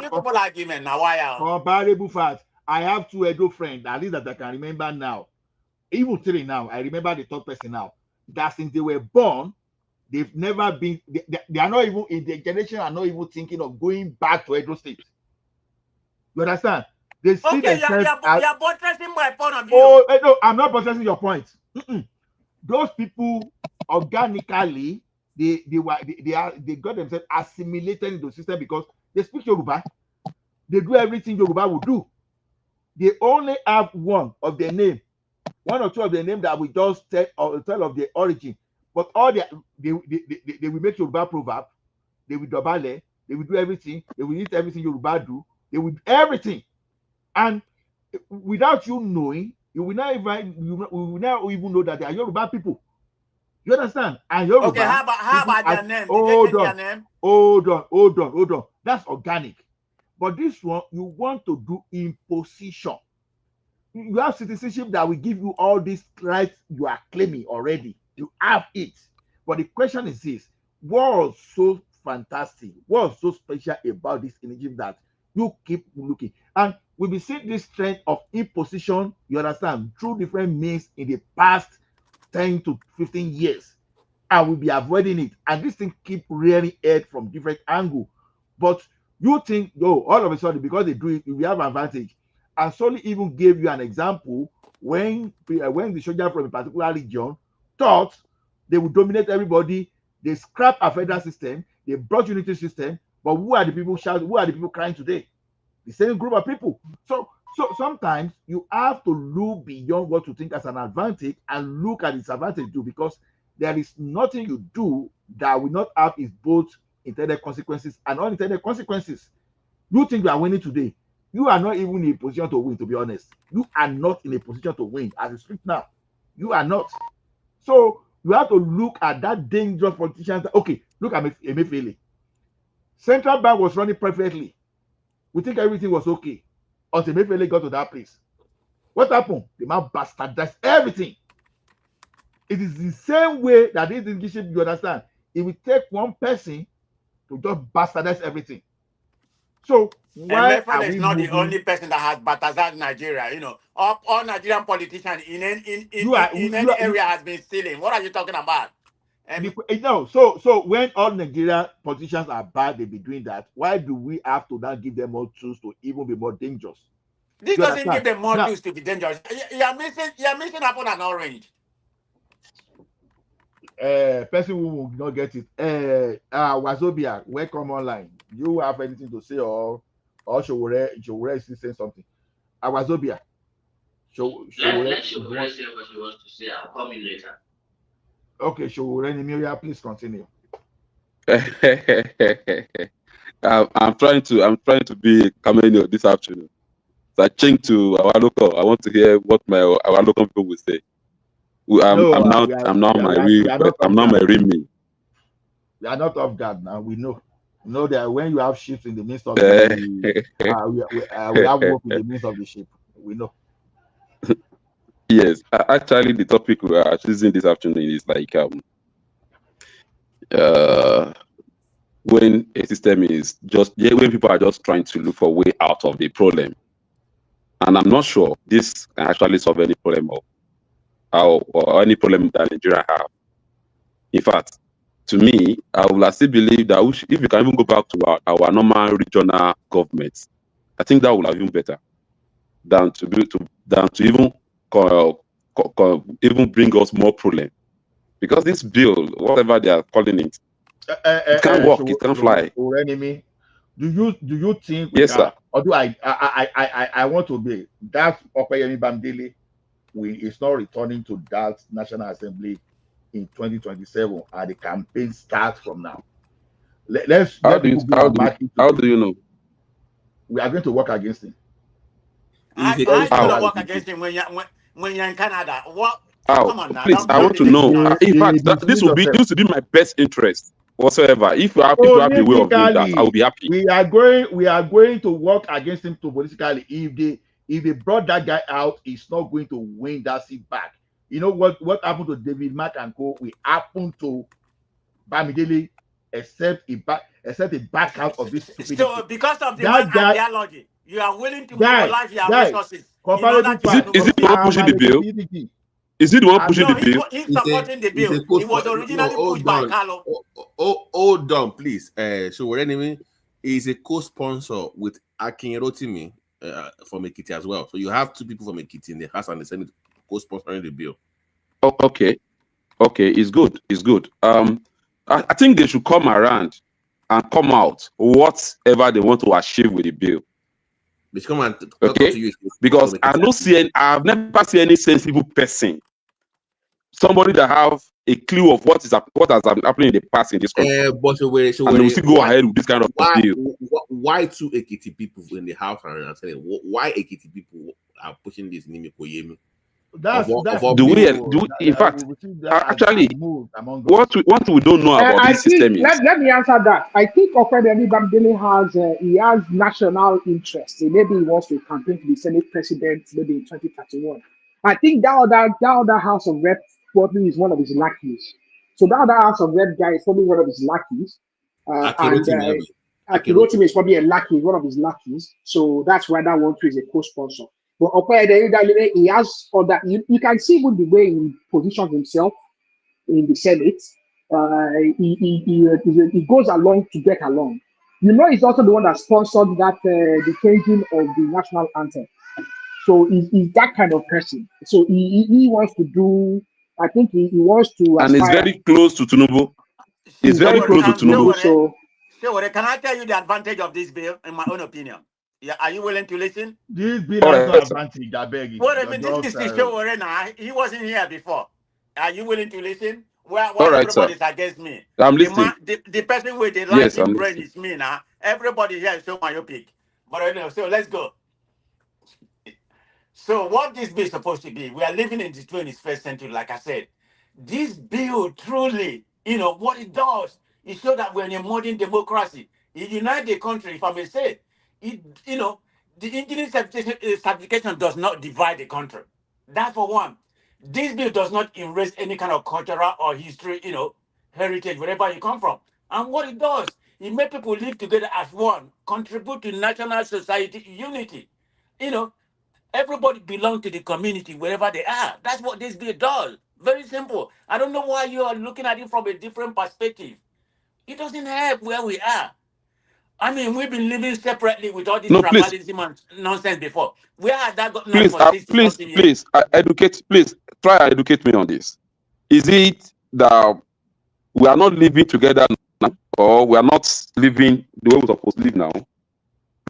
Comparable fact. I have two Edo friends, at least that I can remember now. Even three now. I remember the third person now. That since they were born, they've never been. They are not even in their generation. Are not even thinking of going back to Edo State. You understand? They see themselves. You're buttressing my point of view. Oh no, I'm not buttressing your point. Those people organically, they got themselves assimilated into the system because they speak Yoruba. They do everything Yoruba would do. They only have one of their name. One or two of the name that we just tell of the origin, but all they will make Yoruba proverb, they will dobale, they will do everything, they will eat everything Yoruba do, they will do everything, and without you knowing, you will not even know that they are Yoruba people. You understand? And Yoruba. Okay, how about their name? Hold on. That's organic, but this one you want to do imposition. You have citizenship that will give you all these rights you are claiming already. You have it. But the question is this: what was so fantastic? What was so special about this initiative that You keep looking. And we'll be seeing this trend of imposition, you understand, through different means in the past 10 to 15 years. And we'll be avoiding it. And this thing keep rearing head from different angle. But you think, all of a sudden, because they do it, we have advantage. And Solly even gave you an example when the soldier from a particular region thought they would dominate everybody. They scrapped a federal system. They brought unity system. But who are the people shouting? Who are the people crying today? The same group of people. So sometimes you have to look beyond what you think as an advantage and look at disadvantage too, because there is nothing you do that will not have its both intended consequences and unintended consequences. You think you are winning today. You are not even in a position to win, to be honest. You are not in a position to win as you speak now. You are not. So you have to look at that dangerous politicians. Okay, look at Emefiele. Central Bank was running perfectly. We think everything was okay until Emefiele got to that place. What happened? The man bastardized everything. It is the same way that this Indigentship, you understand, it will take one person to just bastardize everything. So why are is we not moving? the only person that has bastardized Nigeria. You know, all Nigerian politicians in any area has been stealing. What are you talking about? No, so when all Nigerian politicians are bad, they be doing that. Why do we have to now give them more tools to even be more dangerous? This doesn't give them more tools to be dangerous. You are missing apple and orange. Person who will not get it. Wazobia, welcome online. You have anything to say or Showore is saying something? Wazobia. Let Showore say what she wants to say. I'll come in later. Okay, Showore Nimiria, please continue. I'm trying to be chameleon this afternoon. So I changed to our local. I want to hear what our local people will say. I'm not my real me. We are not off guard now. We know that when you have ships in the midst of the we have work in the midst of the ship. We know. Yes, actually, the topic we are choosing this afternoon is like when a system is when people are just trying to look for a way out of the problem, and I'm not sure this can actually solve any problem or any problem that Nigeria have. In fact, to me, I will still believe that if we can even go back to our normal regional governments, I think that would have been better than to even bring us more problem. Because this bill, whatever they are calling it, it can't work, it can't fly. Enemy, do you think? Yes, sir. Although I want to be that Opeyemi Bamidele is not returning to that National Assembly in 2027, and the campaign starts from now. How do you know? We are going to work against him. How you going to work against him when you're in Canada? What? Come on now. Please, I want to know. In fact, this will be my best interest whatsoever. If you have a way of doing that, I will be happy. We are going to work against him politically. If they brought that guy out, he's not going to win that seat back. You know what happened to David Mark and Co? We happened to Bamidele, except he back out of this stupidity. So because of the ideology, you are willing to mobilize your resources. Is it the one pushing the bill? Is it the one pushing the bill? He's supporting the bill. It was originally pushed by Carlo. Hold on, please. So what enemy is a co-sponsor with Akin Rotimi from Ekiti as well. So you have two people from Ekiti in the House and the Senate co-sponsoring the bill. Oh, okay, it's good. I think they should come around and come out whatever they want to achieve with the bill. They should come and talk to you. Because I've never seen any sensible person, somebody that have a clue of what has happened in the past in this country. And they will still go ahead with this kind of bill. Why two Ekiti people in the House and Senate? Why Ekiti people are pushing this Nimi Koyemi? In fact, actually, what we don't know about this system is. Let me answer that. I think Opeyemi Bamidele has national interest. Maybe he wants to campaign to be Senate president maybe in 2031. I think that other House of Rep probably is one of his lackeys. So that other House of Rep guy is probably one of his lackeys. Rotimi is probably a lackey, one of his lackeys. So that's why that one too is a co-sponsor. But he has other. You can see even the way he positions himself in the Senate. He goes along to get along. You know, he's also the one that sponsored that the changing of the national anthem. So he's that kind of person. So he wants to do. I think he wants to. And he's very close to Tinubu. He's very close to Tinubu. So, can I tell you the advantage of this bill, in my own opinion? Yeah, are you willing to listen? This bill has no advantage. I beg you. Well, I mean, this is Showore now. He wasn't here before. Are you willing to listen? Well, everybody's against me. I'm listening. The person with the lightning brain is me now. Everybody here is so myopic. But anyway, so let's go. So what this bill is supposed to be, we are living in the 21st century, like I said. This bill truly, what it does, it shows that we're in a modern democracy. It unites the country, if I may say. The engineering certification does not divide the country. That for one. This bill does not erase any kind of cultural or history, heritage, wherever you come from. And what it does, it makes people live together as one, contribute to national society unity. Everybody belongs to the community wherever they are. That's what this bill does. Very simple. I don't know why you are looking at it from a different perspective. It doesn't help where we are. I mean, we've been living separately with all this tribalism and nonsense before. Where had that gotten us for 60 something years? Please try and educate me on this. Is it that we are not living together now, or we are not living the way we're supposed to live now?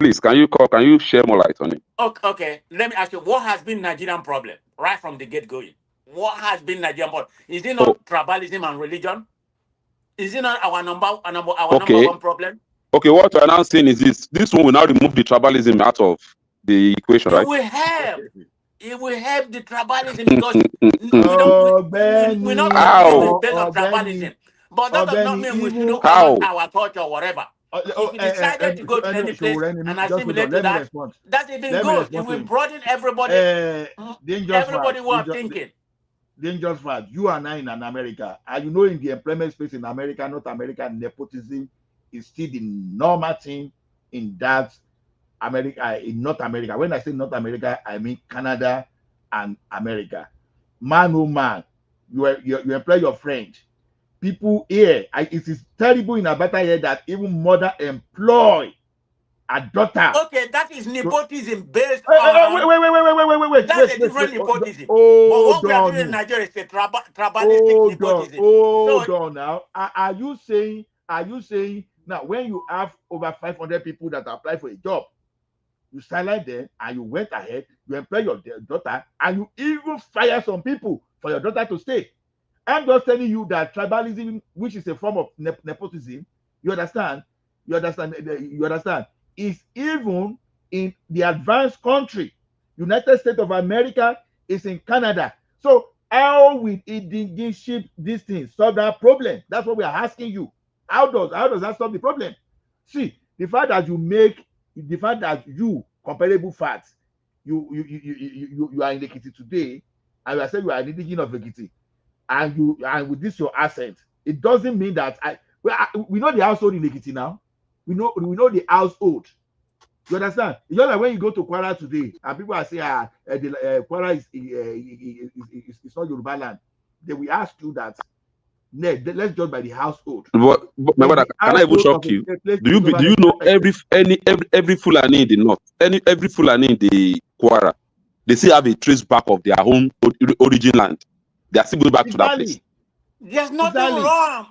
Please, can you share more light on it? Okay. Let me ask you, what has been Nigerian problem right from the get going? What has been Nigerian problem? Is it not tribalism and religion? Is it not our number one problem? Okay, what we're now saying is this. This one will now remove the tribalism out of the equation, right? It will help the tribalism because we're not going to based on tribalism. But that does not mean we shouldn't honor our culture or whatever. If you decided to go to any place and assimilate to that, that's even good. It will broaden everybody. Everybody who are thinking. Dangerous fact. You and I in America, and in the employment space in America, North America, nepotism is still the normal thing in that America, in North America. When I say North America, I mean Canada and America. Man, oh man, you employ your friend. People here, it is terrible in Alberta here that even mother employ a daughter. Okay, that is nepotism based on. Wait. That's a different nepotism. But what we are doing in Nigeria is a tribalistic nepotism. Hold on now. Are you saying now when you have over 500 people that apply for a job, you silence them and you went ahead, you employ your daughter, and you even fire some people for your daughter to stay? I'm just telling you that tribalism, which is a form of nepotism, you understand, is even in the advanced country. United States of America is in Canada. So how will Indigentship this thing solve that problem? That's what we are asking you. How does that solve the problem? See, the fact that you comparable facts, you are in Ekiti today, and you are saying you are an indigenous of Ekiti, and with this your accent, it doesn't mean that we know the household in Ekiti now. We know the household. You understand? It's just like when you go to Kwara today, and people are saying Kwara is not Yoruba land. They will ask you that. Let's judge by the household. But my brother, can I even shock you? Do you know every Fulani in the north, every Fulani in the Kwara, they still have a trace back of their own origin land. They are still going back to that place. There's nothing wrong.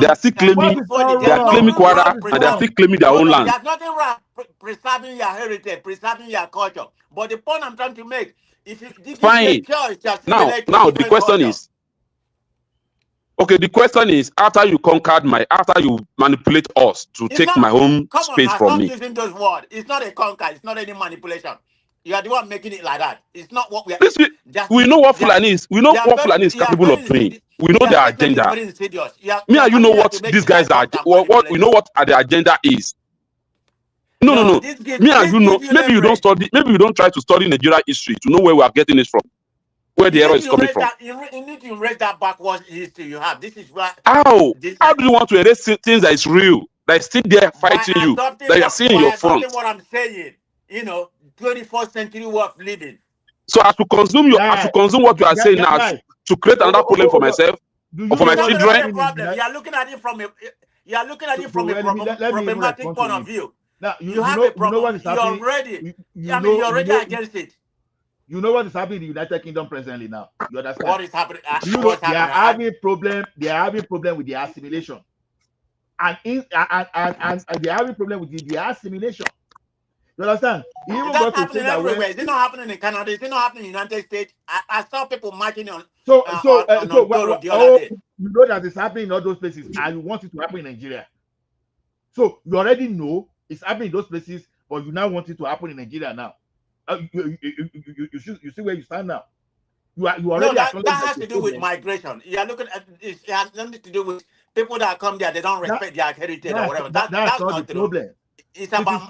They are still claiming Kwara, and they are still claiming their own land. There's nothing wrong preserving your heritage, preserving your culture. But the point I'm trying to make, if you give a choice, now the question is. Okay, the question is, after you manipulate us to take my home space from me. Stop using those words. It's not a conquer. It's not any manipulation. You are the one making it like that. It's not what we are. We know what Fulani is. We know what Fulani is capable of doing. We know their agenda. Me and you know what these guys are. What we know what their agenda is. No. Me and you know. Maybe you don't study. Maybe you don't try to study Nigeria history to know where we are getting it from. Where the error is coming from. You need to erase that backwards history you have. This is why. How do you want to erase things that is real, that is still there fighting you, that you are seeing in your front. What I'm saying, 21st century way of living. So as to consume what you are saying now, to create another problem for myself or for my children. You are looking at it from a problematic point of view. Now you have a problem. What is happening. You're already against it. You know what is happening in the United Kingdom presently now. You understand? What is happening? They are having problem. They are having problem with the assimilation, and they are having problem with the assimilation. You understand? That's happening everywhere. Is it not happening in Canada? Is it not happening in the United States? I saw people marching on. The other day. You know that it's happening in all those places, and you want it to happen in Nigeria. So you already know it's happening in those places, but you now want it to happen in Nigeria now. You see where you stand now. You already that has to do with migration. You are looking at it has nothing to do with people that come there. They don't respect their heritage or whatever. That's not the problem. It's about.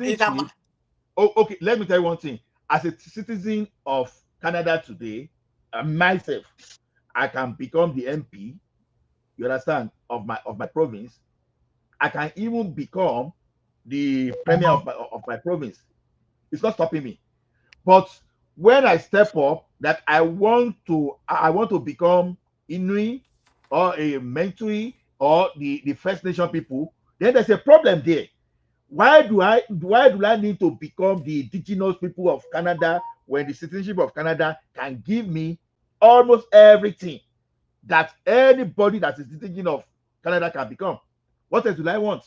Okay, let me tell you one thing. As a citizen of Canada today, myself, I can become the MP. You understand, of my province. I can even become the premier of my province. It's not stopping me. But when I step up that I want to become Inuit or a Mentui or the First Nation people, then there's a problem there. Why do I need to become the indigenous people of Canada when the citizenship of Canada can give me almost everything that anybody that is indigenous of Canada can become? What else do I want?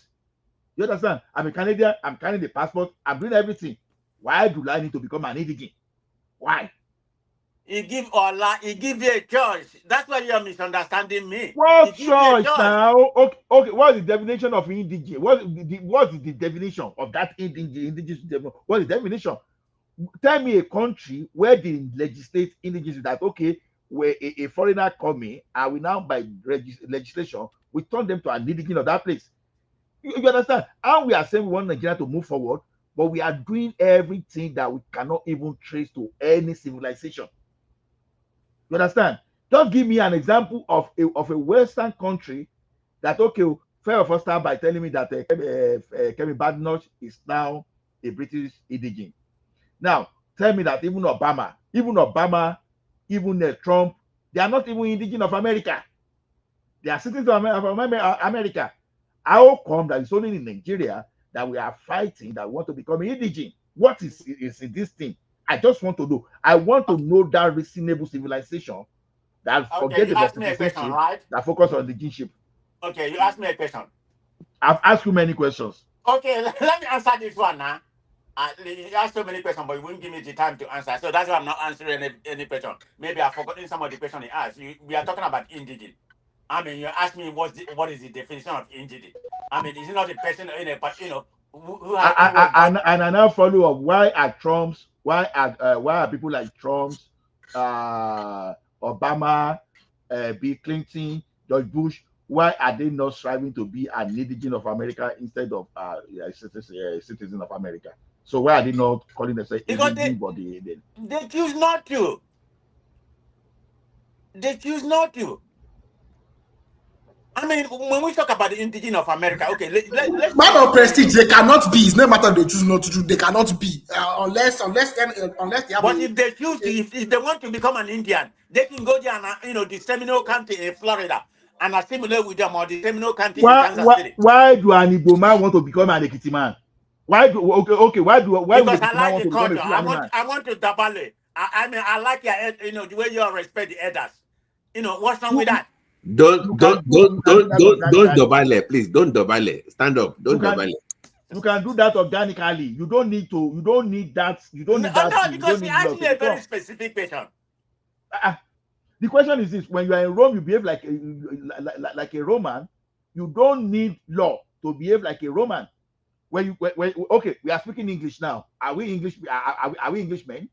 You understand? I'm a Canadian, I'm carrying the passport, I'm doing everything. Why do I need to become an indigent? Why? He give you a choice. That's why you are misunderstanding me. What choice now? Okay. What is the definition of indigent? What is the definition of that indigent? What is the definition? Tell me a country where they legislate indigency that where a foreigner coming and we now by legislation we turn them to an indigent of that place. You understand? And we are saying we want Nigeria to move forward, but we are doing everything that we cannot even trace to any civilization. You understand? Just give me an example of a Western country that fair of us start by telling me that Kemi Badenoch is now a British indigent. Now tell me that even Obama, even Trump, they are not even indigent of America. They are citizens of America. How come that it's only in Nigeria that we are fighting that we want to become indigent? What is this thing? I just want to know. I want to know that reasonable civilization that forget about citizenship, right? That focus on indigenship. Okay, you asked me a question. I've asked you many questions. Okay, let me answer this one now. You asked so many questions, but you wouldn't give me the time to answer. So that's why I'm not answering any question. Maybe I've forgotten some of the question he asked. We are talking about indigent. I mean, you asked me what is the definition of indigent. I mean, is it not a person in a who has and I now follow up. Why are people like Trump, Obama, Bill Clinton, George Bush? Why are they not striving to be an indigent of America instead of citizen of America? So why are they not calling themselves indigent? They choose not to. They choose not to. I mean, when we talk about the indigent of America, okay, let's man of prestige, they cannot be. It's no matter they choose not to do. They cannot be unless they have. But if they choose to, if they want to become an Indian, they can go there and the Seminole County in Florida and assimilate with them, or the Seminole County in Kansas City. Why do an Igbo man want to become an Ekiti man? Why because I like the culture. I want to dabale. I mean, I like your the way you respect the elders. What's wrong with that? Don't dobale, please. Don't dobale. Stand up. Don't dobale. You can do that organically. You don't need that. No, because he asked me a very specific question. The question is this: when you are in Rome, you behave like a Roman. You don't need law to behave like a Roman. Okay, we are speaking English now. Are we English? Are we Englishmen?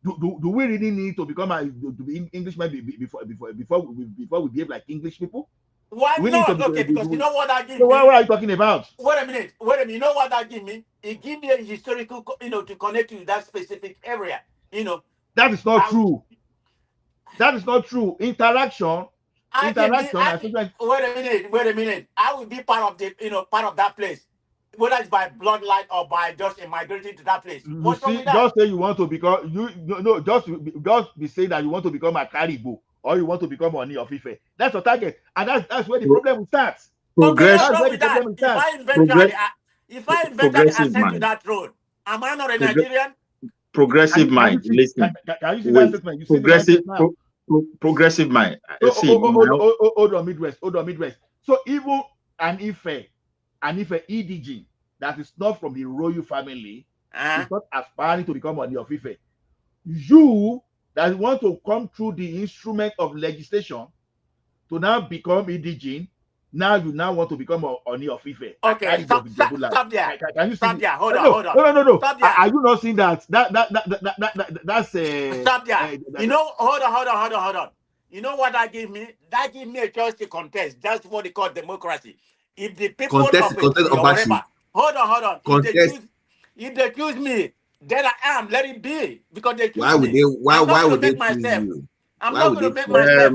Do we really need to become to be Englishmen before we behave like English people? Why not? Okay, because you know what that gives me. What are you talking about? Wait a minute. You know what that gives me? It gives me a historical, to connect to that specific area. That is not true. That is not true. Interaction Wait a minute. I will be part of part of that place, whether it's by bloodline or by just migrating to that place. You What's wrong see, with that? just say you want to become just be saying that you want to become a Caribou or you want to become Oni of Ife. That's your target, and that's where the problem starts. Okay, what's That's wrong where with the that? problem If starts. I eventually Progressive ascend to mind. that road, am I not a Nigerian? Progressive mind. Listen. Can you see that Wait. statement? You see the mindset now. Progressive mind. So, See, hold on, Midwest. So even an Ife EDG that is not from the royal family is not aspiring to become Oni of Ife. You that want to come through the instrument of legislation to now become EDG, now you want to become Oni of Ife. Okay, stop there. Can you see Stop there. Hold on. No. Stop there. Are you not seeing that's Stop there. Hold on. You know what that gave me? That gave me a choice to contest. That's what they call democracy. If the people of a tree or whatever, hold on. If they choose me, then I am. Let it be, because they choose me. Why would they choose you? I'm not going to make myself.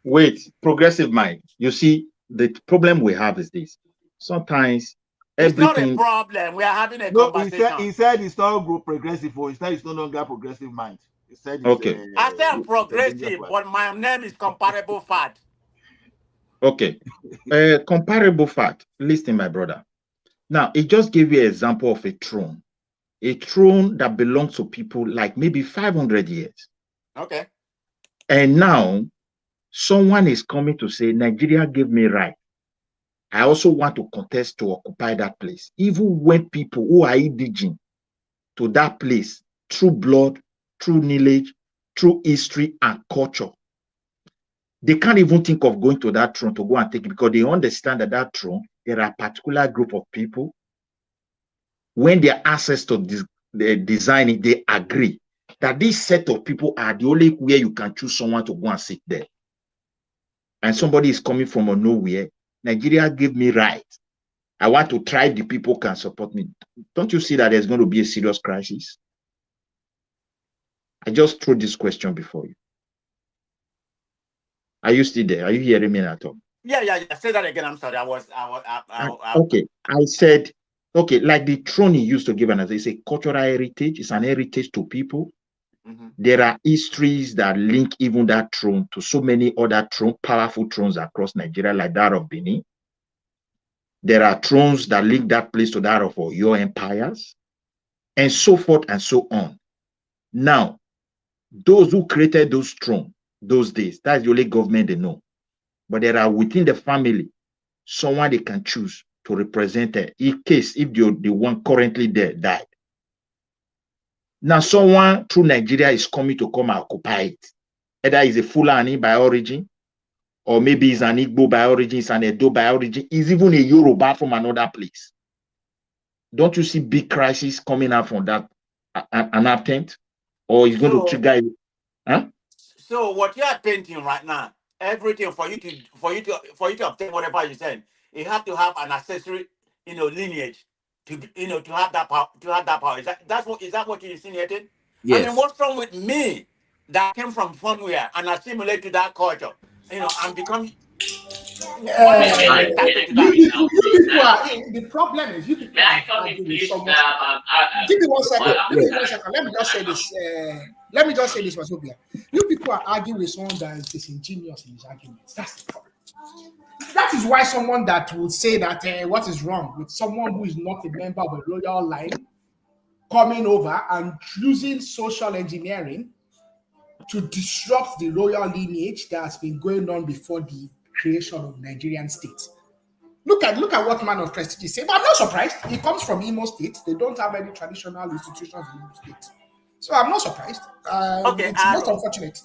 Wait, progressive mind. You see, the problem we have is this. Sometimes everything. It's not a problem. We are having a conversation. He said it's not group progressive, or it's no longer progressive mind. He said okay. I say I'm progressive, but my name is comparable fat. Okay. Comparable fat. Listen, my brother. Now, it just gave you an example of a throne that belongs to people like maybe 500 years. Okay. And now, someone is coming to say, Nigeria gave me right. I also want to contest to occupy that place. Even when people who are indigenous to that place, through blood, through lineage, through history and culture, they can't even think of going to that throne to go and take it, because they understand that throne, there are a particular group of people. When they are access to design it, they agree that this set of people are the only way you can choose someone to go and sit there. And somebody is coming from nowhere. Nigeria gave me right. I want to try the people can support me. Don't you see that there's going to be a serious crisis? I just threw this question before you. Are you still there? Are you hearing me at all? Yeah. Say that again. I'm sorry. Okay. I said, okay, like the throne he used to give another, it's a cultural heritage. It's an heritage to people. Mm-hmm. There are histories that link even that throne to so many other powerful thrones across Nigeria, like that of Benin. There are thrones that link that place to that of your empires, and so forth and so on. Now, those who created those thrones those days, that's the only government they know. But there are within the family someone they can choose to represent it in case if the one currently there died. Now, someone through Nigeria is coming to come and occupy it. Either he's a Fulani by origin, or maybe he's an Igbo by origin, he's an Edo by origin, he's even a Yoruba from another place. Don't you see big crisis coming out from that an attempt? Or he's going to trigger it? Huh? So what you are painting right now, everything for you to obtain whatever you said, you have to have an accessory, lineage to have that power. Is that what you insinuated? Yes. I mean, what's wrong with me that came from somewhere and assimilate to that culture, and become. You people are the problem is you people are arguing with someone. Give me 1 second. Let me just say this. Let me just say this, Masobia. You people are arguing with someone that is disingenuous in his arguments. That's the problem. That is why someone that would say that what is wrong with someone who is not a member of a royal line coming over and using social engineering to disrupt the royal lineage that has been going on before the creation of Nigerian state. Look at what Man of Prestige is saying. But I'm not surprised. He comes from Imo State. They don't have any traditional institutions in Imo State. So I'm not surprised. It's just unfortunate.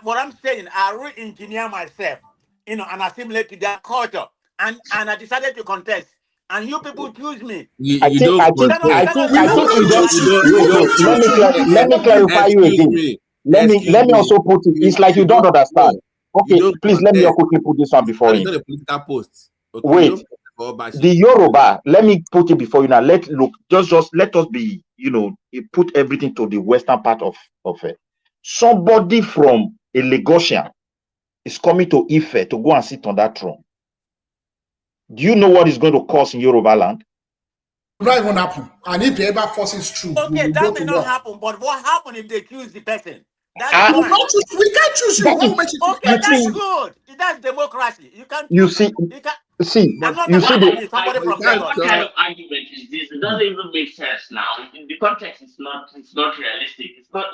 What I'm saying, I re-engineer myself, and assimilate to their culture. And I decided to contest. And you people choose me. I think let me clarify you again. Let me also put it. It's like you don't understand. Okay, please let me quickly put this one before you. Political posts. Okay, wait, the Yoruba. Let me put it before you now. Just let us be. Put everything to the western part of it. Somebody from a Lagosian is coming to Ife to go and sit on that throne, do you know what it's going to cause in Yoruba land? Not even happen. And if they ever forces through, Okay, we will that go may to not war. happen, but what happens if they choose the person? That's Ah, the point. We can't choose you. that What is, will make you Okay, you that's see, good. That's democracy. You can you choose. see, You can. see, I'm not you talking see about the, somebody from What Lagos. kind of argument is this? It doesn't even make sense now. In the context, it's not realistic. It's not.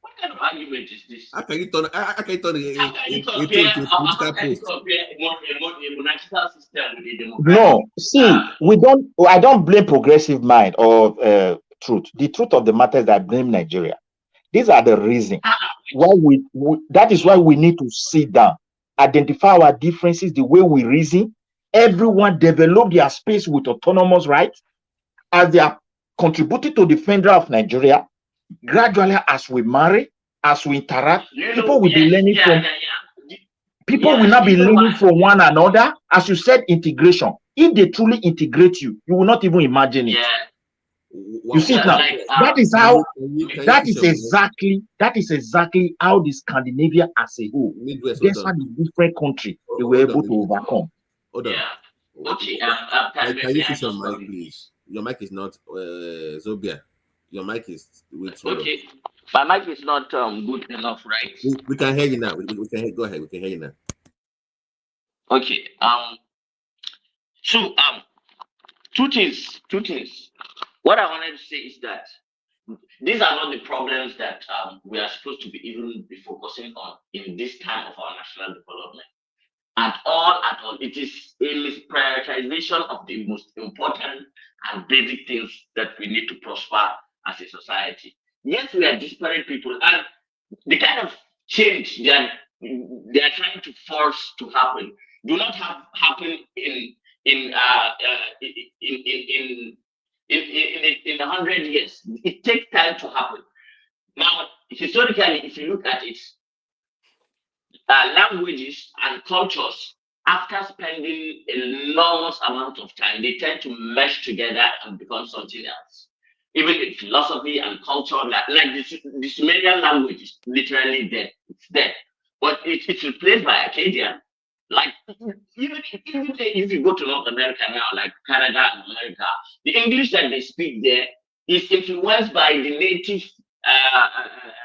What kind of argument is this? How can you turn How can you a compare? to a How political can you post? compare a monarchical system with a democratic? no, see, I don't blame progressive mind or truth. The truth of the matter is that I blame Nigeria. These are the reasons why that is why we need to sit down, identify our differences, the way we reason. Everyone develop their space with autonomous rights as they are contributing to the federal of Nigeria. Gradually, as we marry, as we interact, people will be learning from. People will not be learning from one another. As you said, integration. If they truly integrate you, you will not even imagine it. You see it now. That is how. That is exactly how the Scandinavia as a whole, despite the different country, they were able to overcome. Hold on. Okay. Can you fix your mic, please? Your mic is not Zobia. Your mic is okay. My mic is not good enough, right? We can hear you now. We can hear. Go ahead. We can hear you now. Okay. So two things. What I wanted to say is that these are not the problems that we are supposed to be focusing on in this time of our national development. At all. It is a misprioritization of the most important and basic things that we need to prosper as a society. Yes, we are disparate people, and the kind of change that they are trying to force to happen do not happen in 100 years. It takes time to happen. Now, historically, if you look at it, languages and cultures, after spending enormous amount of time, they tend to mesh together and become something else. Even in philosophy and culture, like the Sumerian language is literally dead. It's dead. But it's replaced by Akkadian. Like even if you go to North America now, like Canada and America, the English that they speak there is influenced by the native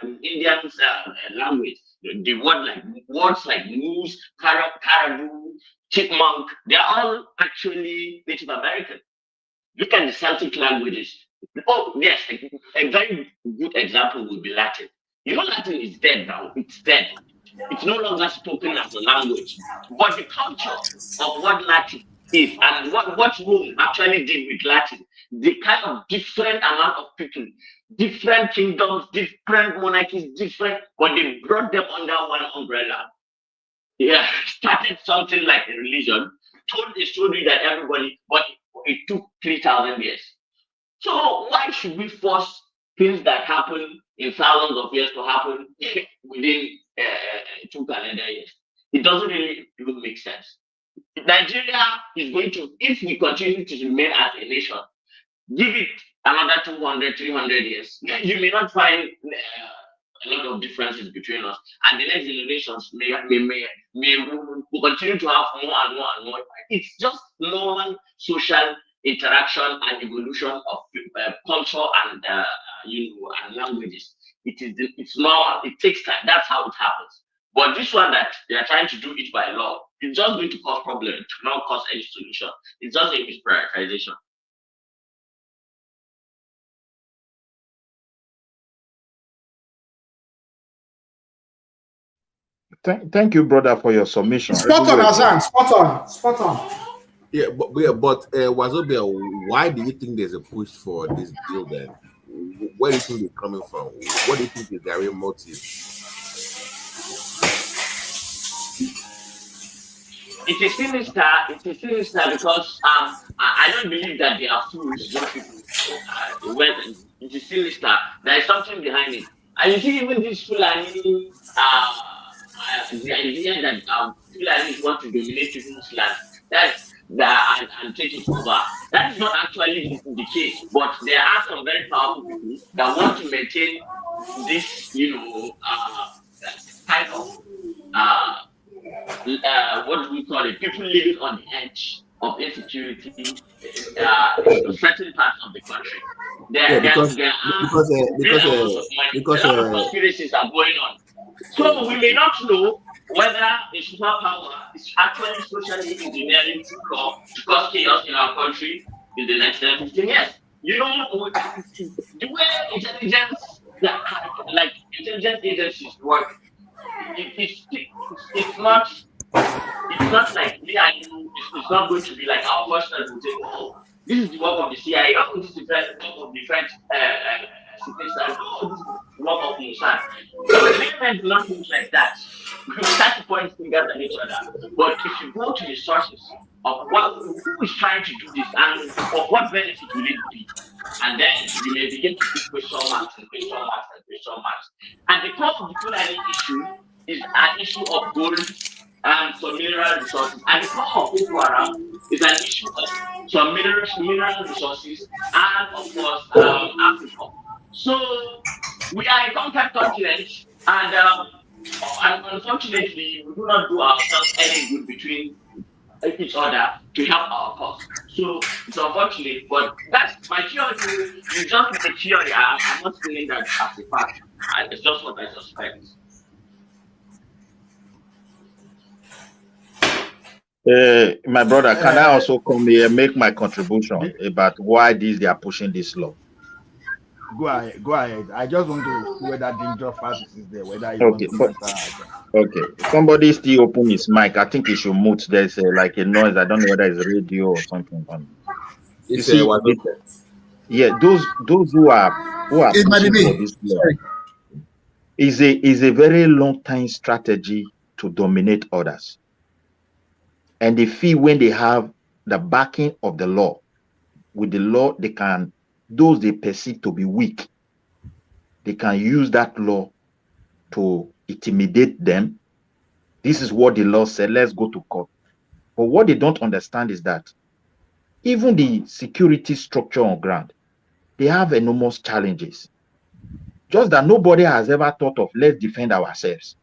Indian language. The words like moose, caribou, chipmunk, they are all actually Native American. Look at the Celtic languages. Oh, yes, a very good example would be Latin. You know, Latin is dead now. It's dead. It's no longer spoken as a language. But the culture of what Latin is and what Rome actually did with Latin, the kind of different amount of people, different kingdoms, different monarchies, but they brought them under one umbrella. Yeah, started something like a religion, told a story that everybody, but it took 3,000 years. So why should we force things that happen in thousands of years to happen within 2 calendar years? It doesn't really even make sense. Nigeria is going to, if we continue to remain as a nation, give it another 200, 300 years, you may not find a lot of differences between us, and the next generations may will continue to have more and more and more. It's just normal social interaction and evolution of culture and and languages. It's normal. It takes time. That's how it happens. But this one that they are trying to do it by law, it's just going to cause problems, not cause any solution. It's just a misprioritization. Thank you, brother, for your submission. Spot on, Azan. Spot on. Yeah, but Wazobia, why do you think there's a push for this bill then? Where do you think they're coming from? What do you think is their real motive? It is sinister. It is sinister because I don't believe that they are fools, those people. It is sinister. There is something behind it. And you see, even this Fulani, the idea that Fulanis want to dominate people's land, and take it over. That is not actually the case. But there are some very powerful people that want to maintain this, kind of what do we call it? People living on the edge of insecurity in certain parts of the country. There are real amounts of money. A lot of conspiracies are going on. So we may not know whether a superpower is actually socially engineering through law to cause chaos in our country in the next 10, 15 years. You know, the way intelligence, like intelligence agencies work, it's not like me and you. It's not going to be like our first time will say, oh, this is the work of the CIA. Oh, this is the work of the French secret service. Oh, this is the work of Mossad. Laymen do not think like that. We start to point fingers at each other. But if you go to the sources of who is trying to do this and of what benefit will it be, and then you may begin to put question marks and question marks and question marks. And the core of the Fulani issue is an issue of gold and some mineral resources. And the core of Boko Haram is an issue of some mineral resources and, of course, Africa. So we are a compact continent, and unfortunately, we do not do ourselves any good between each other to help our cause. So it's unfortunate, but that's my theory. You just make a theory. I'm not saying that as a fact. It's just what I suspect. My brother, can I also come here and make my contribution about why they are pushing this law? Go ahead. I just want to see whether danger factors is there, whether you okay, want to okay. Somebody still open his mic. I think he should mute. There's like a noise. I don't know whether it's radio or something. You see, those who are pushing for this law is a very long time strategy to dominate others. And they feel when they have the backing of the law, with the law, those they perceive to be weak, they can use that law to intimidate them. This is what the law said, let's go to court. But what they don't understand is that even the security structure on ground, they have enormous challenges. Just that nobody has ever thought of, let's defend ourselves.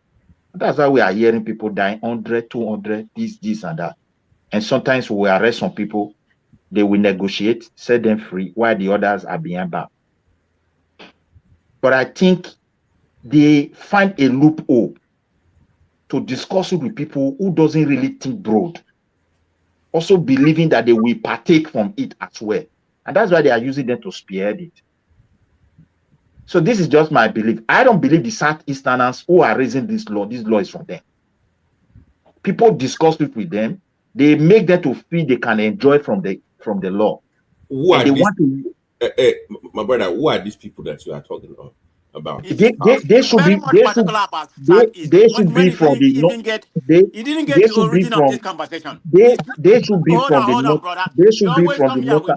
That's why we are hearing people dying 100, 200, this and that. And sometimes we arrest some people, they will negotiate, set them free, while the others are behind bars. But I think they find a loophole to discuss it with people who doesn't really think broad, also believing that they will partake from it as well. And that's why they are using them to spearhead it. So this is just my belief. I don't believe the Southeasterners who are raising this law is from them. People discuss it with them. They make them to feel they can enjoy from the law. Who are my brother, who are these people that you are talking about? They should be from the north. You didn't get the origin of this conversation. They should be from the north. They should be from the north.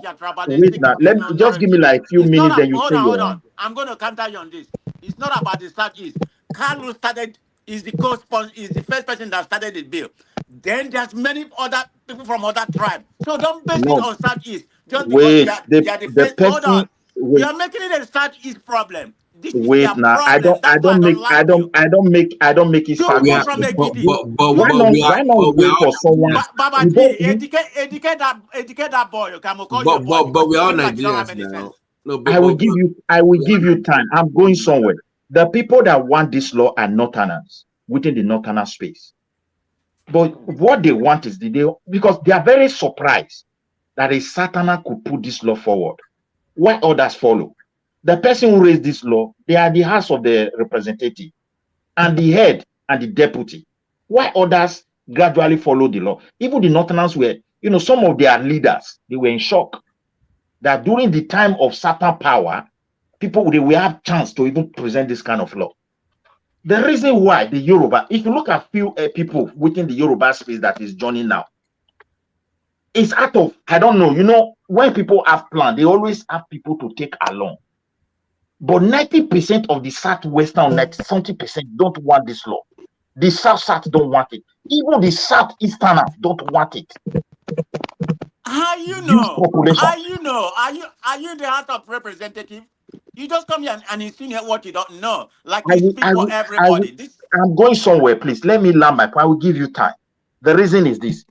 Wait now, let me just give me like a few minutes, then you say hold on. I'm going to counter you on this. It's not about the Southeast. Carlos is the first person that started the bill. Then there's many other people from other tribes. So don't base it on Southeast. Just because they are the first. Hold on. You are making it a Southeast problem. Wait now, I don't make it Southeast. Why not wait for someone? Educate that boy. But we are Nigerians now. No, I will give you time. I'm going somewhere. The people that want this law are Northerners within the Northerner space. But what they want is because they are very surprised that a Southerner could put this law forward. Why others follow? The person who raised this law, they are the House of the Representative and the head and the deputy. Why others gradually follow the law? Even the Northerners were, some of their leaders, they were in shock that during the time of Southern power, people they will have chance to even present this kind of law. The reason why the Yoruba, if you look at few people within the Yoruba space that is joining now, it's out of, I don't know, when people have plans, they always have people to take along. But 90% of the Southwestern, 90% don't want this law. The South don't want it. Even the Southeasterners don't want it. How you know? Are you the House of Representatives? You just come here and insinuate what you don't know. Like you speak for everybody. I'm going somewhere, please. Let me land my point. I will give you time. The reason is this.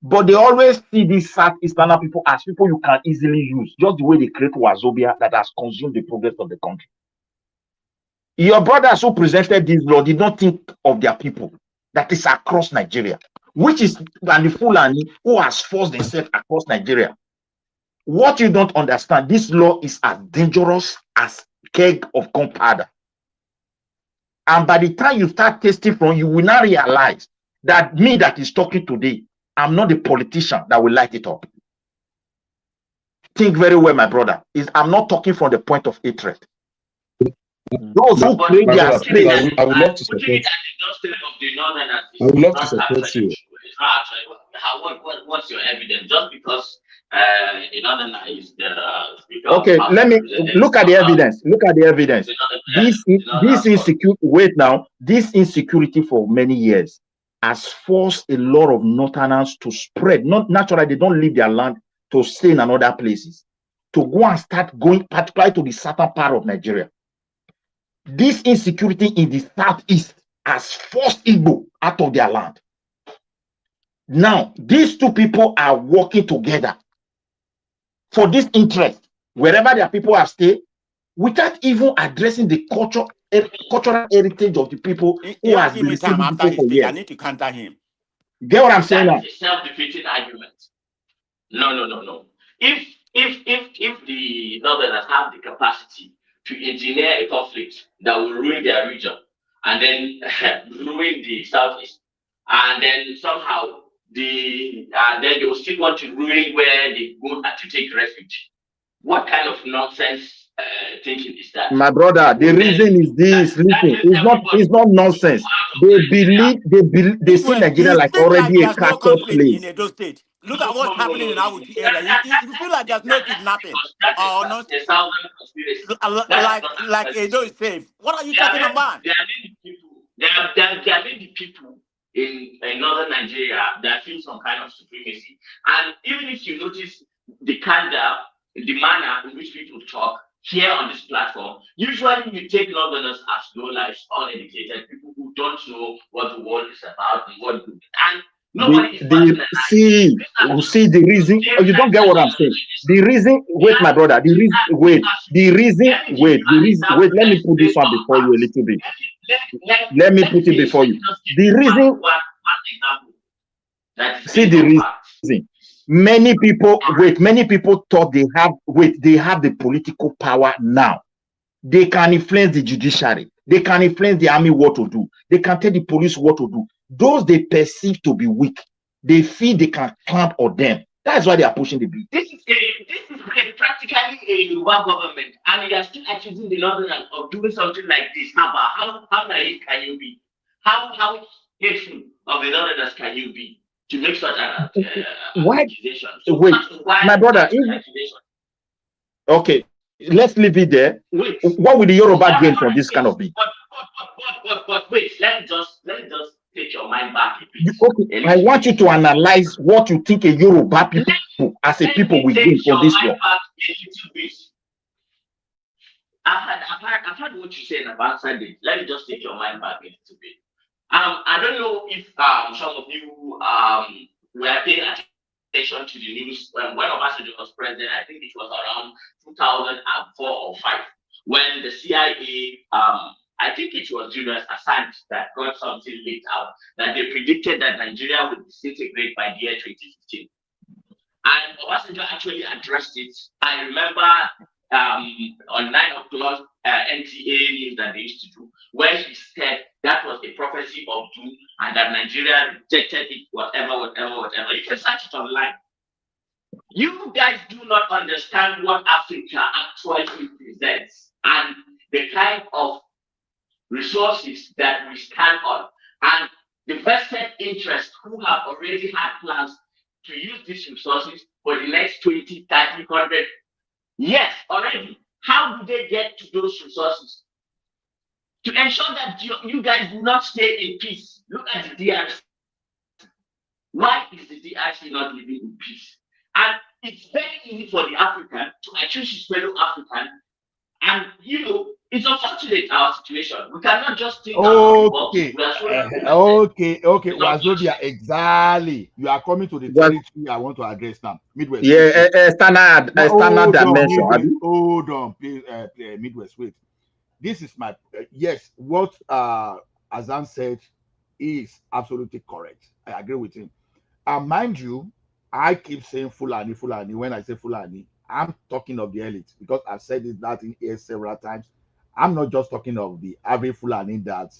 But they always see these Southeastern people as people you can easily use, just the way they create Wazobia that has consumed the progress of the country. Your brothers who presented this law did not think of their people that is across Nigeria, which is and the Fulani who has forced themselves across Nigeria. What you don't understand, this law is as dangerous as keg of gunpowder. And by the time you start tasting from, you will not realize that me that is talking today, I'm not the politician that will light it up. Think very well, my brother. I'm not talking from the point of hatred. Those who create their space. I would love to support. I would love to support you. What's your evidence? Just because is the okay, let me look at the evidence. Look at the evidence. This insecurity. Wait now. This insecurity for many years has forced a lot of Northerners to spread. Not naturally, they don't leave their land to stay in other places, to go and start going, particularly to the southern part of Nigeria. This insecurity in the southeast has forced Igbo out of their land. Now, these two people are working together for this interest, wherever their people have stayed, without even addressing the cultural heritage of the people who has been receiving after his for speech. I years. need to counter him. Get what I'm saying now? That is a self-defeating argument. No. If the Northerners have the capacity to engineer a conflict that will ruin their region and then ruin the Southeast, and then somehow then they will still want to ruin where they go to take refuge. What kind of nonsense thinking is that? My brother, the reason is this. Listen, it's not nonsense. They see Nigeria like already a castle place. In Edo State. Look at what's happening in our area. You feel like there's no kidnapping. Or no, like Edo is safe. What are you talking about? There are many people in northern Nigeria that feel some kind of supremacy. And even if you notice the candor, the manner in which people talk here on this platform, usually you take Northerners as low lives, uneducated people who don't know what the world is about and what and nobody see the reason. Oh, you don't get what I'm saying. The reason. Wait, my brother. The reason. Wait. Let me put this one before you a little bit. Let me put it before you. The reason. See the reason. Many people thought they have the political power now. They can influence the judiciary. They can influence the army what to do. They can tell the police what to do. Those they perceive to be weak, they feel they can clamp on them. That's why they are pushing the bill. This is practically a Yoruba government, and you are still accusing the Northerners of doing something like this. How naive can you be? How hateful of the Northerners can you be to make such an accusation? So wait, my brother. Okay, let's leave it there. Wait. What will the Yoruba gain from this kind of bill? But wait, let me just take your mind back a bit. Okay, I want you to analyze what you think a Yoruba people as a people will gain from this law. I've heard what you said about Sunday. Let me just take your mind back a little bit. I don't know if some of you were paying attention to the news when Obasanjo was president. I think it was around 2004 or 5 when the CIA, I think it was Julius Assange that got something leaked out that they predicted that Nigeria would disintegrate by the year 2015. And Obasanjo actually addressed it. I remember on 9 o'clock NTA news that they used to do, where he said that was a prophecy of doom and that Nigeria rejected it, whatever. You can search it online. You guys do not understand what Africa actually presents and the kind of resources that we stand on, and the vested interests who have already had plans to use these resources for the next 20, 30, 100 years already. How do they get to those resources? To ensure that you guys do not stay in peace. Look at the DRC. Why is the DRC not living in peace? And it's very easy for the African to accuse his fellow African. And It's unfortunate, our situation. We cannot just think out of the box. Okay, We are so limited. okay, It's Wazobia, exactly. You are coming to the Well, territory I want to address now. Midwest. yeah, Wait. a standard Now, dimension. Abi? Hold on, please, Midwest. Wait. This is my yes. What Azan said is absolutely correct. I agree with him. And mind you, I keep saying Fulani, Fulani. When I say Fulani, I'm talking of the elite because I've said that in here several times. I'm not just talking of the average Fulani that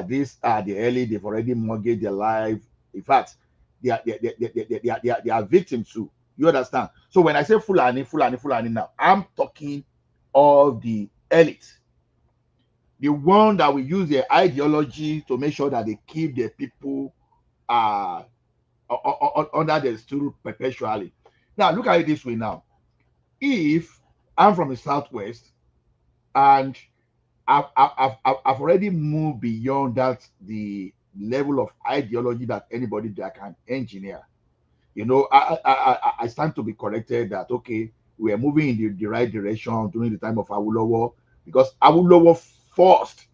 these are the elite. They've already mortgaged their life. In fact, they are victims too. You understand? So when I say Fulani, Fulani, Fulani now, I'm talking of the elite. The one that will use their ideology to make sure that they keep their people under the stool perpetually. Now, look at it this way now. If I'm from the Southwest and I've already moved beyond that, the level of ideology that anybody that can engineer, you know, I stand to be corrected that, okay, we are moving in the right direction during the time of Awolowo because Awolowo forced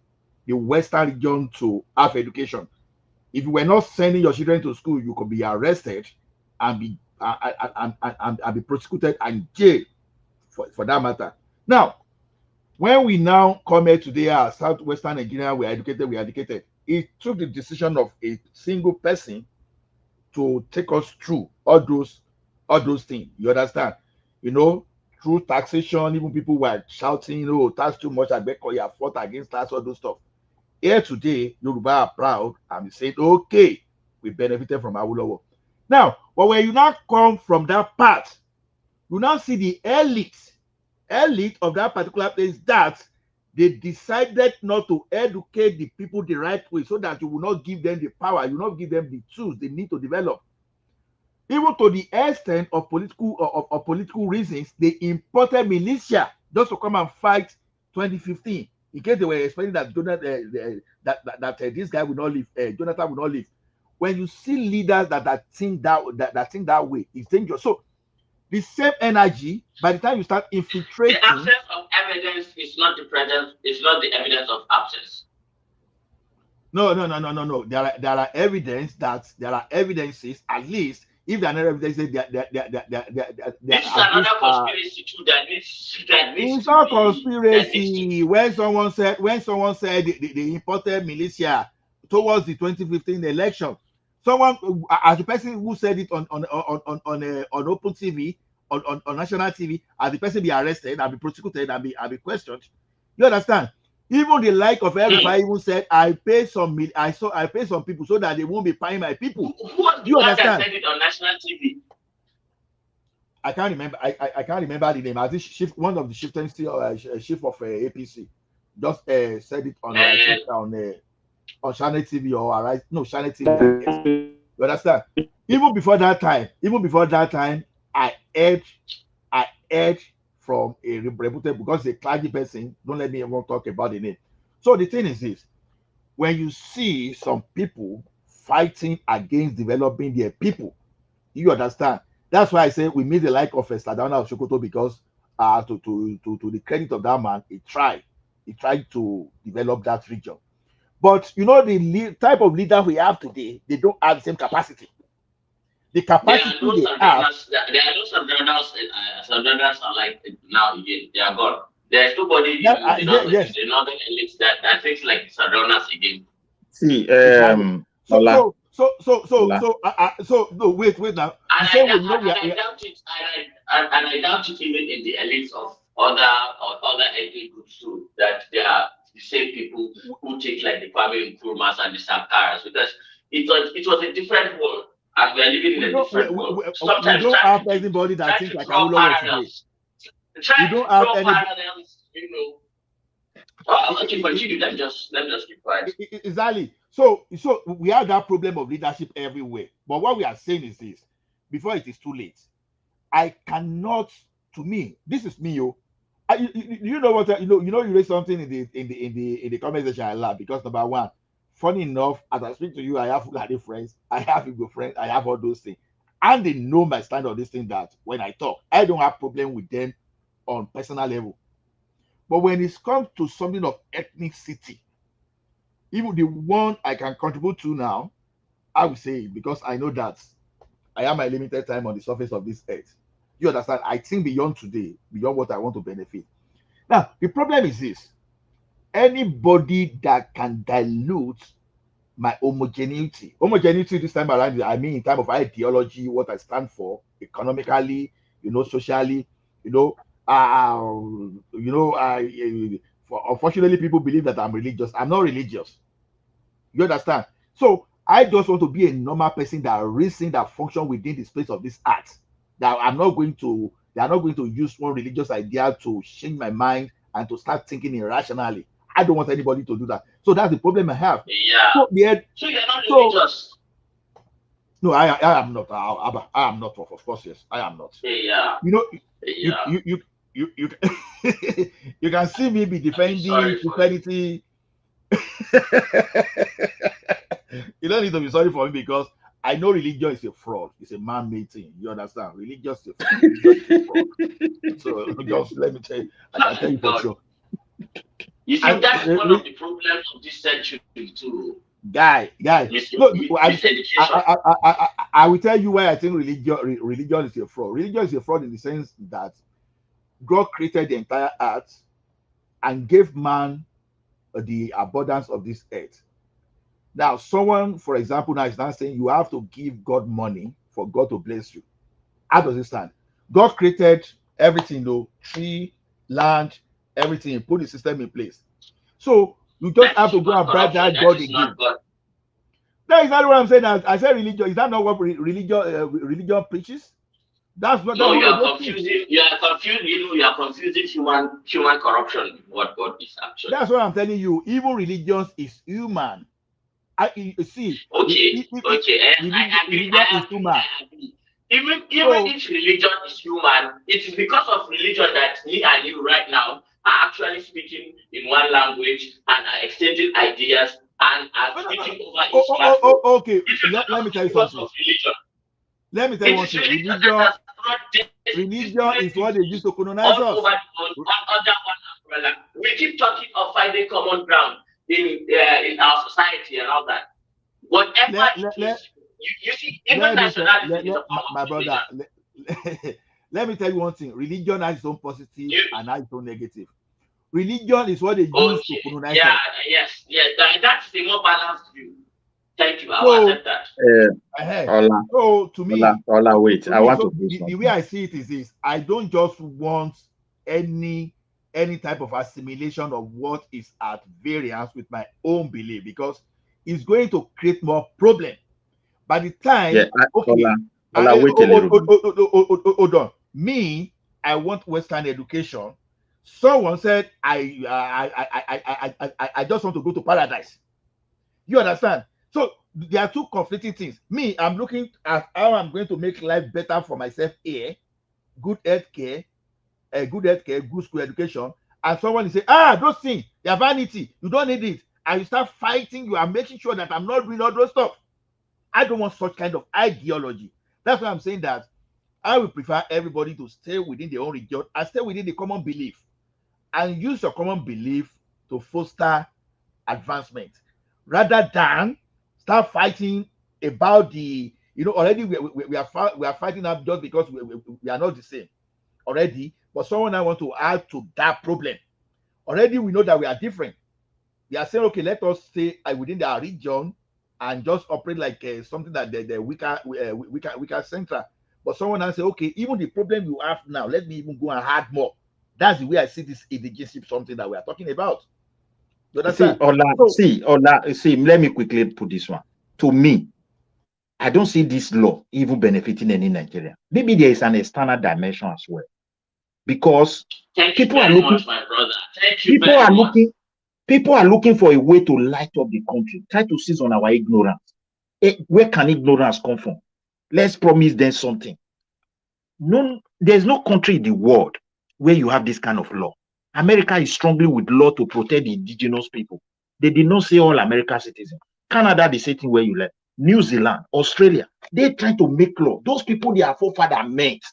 the Western region to have education. If you were not sending your children to school, you could be arrested and be be prosecuted and jailed for that matter. Now, when we now come here today as Southwestern Nigeria, we are educated. It took the decision of a single person to take us through all those things. You understand? You know, through taxation, even people were shouting, you know, tax too much, I bet you have fought against tax, all those stuff. Here today, Yoruba are proud and saying, okay, we benefited from Awolowo. Now, but when you now come from that part, you now see the elite of that particular place that they decided not to educate the people the right way so that you will not give them the power, you will not give them the tools they need to develop. Even to the extent of political reasons, they imported militia just to come and fight 2015 in case they were expecting that this guy will not leave, Jonathan will not leave. When you see leaders that think that way, it's dangerous. So the same energy, by the time you start infiltrating, the absence of evidence is not the presence, it's not the evidence of absence. No. There are evidences, at least. If there are no evidences, this is another conspiracy too that needs it's not conspiracy. When someone said they imported militia towards the 2015 election, someone, as the person who said it on open TV, on national TV, as the person be arrested and be prosecuted and be questioned. You understand? Even the like of everybody even said, I pay some people so that they won't be paying my people. Who was the one that said it on national TV? I can't remember. I can't remember the name. I think one of the chief of APC just said it on Channel TV or Channel TV. You understand? Even before that time, I heard from a reputed, because a clergy person. Don't let me even talk about the name. So the thing is this: when you see some people fighting against developing their people, you understand. That's why I say we meet the like of Sardauna of Sokoto, because to the credit of that man, he tried to develop that region. But you know, the type of leader we have today, they don't have the same capacity. The capacity they have. There are those Sardanas are like now again, they are gone. There's nobody in the northern elites that thinks like Sardanas again. See, So no, wait now. And I doubt it even in the elites of other ethnic groups too, that they are the same people who take like the Kwame Nkrumahs and the Sankaras, because it was a different world, and we are living in a different world. Sometimes we don't have anybody that thinks like Awolowo today. You don't have any parallels, you know. Oh, okay, continue. Let me just keep quiet. Exactly. So we have that problem of leadership everywhere. But what we are saying is this: before it is too late, I cannot. To me, this is me, yo. You know what? You read something in the comment section. I laugh because number one, funny enough, as I speak to you, I have Fulani friends, I have Igbo friends, I have all those things, and they know my stand on this thing. That when I talk, I don't have problem with them on personal level. But when it comes to something of ethnicity, even the one I can contribute to now, I would say, because I know that I have my limited time on the surface of this earth. You understand? I think beyond today, beyond what I want to benefit. Now, the problem is this: anybody that can dilute my homogeneity this time around, I mean in terms of ideology, what I stand for, economically, socially, unfortunately, people believe that I'm religious. I'm not religious. You understand? So I just want to be a normal person that reason, that function within the space of this art. That they are not going to use one religious idea to change my mind and to start thinking irrationally. I don't want anybody to do that. So that's the problem I have. Yeah. So you're not religious. No, I am not. I am not. Of course, yes, I am not. Yeah. You you can see me be defending Christianity. You don't need to be sorry for me because I know religion is a fraud. It's a man-made thing. You understand? Religion is a fraud. So just let me tell you, I can tell you for sure. You see, that's one of the problems of this century too. Guy. Look, I will tell you why I think religion is a fraud. Religion is a fraud in the sense that God created the entire earth and gave man the abundance of this earth. Now, someone, for example, now is not saying you have to give God money for God to bless you. How does it stand? God created everything, though, tree, land, everything, put the system in place. So you just have to go and bribe that God again. That is not what I'm saying. I said religion. Is that not what religion preaches? That's not. No, you are confusing. You are confused. You are confusing human corruption with what God is actually. That's what I'm telling you. Even religion is human. See. Okay. Religion is human. Even if religion is human, it is because of religion that me and you right now are actually speaking in one language and are exchanging ideas and are speaking over each other. Okay. Let me tell you something. Let me tell you one thing. Religion is what they use to colonize us. All over under one umbrella. We keep talking of finding common ground in our society and all that. Whatever it is, you see, even nationality is a form of brother. Let me tell you one thing. Religion has its own positive and has its own negative. Religion is what they use to colonize us. Yes. That's the more balanced view. Thank you. I'll accept that. So to me, wait. I want to do the way I see it is this: I don't just want any type of assimilation of what is at variance with my own belief, because it's going to create more problem. By the time, hold on. Me, I want Western education. Someone said I just want to go to paradise. You understand? So there are two conflicting things. Me, I'm looking at how I'm going to make life better for myself here. Good healthcare, good school education. And someone is saying, those things, they are vanity. You don't need it. And you start fighting. You are making sure that I'm not doing all those stuff. I don't want such kind of ideology. That's why I'm saying that I would prefer everybody to stay within their own region and stay within the common belief and use your common belief to foster advancement rather than start fighting about the, already we are fighting up just because we are not the same already, but someone I want to add to that problem. Already we know that we are different. We are saying, okay, let us stay within our region and just operate like something that the weaker center. But someone else say, okay, even the problem you have now, let me even go and add more. That's the way I see this Indigentship, something that we are talking about. You understand? See, let me quickly put this one. To me, I don't see this law even benefiting any Nigerian. Maybe there is an external dimension as well. Because people are looking, people are looking for a way to light up the country, try to seize on our ignorance. Where can ignorance come from? Let's promise them something. No, there's no country in the world where you have this kind of law. America is strongly with law to protect the indigenous people. They did not say all American citizens. Canada, the same thing where you live. New Zealand, Australia, they try to make law. Those people their forefathers meant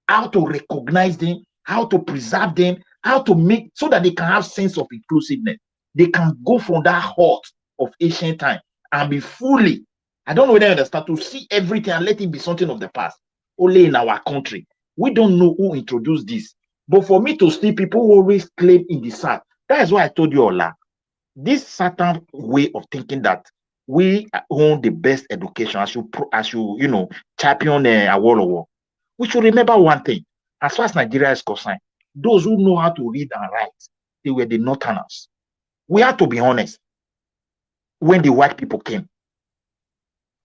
how to recognize them, how to preserve them, how to make so that they can have sense of inclusiveness. They can go from that hurt of ancient time and be fully, I don't know whether you understand, to see everything and let it be something of the past. Only in our country. We don't know who introduced this. But for me to see people who always claim in the South, that is why I told you, Ola, this certain way of thinking that we own the best education, as you you know, champion Awolowo. We should remember one thing. As far as Nigeria is concerned, those who know how to read and write, they were the Northerners. We have to be honest. When the white people came,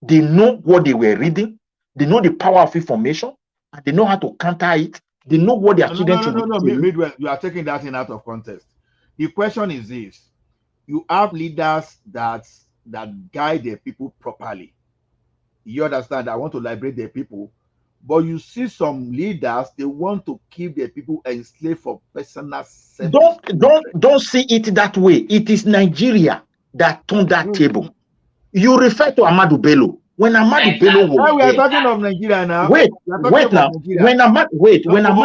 they know what they were reading, they know the power of information, and they know how to counter it. They know what their children should be. Midwell, you are taking that in out of context. The question is this: you have leaders that guide their people properly. You understand? I want to liberate their people, but you see some leaders, they want to keep their people enslaved for personal self. Don't see it that way. It is Nigeria that turned that table. You refer to Ahmadu Bello. When Ahmadu Bello was we are talking of Nigeria now. Wait now. When Ahmadu Bello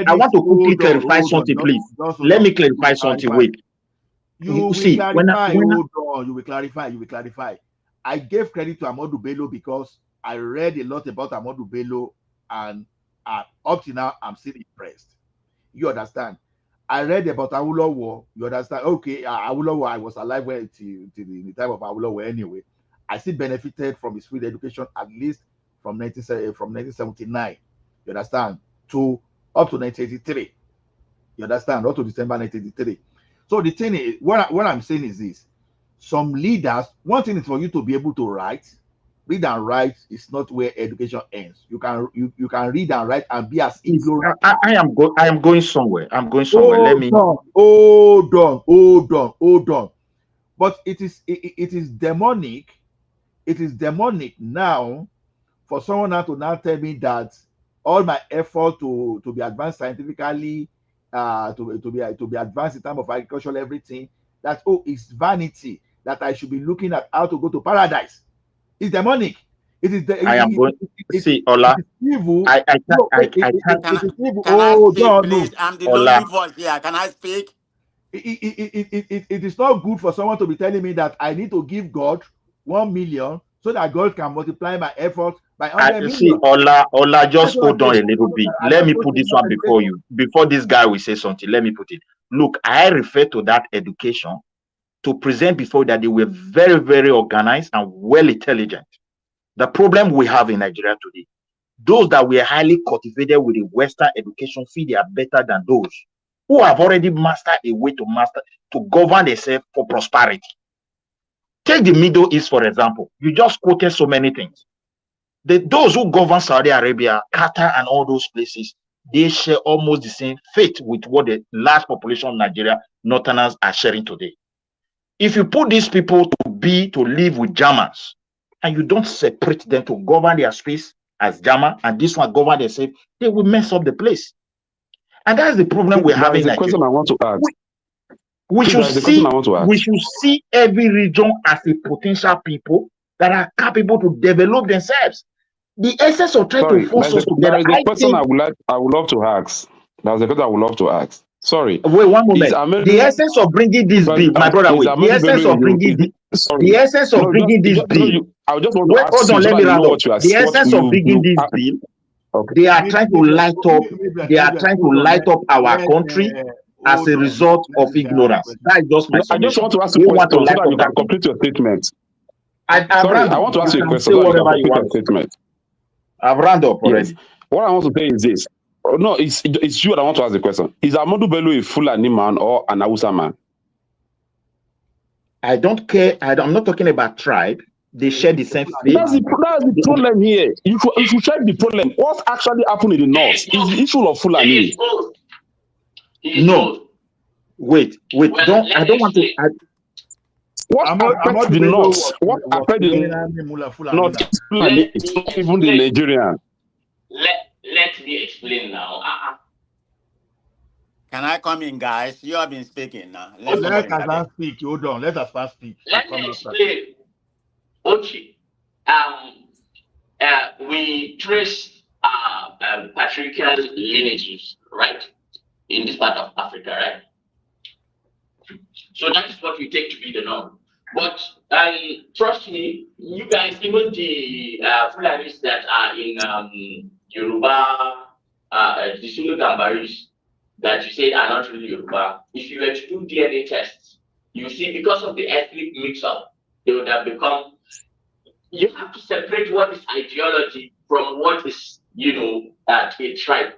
I want to quickly clarify something, please. Let me clarify something. Wait. You will clarify. I gave credit to Ahmadu Bello because I read a lot about Ahmadu Bello, and up to now I'm still impressed. You understand? I read about Awolowo. You understand? Okay, Awolowo, I was alive till the time of Awolowo anyway. I still benefited from his free education at least from 1979. You understand? To up to 1983. You understand? Up to December 1983. So the thing is, what I'm saying is this: some leaders, one thing is for you to be able to write. Read and write is not where education ends. You can read and write and be as ignorant. I am going somewhere. I'm going somewhere. Hold on. But it is demonic. It is demonic now for someone now to tell me that all my effort to be advanced scientifically, to be advanced in terms of agricultural everything, that it's vanity, that I should be looking at how to go to paradise. It's demonic. It is. Ola. Evil. I can't. Can I speak, please? I'm the lonely voice here. Can I speak? It is not good for someone to be telling me that I need to give God 1 million so that God can multiply my effort by 100 million. Ola, just hold on a little bit. Let me put this one before you. Before this guy will say something, let me put it. Look, I refer to that education to present before that they were very, very organized and well intelligent. The problem we have in Nigeria today, those that were highly cultivated with the Western education feel they are better than those who have already mastered a way to govern themselves for prosperity. Take the Middle East, for example. You just quoted so many things. Those who govern Saudi Arabia, Qatar, and all those places, they share almost the same fate with what the large population of Nigeria, Northerners, are sharing today. If you put these people to live with Germans, and you don't separate them to govern their space as German, and this one govern themselves, they will mess up the place. And that's the problem we're having. That's the question I want to ask. We should see every region as a potential people that are capable to develop themselves. The essence of trying to force us together. There is a question I would love to ask. There's a question I would love to ask. Sorry. Wait one moment. The essence of bringing this bill, my brother. Wait. The essence of bringing this. The essence of bringing this bill. I just want to ask hold on. Let me round up. The essence of bringing this bill. They are trying to light up. They are trying to light up our country as a result of ignorance. That is just my submission. I just want to ask you a question so that you can complete your statement. I want to ask you a question so that you can complete your statement. I've rounded up already. Yes. What I want to say is this. No, it's you that I want to ask the question. Is Ahmadu Bello a Fulani man or an Hausa man? I don't care. I'm not talking about tribe. They share the same faith. That's the problem here. You should check the problem. What actually happened in the north is the issue of Fulani. No. Wait. I don't want to. What affects the north? What affects the north? Fulani. It's not even the Nigerian. Let me explain now. Can I come in, guys? You have been speaking now. Let us speak. Hold on. Let us first speak. Let me explain. Ochi, we trace patriarchal lineages, right, in this part of Africa, right? So that is what we take to be the norm. But trust me, you guys, even the Fulanis that are in Yoruba, the Zulu Gambaris that you say are not really Yoruba, if you were to do DNA tests, you see because of the ethnic mix-up, they would have become. You have to separate what is ideology from what is, a tribe.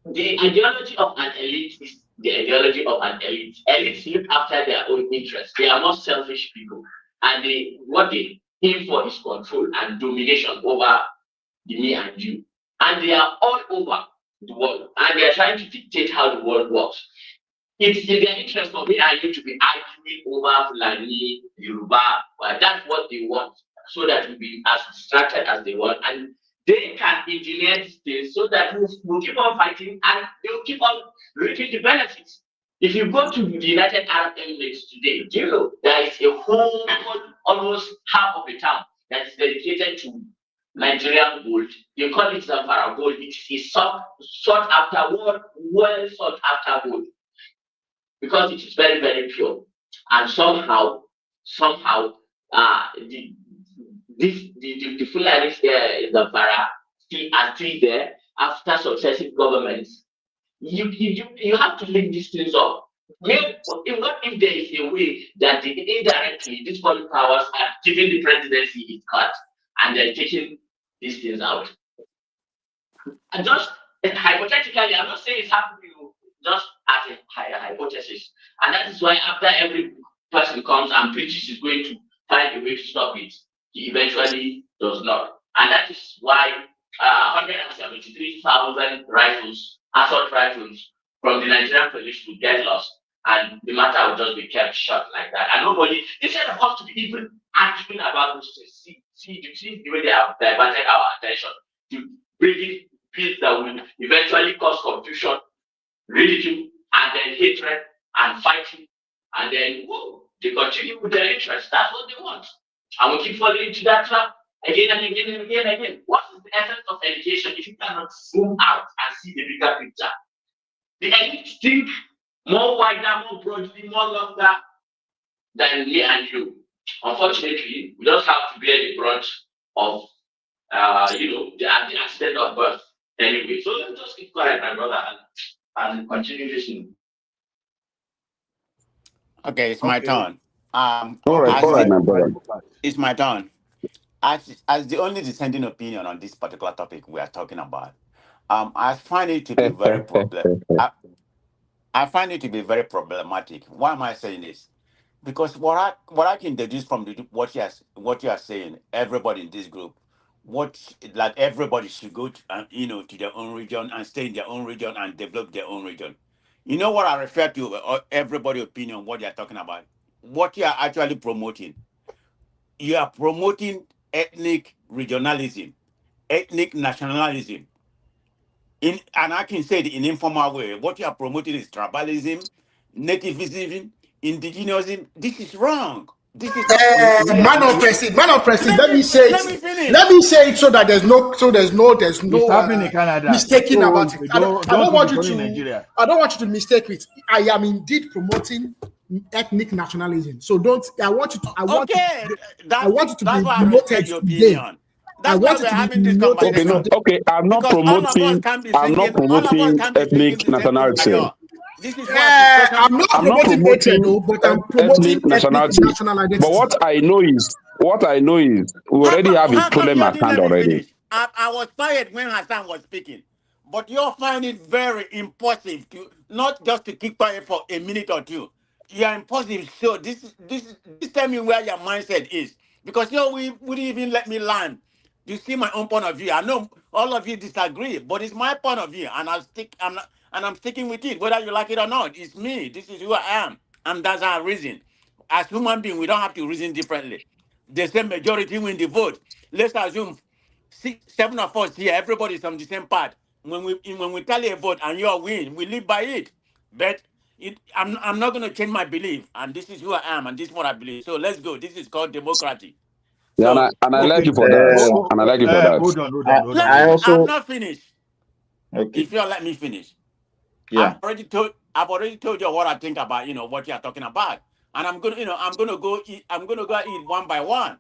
The ideology of an elite is the ideology of an elite. Elites look after their own interests. They are not selfish people. And what they aim for is control and domination over the me and you. And they are all over the world. And they are trying to dictate how the world works. It is in their interest for me and you to be arguing over Fulani, Yoruba. Well, that's what they want. So that we'll be as distracted as they want. And they can engineer these things so that we'll keep on fighting and they'll keep on reaping the benefits. If you go to the United Arab Emirates today, do you know there is a whole, almost half of the town that is dedicated to Nigerian gold. They call it Zamfara gold. It is sought after gold, well sought after gold, because it is very, very pure. And somehow, the Fulanis in Zamfara are still there after successive governments. You have to link these things up. If there is a way that indirectly these foreign powers are giving the presidency its cut and they're taking these things out. And just hypothetically, I'm not saying it's happening, just as a hypothesis. And that is why after every person comes and preaches is going to find a way to stop it, he eventually does not. And that is why 173,000 rifles, assault rifles from the Nigerian police will get lost. And the matter will just be kept shut like that. And nobody, instead of us to be even arguing about those things, see the way they have diverted our attention to bringing peace that will eventually cause confusion, ridicule, and then hatred and fighting. And then they continue with their interests. That's what they want. And we keep falling into that trap again and again and again and again. What is the essence of education if you cannot zoom out and see the bigger picture? The elites think more wider, more broadly, more longer than me and you. Unfortunately, we just have to bear the brunt of, the accident of birth anyway. So let's just keep quiet, my brother, and continue listening. Okay, it's my turn. All right, my brother. It's my turn. As the only dissenting opinion on this particular topic we are talking about, I find it to be very I find it to be very problematic. Why am I saying this? Because what I can deduce from what you are saying, everybody in this group, like everybody should go to, to their own region and stay in their own region and develop their own region. You know what I refer to? Everybody opinion, what they are talking about, what you are actually promoting. You are promoting ethnic regionalism, ethnic nationalism. And I can say it in informal way. What you are promoting is tribalism, nativism, indigenous. This is wrong. This is man of president. Let me say it so that there's no happening in Canada. Mistaking about it. I don't want you to Nigeria. I don't want you to mistake it. I am indeed promoting ethnic nationalism. So I want you to be promoted today. That's why we're having this conversation. Okay, I'm not promoting ethnic nationality. This is I'm not promoting ethnic, but I'm promoting ethnic national identity. But what I know is we already have a problem at hand already. I was quiet when Hassan was speaking, but you're finding it very impulsive to not just to keep quiet for a minute or two. You're impulsive. So this tell me where your mindset is, because we wouldn't even let me land. You see my own point of view. I know all of you disagree, but it's my point of view, and I'm sticking with it, whether you like it or not. It's me. This is who I am, and that's our reason. As human beings, we don't have to reason differently. The same majority win the vote. Let's assume 7 of us here, everybody's on the same part. When we tally a vote and you all win, we live by it. But I'm not going to change my belief, and this is who I am, and this is what I believe. So let's go. This is called democracy. Yeah, and I like you for that. And I like you for that. Hold on. I'm not finished. Okay. If you'll let me finish. Yeah. I've already told you what I think about, what you are talking about. And I'm gonna go eat one by one.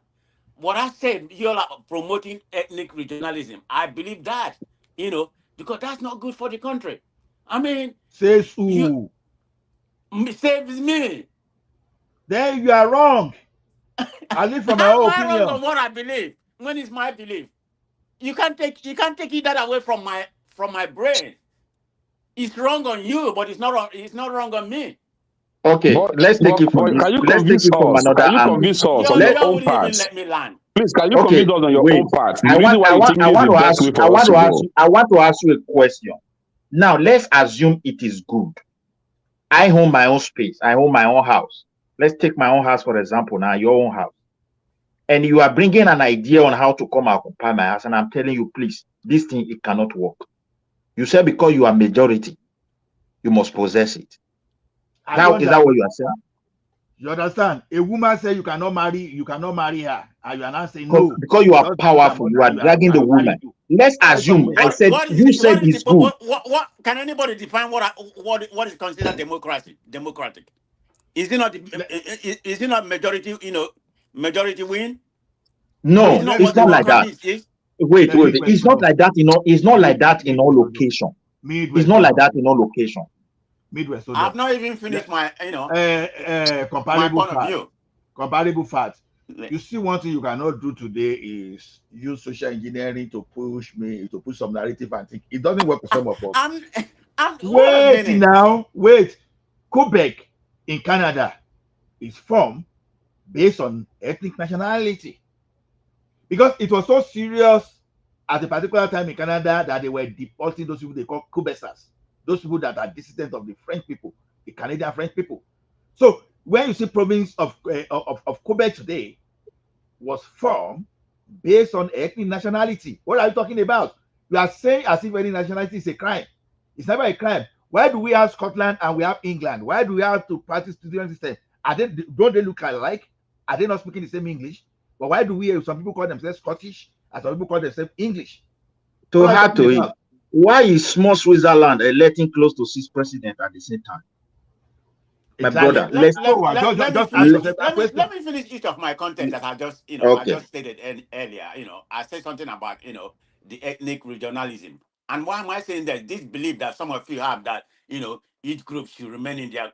What I said, you're like promoting ethnic regionalism. I believe that, because that's not good for the country. I mean, says who? Saves me. Then you are wrong. I live from my How am own I wrong opinion. on what I believe? When it's my belief, you can't take that away from my brain. It's wrong on you, but it's not wrong. It's not wrong on me. Okay, let's take it from this. Can you Let's take convince it from us? another Can you angle. convince us on You your own wouldn't even part? let me land. Please, can you Okay, convince us on your wait. own part? The I reason want why you think this is the best way for us to go. I want to ask you a question. Now, let's assume it is good. I own my own space. I own my own house. Let's take my own house, for example, now, your own house. And you are bringing an idea on how to come occupy my house. And I'm telling you, please, this thing, it cannot work. You said because you are majority, you must possess it. Is that what you are saying? You understand? A woman say you cannot marry her, and you are not saying no. Because you are powerful, you are dragging the woman. Let's assume I said you said it's good. What can anybody define what is considered democracy? Democratic? Is it not? Is it not majority? Majority win. No, Isn't that it's what not like that. democracy is? Wait. It's not like that. It's not like that in all location. It's not like that in all location. Midwest. I've not even finished my comparable my point of fact. view. Comparable fact. You see, one thing you cannot do today is use social engineering to push some narrative and think it doesn't work for some of us. Wait now, wait. Quebec in Canada is formed based on ethnic nationality, because it was so serious at a particular time in Canada that they were deporting those people they call Quebecers, those people that are dissident of the French people, the Canadian French people. So when you see province of Quebec today was formed based on ethnic nationality. What are you talking about? You are saying as if any nationality is a crime. It's never a crime. Why do we have Scotland and we have England? Why do we have to practice student system? Don't they look alike? Are they not speaking the same English? But why do some people call themselves Scottish and some people call themselves English? To hard to it. Why is small Switzerland electing close to 6 presidents at the same time? My brother, let me finish each of my content that I just I just stated earlier. I said something about the ethnic regionalism, and why am I saying that? This belief that some of you have that each group should remain in their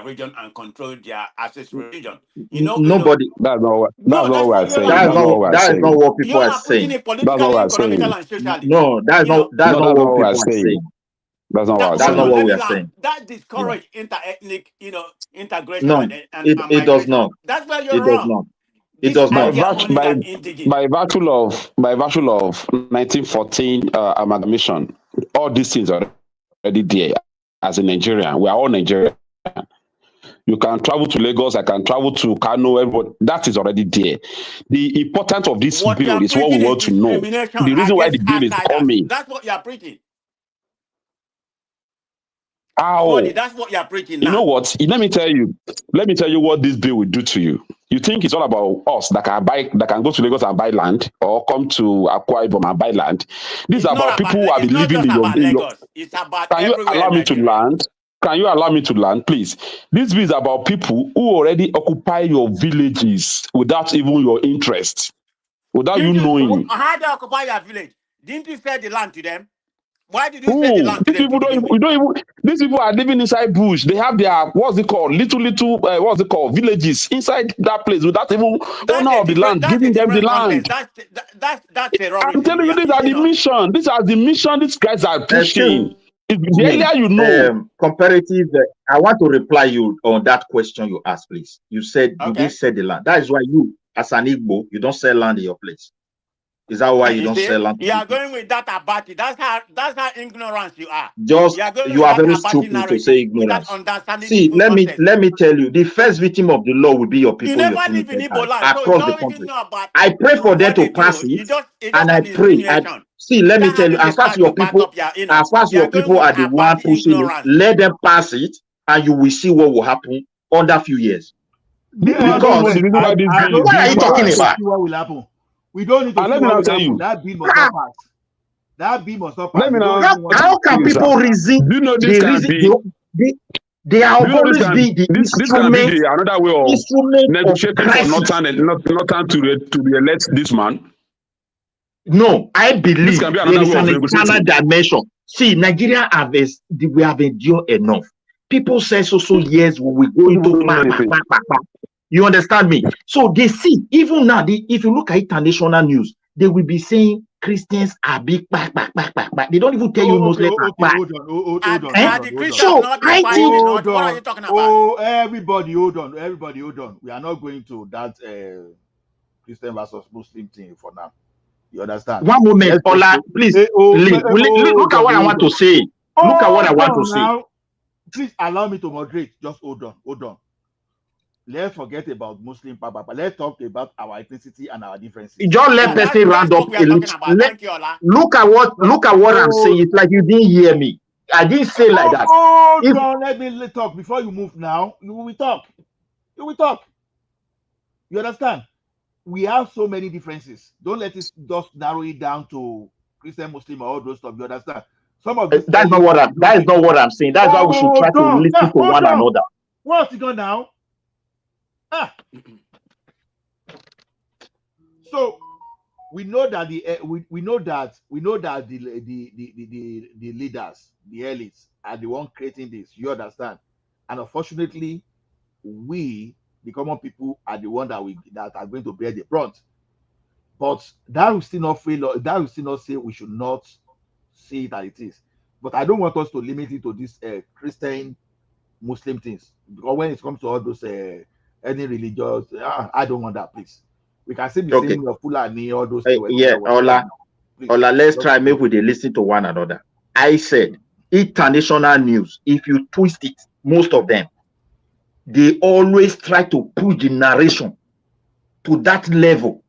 region and control their access region. Nobody. That's not what we're saying. That is not what people are putting saying. it politically, economically, and socially. No, that's not what people are saying. That's not what That's not what we are saying. That discourage inter-ethnic, integration No, and it migration. does not. That's where you're wrong. It does not. By virtue of 1914 amalgamation, all these things are already there. As a Nigerian, we are all Nigerian. You can travel to Lagos, I can travel to Kano, everybody. That is already there. The importance of this bill is what we want to know. The reason why the bill is coming. That's what you are preaching. How? That's what you are preaching now. You know what? Let me tell you what this bill will do to you. You think it's all about us that can go to Lagos and buy land, or come to Akwa Ibom and buy land. This is about people who have been living in your. It's about Can you allow me to land? Can you allow me to land, please? This bill is about people who already occupy your villages without even your interest, without you knowing. How do you occupy your village? Didn't you sell the land to them? Why did you sell the land to them? These people are living inside bush. They have their little villages inside that place without even owner of the land giving them the land. That's terrorism. I'm telling you, these are the mission. These are the mission these guys are pushing. The earlier you know. Comparative. I want to reply you on that question you asked, please. You said you did sell the land. That is why you, as an Igbo, you don't sell land in your place. Is that why you don't sell land? You are going with that abati. That's how ignorant you are. You are very stupid to say ignorance. See, let me tell you, the first victim of the law will be your people. You never live in Igbo land, across the country. I pray for them to pass it, and I pray. See, let me tell you, as far as your people are the one pushing it, let them pass it, and you will see what will happen under a few years. Because what are you talking about? What will happen? We don't need to see what will happen. That bill must not pass. That bill must not pass. Let me now. How can people reason? Do you know this can be? They are always be the this can be another way of negotiating for Northern to re-elect this man. No, I believe can be there is an internal dimension. See, Nigeria we have endured enough. People say so years we will go into you understand me? So they see, even now, if you look at international news, they will be saying Christians are big back. They don't even tell you Muslims are back. Hold on. So I think what are you talking about? Oh, everybody, hold on. We are not going to that Christian versus Muslim thing for now. You understand? One moment, Ola, please. Look at what I want to say. Look at what I want to say. Please allow me to moderate. Just hold on. Let's forget about Muslim Papa. Let's talk about our ethnicity and our differences. Just let person round up. Look at what I'm saying. It's like you didn't hear me. I didn't say like that. Hold on, let me talk before you move now. You will talk. You understand? We have so many differences. Don't let it just narrow it down to Christian, Muslim, or all those stuff. You understand? Some of that is not what I'm saying. That's why we should try to listen to one another. What's it going now? So we know that the leaders, the elites, are the one creating this. You understand? And unfortunately, we, the common people, are the one that are going to bear the brunt. But that will still not fail. That will still not say we should not see it as it is. But I don't want us to limit it to this Christian, Muslim things, because when it comes to all those any religious, I don't want that, please. We can still be saying your Fulani, all those things. Ola, let's try maybe they listen to one another. I said international news, if you twist it, most of them, they always try to push the narration to that level.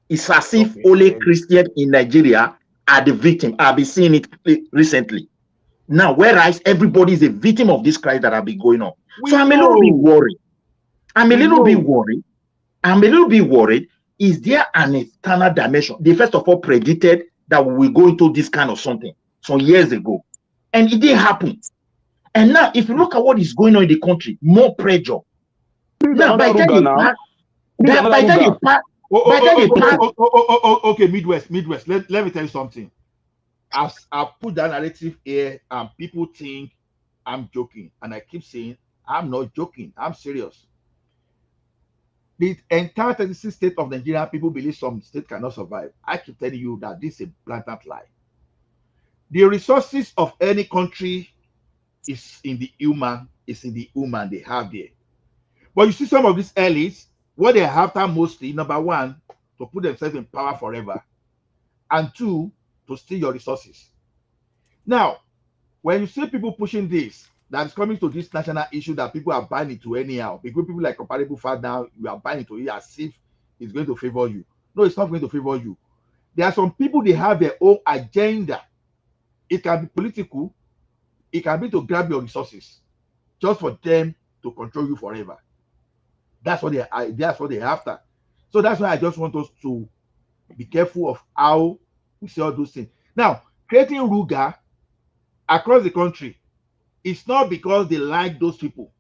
It's as if only Christians in Nigeria are the victim. I've been seeing it recently. Now, whereas everybody is a victim of this crisis that have been going on. So I'm a little bit worried. I'm a little bit worried. Is there an external dimension? They first of all predicted that we will go into this kind of something some years ago. And it didn't happen. And now, if you look at what is going on in the country, more pressure. Now, by the time okay, Midwest. Let me tell you something. As I put that narrative here, and people think I'm joking, and I keep saying I'm not joking. I'm serious. The entire 36 states of Nigeria, people believe some states cannot survive. I keep telling you that this is a blatant lie. The resources of any country is in the human they have there. But you see some of these elites, what they have time mostly, number one, to put themselves in power forever, and two, to steal your resources. Now, when you see people pushing this, that's coming to this national issue that people are buying into anyhow, because people like comparable fat now, you are buying into it as if it's going to favor you. No, it's not going to favor you. There are some people, they have their own agenda. It can be political, it can be to grab your resources, just for them to control you forever. That's what they're after. So that's why I just want us to be careful of how we see all those things. Now, creating Ruga across the country, it's not because they like those people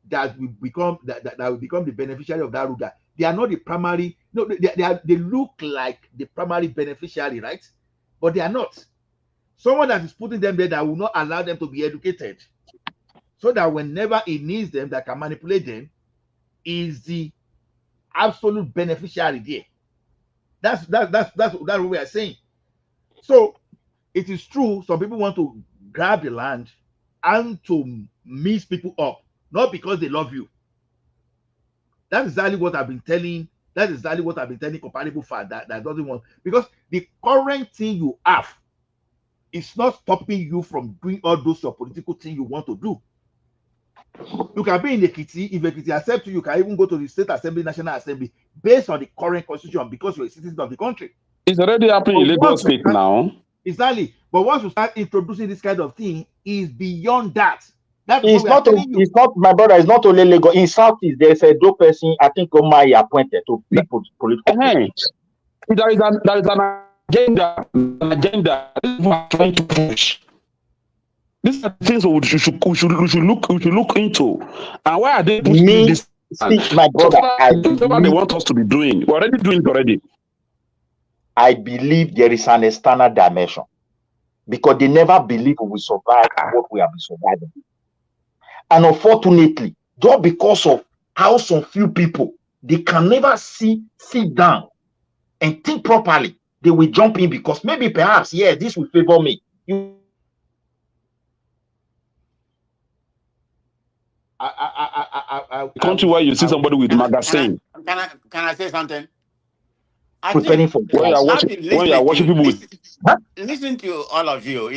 that will become the beneficiary of that Ruga. They are not the primary. No, they look like the primary beneficiary, right? But they are not. Someone that is putting them there that will not allow them to be educated, so that whenever it needs them, that can manipulate them, is the absolute beneficiary there. That's what we are saying. So it is true, some people want to grab the land and to mix people up, not because they love you. That's exactly what I've been telling. That is exactly what I've been telling comparable fat that doesn't want, because the current thing you have is not stopping you from doing all those political things you want to do. You can be in Ekiti. If Ekiti accepts you, you can even go to the State Assembly, National Assembly, based on the current constitution, because you're a citizen of the country. It's already happening in Lagos State now. Exactly. But once you start introducing this kind of thing, is beyond that. It's not, my brother, it's not only Lagos. In Southeast, there's a dope person, I think Omai appointed to be political. There is an agenda. This is what I'm trying to push. These are things we should look into. And why are they pushing this? See, my brother, whatever they want us to be doing, we're already doing it already. I believe there is an external dimension because they never believe we will survive what we have been surviving. And unfortunately, just because of how some few people, they can never sit down and think properly, they will jump in because maybe perhaps, yeah, this will favor me. Country where you see somebody with magazine. Can I say something? Preparing for when you are watching people with listen to all of you,